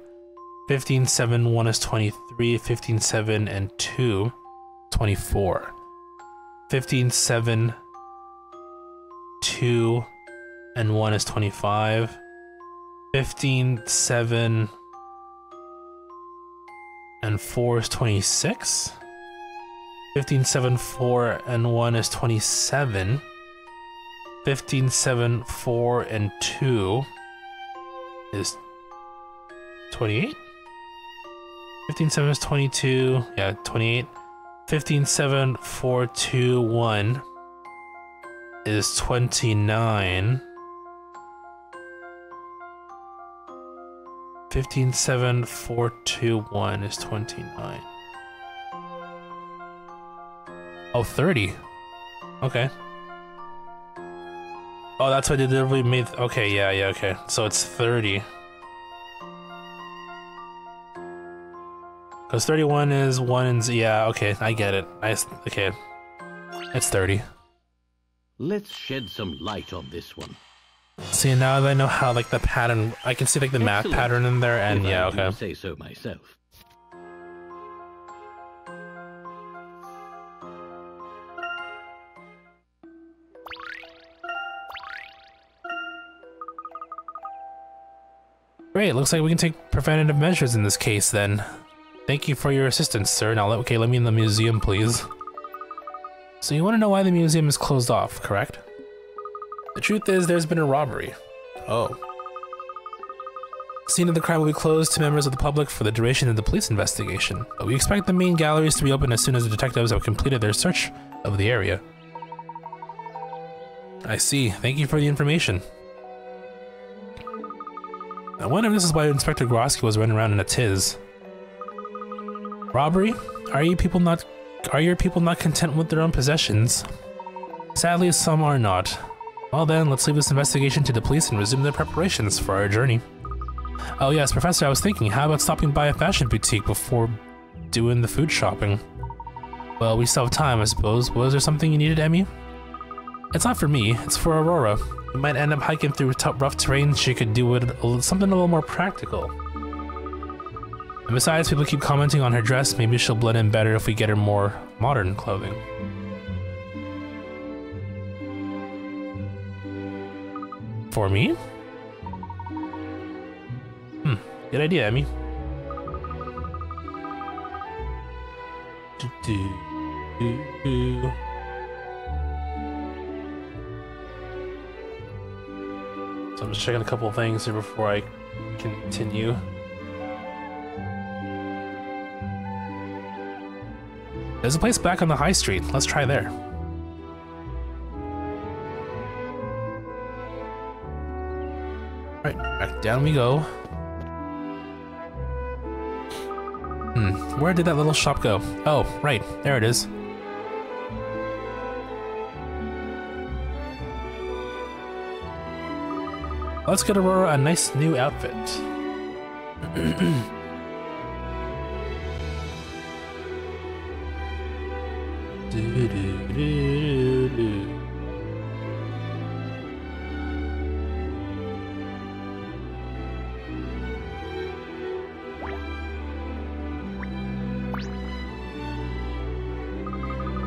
15, 7, 1 is 23, 15, 7, and 2, 24. 15, 7, 2, and 1 is 25. 15, 7, and 4 is 26. 15, 7, 4, and 1 is 27. 15, 7, 4, and 2 is 28. 15, 7 is 22, yeah, 28. 15, 7, 4, 2, 1 is 29. 15,7,421 is 29. Oh, 30. Okay. Oh, that's why they literally made. Okay, yeah, okay. So it's 30. Because 31 is 1 and. Yeah, okay, I get it. Okay. It's 30. Let's shed some light on this one. See, now that I know how, like, the pattern. I can see, like, the math pattern in there, and yeah, okay. I say so myself. Great, looks like we can take preventative measures in this case, then. Thank you for your assistance, sir. Now, let me in the museum, please. So you want to know why the museum is closed off, correct? The truth is, there's been a robbery. Oh. The scene of the crime will be closed to members of the public for the duration of the police investigation, but we expect the main galleries to be open as soon as the detectives have completed their search of the area. I see. Thank you for the information. I wonder if this is why Inspector Grosky was running around in a tiz. Robbery? Are your people not content with their own possessions? Sadly, some are not. Well then, let's leave this investigation to the police and resume their preparations for our journey. Oh yes, Professor, I was thinking, how about stopping by a fashion boutique before doing the food shopping? Well, we still have time, I suppose. Was there something you needed, Emmy? It's not for me, it's for Aurora. We might end up hiking through rough terrain. She could do something a little more practical. And besides, people keep commenting on her dress. Maybe she'll blend in better if we get her more modern clothing. For me? Good idea, Emmy. So I'm just checking a couple of things here before I continue. There's a place back on the high street. Let's try there. Alright, back down we go. Where did that little shop go? Oh, right, there it is. Let's get Aurora a nice new outfit.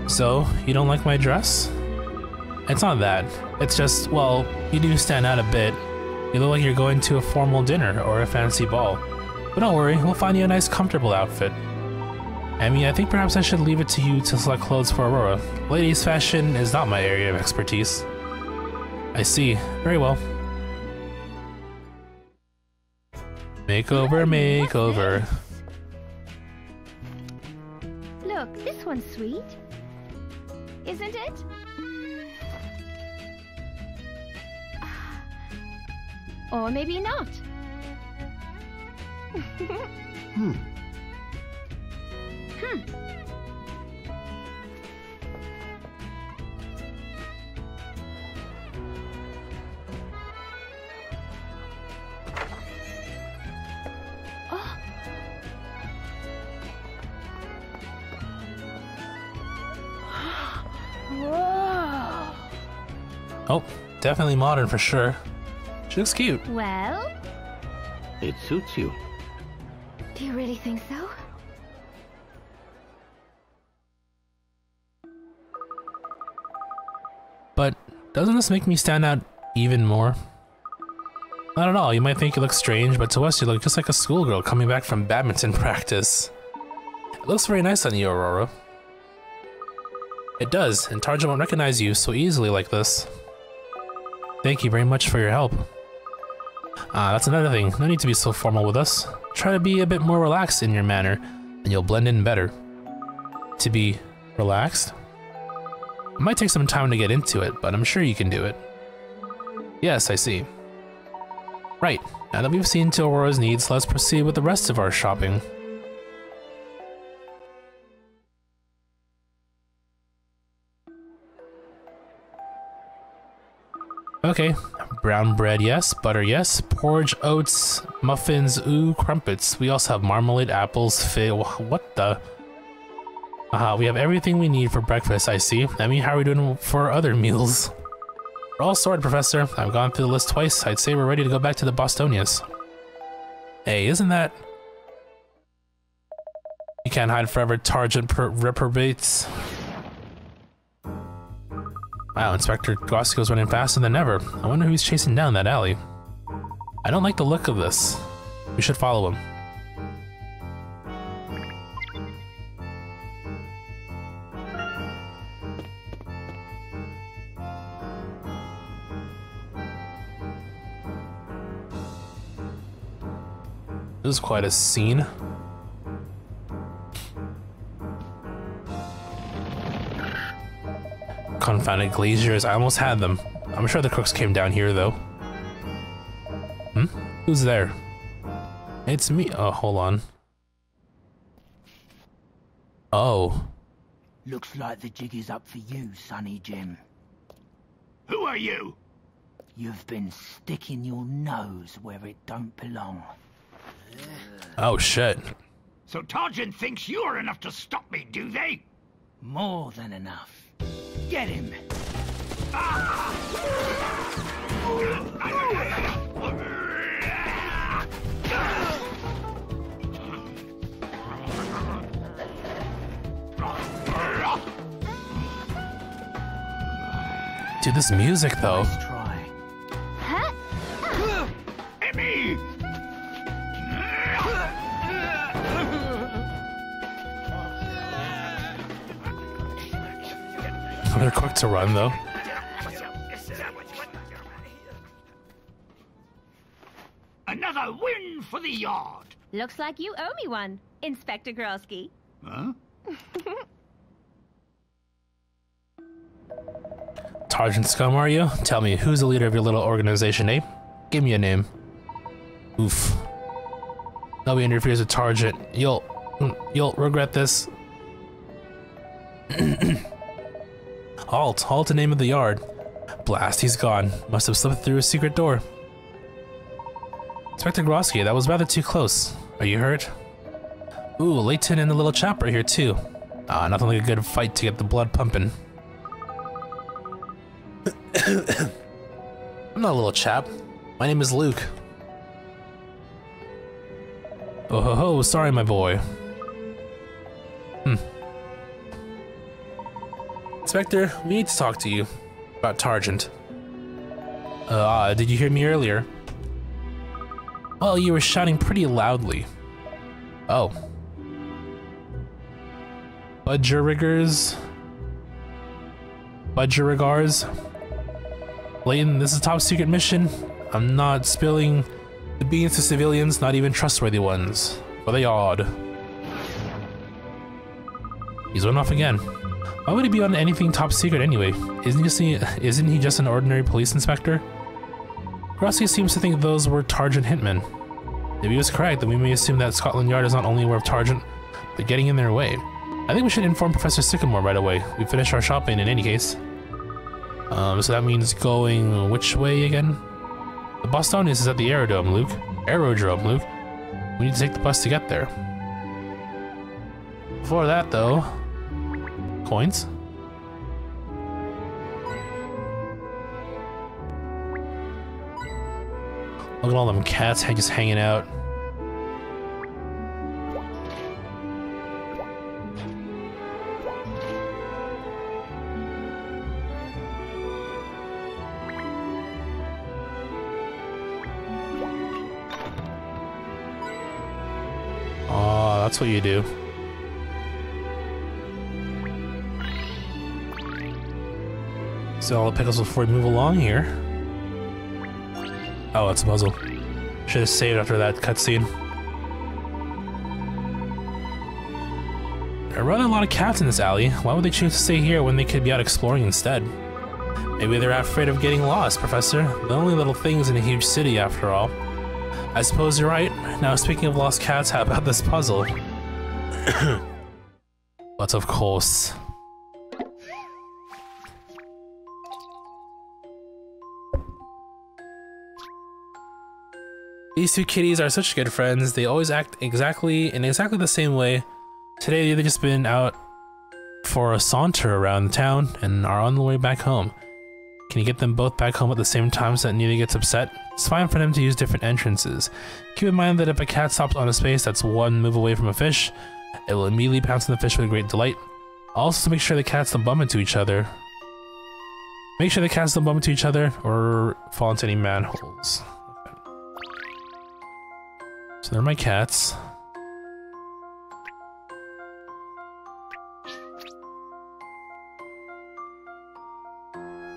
So, you don't like my dress? It's not that. It's just, well, you do stand out a bit. You look like you're going to a formal dinner or a fancy ball. But don't worry, we'll find you a nice comfortable outfit. Emmy, I think perhaps I should leave it to you to select clothes for Aurora. Ladies' fashion is not my area of expertise. I see. Very well. Makeover, makeover. Look, this one's sweet. Isn't it? Or maybe not. Oh, definitely modern for sure. She looks cute. Well? It suits you. Do you really think so? But doesn't this make me stand out even more? Not at all. You might think you look strange, but to us you look just like a schoolgirl coming back from badminton practice. It looks very nice on you, Aurora. It does, and Tarja won't recognize you so easily like this. Thank you very much for your help. That's another thing. No need to be so formal with us. Try to be a bit more relaxed in your manner, and you'll blend in better. To be relaxed? It might take some time to get into it, but I'm sure you can do it. Yes, I see. Right, now that we've seen to Aurora's needs, let's proceed with the rest of our shopping. Okay, brown bread, yes. Butter, yes. Porridge, oats, muffins, ooh, crumpets. We also have marmalade, apples, what the? We have everything we need for breakfast, I see. I mean, how are we doing for other meals? We're all sorted, Professor. I've gone through the list twice. I'd say we're ready to go back to the Bostonias. Hey, isn't that... You can't hide forever, Targent reprobates. Wow, Inspector Grossigo's running faster than ever. I wonder who's chasing down that alley. I don't like the look of this. We should follow him. This is quite a scene. Confounded glaziers, I almost had them. I'm sure the crooks came down here, though. Who's there? It's me. Oh, hold on. Oh. Looks like the jig is up for you, Sonny Jim. Who are you? You've been sticking your nose where it don't belong. Oh, shit. So Targent thinks you're enough to stop me, do they? More than enough. Get him! Dude, this music, though. Let's try. Huh? Emmy! They're quick to run, though. Another win for the yard. Looks like you owe me one, Inspector Grosky. Huh? Targent Scum, are you? Tell me, who's the leader of your little organization, eh? Give me a name. Oof. Nobody interferes with Targent. You'll regret this. Halt the name of the yard. Blast, he's gone. Must have slipped through a secret door. Inspector Grosky, that was rather too close. Are you hurt? Ooh, Layton and the little chap are here too. Nothing like a good fight to get the blood pumping. I'm not a little chap. My name is Luke. Oh ho ho, sorry my boy. Inspector, we need to talk to you about Targent. Did you hear me earlier? Well, you were shouting pretty loudly. Oh. Budgerigars? Layton, this is a top secret mission. I'm not spilling the beans to civilians, not even trustworthy ones. For the yard. He's went off again. Why would he be on anything top secret anyway? Isn't he just an ordinary police inspector? Grosky seems to think those were Targent hitmen. If he was correct, then we may assume that Scotland Yard is not only aware of Targent, but getting in their way. I think we should inform Professor Sycamore right away. We finished our shopping in any case. So that means going which way again? The Bostonians is at the aerodrome, Luke. Aerodrome, Luke. We need to take the bus to get there. Before that, though... Coins? Look at all them cats just hanging out. Oh, that's what you do. So all the pickles before we move along here. Oh, it's a puzzle. Should have saved after that cutscene. There are rather a lot of cats in this alley. Why would they choose to stay here when they could be out exploring instead? Maybe they're afraid of getting lost, Professor. The only little things in a huge city, after all. I suppose you're right. Now, speaking of lost cats, how about this puzzle? But of course. These two kitties are such good friends. They always act in exactly the same way. Today, they've just been out for a saunter around town and are on the way back home. Can you get them both back home at the same time so that neither gets upset? It's fine for them to use different entrances. Keep in mind that if a cat stops on a space that's one move away from a fish, it will immediately pounce on the fish with great delight. Also, make sure the cats don't bump into each other. Make sure the cats don't bump into each other or fall into any manholes. Okay. So they're my cats.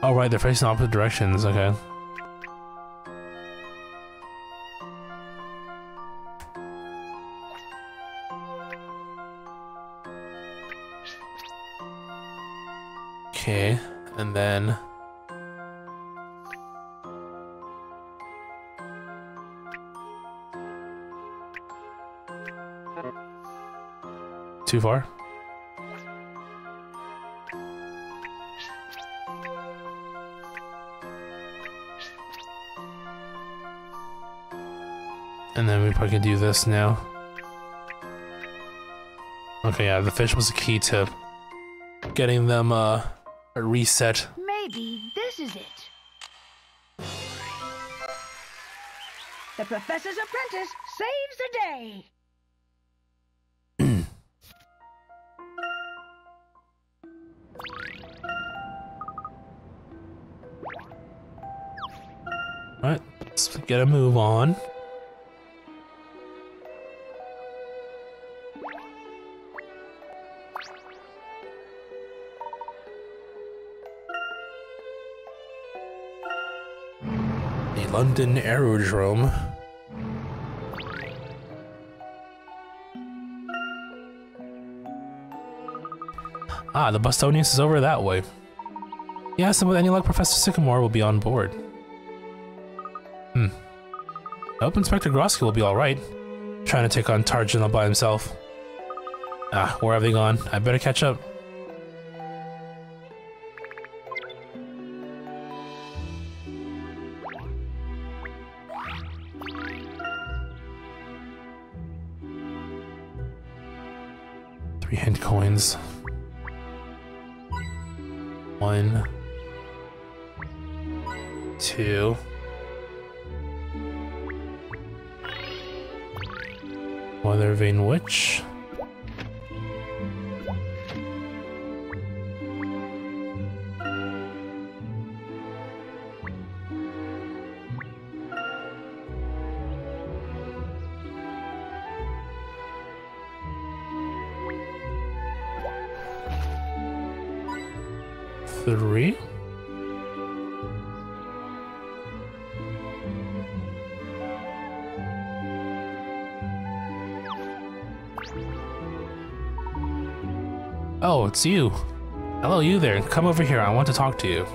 Oh right, they're facing opposite directions, okay. Okay, and then... Too far? And then we probably can do this now. Okay, yeah, the fish was the key to getting them a reset. Maybe this is it. The Professor's Apprentice saves the day. Alright, let's get a move on. The London Aerodrome. Ah, the Bostonius is over that way. Yes, and with any luck, Professor Sycamore will be on board. I hope Inspector Grosky will be alright. Trying to take on Targin by himself. Ah, where have they gone? I better catch up. Three hint coins. 1, 2. Weather Vane Witch. Three. Oh, it's you. Hello, you there. Come over here. I want to talk to you.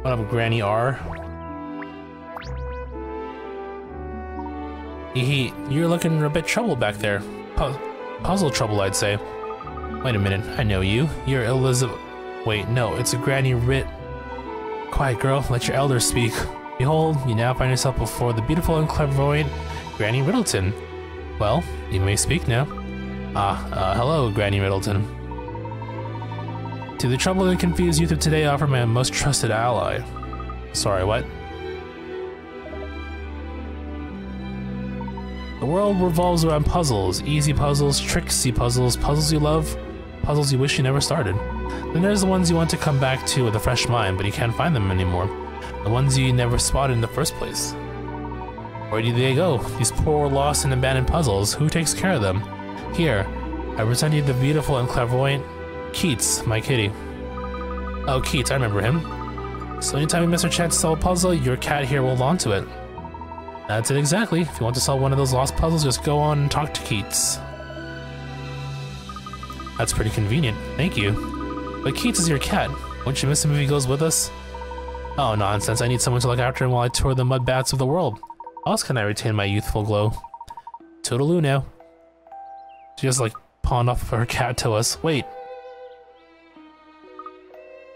What up, Granny R? Hee, you're looking a bit troubled back there. Puzzle trouble, I'd say. Wait a minute. I know you. You're Elizabeth. Wait, no. It's a Granny Rit. Quiet, girl. Let your elders speak. Behold, you now find yourself before the beautiful and clairvoyant Granny Riddleton. Well, you may speak now. Hello, Granny Riddleton. To the troubled and confused youth of today, I offer my most trusted ally. Sorry, what? The world revolves around puzzles. Easy puzzles, tricksy puzzles, puzzles you love, puzzles you wish you never started. Then there's the ones you want to come back to with a fresh mind, but you can't find them anymore. The ones you never spotted in the first place. Where do they go? These poor, lost, and abandoned puzzles. Who takes care of them? Here, I present you the beautiful and clairvoyant Keats, my kitty. Oh, Keats, I remember him. So anytime you miss a chance to solve a puzzle, your cat here will launch to it. That's it exactly. If you want to solve one of those lost puzzles, just go on and talk to Keats. That's pretty convenient. Thank you. But Keats is your cat. Won't you miss him if he goes with us? Oh, nonsense. I need someone to look after him while I tour the mud baths of the world. How else can I retain my youthful glow? Toodaloo now. She just, like, pawned off her cat to us. Wait.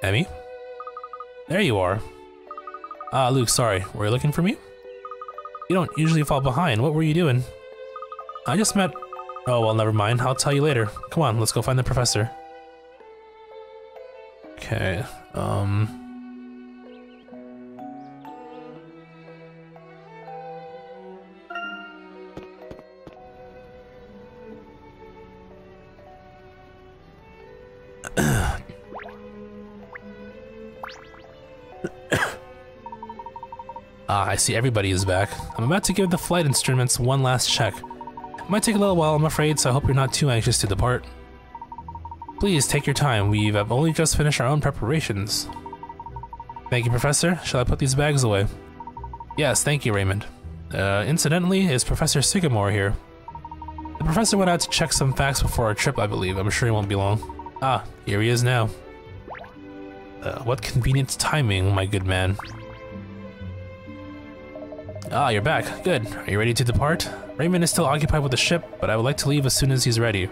Emmy? There you are. Ah, Luke, sorry. Were you looking for me? You don't usually fall behind. What were you doing? I just met... Oh, well, never mind. I'll tell you later. Come on, let's go find the professor. Okay, I see everybody is back. I'm about to give the flight instruments one last check. It might take a little while, I'm afraid, so I hope you're not too anxious to depart. Please take your time. We've only just finished our own preparations. Thank you, Professor. Shall I put these bags away? Yes, thank you, Raymond. Incidentally, is Professor Sycamore here? The professor went out to check some facts before our trip, I believe. I'm sure he won't be long. Ah, here he is now. What convenient timing, my good man. Ah, you're back. Good. Are you ready to depart? Raymond is still occupied with the ship, but I would like to leave as soon as he's ready.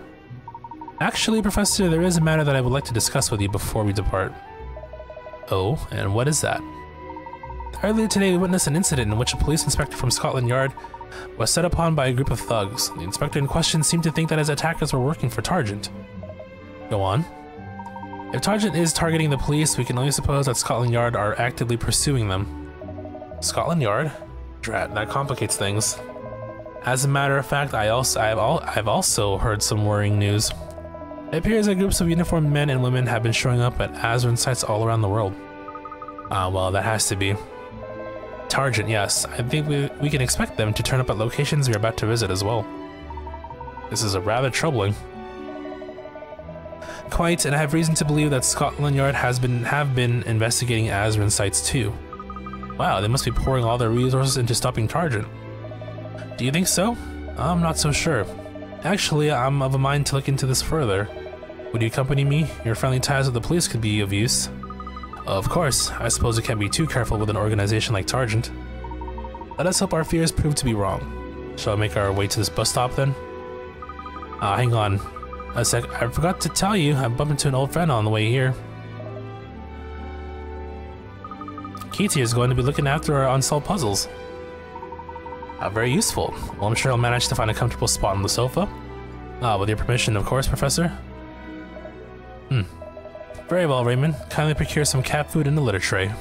Actually, Professor, there is a matter that I would like to discuss with you before we depart. Oh, and what is that? Earlier today, we witnessed an incident in which a police inspector from Scotland Yard was set upon by a group of thugs. The inspector in question seemed to think that his attackers were working for Targent. Go on. If Targent is targeting the police, we can only suppose that Scotland Yard are actively pursuing them. Scotland Yard? Drat, that complicates things. As a matter of fact, I've also heard some worrying news. It appears that groups of uniformed men and women have been showing up at Azran sites all around the world. Ah, well, that has to be. Targent, yes. I think we can expect them to turn up at locations we're about to visit as well. This is rather troubling. Quite, and I have reason to believe that Scotland Yard have been investigating Azran sites too. Wow, they must be pouring all their resources into stopping Targent. Do you think so? I'm not so sure. Actually, I'm of a mind to look into this further. Would you accompany me? Your friendly ties with the police could be of use. Of course, I suppose we can't be too careful with an organization like Targent. Let us hope our fears prove to be wrong. Shall I make our way to this bus stop then? Hang on a sec. I forgot to tell you, I bumped into an old friend on the way here. Keats here is going to be looking after our unsolved puzzles. Very useful. Well, I'm sure I'll manage to find a comfortable spot on the sofa. With your permission, of course, Professor. Very well, Raymond. Kindly procure some cat food in the litter tray.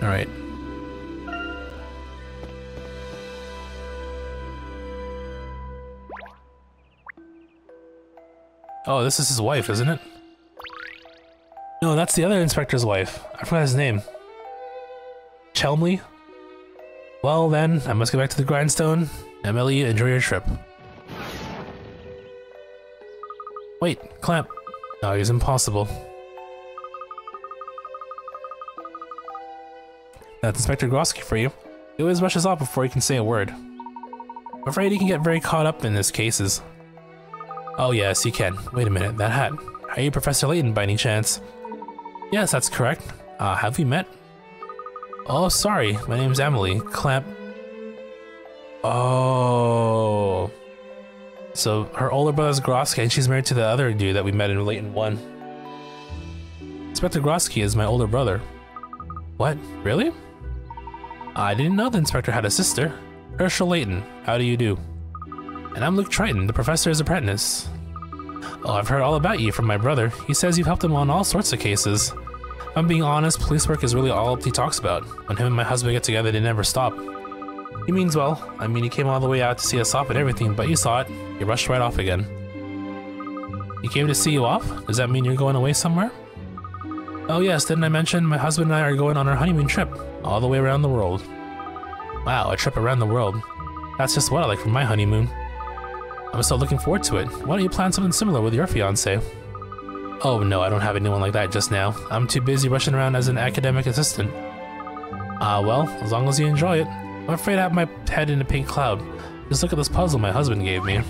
Alright. Oh, this is his wife, isn't it? No, that's the other inspector's wife. I forgot his name. Chelmley? Well then, I must get back to the grindstone. Emily, enjoy your trip. Wait, Clamp. No, he's impossible. That's Inspector Grosky for you. He always rushes off before he can say a word. I'm afraid he can get very caught up in his cases. Oh yes, he can. Wait a minute, that hat. Are you Professor Layton by any chance? Yes, that's correct. Have we met? Oh, sorry. My name's Emily. Clamp. Oh. So her older brother's Grosky, and she's married to the other dude that we met in Layton 1. Inspector Grosky is my older brother. What? Really? I didn't know the inspector had a sister. Herschel Layton. How do you do? And I'm Luke Triton, the professor's apprentice. Oh, I've heard all about you from my brother. He says you've helped him on all sorts of cases. If I'm being honest, police work is really all he talks about. When him and my husband get together, they never stop. He means well. I mean, he came all the way out to see us off and everything, but you saw it. He rushed right off again. He came to see you off? Does that mean you're going away somewhere? Oh yes, didn't I mention my husband and I are going on our honeymoon trip, all the way around the world. Wow, a trip around the world. That's just what I like for my honeymoon. I'm so looking forward to it. Why don't you plan something similar with your fiancé? Oh no, I don't have anyone like that just now. I'm too busy rushing around as an academic assistant. Well, as long as you enjoy it. I'm afraid I have my head in a pink cloud. Just look at this puzzle my husband gave me.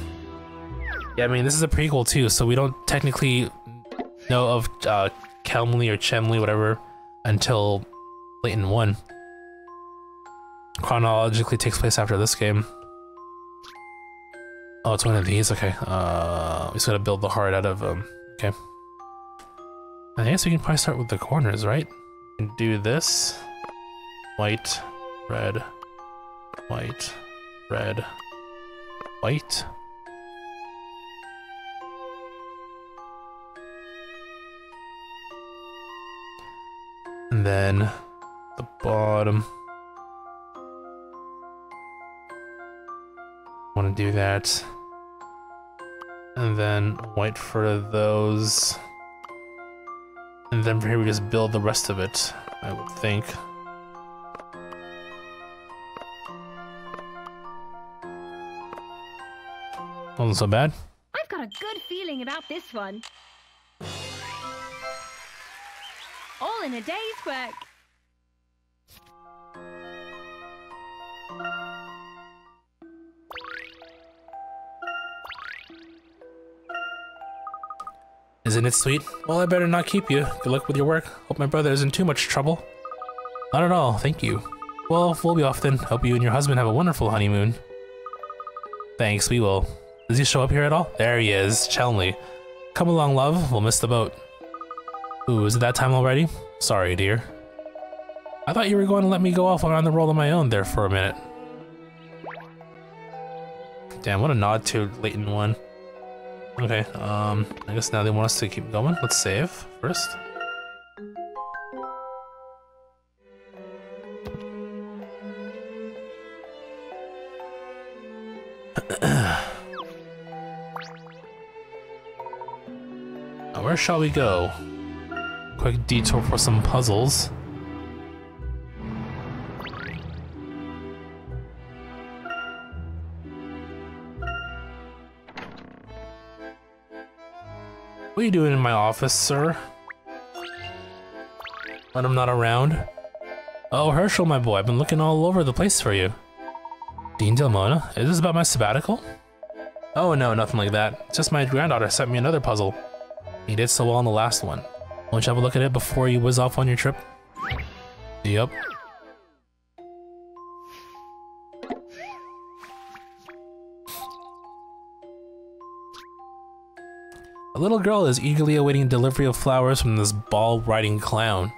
Yeah, I mean, this is a prequel too, so we don't technically know of Kelmley or Chemley, whatever, until Layton 1. Chronologically takes place after this game. Oh, it's one of these? Okay. We just gotta build the heart out of okay. I guess we can probably start with the corners, right? We can do this. White, red, white, red, white. And then the bottom. Want to do that. And then white for those. And then from here we just build the rest of it, I would think. Wasn't so bad. I've got a good feeling about this one. All in a day's work. Isn't it sweet? Well, I better not keep you. Good luck with your work. Hope my brother isn't too much trouble. Not at all, thank you. Well, we'll be off then. Hope you and your husband have a wonderful honeymoon. Thanks, we will. Does he show up here at all? There he is, Chelmley. Come along, love. We'll miss the boat. Ooh, is it that time already? Sorry, dear. I thought you were going to let me go off on the roll on my own there for a minute. Damn, what a nod to Layton 1. Okay, I guess now they want us to keep going. Let's save first. Now, where shall we go? Quick detour for some puzzles. What are you doing in my office, sir? When I'm not around? Oh, Herschel, my boy, I've been looking all over the place for you. Dean Delmona, is this about my sabbatical? Oh no, nothing like that. It's just my granddaughter sent me another puzzle. You did so well on the last one. Won't you have a look at it before you whiz off on your trip? Yep. A little girl is eagerly awaiting delivery of flowers from this ball-riding clown.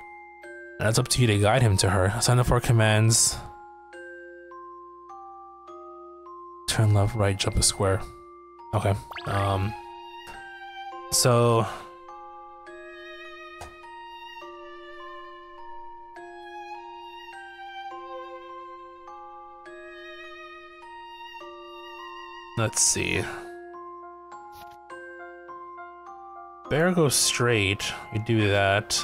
And it's up to you to guide him to her. Sign up for commands. Turn left, right, jump a square. Okay. So... let's see. Bear goes straight. We do that.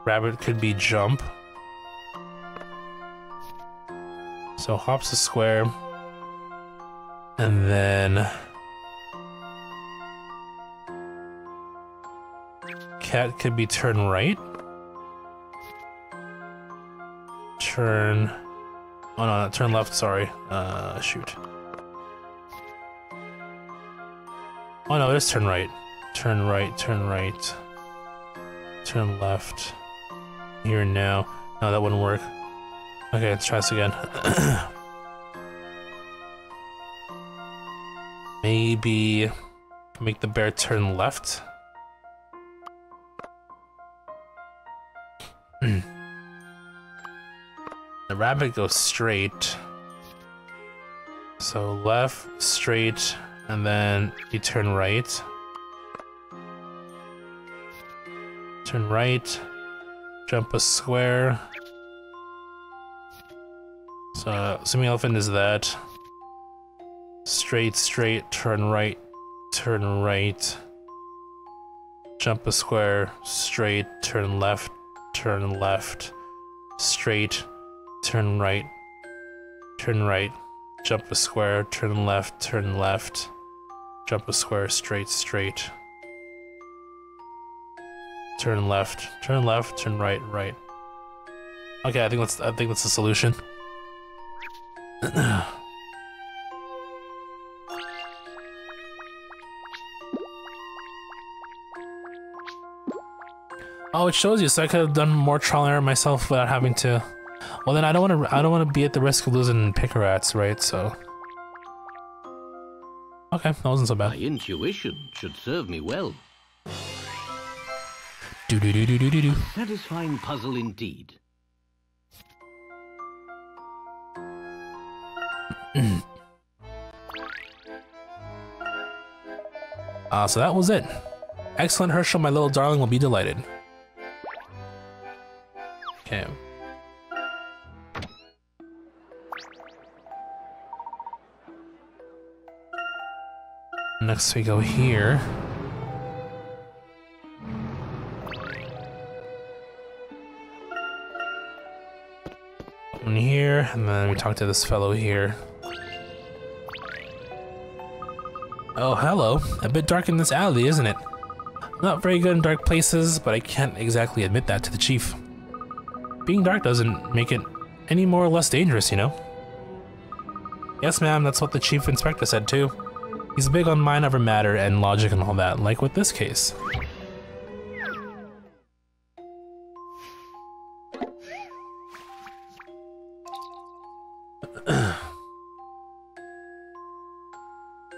Rabbit could be jump. So hops a square. And then cat could be turn right. Turn... oh no, not turn left, sorry. Shoot. Oh no, it is turn right. Turn right, turn right. Turn left. Here and now. No, that wouldn't work. Okay, let's try this again. Maybe make the bear turn left. The rabbit goes straight. So left, straight, and then you turn right. Turn right, jump a square. So swimming elephant is that. Straight, straight, turn right, jump a square, straight, turn left, straight, turn right, jump a square, turn left, jump a square, straight, straight. Turn left, turn right, right. Okay, I think that's the solution. Oh, it shows you, so I could have done more trial and error myself without having to. Well, then I don't want to be at the risk of losing Pickerats, right? So. Okay, that wasn't so bad. My intuition should serve me well. Do. Satisfying puzzle indeed. So that was it. Excellent, Herschel, my little darling will be delighted. Okay. Next we go here. One here, and then we talk to this fellow here. Oh, hello. A bit dark in this alley, isn't it? I'm not very good in dark places, but I can't exactly admit that to the chief. Being dark doesn't make it any more or less dangerous, you know? Yes, ma'am, that's what the chief inspector said too. He's big on mind over matter and logic and all that, like with this case.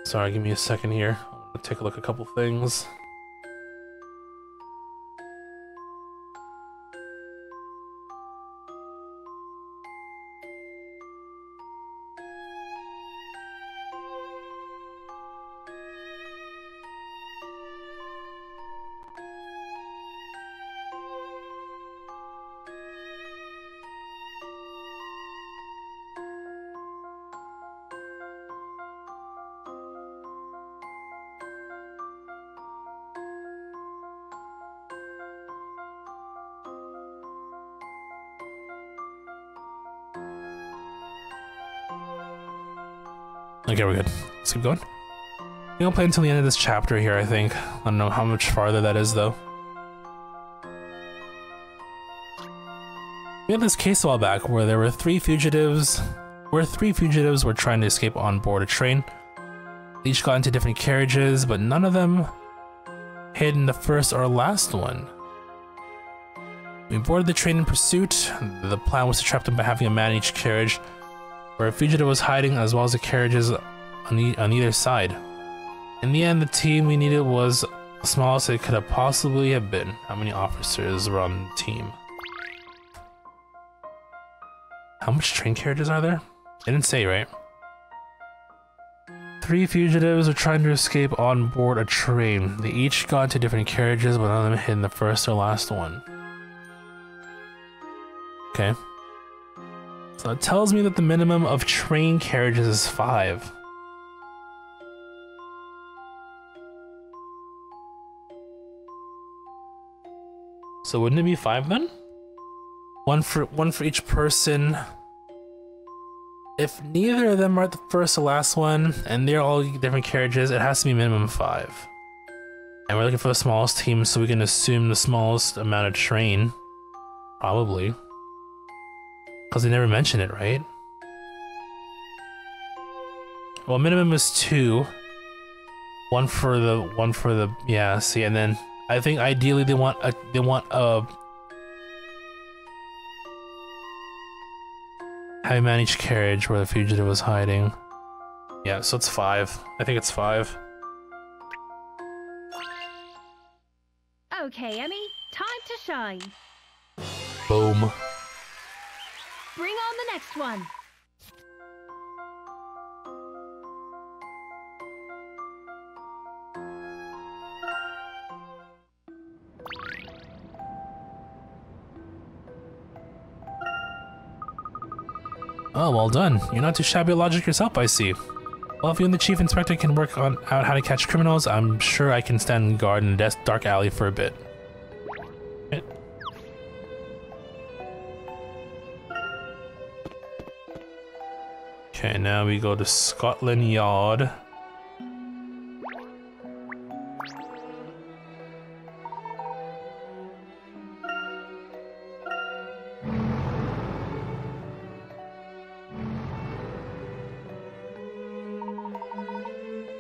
Sorry, give me a second here. I want to take a look at a couple things. Okay, we're good. Let's keep going. We'll play until the end of this chapter here, I think. I don't know how much farther that is, though. We had this case a while back where there were three fugitives were trying to escape on board a train. They each got into different carriages, but none of them hid in the first or last one. We boarded the train in pursuit. The plan was to trap them by having a man in each carriage, where a fugitive was hiding, as well as the carriages on either side. In the end, the team we needed was the smallest it could have possibly have been. How many officers were on the team? How much train carriages are there? They didn't say, right? 3 fugitives were trying to escape on board a train. They each got into different carriages, but none of them hid in the first or last one. Okay. So it tells me that the minimum of train carriages is 5. So wouldn't it be 5 then? One for each person. If neither of them are at the first or last one, and they're all different carriages, it has to be minimum 5. And we're looking for the smallest team, so we can assume the smallest amount of train. Probably. Because they never mention it, right? Well, minimum is 2. One for the yeah, see, and then I think ideally they want a heavy man each carriage where the fugitive was hiding. Yeah, so it's 5. I think it's 5. Okay, Emmy, time to shine. Boom. Bring on the next one. Oh, well done. You're not too shabby at logic yourself, I see. Well, if you and the chief inspector can work out how to catch criminals, I'm sure I can stand guard in a dark alley for a bit. Okay. Okay, now we go to Scotland Yard.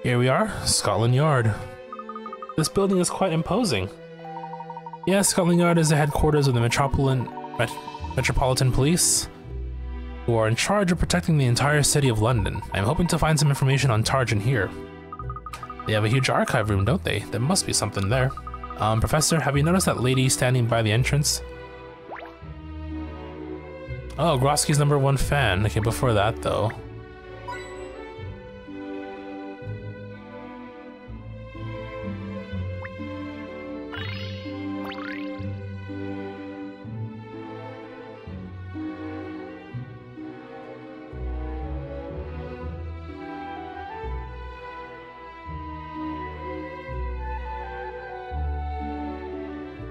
Here we are, Scotland Yard. This building is quite imposing. Yes, Scotland Yard is the headquarters of the Metropolitan Police, who are in charge of protecting the entire city of London. I'm hoping to find some information on Targe in here. They have a huge archive room, don't they? There must be something there. Professor, have you noticed that lady standing by the entrance? Oh, Grosky's #1 fan. Okay, before that, though.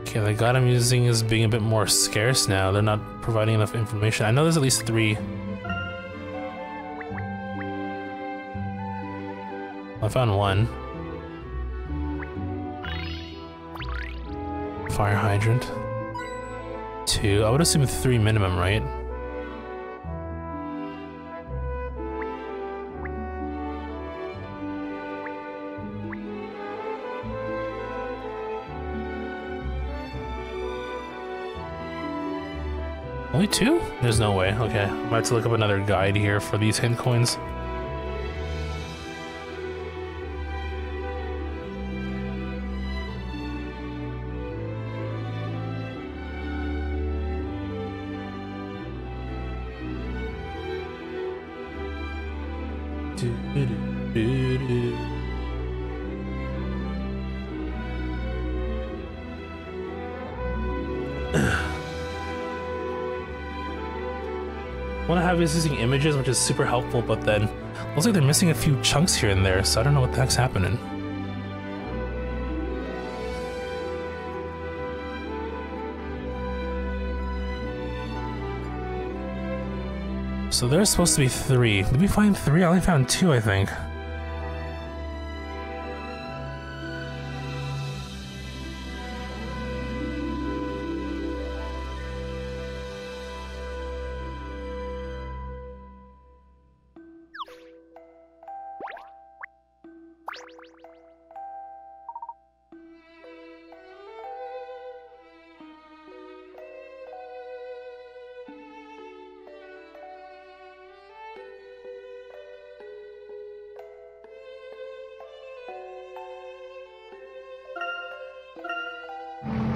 Okay, the god I'm using is being a bit more scarce now. They're not providing enough information. I know there's at least 3. I found 1. Fire hydrant. 2. I would assume 3 minimum, right? Only 2? There's no way. Okay, I'm about to look up another guide here for these hint coins. One I have is using images, which is super helpful, but then looks like they're missing a few chunks here and there, so I don't know what the heck's happening. So there's supposed to be 3. Did we find 3? I only found 2, I think.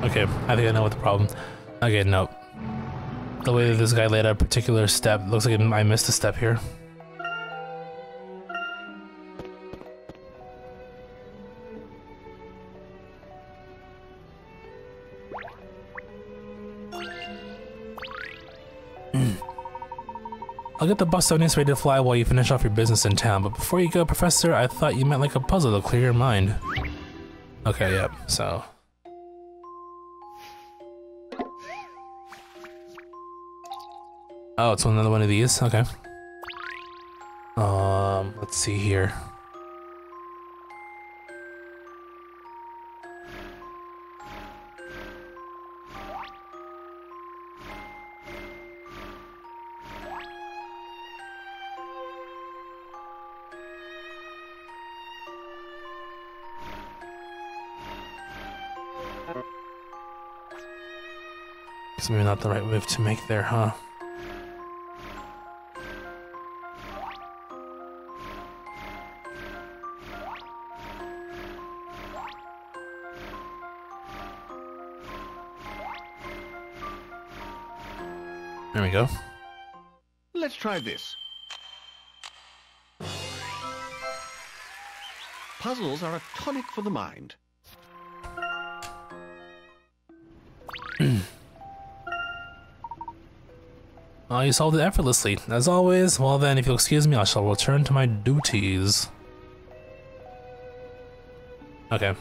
Okay, I think I know what the problem. Okay, nope. The way that this guy laid out a particular step, looks like I missed a step here. I'll get the Bostonians ready to fly while you finish off your business in town, but before you go, Professor, I thought you meant like a puzzle to clear your mind. Okay, yep, so... Oh, it's another one of these? Okay. Let's see here. It's maybe not the right move to make there, huh? There we go. Let's try this. Puzzles are a tonic for the mind. Oh, you solved it effortlessly. As always, well then, if you'll excuse me, I shall return to my duties. Okay.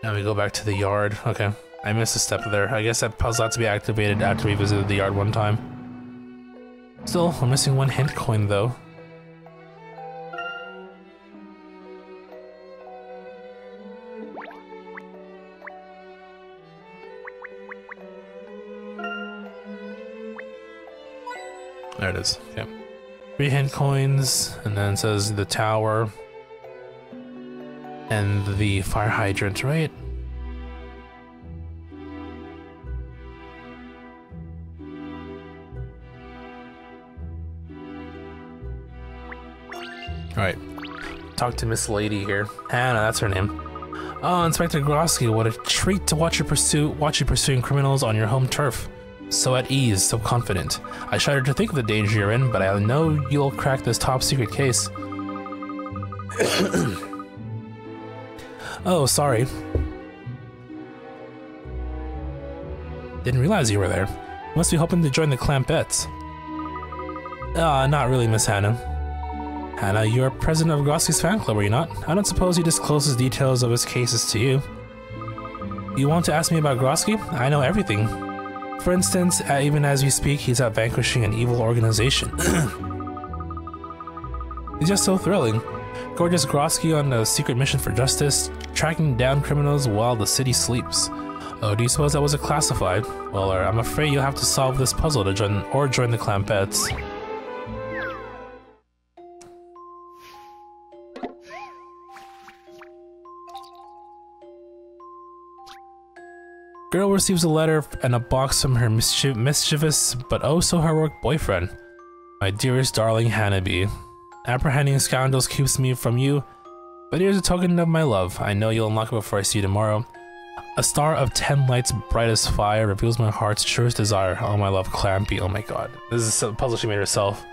Now we go back to the yard. Okay. I missed a step there. I guess that puzzle had to be activated after we visited the yard one time. Still, we're missing 1 hint coin though. There it is. Okay. 3 hint coins, and then it says the tower and the fire hydrant, right? Alright. Talk to Miss Lady here. Hannah, that's her name. Oh, Inspector Grosky, what a treat to watch you pursuing criminals on your home turf. So at ease, so confident. I shudder to think of the danger you're in, but I know you'll crack this top secret case. Oh, sorry. Didn't realize you were there. You must be hoping to join the Clampettes. Not really, Miss Hannah. Hannah, you're president of Grosky's fan club, are you not? I don't suppose he discloses details of his cases to you. You want to ask me about Grosky? I know everything. For instance, even as we speak, he's out vanquishing an evil organization. It's just so thrilling. Gorgeous Grosky on a secret mission for justice, tracking down criminals while the city sleeps. Oh, do you suppose that was a classified? Well, I'm afraid you'll have to solve this puzzle to join the Clampettes. Girl receives a letter and a box from her mischievous but oh so heroic boyfriend. My dearest darling Hannah-B. Apprehending scoundrels keeps me from you, but here's a token of my love. I know you'll unlock it before I see you tomorrow. A star of 10 lights bright as fire reveals my heart's truest desire. Oh my love, Clampy. Oh my god. This is a puzzle she made herself.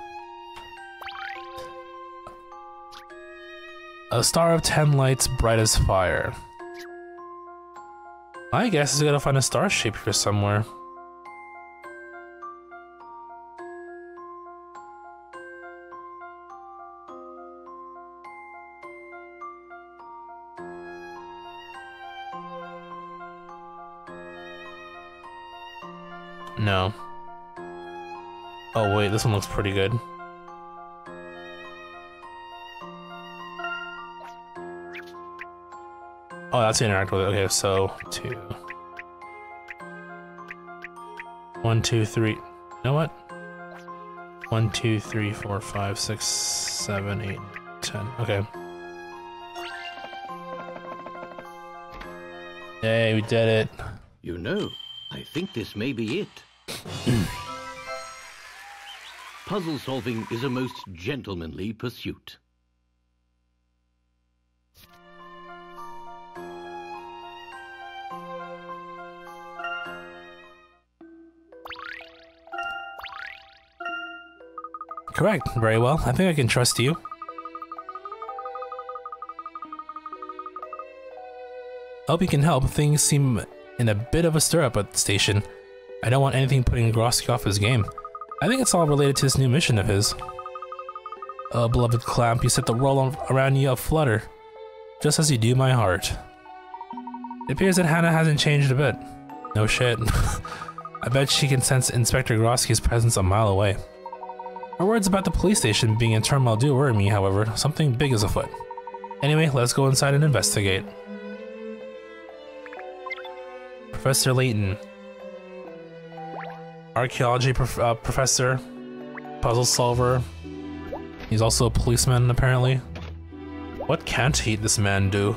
A star of 10 lights bright as fire. I guess I gotta find a star shape here somewhere. No. Oh wait, this one looks pretty good. Oh, that's to interact with it. Okay, so 2. 1, 2, 3. You know what? 1, 2, 3, 4, 5, 6, 7, 8, 10. Okay. Yay, we did it. You know, I think this may be it. Puzzle solving is a most gentlemanly pursuit. Correct. Very well. I think I can trust you. Hope you can help. Things seem in a bit of a stir-up at the station. I don't want anything putting Grosky off his game. I think it's all related to this new mission of his. Oh, beloved Clamp, you set the world around you aflutter, just as you do my heart. It appears that Hannah hasn't changed a bit. No shit. I bet she can sense Inspector Grosky's presence a mile away. Her words about the police station being in turmoil do worry me, however. Something big is afoot. Anyway, let's go inside and investigate. Professor Layton. Archaeology professor. Puzzle solver. He's also a policeman, apparently. What can't this man do?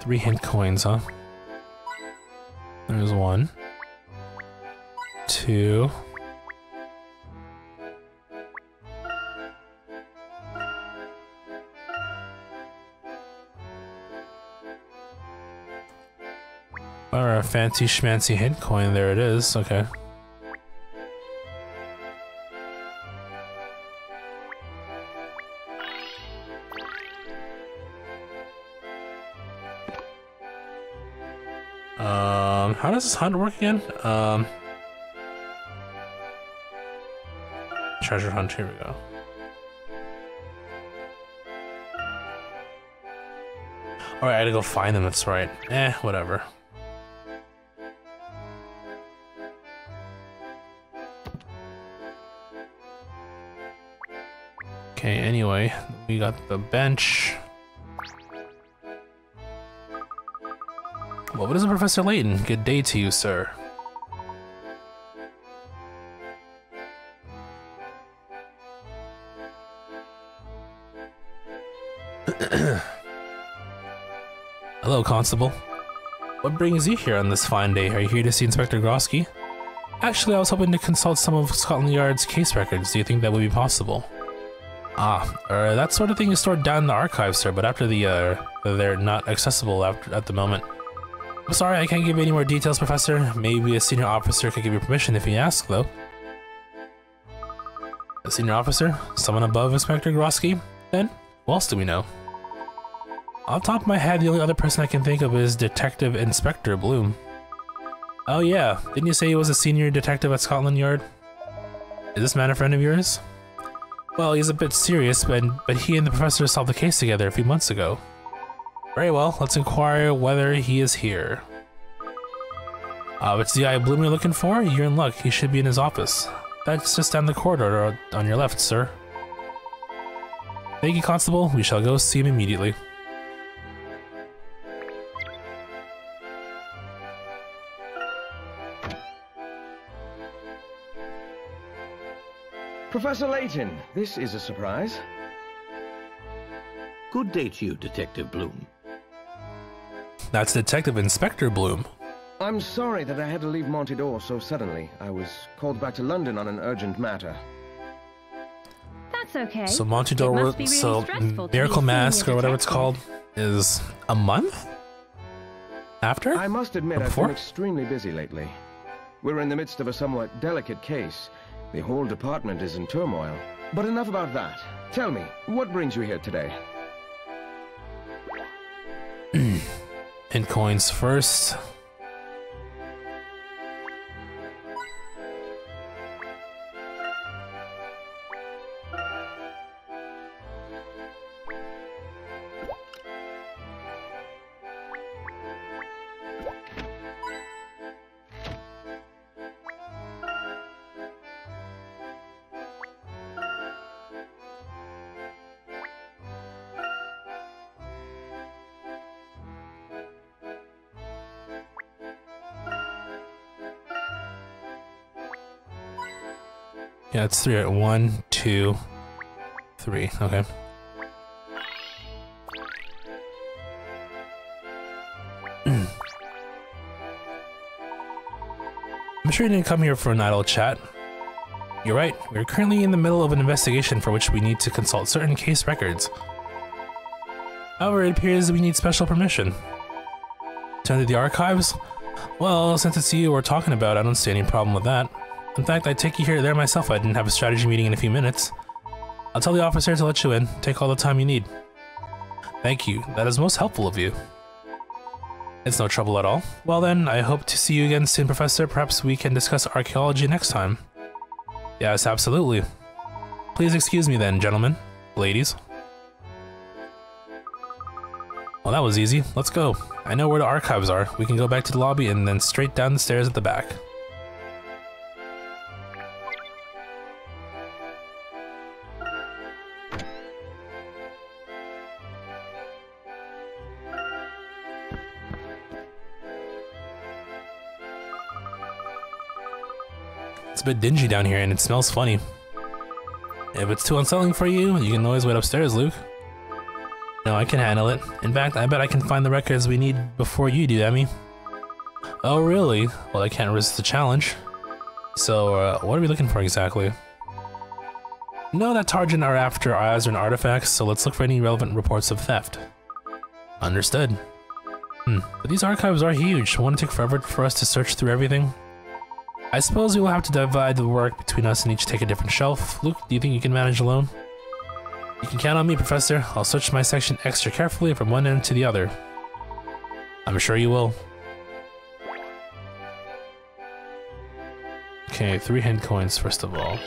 Three hint coins, huh? There's 1. 2. Or a fancy schmancy hint coin, there it is, okay. How does this hunt work again? Treasure hunt, here we go. Alright, I gotta go find them, that's right. Whatever. Okay, anyway, we got the bench. Well, what is it, Professor Layton? Good day to you, sir. Hello, Constable. What brings you here on this fine day? Are you here to see Inspector Grosky? Actually, I was hoping to consult some of Scotland Yard's case records. Do you think that would be possible? That sort of thing is stored down in the archives, sir, but after they're not accessible at the moment. I'm sorry, I can't give you any more details, Professor. Maybe a senior officer could give you permission if you ask, though. A senior officer? Someone above Inspector Grosky? Then? Who else do we know? Off the top of my head, the only other person I can think of is Detective Inspector Bloom. Oh yeah, didn't you say he was a senior detective at Scotland Yard? Is this man a friend of yours? Well, he's a bit serious, but he and the professor solved the case together a few months ago. Very well, let's inquire whether he is here. It's the eye Bloom you're looking for? You're in luck, he should be in his office. That's just down the corridor on your left, sir. Thank you, Constable. We shall go see him immediately. Professor Layton, this is a surprise. Good day to you, Detective Bloom. That's Detective Inspector Bloom. I'm sorry that I had to leave Montidor so suddenly. I was called back to London on an urgent matter. That's okay. So Montidor, Miracle Mask, or whatever it's called, is a month? After? I must admit I've been extremely busy lately. We're in the midst of a somewhat delicate case. The whole department is in turmoil. But enough about that. Tell me, what brings you here today? In coins first. Yeah, it's 3, right? 1, 2, 3. Okay. I'm sure you didn't come here for an idle chat. You're right. We're currently in the middle of an investigation for which we need to consult certain case records. However, it appears we need special permission. To enter the archives? Well, since it's you we're talking about, I don't see any problem with that. In fact, I'd take you here there myself if I didn't have a strategy meeting in a few minutes. I'll tell the officer to let you in. Take all the time you need. Thank you. That is most helpful of you. It's no trouble at all. Well then, I hope to see you again soon, Professor. Perhaps we can discuss archaeology next time. Yes, absolutely. Please excuse me then, gentlemen. Ladies. Well, that was easy. Let's go. I know where the archives are. We can go back to the lobby and then straight down the stairs at the back. It's a bit dingy down here and it smells funny. If it's too unsettling for you, you can always wait upstairs, Luke. No, I can handle it. In fact, I bet I can find the records we need before you do, Emmy. Oh, really? Well, I can't resist the challenge. So, what are we looking for exactly? Know that Targent are after Azran artifacts, so let's look for any relevant reports of theft. Understood. But these archives are huge. Won't it take forever for us to search through everything? I suppose we will have to divide the work between us and each take a different shelf. Luke, do you think you can manage alone? You can count on me, Professor. I'll search my section extra carefully from one end to the other. I'm sure you will. Okay, 3 hand coins first of all.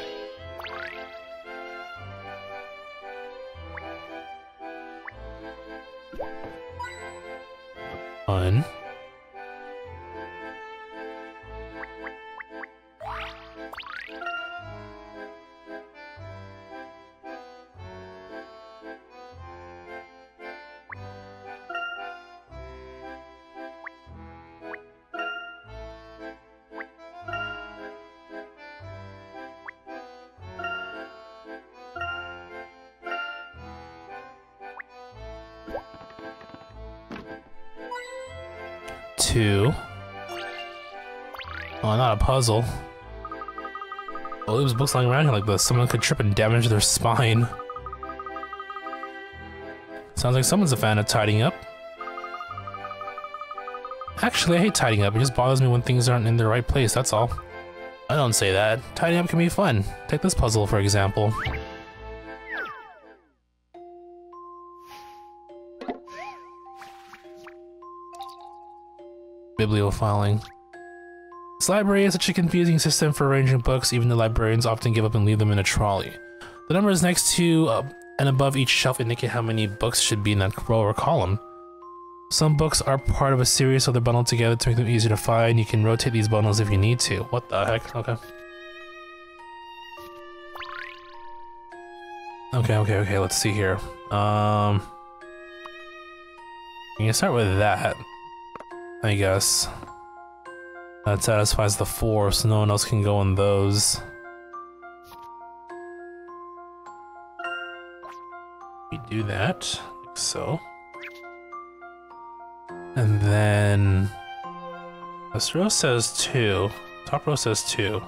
One. 2. Oh, not a puzzle. Oh, there's books lying around here like this. Someone could trip and damage their spine. Sounds like someone's a fan of tidying up. Actually, I hate tidying up. It just bothers me when things aren't in the right place, that's all. I don't say that. Tidying up can be fun. Take this puzzle, for example. Bibliophiling. This library is such a confusing system for arranging books, even the librarians often give up and leave them in a trolley. The numbers next to and above each shelf indicate how many books should be in that row or column. Some books are part of a series, so they're bundled together to make them easier to find. You can rotate these bundles if you need to. What the heck? Okay. Okay, let's see here. You can start with that, I guess. That satisfies the 4, so no one else can go in those. We do that, like so. And then this row says 2. Top row says 2.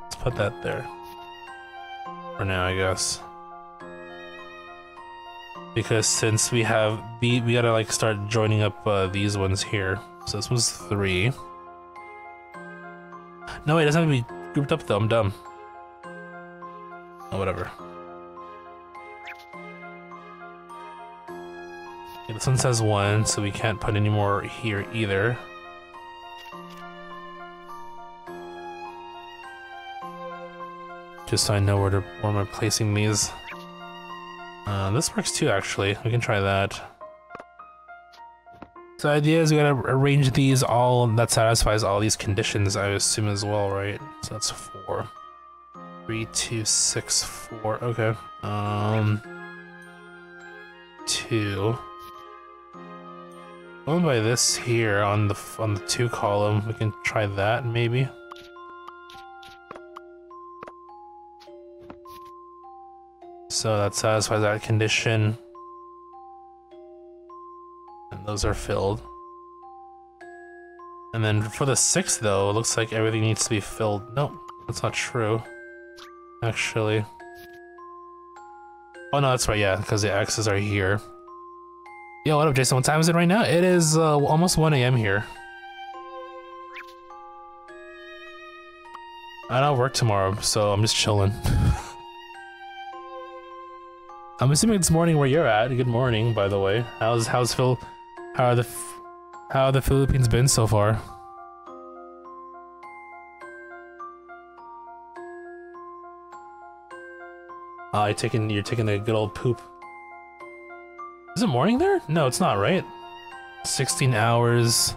Let's put that there. For now, I guess. Because since we have we gotta like start joining up these ones here. So this one's 3. No, wait, it doesn't have to be grouped up though, I'm dumb. Oh, whatever. Okay, this one says 1, so we can't put any more here either. Just so I know where am I placing these. This works too, actually. We can try that. So the idea is we gotta arrange these all, that satisfies all these conditions, I assume as well, right? So that's 4. 3, 2, 6, 4, okay. 2. Going by this here on the 2 column, we can try that maybe. So that satisfies that condition. And those are filled. And then for the 6 though, it looks like everything needs to be filled. Nope, that's not true. Actually. Oh no, that's right, yeah, because the X's are here. Yo, what up, Jason? What time is it right now? It is almost 1 AM here. I don't work tomorrow, so I'm just chilling. I'm assuming it's morning where you're at. Good morning, by the way. How's Phil? How are the Philippines been so far? You're taking a good old poop. Is it morning there? No, it's not, right? 16 hours.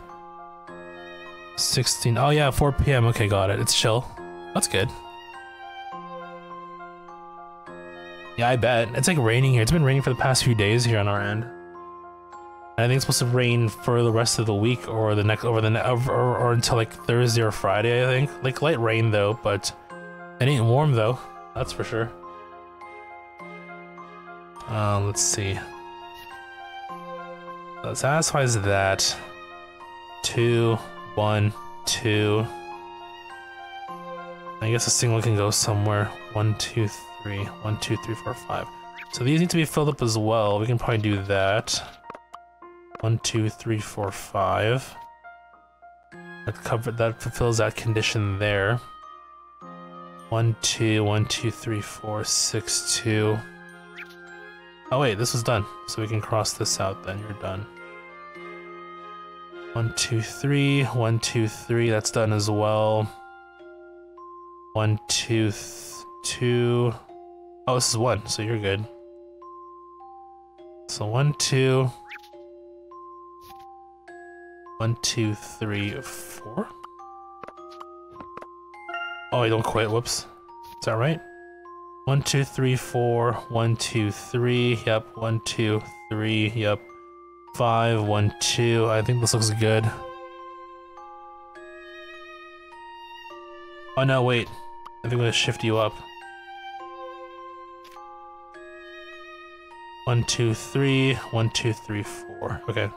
16. Oh yeah, 4 PM. Okay, got it. It's chill. That's good. Yeah, I bet. It's like raining here. It's been raining for the past few days here on our end. And I think it's supposed to rain for the rest of the week or the next or until like Thursday or Friday, I think. Like light rain though, but it ain't warm though. That's for sure. Let's see. That satisfies that. 2, 1, 2. I guess a single can go somewhere. 1, 2, 3. 1, 2, 3, 4, 5. So these need to be filled up as well. We can probably do that. 1, 2, 3, 4, 5. That fulfills that condition there. 1, 2, 1, 2, 3, 4, 6, 2. Oh wait, this was done. So we can cross this out then. You're done. 1, 2, 3. 1, 2, 3. That's done as well. 1, 2, 2. Oh, this is 1, so you're good. So 1, 2. 1, 2, 3, 4. Oh, I don't quit. Whoops. Is that right? 1, 2, 3, 4. 1, 2, 3. Yep. 1, 2, 3. Yep. 5. 1, 2. I think this looks good. Oh no, wait. I think I'm gonna shift you up. 1, 2, 3. 1, 2, 3, 4. Okay.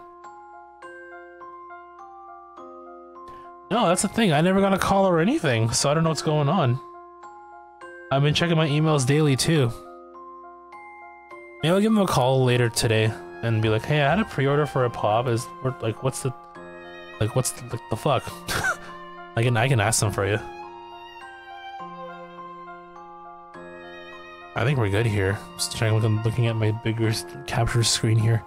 No, that's the thing. I never got a call or anything, so I don't know what's going on. I've been checking my emails daily too. Maybe I'll give them a call later today and be like, "Hey, I had a pre-order for a pop. What's the fuck?" I can ask them for you. I think we're good here. Just checking, looking at my bigger capture screen here.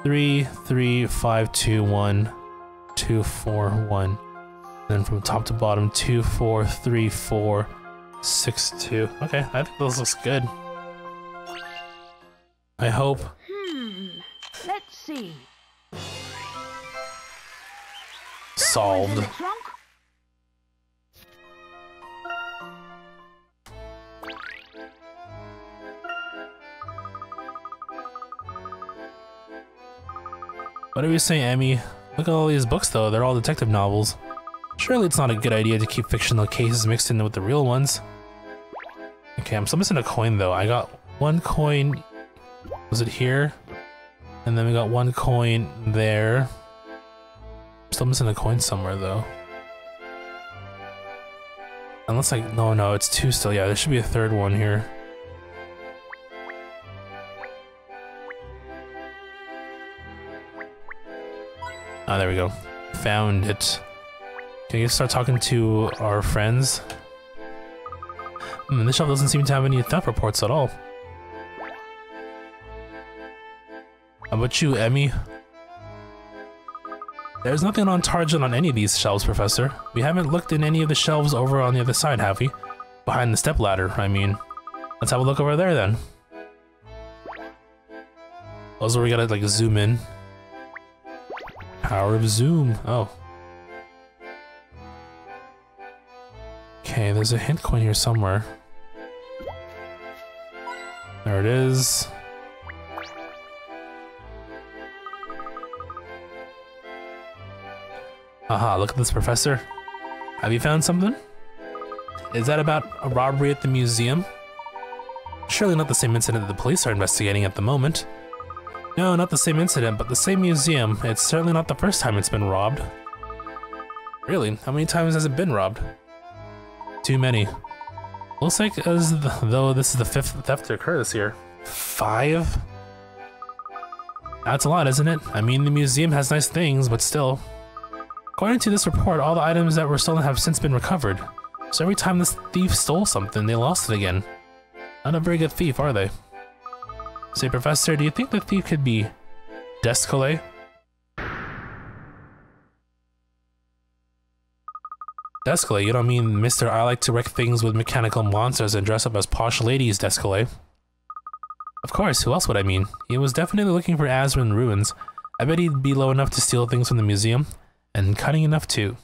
3, 3, 5, 2, 1, 2, 4, 1. Then from top to bottom, 2, 4, 3, 4, 6, 2. Okay, I think this looks good. I hope. Let's see. Solved. What do we say, Emmy? Look at all these books though, they're all detective novels. Surely it's not a good idea to keep fictional cases mixed in with the real ones. Okay, I'm still missing a coin though. I got one coin, was it here? And then we got one coin there. I'm still missing a coin somewhere though. Unless no, it's 2 still. Yeah, there should be a 3rd one here. Ah, there we go. Found it. Can you start talking to our friends? This shelf doesn't seem to have any theft reports at all. How about you, Emmy? There's nothing on target on any of these shelves, Professor. We haven't looked in any of the shelves over on the other side, have we? Behind the stepladder, I mean. Let's have a look over there, then. Also, we gotta, like, zoom in. Power of zoom. Oh. Okay, there's a hint coin here somewhere. There it is. Aha, look at this, Professor. Have you found something? Is that about a robbery at the museum? Surely not the same incident that the police are investigating at the moment. No, not the same incident, but the same museum. It's certainly not the first time it's been robbed. Really? How many times has it been robbed? Too many. Looks like as though this is the 5th theft to occur this year. 5? That's a lot, isn't it? I mean, the museum has nice things, but still. According to this report, all the items that were stolen have since been recovered. So every time this thief stole something, they lost it again. Not a very good thief, are they? Say, Professor, do you think the thief could be Descole? Descole, you don't mean Mr. I like to wreck things with mechanical monsters and dress up as posh ladies, Descole? Of course, who else would I mean? He was definitely looking for Azran ruins. I bet he'd be low enough to steal things from the museum, and cunning enough too.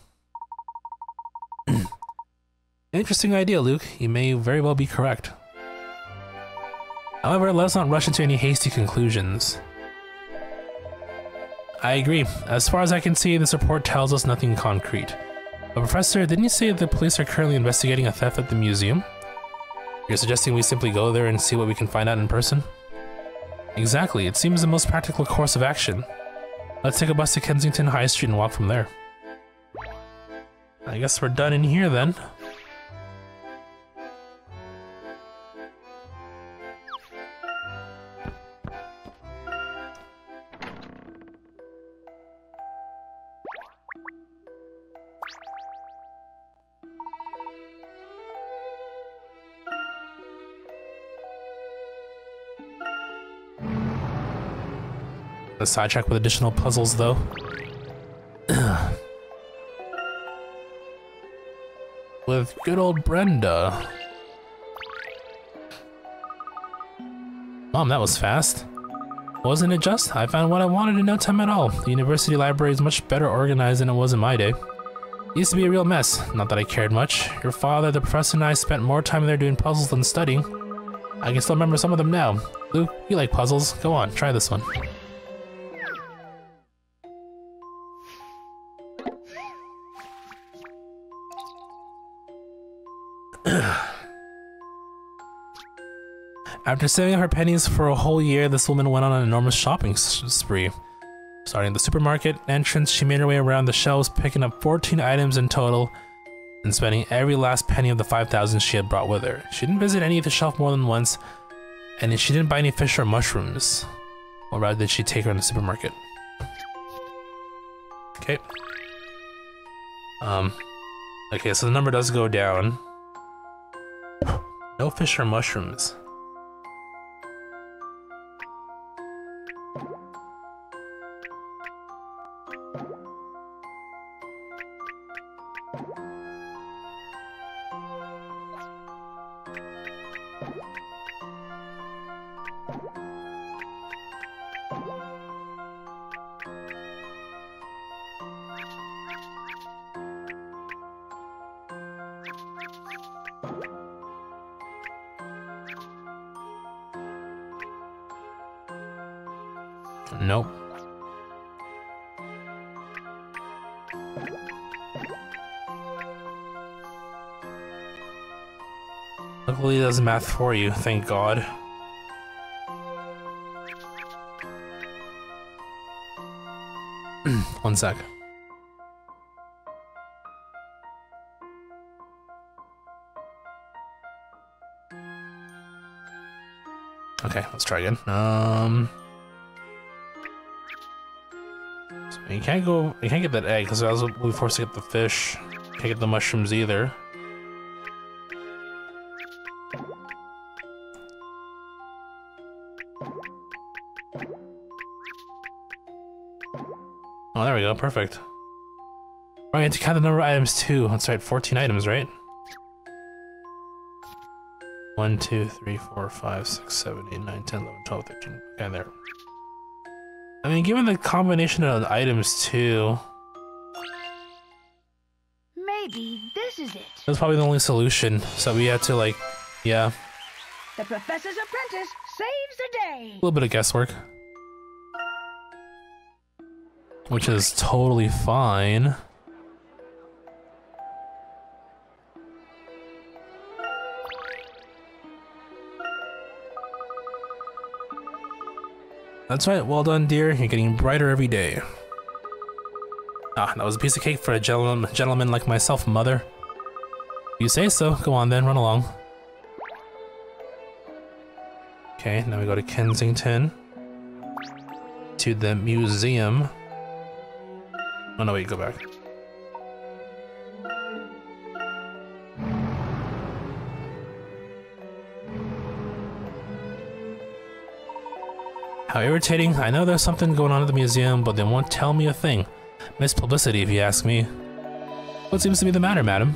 Interesting idea, Luke. You may very well be correct. However, let's not rush into any hasty conclusions. I agree. As far as I can see, this report tells us nothing concrete. But Professor, didn't you say that the police are currently investigating a theft at the museum? You're suggesting we simply go there and see what we can find out in person? Exactly. It seems the most practical course of action. Let's take a bus to Kensington High Street and walk from there. I guess we're done in here then. A sidetrack with additional puzzles, though. With good old Brenda. Mom, that was fast. Wasn't it just? I found what I wanted in no time at all. The university library is much better organized than it was in my day. It used to be a real mess. Not that I cared much. Your father, the professor, and I spent more time there doing puzzles than studying. I can still remember some of them now. Luke, you like puzzles. Go on, try this one. After saving her pennies for a whole year, this woman went on an enormous shopping spree. Starting at the supermarket entrance, she made her way around the shelves, picking up 14 items in total and spending every last penny of the 5,000 she had brought with her. She didn't visit any of the shelf more than once, and she didn't buy any fish or mushrooms. Or rather, did she take her in the supermarket? Okay. Okay, so the number does go down. No fish or mushrooms. Nope. Luckily it does math for you, thank God. One sec. Okay, let's try again. So you can't get that egg because I was forced to get the fish. Can't get the mushrooms either. Oh, there we go, perfect. Right, I have to count the number of items too. That's right, 14 items, right? 1, 2, 3, 4, 5, 6, 7, 8, 9, 10, 11, 12, 13. Okay, there. I mean, given the combination of the items too... Maybe this is it. That's probably the only solution. So we had to, like, yeah. The professor's apprentice saves the day. A little bit of guesswork. Which is totally fine. That's right, well done, dear. You're getting brighter every day. Ah, that was a piece of cake for a gentleman like myself, mother. You say so. Go on then, run along. Okay, now we go to Kensington. To the museum. Oh no, wait, go back. How irritating. I know there's something going on at the museum, but they won't tell me a thing. Missed publicity, if you ask me. What seems to be the matter, madam?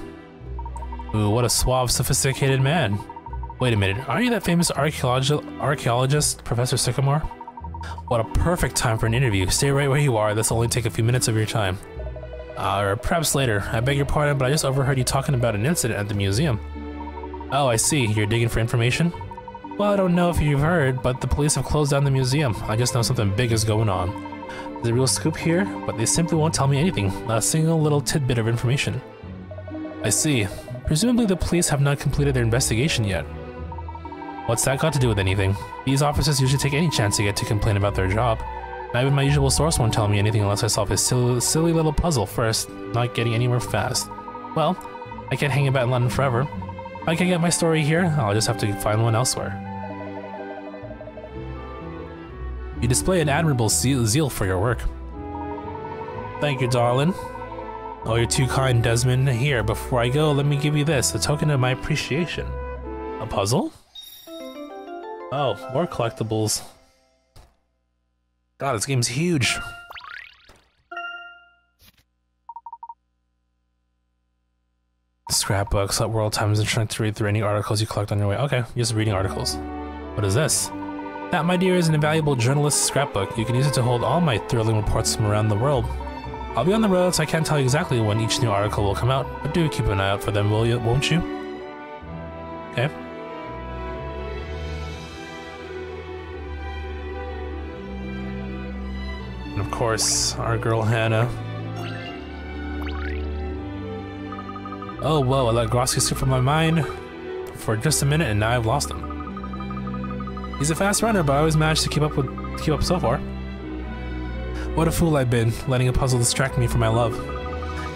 Ooh, what a suave, sophisticated man. Wait a minute, are you that famous archaeologist, Professor Sycamore? What a perfect time for an interview. Stay right where you are, this'll only take a few minutes of your time. Or perhaps later. I beg your pardon, but I just overheard you talking about an incident at the museum. Oh, I see. You're digging for information? Well, I don't know if you've heard, but the police have closed down the museum. I just know something big is going on. There's a real scoop here, but they simply won't tell me anything. Not a single little tidbit of information. I see. Presumably the police have not completed their investigation yet. What's that got to do with anything? These officers usually take any chance they get to complain about their job. Not even my usual source won't tell me anything unless I solve his silly little puzzle first, not getting anywhere fast. Well, I can't hang about in London forever. If I can't get my story here, I'll just have to find one elsewhere. You display an admirable zeal for your work. Thank you, darling. Oh, you're too kind, Desmond. Here, before I go, let me give you this, a token of my appreciation. A puzzle? Oh, more collectibles. God, this game's huge. Scrapbooks, let world times and trying to read through any articles you collect on your way. Okay, just reading articles. What is this? That, my dear, is an invaluable journalist's scrapbook. You can use it to hold all my thrilling reports from around the world. I'll be on the road, so I can't tell you exactly when each new article will come out, but do keep an eye out for them, will you? Won't you? Okay. And of course, our girl Hannah. Oh, whoa, I let Groski slip from my mind for just a minute, and now I've lost him. He's a fast runner, but I always manage to keep up so far. What a fool I've been, letting a puzzle distract me from my love.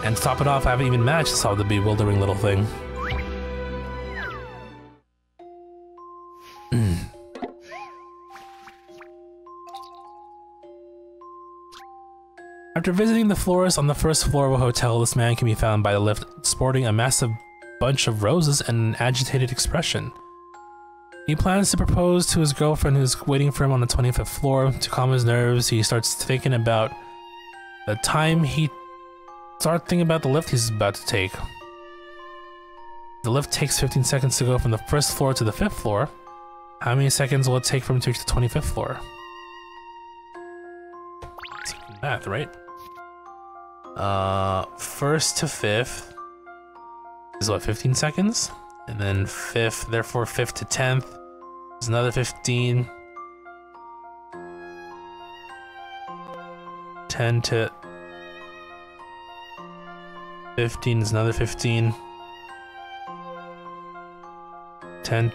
And to top it off, I haven't even managed to solve the bewildering little thing. After visiting the florist on the first floor of a hotel, this man can be found by the lift sporting a massive bunch of roses and an agitated expression. He plans to propose to his girlfriend who's waiting for him on the 25th floor. To calm his nerves, he starts thinking about the lift he's about to take. The lift takes 15 seconds to go from the first floor to the 5th floor. How many seconds will it take for him to reach the 25th floor? It's math, right? First to 5th is what, 15 seconds? And then 5th, therefore 5th to 10th is another 15. 10 to 15 is another 15. 15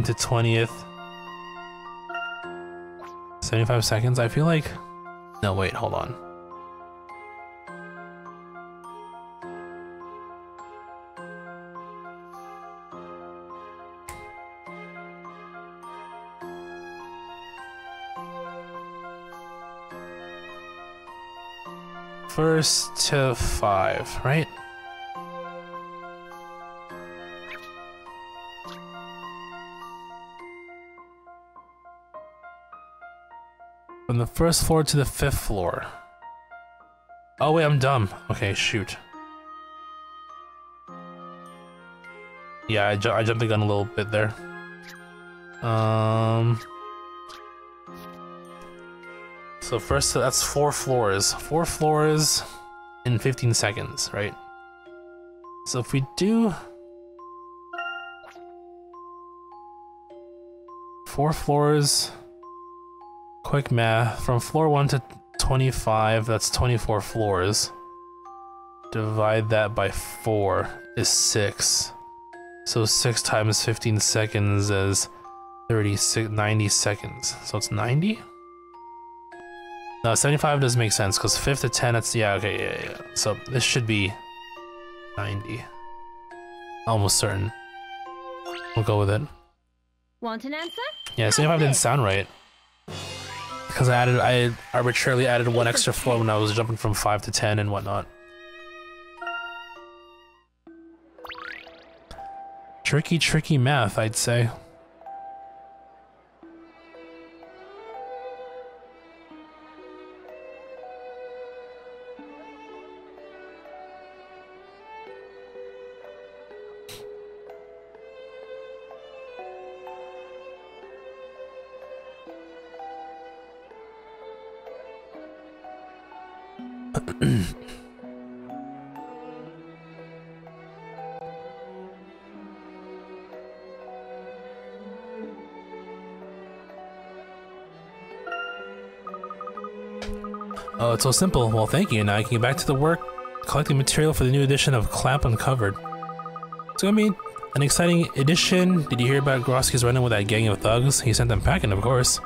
to 20th. 75 seconds. I feel like... No, wait, hold on. First to 5, right? From the first floor to the 5th floor. Oh wait, I'm dumb. Okay, shoot. Yeah, I jumped the gun a little bit there. So first, that's 4 floors. 4 floors in 15 seconds, right? So if we do 4 floors, quick math, from floor 1 to 25, that's 24 floors. Divide that by 4 is 6. So 6 times 15 seconds is 90 seconds. So it's 90? No, 75 doesn't make sense, because 5th to 10, it's, yeah, okay, yeah. So this should be 90. Almost certain. We'll go with it. Want an answer? Yeah, 75 didn't sound right. Because I arbitrarily added 1 extra floor when I was jumping from 5 to 10 and whatnot. Tricky math, I'd say. Oh, it's so simple. Well, thank you. Now I can get back to the work, collecting material for the new edition of Clamp Uncovered. It's gonna be an exciting edition. Did you hear about Grosky's running with that gang of thugs? He sent them packing, of course.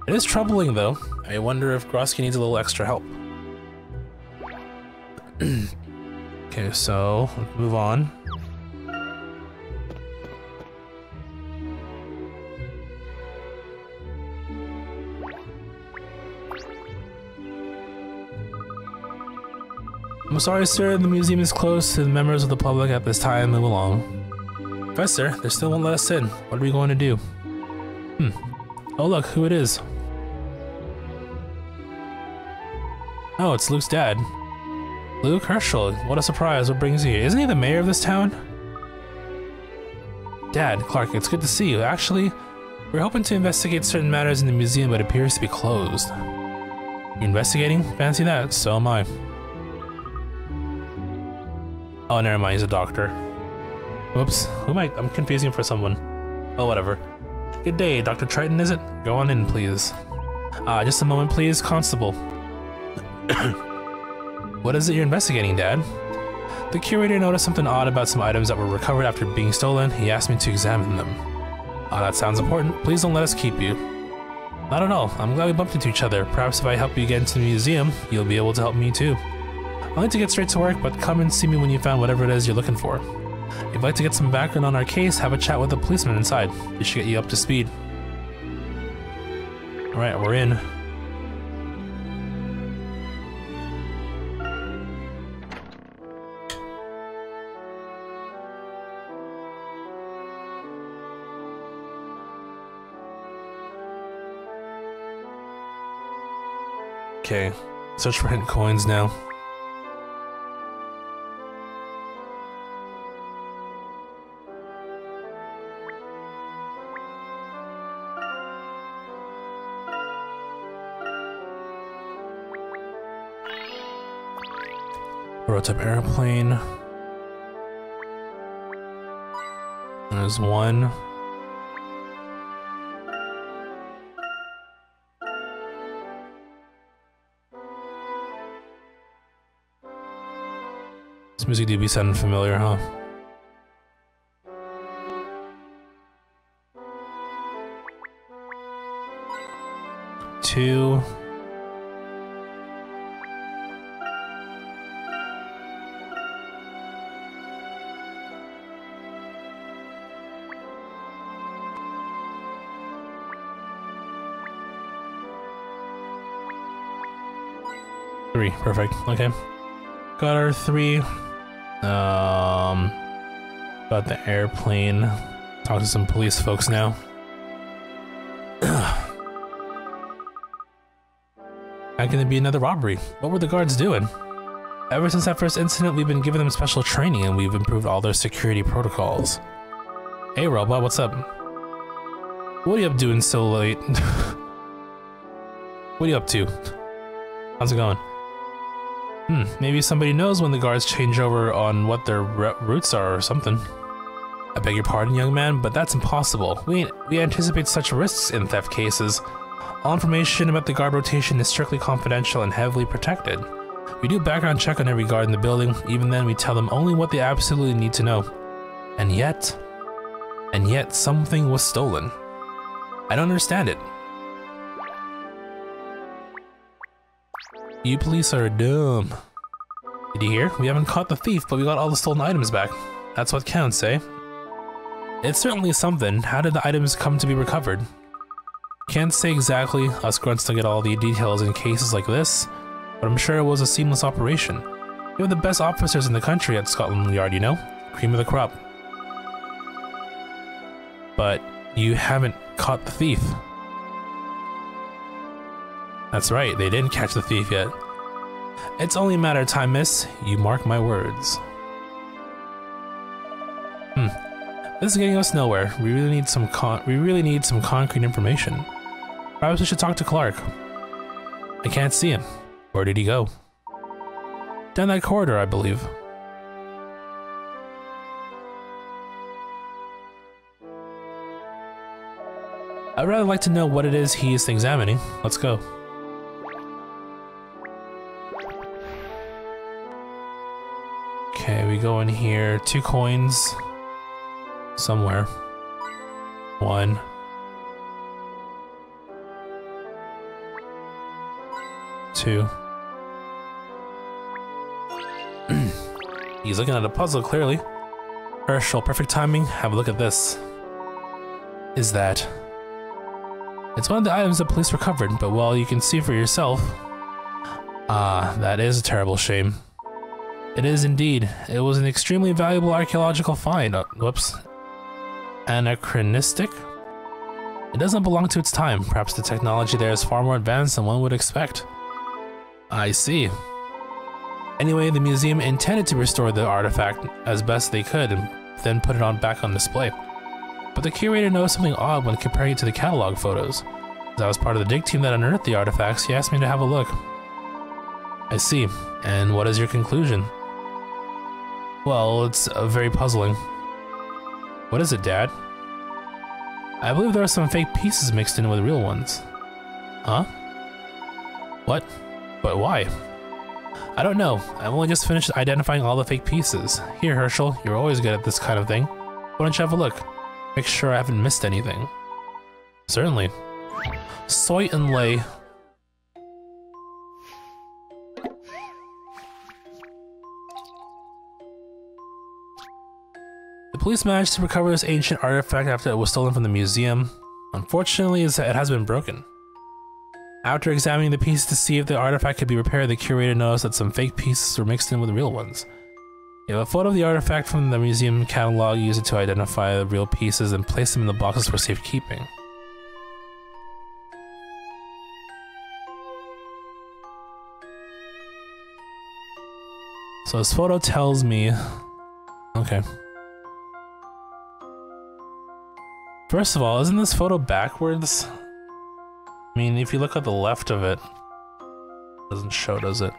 It is troubling, though. I wonder if Grosky needs a little extra help. Okay, so let's move on. I'm sorry, sir. The museum is closed to the members of the public at this time. Move along. Professor, they still won't let us in. What are we going to do? Oh, look, who it is. Oh, it's Luke's dad. Luke Herschel, what a surprise. What brings you here? Isn't he the mayor of this town? Dad, Clark, it's good to see you. Actually, we're hoping to investigate certain matters in the museum, but it appears to be closed. You investigating? Fancy that. So am I. Oh, never mind, he's a doctor. Whoops, I'm confusing him for someone. Oh, whatever. Good day, Dr. Triton, is it? Go on in, please. Just a moment, please, Constable. What is it you're investigating, Dad? The curator noticed something odd about some items that were recovered after being stolen. He asked me to examine them. That sounds important. Please don't let us keep you. Not at all. I'm glad we bumped into each other. Perhaps if I help you get into the museum, you'll be able to help me too. I'd like to get straight to work, but come and see me when you found whatever it is you're looking for. If you'd like to get some background on our case, have a chat with the policeman inside. He should get you up to speed. Alright, we're in. Okay, search for hidden coins now. Prototype airplane. There's one. This music do be sounding familiar, huh? Two. Three, perfect. Okay. Got our three. Got the airplane. Talk to some police folks now. How can there be another robbery? What were the guards doing? Ever since that first incident, we've been giving them special training and we've improved all their security protocols. Hey, Robot, what's up? What are you up doing so late? What are you up to? How's it going? Maybe somebody knows when the guards change over on what their routes are or something. I beg your pardon, young man, but that's impossible. We anticipate such risks in theft cases. All information about the guard rotation is strictly confidential and heavily protected. We do a background check on every guard in the building. Even then, we tell them only what they absolutely need to know. And yet something was stolen. I don't understand it. You police are dumb. Did you hear? We haven't caught the thief, but we got all the stolen items back. That's what counts, eh? It's certainly something. How did the items come to be recovered? Can't say exactly. Us grunts don't get all the details in cases like this, but I'm sure it was a seamless operation. You have the best officers in the country at Scotland Yard, you know? Cream of the crop. But you haven't caught the thief. That's right, they didn't catch the thief yet. It's only a matter of time, miss. You mark my words. This is getting us nowhere. We really need some concrete information. Perhaps we should talk to Clark. I can't see him. Where did he go? Down that corridor, I believe. I'd rather like to know what it is he is examining. Let's go. Okay, we go in here. 2 coins. Somewhere. 1. Two. He's looking at a puzzle, clearly. Herschel, perfect timing. Have a look at this. Is that? It's one of the items the police recovered, but well, you can see for yourself. Ah, that is a terrible shame. It is indeed. It was an extremely valuable archaeological find. Whoops. Anachronistic? It doesn't belong to its time. Perhaps the technology there is far more advanced than one would expect. I see. Anyway, the museum intended to restore the artifact as best they could and then put it back on display. But the curator noticed something odd when comparing it to the catalog photos. As I was part of the dig team that unearthed the artifacts, he asked me to have a look. I see. And what is your conclusion? Well, it's very puzzling. What is it, Dad? I believe there are some fake pieces mixed in with real ones. Huh? What? But why? I don't know. I've only just finished identifying all the fake pieces. Here, Herschel, you're always good at this kind of thing. Why don't you have a look? Make sure I haven't missed anything. Certainly. Soy and Lay. The police managed to recover this ancient artifact after it was stolen from the museum. Unfortunately, it has been broken. After examining the pieces to see if the artifact could be repaired, the curator noticed that some fake pieces were mixed in with real ones. You have a photo of the artifact from the museum catalog. Use it to identify the real pieces and place them in the boxes for safekeeping. So this photo tells me... Okay. First of all, isn't this photo backwards? I mean, if you look at the left of it, it doesn't show, does it?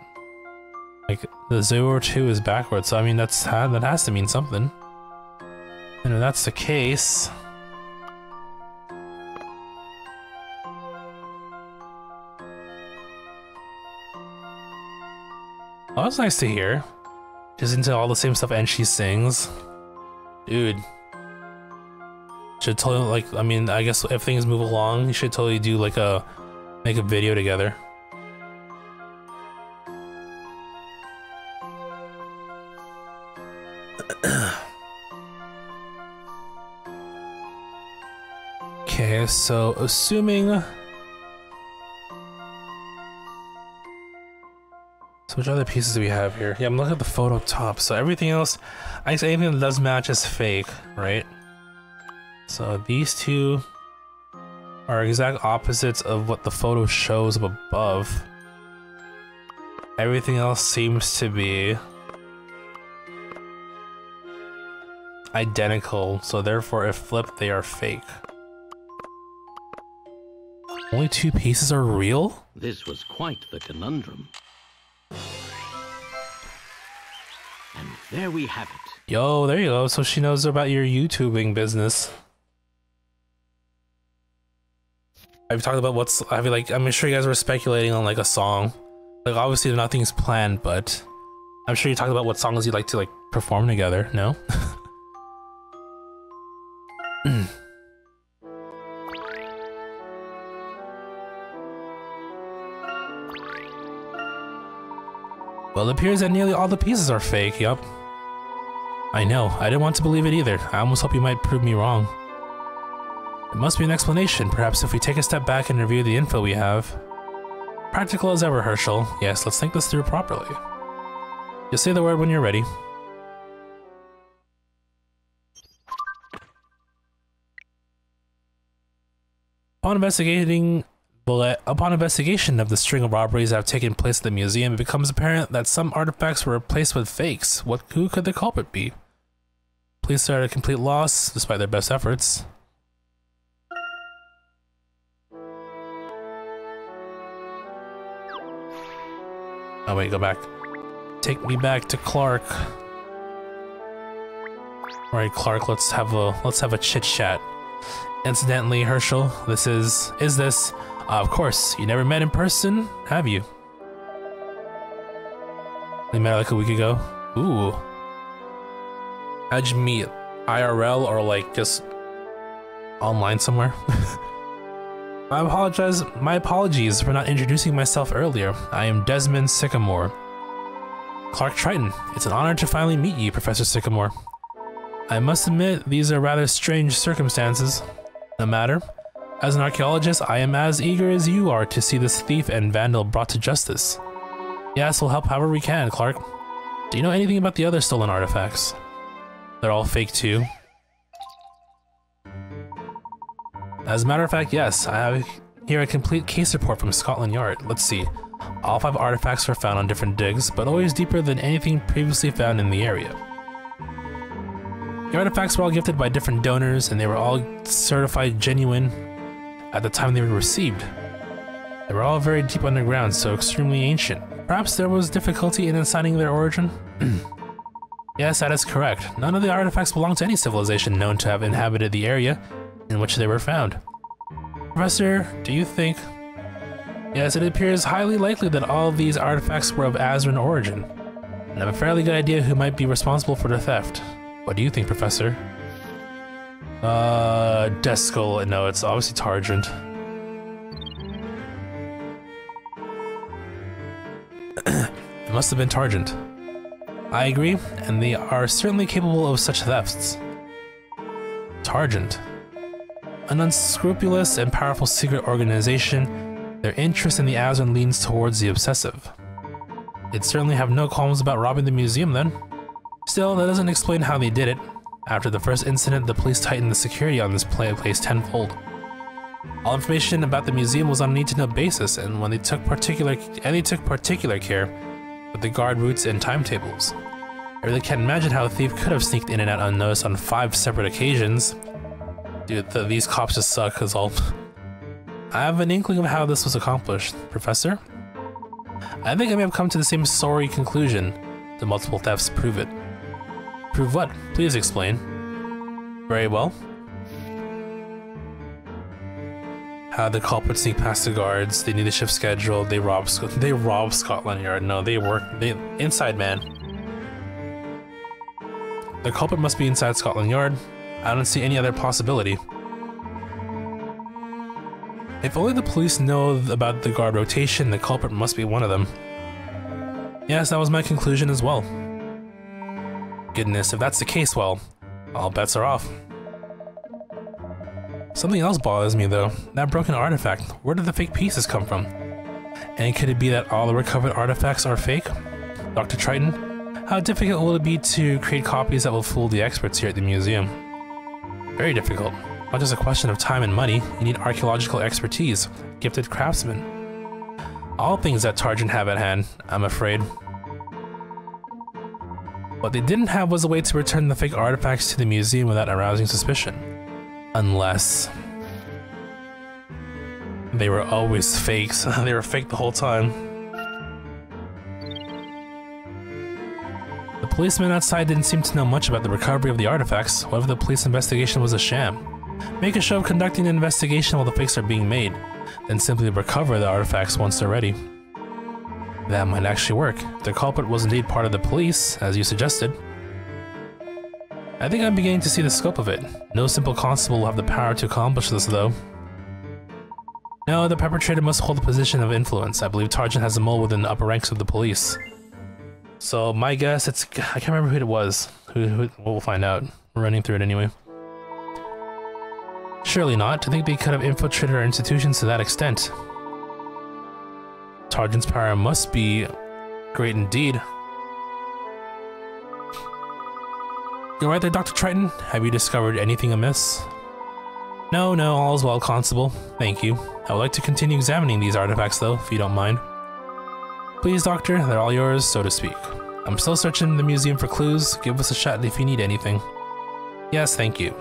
Like, the 002 is backwards, so I mean, that has to mean something. And if that's the case... Oh, that's nice to hear. She's into all the same stuff and she sings. Dude. Should totally, like, I mean, I guess if things move along, you should totally do like make a video together. Okay, so assuming... So which other pieces do we have here? Yeah, I'm looking at the photo top, so everything else, I guess anything that does match is fake, right? So these two are exact opposites of what the photo shows up above. Everything else seems to be identical, so therefore if flipped, they are fake. Only two pieces are real? This was quite the conundrum. And there we have it. Yo, there you go. So she knows about your YouTubing business. I've talked about what's... I feel like... I'm sure you guys were speculating on like a song. Like obviously nothing's planned, but... I'm sure you talked about what songs you'd like to like perform together, no? Well, it appears that nearly all the pieces are fake, yup. I know, I didn't want to believe it either. I almost hope you might prove me wrong. There must be an explanation, perhaps if we take a step back and review the info we have. Practical as ever, Herschel. Yes, let's think this through properly. Just say the word when you're ready. Upon investigation of the string of robberies that have taken place at the museum, it becomes apparent that some artifacts were replaced with fakes. Who could the culprit be? Police are at a complete loss, despite their best efforts. Oh wait, go back. Take me back to Clark. Alright, Clark, let's have a chit-chat. Incidentally, Herschel, is this... of course, you never met in person, have you? We met like a week ago. Ooh. How'd you meet? IRL or like just online somewhere? My apologies for not introducing myself earlier. I am Desmond Sycamore. Clark Triton. It's an honor to finally meet you, Professor Sycamore. I must admit, these are rather strange circumstances. No matter. As an archaeologist, I am as eager as you are to see this thief and vandal brought to justice. Yes, we'll help however we can, Clark. Do you know anything about the other stolen artifacts? They're all fake too. As a matter of fact, yes, I have here a complete case report from Scotland Yard. Let's see. All 5 artifacts were found on different digs, but always deeper than anything previously found in the area. The artifacts were all gifted by different donors, and they were all certified genuine at the time they were received. They were all very deep underground, so extremely ancient. Perhaps there was difficulty in assigning their origin? Yes, that is correct. None of the artifacts belong to any civilization known to have inhabited the area in which they were found. Professor, do you think... Yes, it appears highly likely that all of these artifacts were of Azran origin, and I have a fairly good idea who might be responsible for the theft. What do you think, Professor? Deskel, no, it's obviously Targent. It must have been Targent. I agree, and they are certainly capable of such thefts. Targent. An unscrupulous and powerful secret organization, their interest in the Azran leans towards the obsessive. They'd certainly have no qualms about robbing the museum then. Still, that doesn't explain how they did it. After the first incident, the police tightened the security on this place tenfold. All information about the museum was on a need-to-know basis, and they took particular care with the guard routes and timetables. I really can't imagine how a thief could have sneaked in and out unnoticed on 5 separate occasions. Dude, these cops just suck as all. I have an inkling of how this was accomplished, Professor. I think I may have come to the same sorry conclusion. The multiple thefts prove it. Prove what? Please explain. Very well. How the culprits sneak past the guards, they need a shift schedule, they rob Scotland Yard. No, inside man. The culprit must be inside Scotland Yard. I don't see any other possibility. If only the police know about the guard rotation, the culprit must be one of them. Yes, that was my conclusion as well. Goodness, if that's the case, well, all bets are off. Something else bothers me though, that broken artifact. Where did the fake pieces come from? And could it be that all the recovered artifacts are fake? Dr. Triton, how difficult will it be to create copies that will fool the experts here at the museum? Very difficult. Not just a question of time and money, you need archaeological expertise, gifted craftsmen. All things that Targent have at hand, I'm afraid. What they didn't have was a way to return the fake artifacts to the museum without arousing suspicion. Unless... they were always fakes. They were fake the whole time. The policeman outside didn't seem to know much about the recovery of the artifacts. What if the police investigation was a sham? Make a show of conducting an investigation while the fakes are being made, then simply recover the artifacts once they're ready. That might actually work. The culprit was indeed part of the police, as you suggested. I think I'm beginning to see the scope of it. No simple constable will have the power to accomplish this, though. No, the perpetrator must hold a position of influence. I believe Targent has a mole within the upper ranks of the police. So my guess, I can't remember who it was. We'll find out. We're running through it anyway. Surely not. I think they could have infiltrated our institutions to that extent. Targent's power must be great indeed. You're right there, Dr. Triton. Have you discovered anything amiss? No, all is well, Constable. Thank you. I would like to continue examining these artifacts, though, if you don't mind. Please, Doctor, they're all yours, so to speak. I'm still searching the museum for clues. Give us a shot if you need anything. Yes, thank you.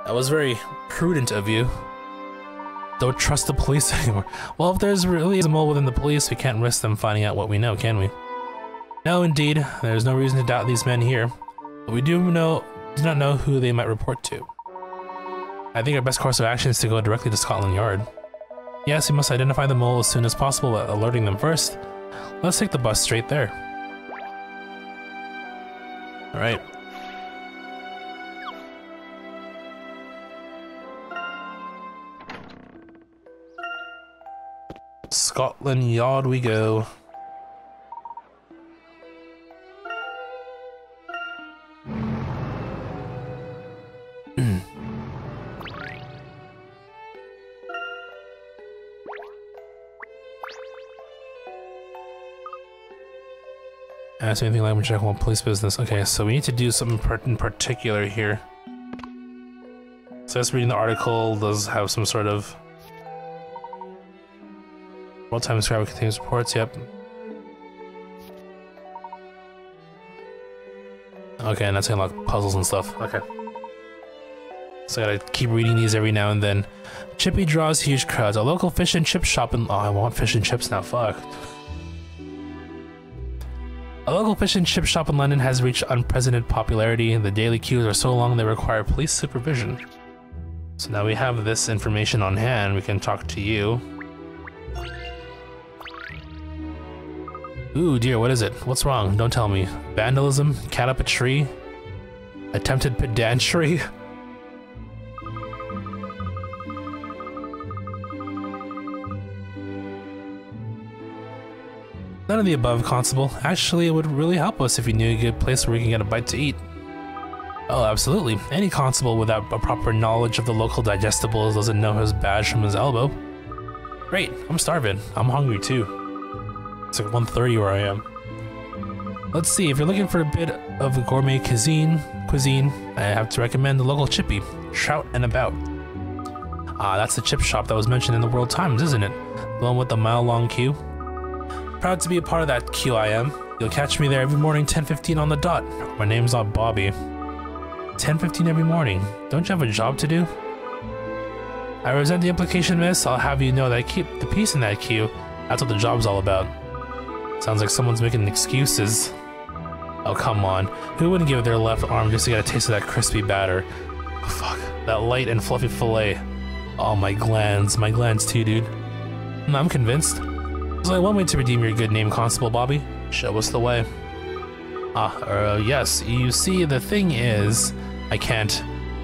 That was very prudent of you. Don't trust the police anymore. Well, if there's really a mole within the police, we can't risk them finding out what we know, can we? No, indeed. There's no reason to doubt these men here. But we do not know who they might report to. I think our best course of action is to go directly to Scotland Yard. Yes, we must identify the mole as soon as possible, but alerting them first. Let's take the bus straight there. Alright. Scotland Yard we go. Ask anything language check on police business. Okay, so we need to do something in particular here. So us reading the article does have some sort of what time describe contains reports, yep. Okay, and that's gonna unlock puzzles and stuff. Okay. So I gotta keep reading these every now and then. Chippy draws huge crowds. A local fish and chip shop in... Oh, I want fish and chips now, fuck. A local fish and chip shop in London has reached unprecedented popularity. The daily queues are so long they require police supervision. So now we have this information on hand, we can talk to you. Ooh dear, what is it? What's wrong? Don't tell me. Vandalism? Cat up a tree? Attempted pedantry? None of the above, Constable. Actually, it would really help us if you knew a good place where we can get a bite to eat. Oh, absolutely. Any constable without a proper knowledge of the local digestibles doesn't know his badge from his elbow. Great, I'm starving. I'm hungry too. It's like 1:30 where I am. Let's see, if you're looking for a bit of gourmet cuisine, I have to recommend the local chippy, Trout and About. Ah, that's the chip shop that was mentioned in the World Times, isn't it? The one with the mile-long queue. Proud to be a part of that queue, I am. You'll catch me there every morning, 10:15 on the dot. My name's not Bobby. 10:15 every morning. Don't you have a job to do? I resent the implication, miss. I'll have you know that I keep the peace in that queue. That's what the job's all about. Sounds like someone's making excuses. Oh, come on. Who wouldn't give their left arm just to get a taste of that crispy batter? Oh, fuck. That light and fluffy fillet. Oh, my glands too, dude. I'm convinced. There's only one way to redeem your good name, Constable Bobby. Show us the way. Yes. You see, the thing is, I can't.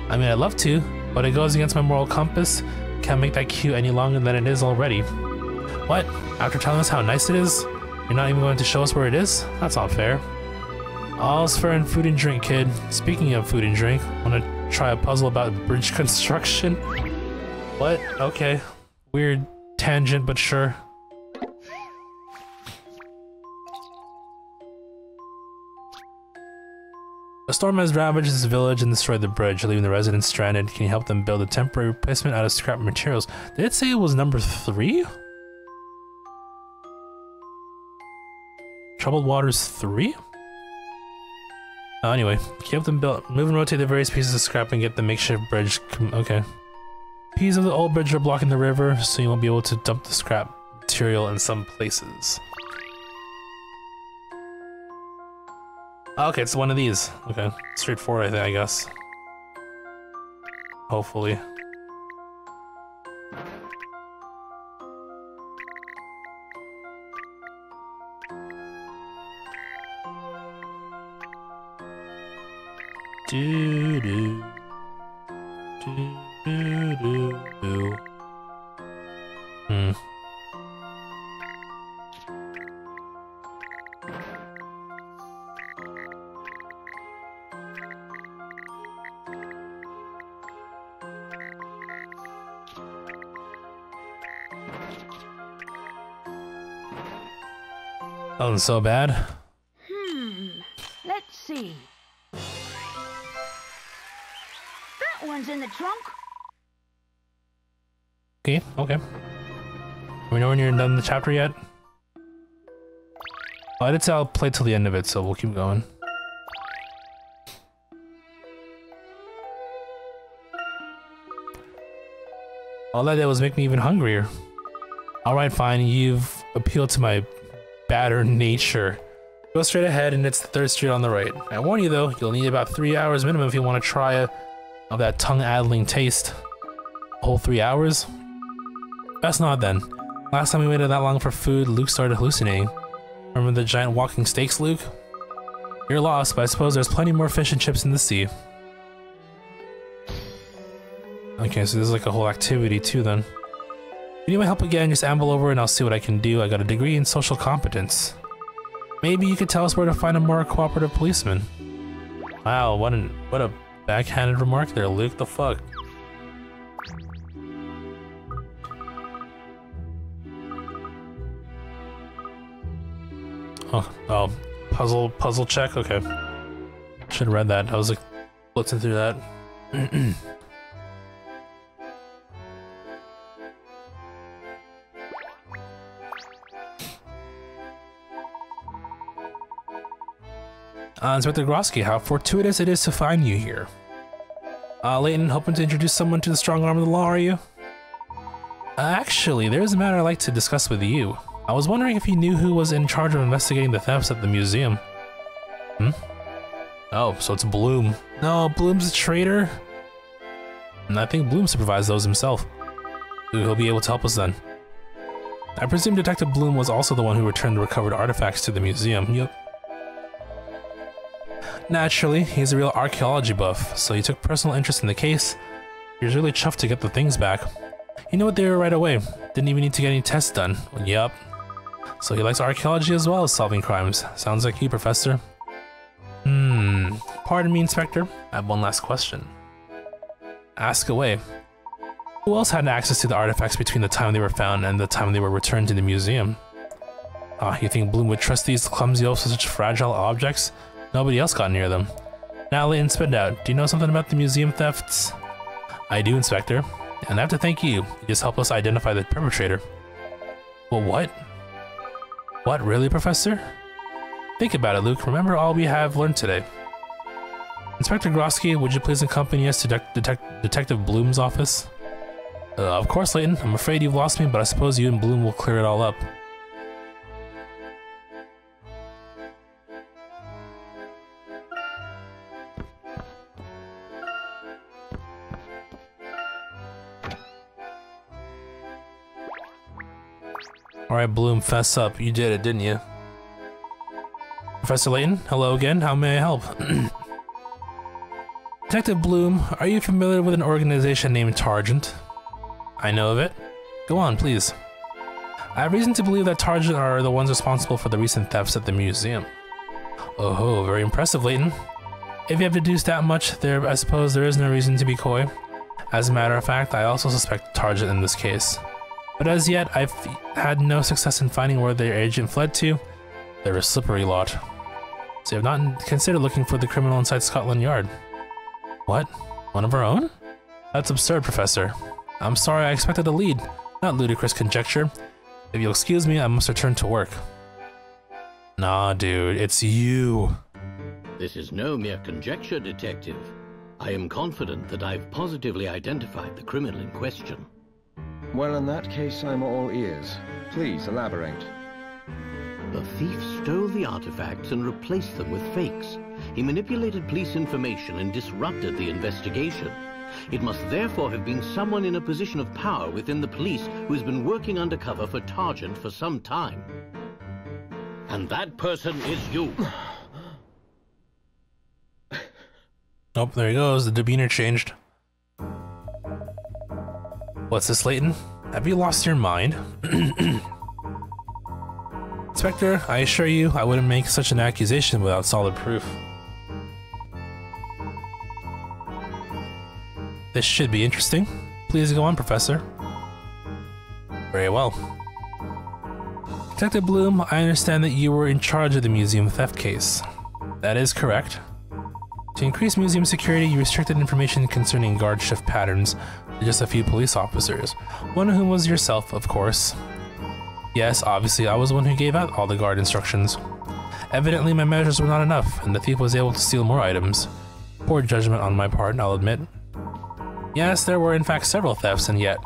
I mean, I'd love to, but it goes against my moral compass. Can't make that queue any longer than it is already. What? After telling us how nice it is, you're not even going to show us where it is? That's not fair. All's fair in food and drink, kid. Speaking of food and drink, wanna try a puzzle about bridge construction? What? Okay. Weird tangent, but sure. A storm has ravaged this village and destroyed the bridge, leaving the residents stranded. Can you help them build a temporary replacement out of scrap materials? Did it say it was number 3? Troubled Waters 3? Anyway, can you help them build, move and rotate the various pieces of scrap and get the makeshift bridge? Okay. Pieces of the old bridge are blocking the river, so you won't be able to dump the scrap material in some places. Okay, it's one of these. Okay, straightforward, I guess. Hopefully. Do do do do do do. That wasn't so bad. Let's see. That one's in the trunk. Okay, okay. We know when you're done the chapter yet? Well, I did say I'll play till the end of it, so we'll keep going. All that did was make me even hungrier. Alright, fine, you've appealed to my battered nature. Go straight ahead and it's the 3rd street on the right. I warn you though, you'll need about 3 hours minimum if you want to try of that tongue-addling taste. A whole 3 hours? Best not then. Last time we waited that long for food, Luke started hallucinating. Remember the giant walking steaks, Luke? You're lost, but I suppose there's plenty more fish and chips in the sea. Okay, so this is like a whole activity too then. If you need my help again, just amble over and I'll see what I can do. I got a degree in social competence. Maybe you could tell us where to find a more cooperative policeman. Wow, what a backhanded remark there, Luke. The fuck? Oh, puzzle check? Okay. Should've read that. I was like, blitzing through that. Inspector Grosky, how fortuitous it is to find you here. Layton, hoping to introduce someone to the strong arm of the law, are you? Actually, there's a matter I'd like to discuss with you. I was wondering if you knew who was in charge of investigating the thefts at the museum. Oh, so it's Bloom. No, Bloom's a traitor? And I think Bloom supervised those himself. He'll be able to help us then. I presume Detective Bloom was also the one who returned the recovered artifacts to the museum. Yep. Naturally, he's a real archaeology buff, so he took personal interest in the case. He was really chuffed to get the things back. He knew what they were right away. Didn't even need to get any tests done. Yup. So he likes archaeology as well as solving crimes. Sounds like you, Professor. Pardon me, Inspector. I have one last question. Ask away. Who else had access to the artifacts between the time they were found and the time they were returned to the museum? You think Bloom would trust these clumsy oafs with such fragile objects? Nobody else got near them. Now, Layton, spit out. Do you know something about the museum thefts? I do, Inspector. And I have to thank you. You just helped us identify the perpetrator. Well, what? What, really, Professor? Think about it, Luke. Remember all we have learned today. Inspector Grosky, would you please accompany us to Detective Bloom's office? Of course, Layton. I'm afraid you've lost me, but I suppose you and Bloom will clear it all up. Alright, Bloom, fess up. You did it, didn't you? Professor Layton, hello again. How may I help? Detective Bloom, are you familiar with an organization named Targent? I know of it. Go on, please. I have reason to believe that Targent are the ones responsible for the recent thefts at the museum. Oh, very impressive, Layton. If you have deduced that much, I suppose there is no reason to be coy. As a matter of fact, I also suspect Targent in this case. But as yet, I've had no success in finding where their agent fled to. They're a slippery lot. So you have not considered looking for the criminal inside Scotland Yard. What? One of our own? That's absurd, Professor. I'm sorry, I expected a lead, not ludicrous conjecture. If you'll excuse me, I must return to work. Nah, dude, it's you. This is no mere conjecture, Detective. I am confident that I've positively identified the criminal in question. Well, in that case, I'm all ears. Please elaborate. The thief stole the artifacts and replaced them with fakes. He manipulated police information and disrupted the investigation. It must therefore have been someone in a position of power within the police who has been working undercover for Targent for some time. And that person is you. Oh, there he goes. The demeanor changed. What's this, Layton? Have you lost your mind? Inspector, I assure you, I wouldn't make such an accusation without solid proof. This should be interesting. Please go on, Professor. Very well. Detective Bloom, I understand that you were in charge of the museum theft case. That is correct. To increase museum security, you restricted information concerning guard shift patterns to just a few police officers, one of whom was yourself, of course. Yes, obviously I was the one who gave out all the guard instructions. Evidently my measures were not enough, and the thief was able to steal more items. Poor judgment on my part, I'll admit. Yes, there were in fact several thefts, and yet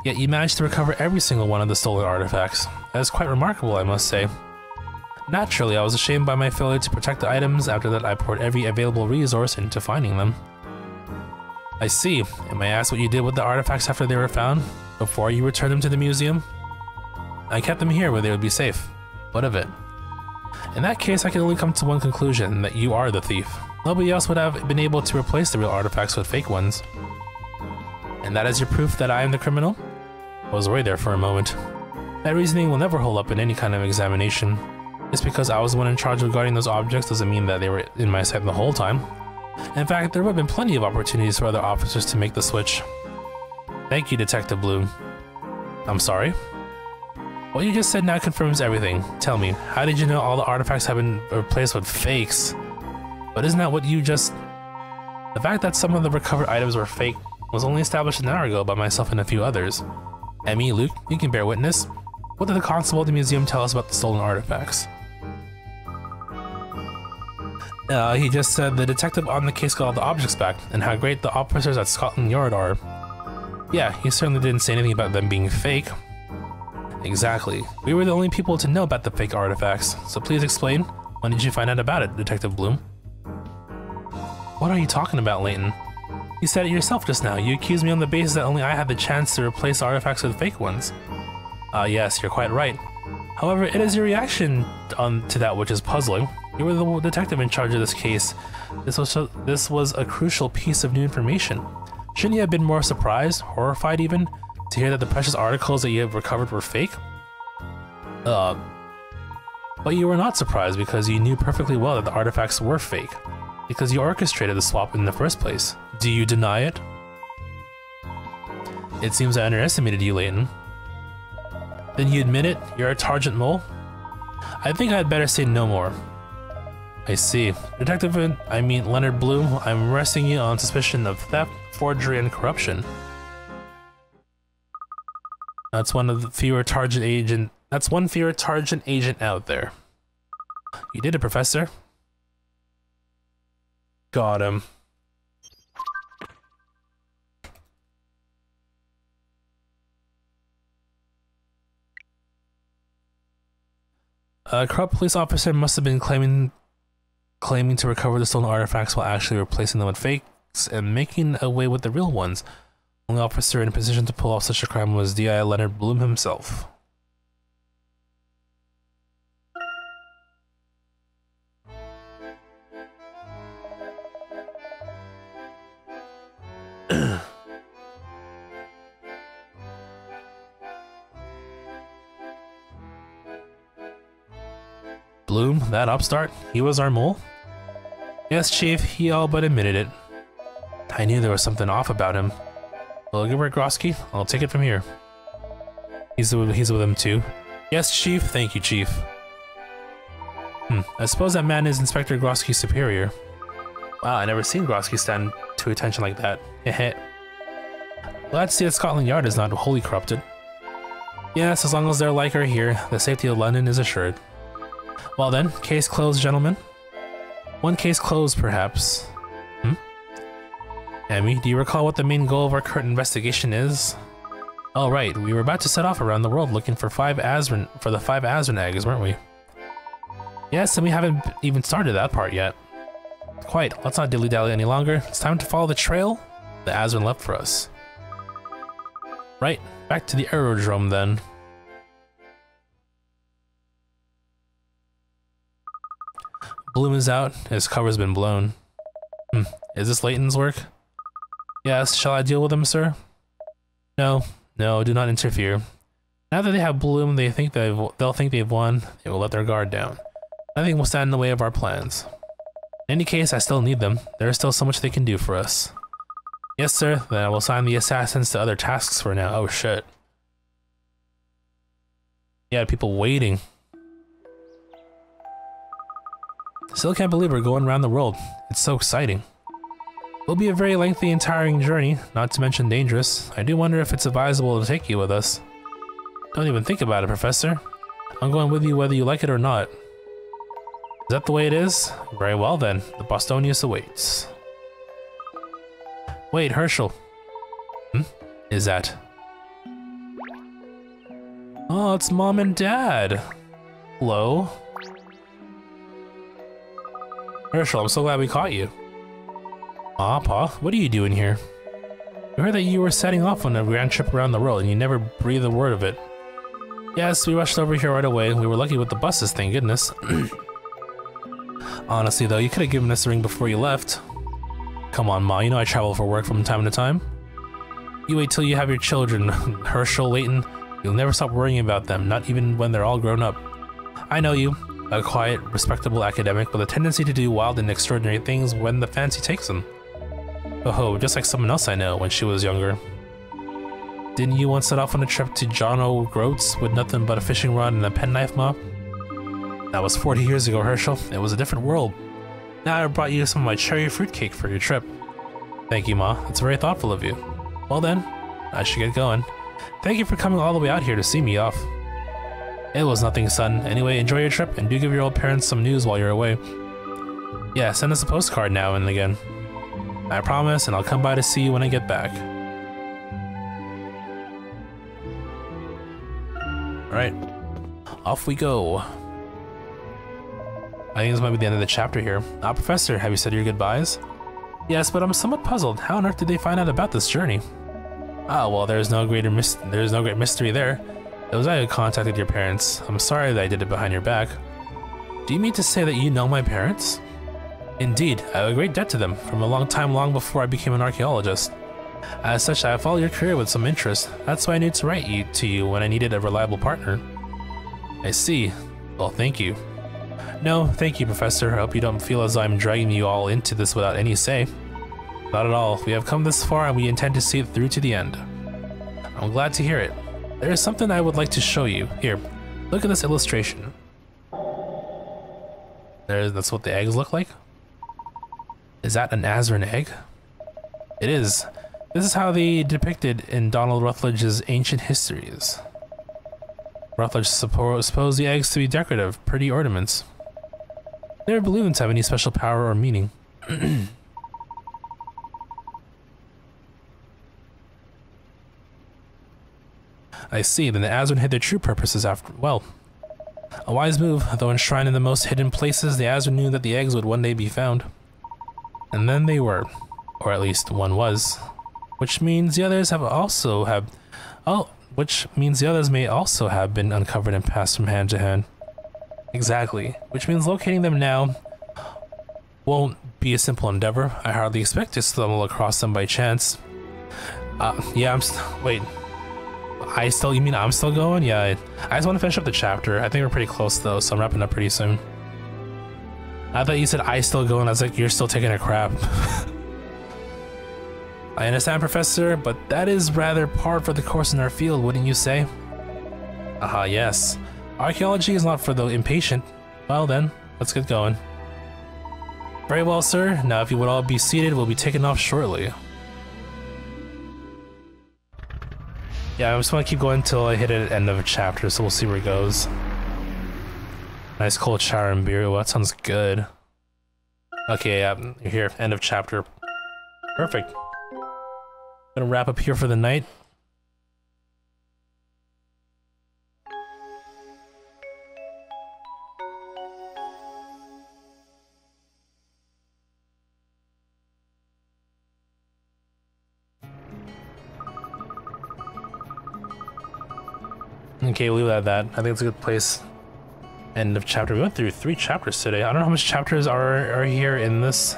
you managed to recover every single one of the stolen artifacts. That is quite remarkable, I must say. Naturally, I was ashamed by my failure to protect the items. After that, I poured every available resource into finding them. I see. And may I ask what you did with the artifacts after they were found? Before you returned them to the museum? I kept them here where they would be safe. What of it? In that case, I can only come to one conclusion, that you are the thief. Nobody else would have been able to replace the real artifacts with fake ones. And that is your proof that I am the criminal? I was worried there for a moment. That reasoning will never hold up in any kind of examination. Just because I was the one in charge of guarding those objects doesn't mean that they were in my sight the whole time. In fact, there would have been plenty of opportunities for other officers to make the switch. Thank you, Detective Bloom. I'm sorry? What you just said now confirms everything. Tell me, how did you know all the artifacts have been replaced with fakes? But isn't that what you just... The fact that some of the recovered items were fake was only established an hour ago by myself and a few others. Emmy, Luke, you can bear witness. What did the constable at the museum tell us about the stolen artifacts? He just said the detective on the case got all the objects back, and how great the officers at Scotland Yard are. Yeah, he certainly didn't say anything about them being fake. Exactly. We were the only people to know about the fake artifacts, so please explain, when did you find out about it, Detective Bloom? What are you talking about, Layton? You said it yourself just now. You accused me on the basis that only I had the chance to replace artifacts with fake ones. Yes, you're quite right. However, it is your reaction to that which is puzzling. You were the detective in charge of this case. This was a crucial piece of new information. Shouldn't you have been more surprised, horrified even, to hear that the precious articles that you have recovered were fake? But you were not surprised because you knew perfectly well that the artifacts were fake, because you orchestrated the swap in the first place. Do you deny it? It seems I underestimated you, Layton. Then you admit it? You're a Targent mole? I think I'd better say no more. I see. Detective, Leonard Bloom, I'm arresting you on suspicion of theft, forgery, and corruption. That's one fewer Targent agent out there. You did it, Professor. Got him. A corrupt police officer must have been claiming to recover the stolen artifacts while actually replacing them with fakes and making away with the real ones. The only officer in a position to pull off such a crime was D.I. Leonard Bloom himself. Bloom, that upstart? He was our mole? Yes, Chief, he all but admitted it. I knew there was something off about him. Well, give her Grosky. I'll take it from here. He's with him too. Yes, Chief. Thank you, Chief. I suppose that man is Inspector Grosky's superior. Wow, I never seen Grosky stand to attention like that. Heh. Glad to see that Scotland Yard is not wholly corrupted. Yes, as long as they're like her here, the safety of London is assured. Well then, case closed, gentlemen. One case closed, perhaps. Emmy, do you recall what the main goal of our current investigation is? Oh right, we were about to set off around the world looking for the 5 Azran eggs, weren't we? Yes, and we haven't even started that part yet. Quite, let's not dilly-dally any longer. It's time to follow the trail the Azran left for us. Right, back to the aerodrome then. Bloom is out, his cover's been blown. Is this Layton's work? Yes, shall I deal with him, sir? No, do not interfere. Now that they have Bloom, they'll think they've won, they will let their guard down. Nothing will stand in the way of our plans. In any case, I still need them. There is still so much they can do for us. Yes, sir, then I will assign the assassins to other tasks for now. Oh shit. Yeah, people waiting. Still can't believe we're going around the world. It's so exciting. It'll be a very lengthy and tiring journey, not to mention dangerous. I do wonder if it's advisable to take you with us. Don't even think about it, Professor. I'm going with you whether you like it or not. Is that the way it is? Very well then, the Bostonius awaits. Wait, Herschel. Is that? Oh, it's Mom and Dad. Hello? Herschel, I'm so glad we caught you. Aw, Pa, what are you doing here? We heard that you were setting off on a grand trip around the world and you never breathed a word of it. Yes, we rushed over here right away. We were lucky with the buses, thank goodness. Honestly though, you could have given us a ring before you left. Come on, Ma, you know I travel for work from time to time. You wait till you have your children, Herschel, Layton. You'll never stop worrying about them, not even when they're all grown up. I know you. A quiet, respectable academic with a tendency to do wild and extraordinary things when the fancy takes them. Oh, just like someone else I know when she was younger. Didn't you once set off on a trip to John O'Groats with nothing but a fishing rod and a penknife, Ma? That was 40 years ago, Herschel. It was a different world. Now I brought you some of my cherry fruitcake for your trip. Thank you, Ma. That's very thoughtful of you. Well then, I should get going. Thank you for coming all the way out here to see me off. It was nothing, son. Anyway, enjoy your trip and do give your old parents some news while you're away. Yeah, send us a postcard now and again. I promise, and I'll come by to see you when I get back. Alright, off we go. I think this might be the end of the chapter here. Professor, have you said your goodbyes? Yes, but I'm somewhat puzzled. How on earth did they find out about this journey? Ah, well, there's no great mystery there. It was I who contacted your parents. I'm sorry that I did it behind your back. Do you mean to say that you know my parents? Indeed, I have a great debt to them, from a long before I became an archaeologist. As such, I have followed your career with some interest. That's why I knew to write to you when I needed a reliable partner. I see. Well, thank you. No, thank you, Professor. I hope you don't feel as though I'm dragging you all into this without any say. Not at all. We have come this far and we intend to see it through to the end. I'm glad to hear it. There is something I would like to show you. Here, look at this illustration. That's what the eggs look like? Is that an Azuran egg? It is. This is how they depicted in Donald Rutledge's Ancient Histories. Rutledge supposed the eggs to be decorative, pretty ornaments. They never believed them to have any special power or meaning. I see, then the Azuran hid their true purposes after, well. A wise move, though enshrined in the most hidden places, the Azuran knew that the eggs would one day be found. And then they were, or at least one was. Which means the others may also have been uncovered and passed from hand to hand. Exactly, which means locating them now won't be a simple endeavor. I hardly expect to stumble across them by chance. Yeah, wait. You mean I'm still going? Yeah, I just want to finish up the chapter. I think we're pretty close though, so I'm wrapping up pretty soon. I thought you said I still going. I was like, you're still taking a crap. I understand, Professor, but that is rather par for the course in our field, wouldn't you say? Aha, yes. Archaeology is not for the impatient. Well then, let's get going. Very well, sir. Now if you would all be seated, we'll be taking off shortly. Yeah, I just want to keep going until I hit it at the end of a chapter, so we'll see where it goes. Nice cold shower and beer. Well, that sounds good. Okay, yeah, you're here. End of chapter. Perfect. Gonna wrap up here for the night. Okay, we'll leave it at that. I think it's a good place. End of chapter. We went through 3 chapters today. I don't know how much chapters are here in this.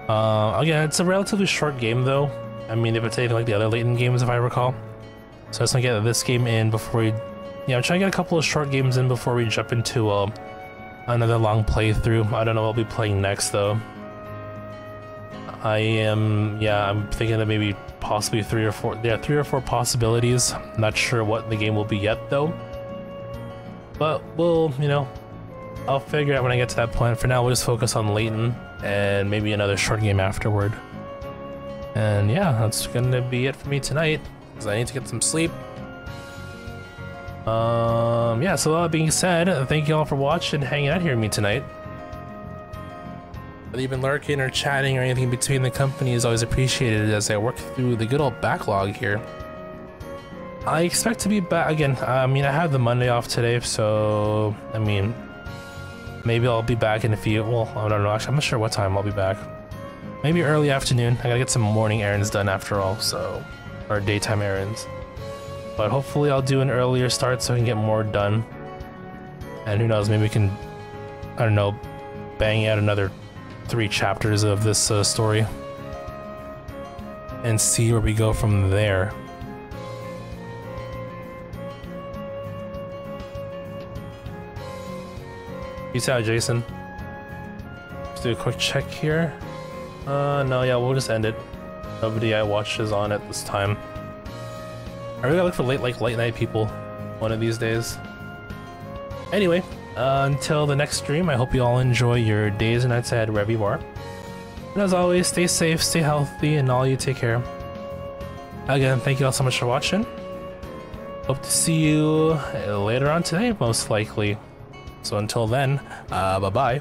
Again, it's a relatively short game though. I mean, if it's anything like the other Layton games, if I recall. So I just want to get this game in before we... Yeah, I'm trying to get a couple of short games in before we jump into another long playthrough. I don't know what I'll be playing next though. I'm thinking that maybe possibly 3 or 4. Yeah, 3 or 4 possibilities. Not sure what the game will be yet though. But we'll, I'll figure out when I get to that point. For now, we'll just focus on Layton and maybe another short game afterward. And yeah, that's gonna be it for me tonight, because I need to get some sleep. Yeah, so that being said, thank you all for watching and hanging out here with me tonight. Whether you've been lurking or chatting or anything between the company is always appreciated as I work through the good old backlog here. I expect to be back again. I have the Monday off today, so maybe I'll be back in a few. Well, I don't know. Actually, I'm not sure what time I'll be back. Maybe early afternoon. I gotta get some morning errands done after all, or daytime errands. But hopefully I'll do an earlier start so I can get more done. And who knows, maybe we can, I don't know, bang out another 3 chapters of this story. And see where we go from there. Peace out, Jason. Let's do a quick check here. No, yeah, we'll just end it. Nobody I watched is on at this time. I really gotta look for late night people one of these days. Anyway, until the next stream, I hope you all enjoy your days and nights ahead wherever you are. And as always, stay safe, stay healthy, and all you take care. Again, thank you all so much for watching. Hope to see you later on today, most likely. So until then, bye-bye.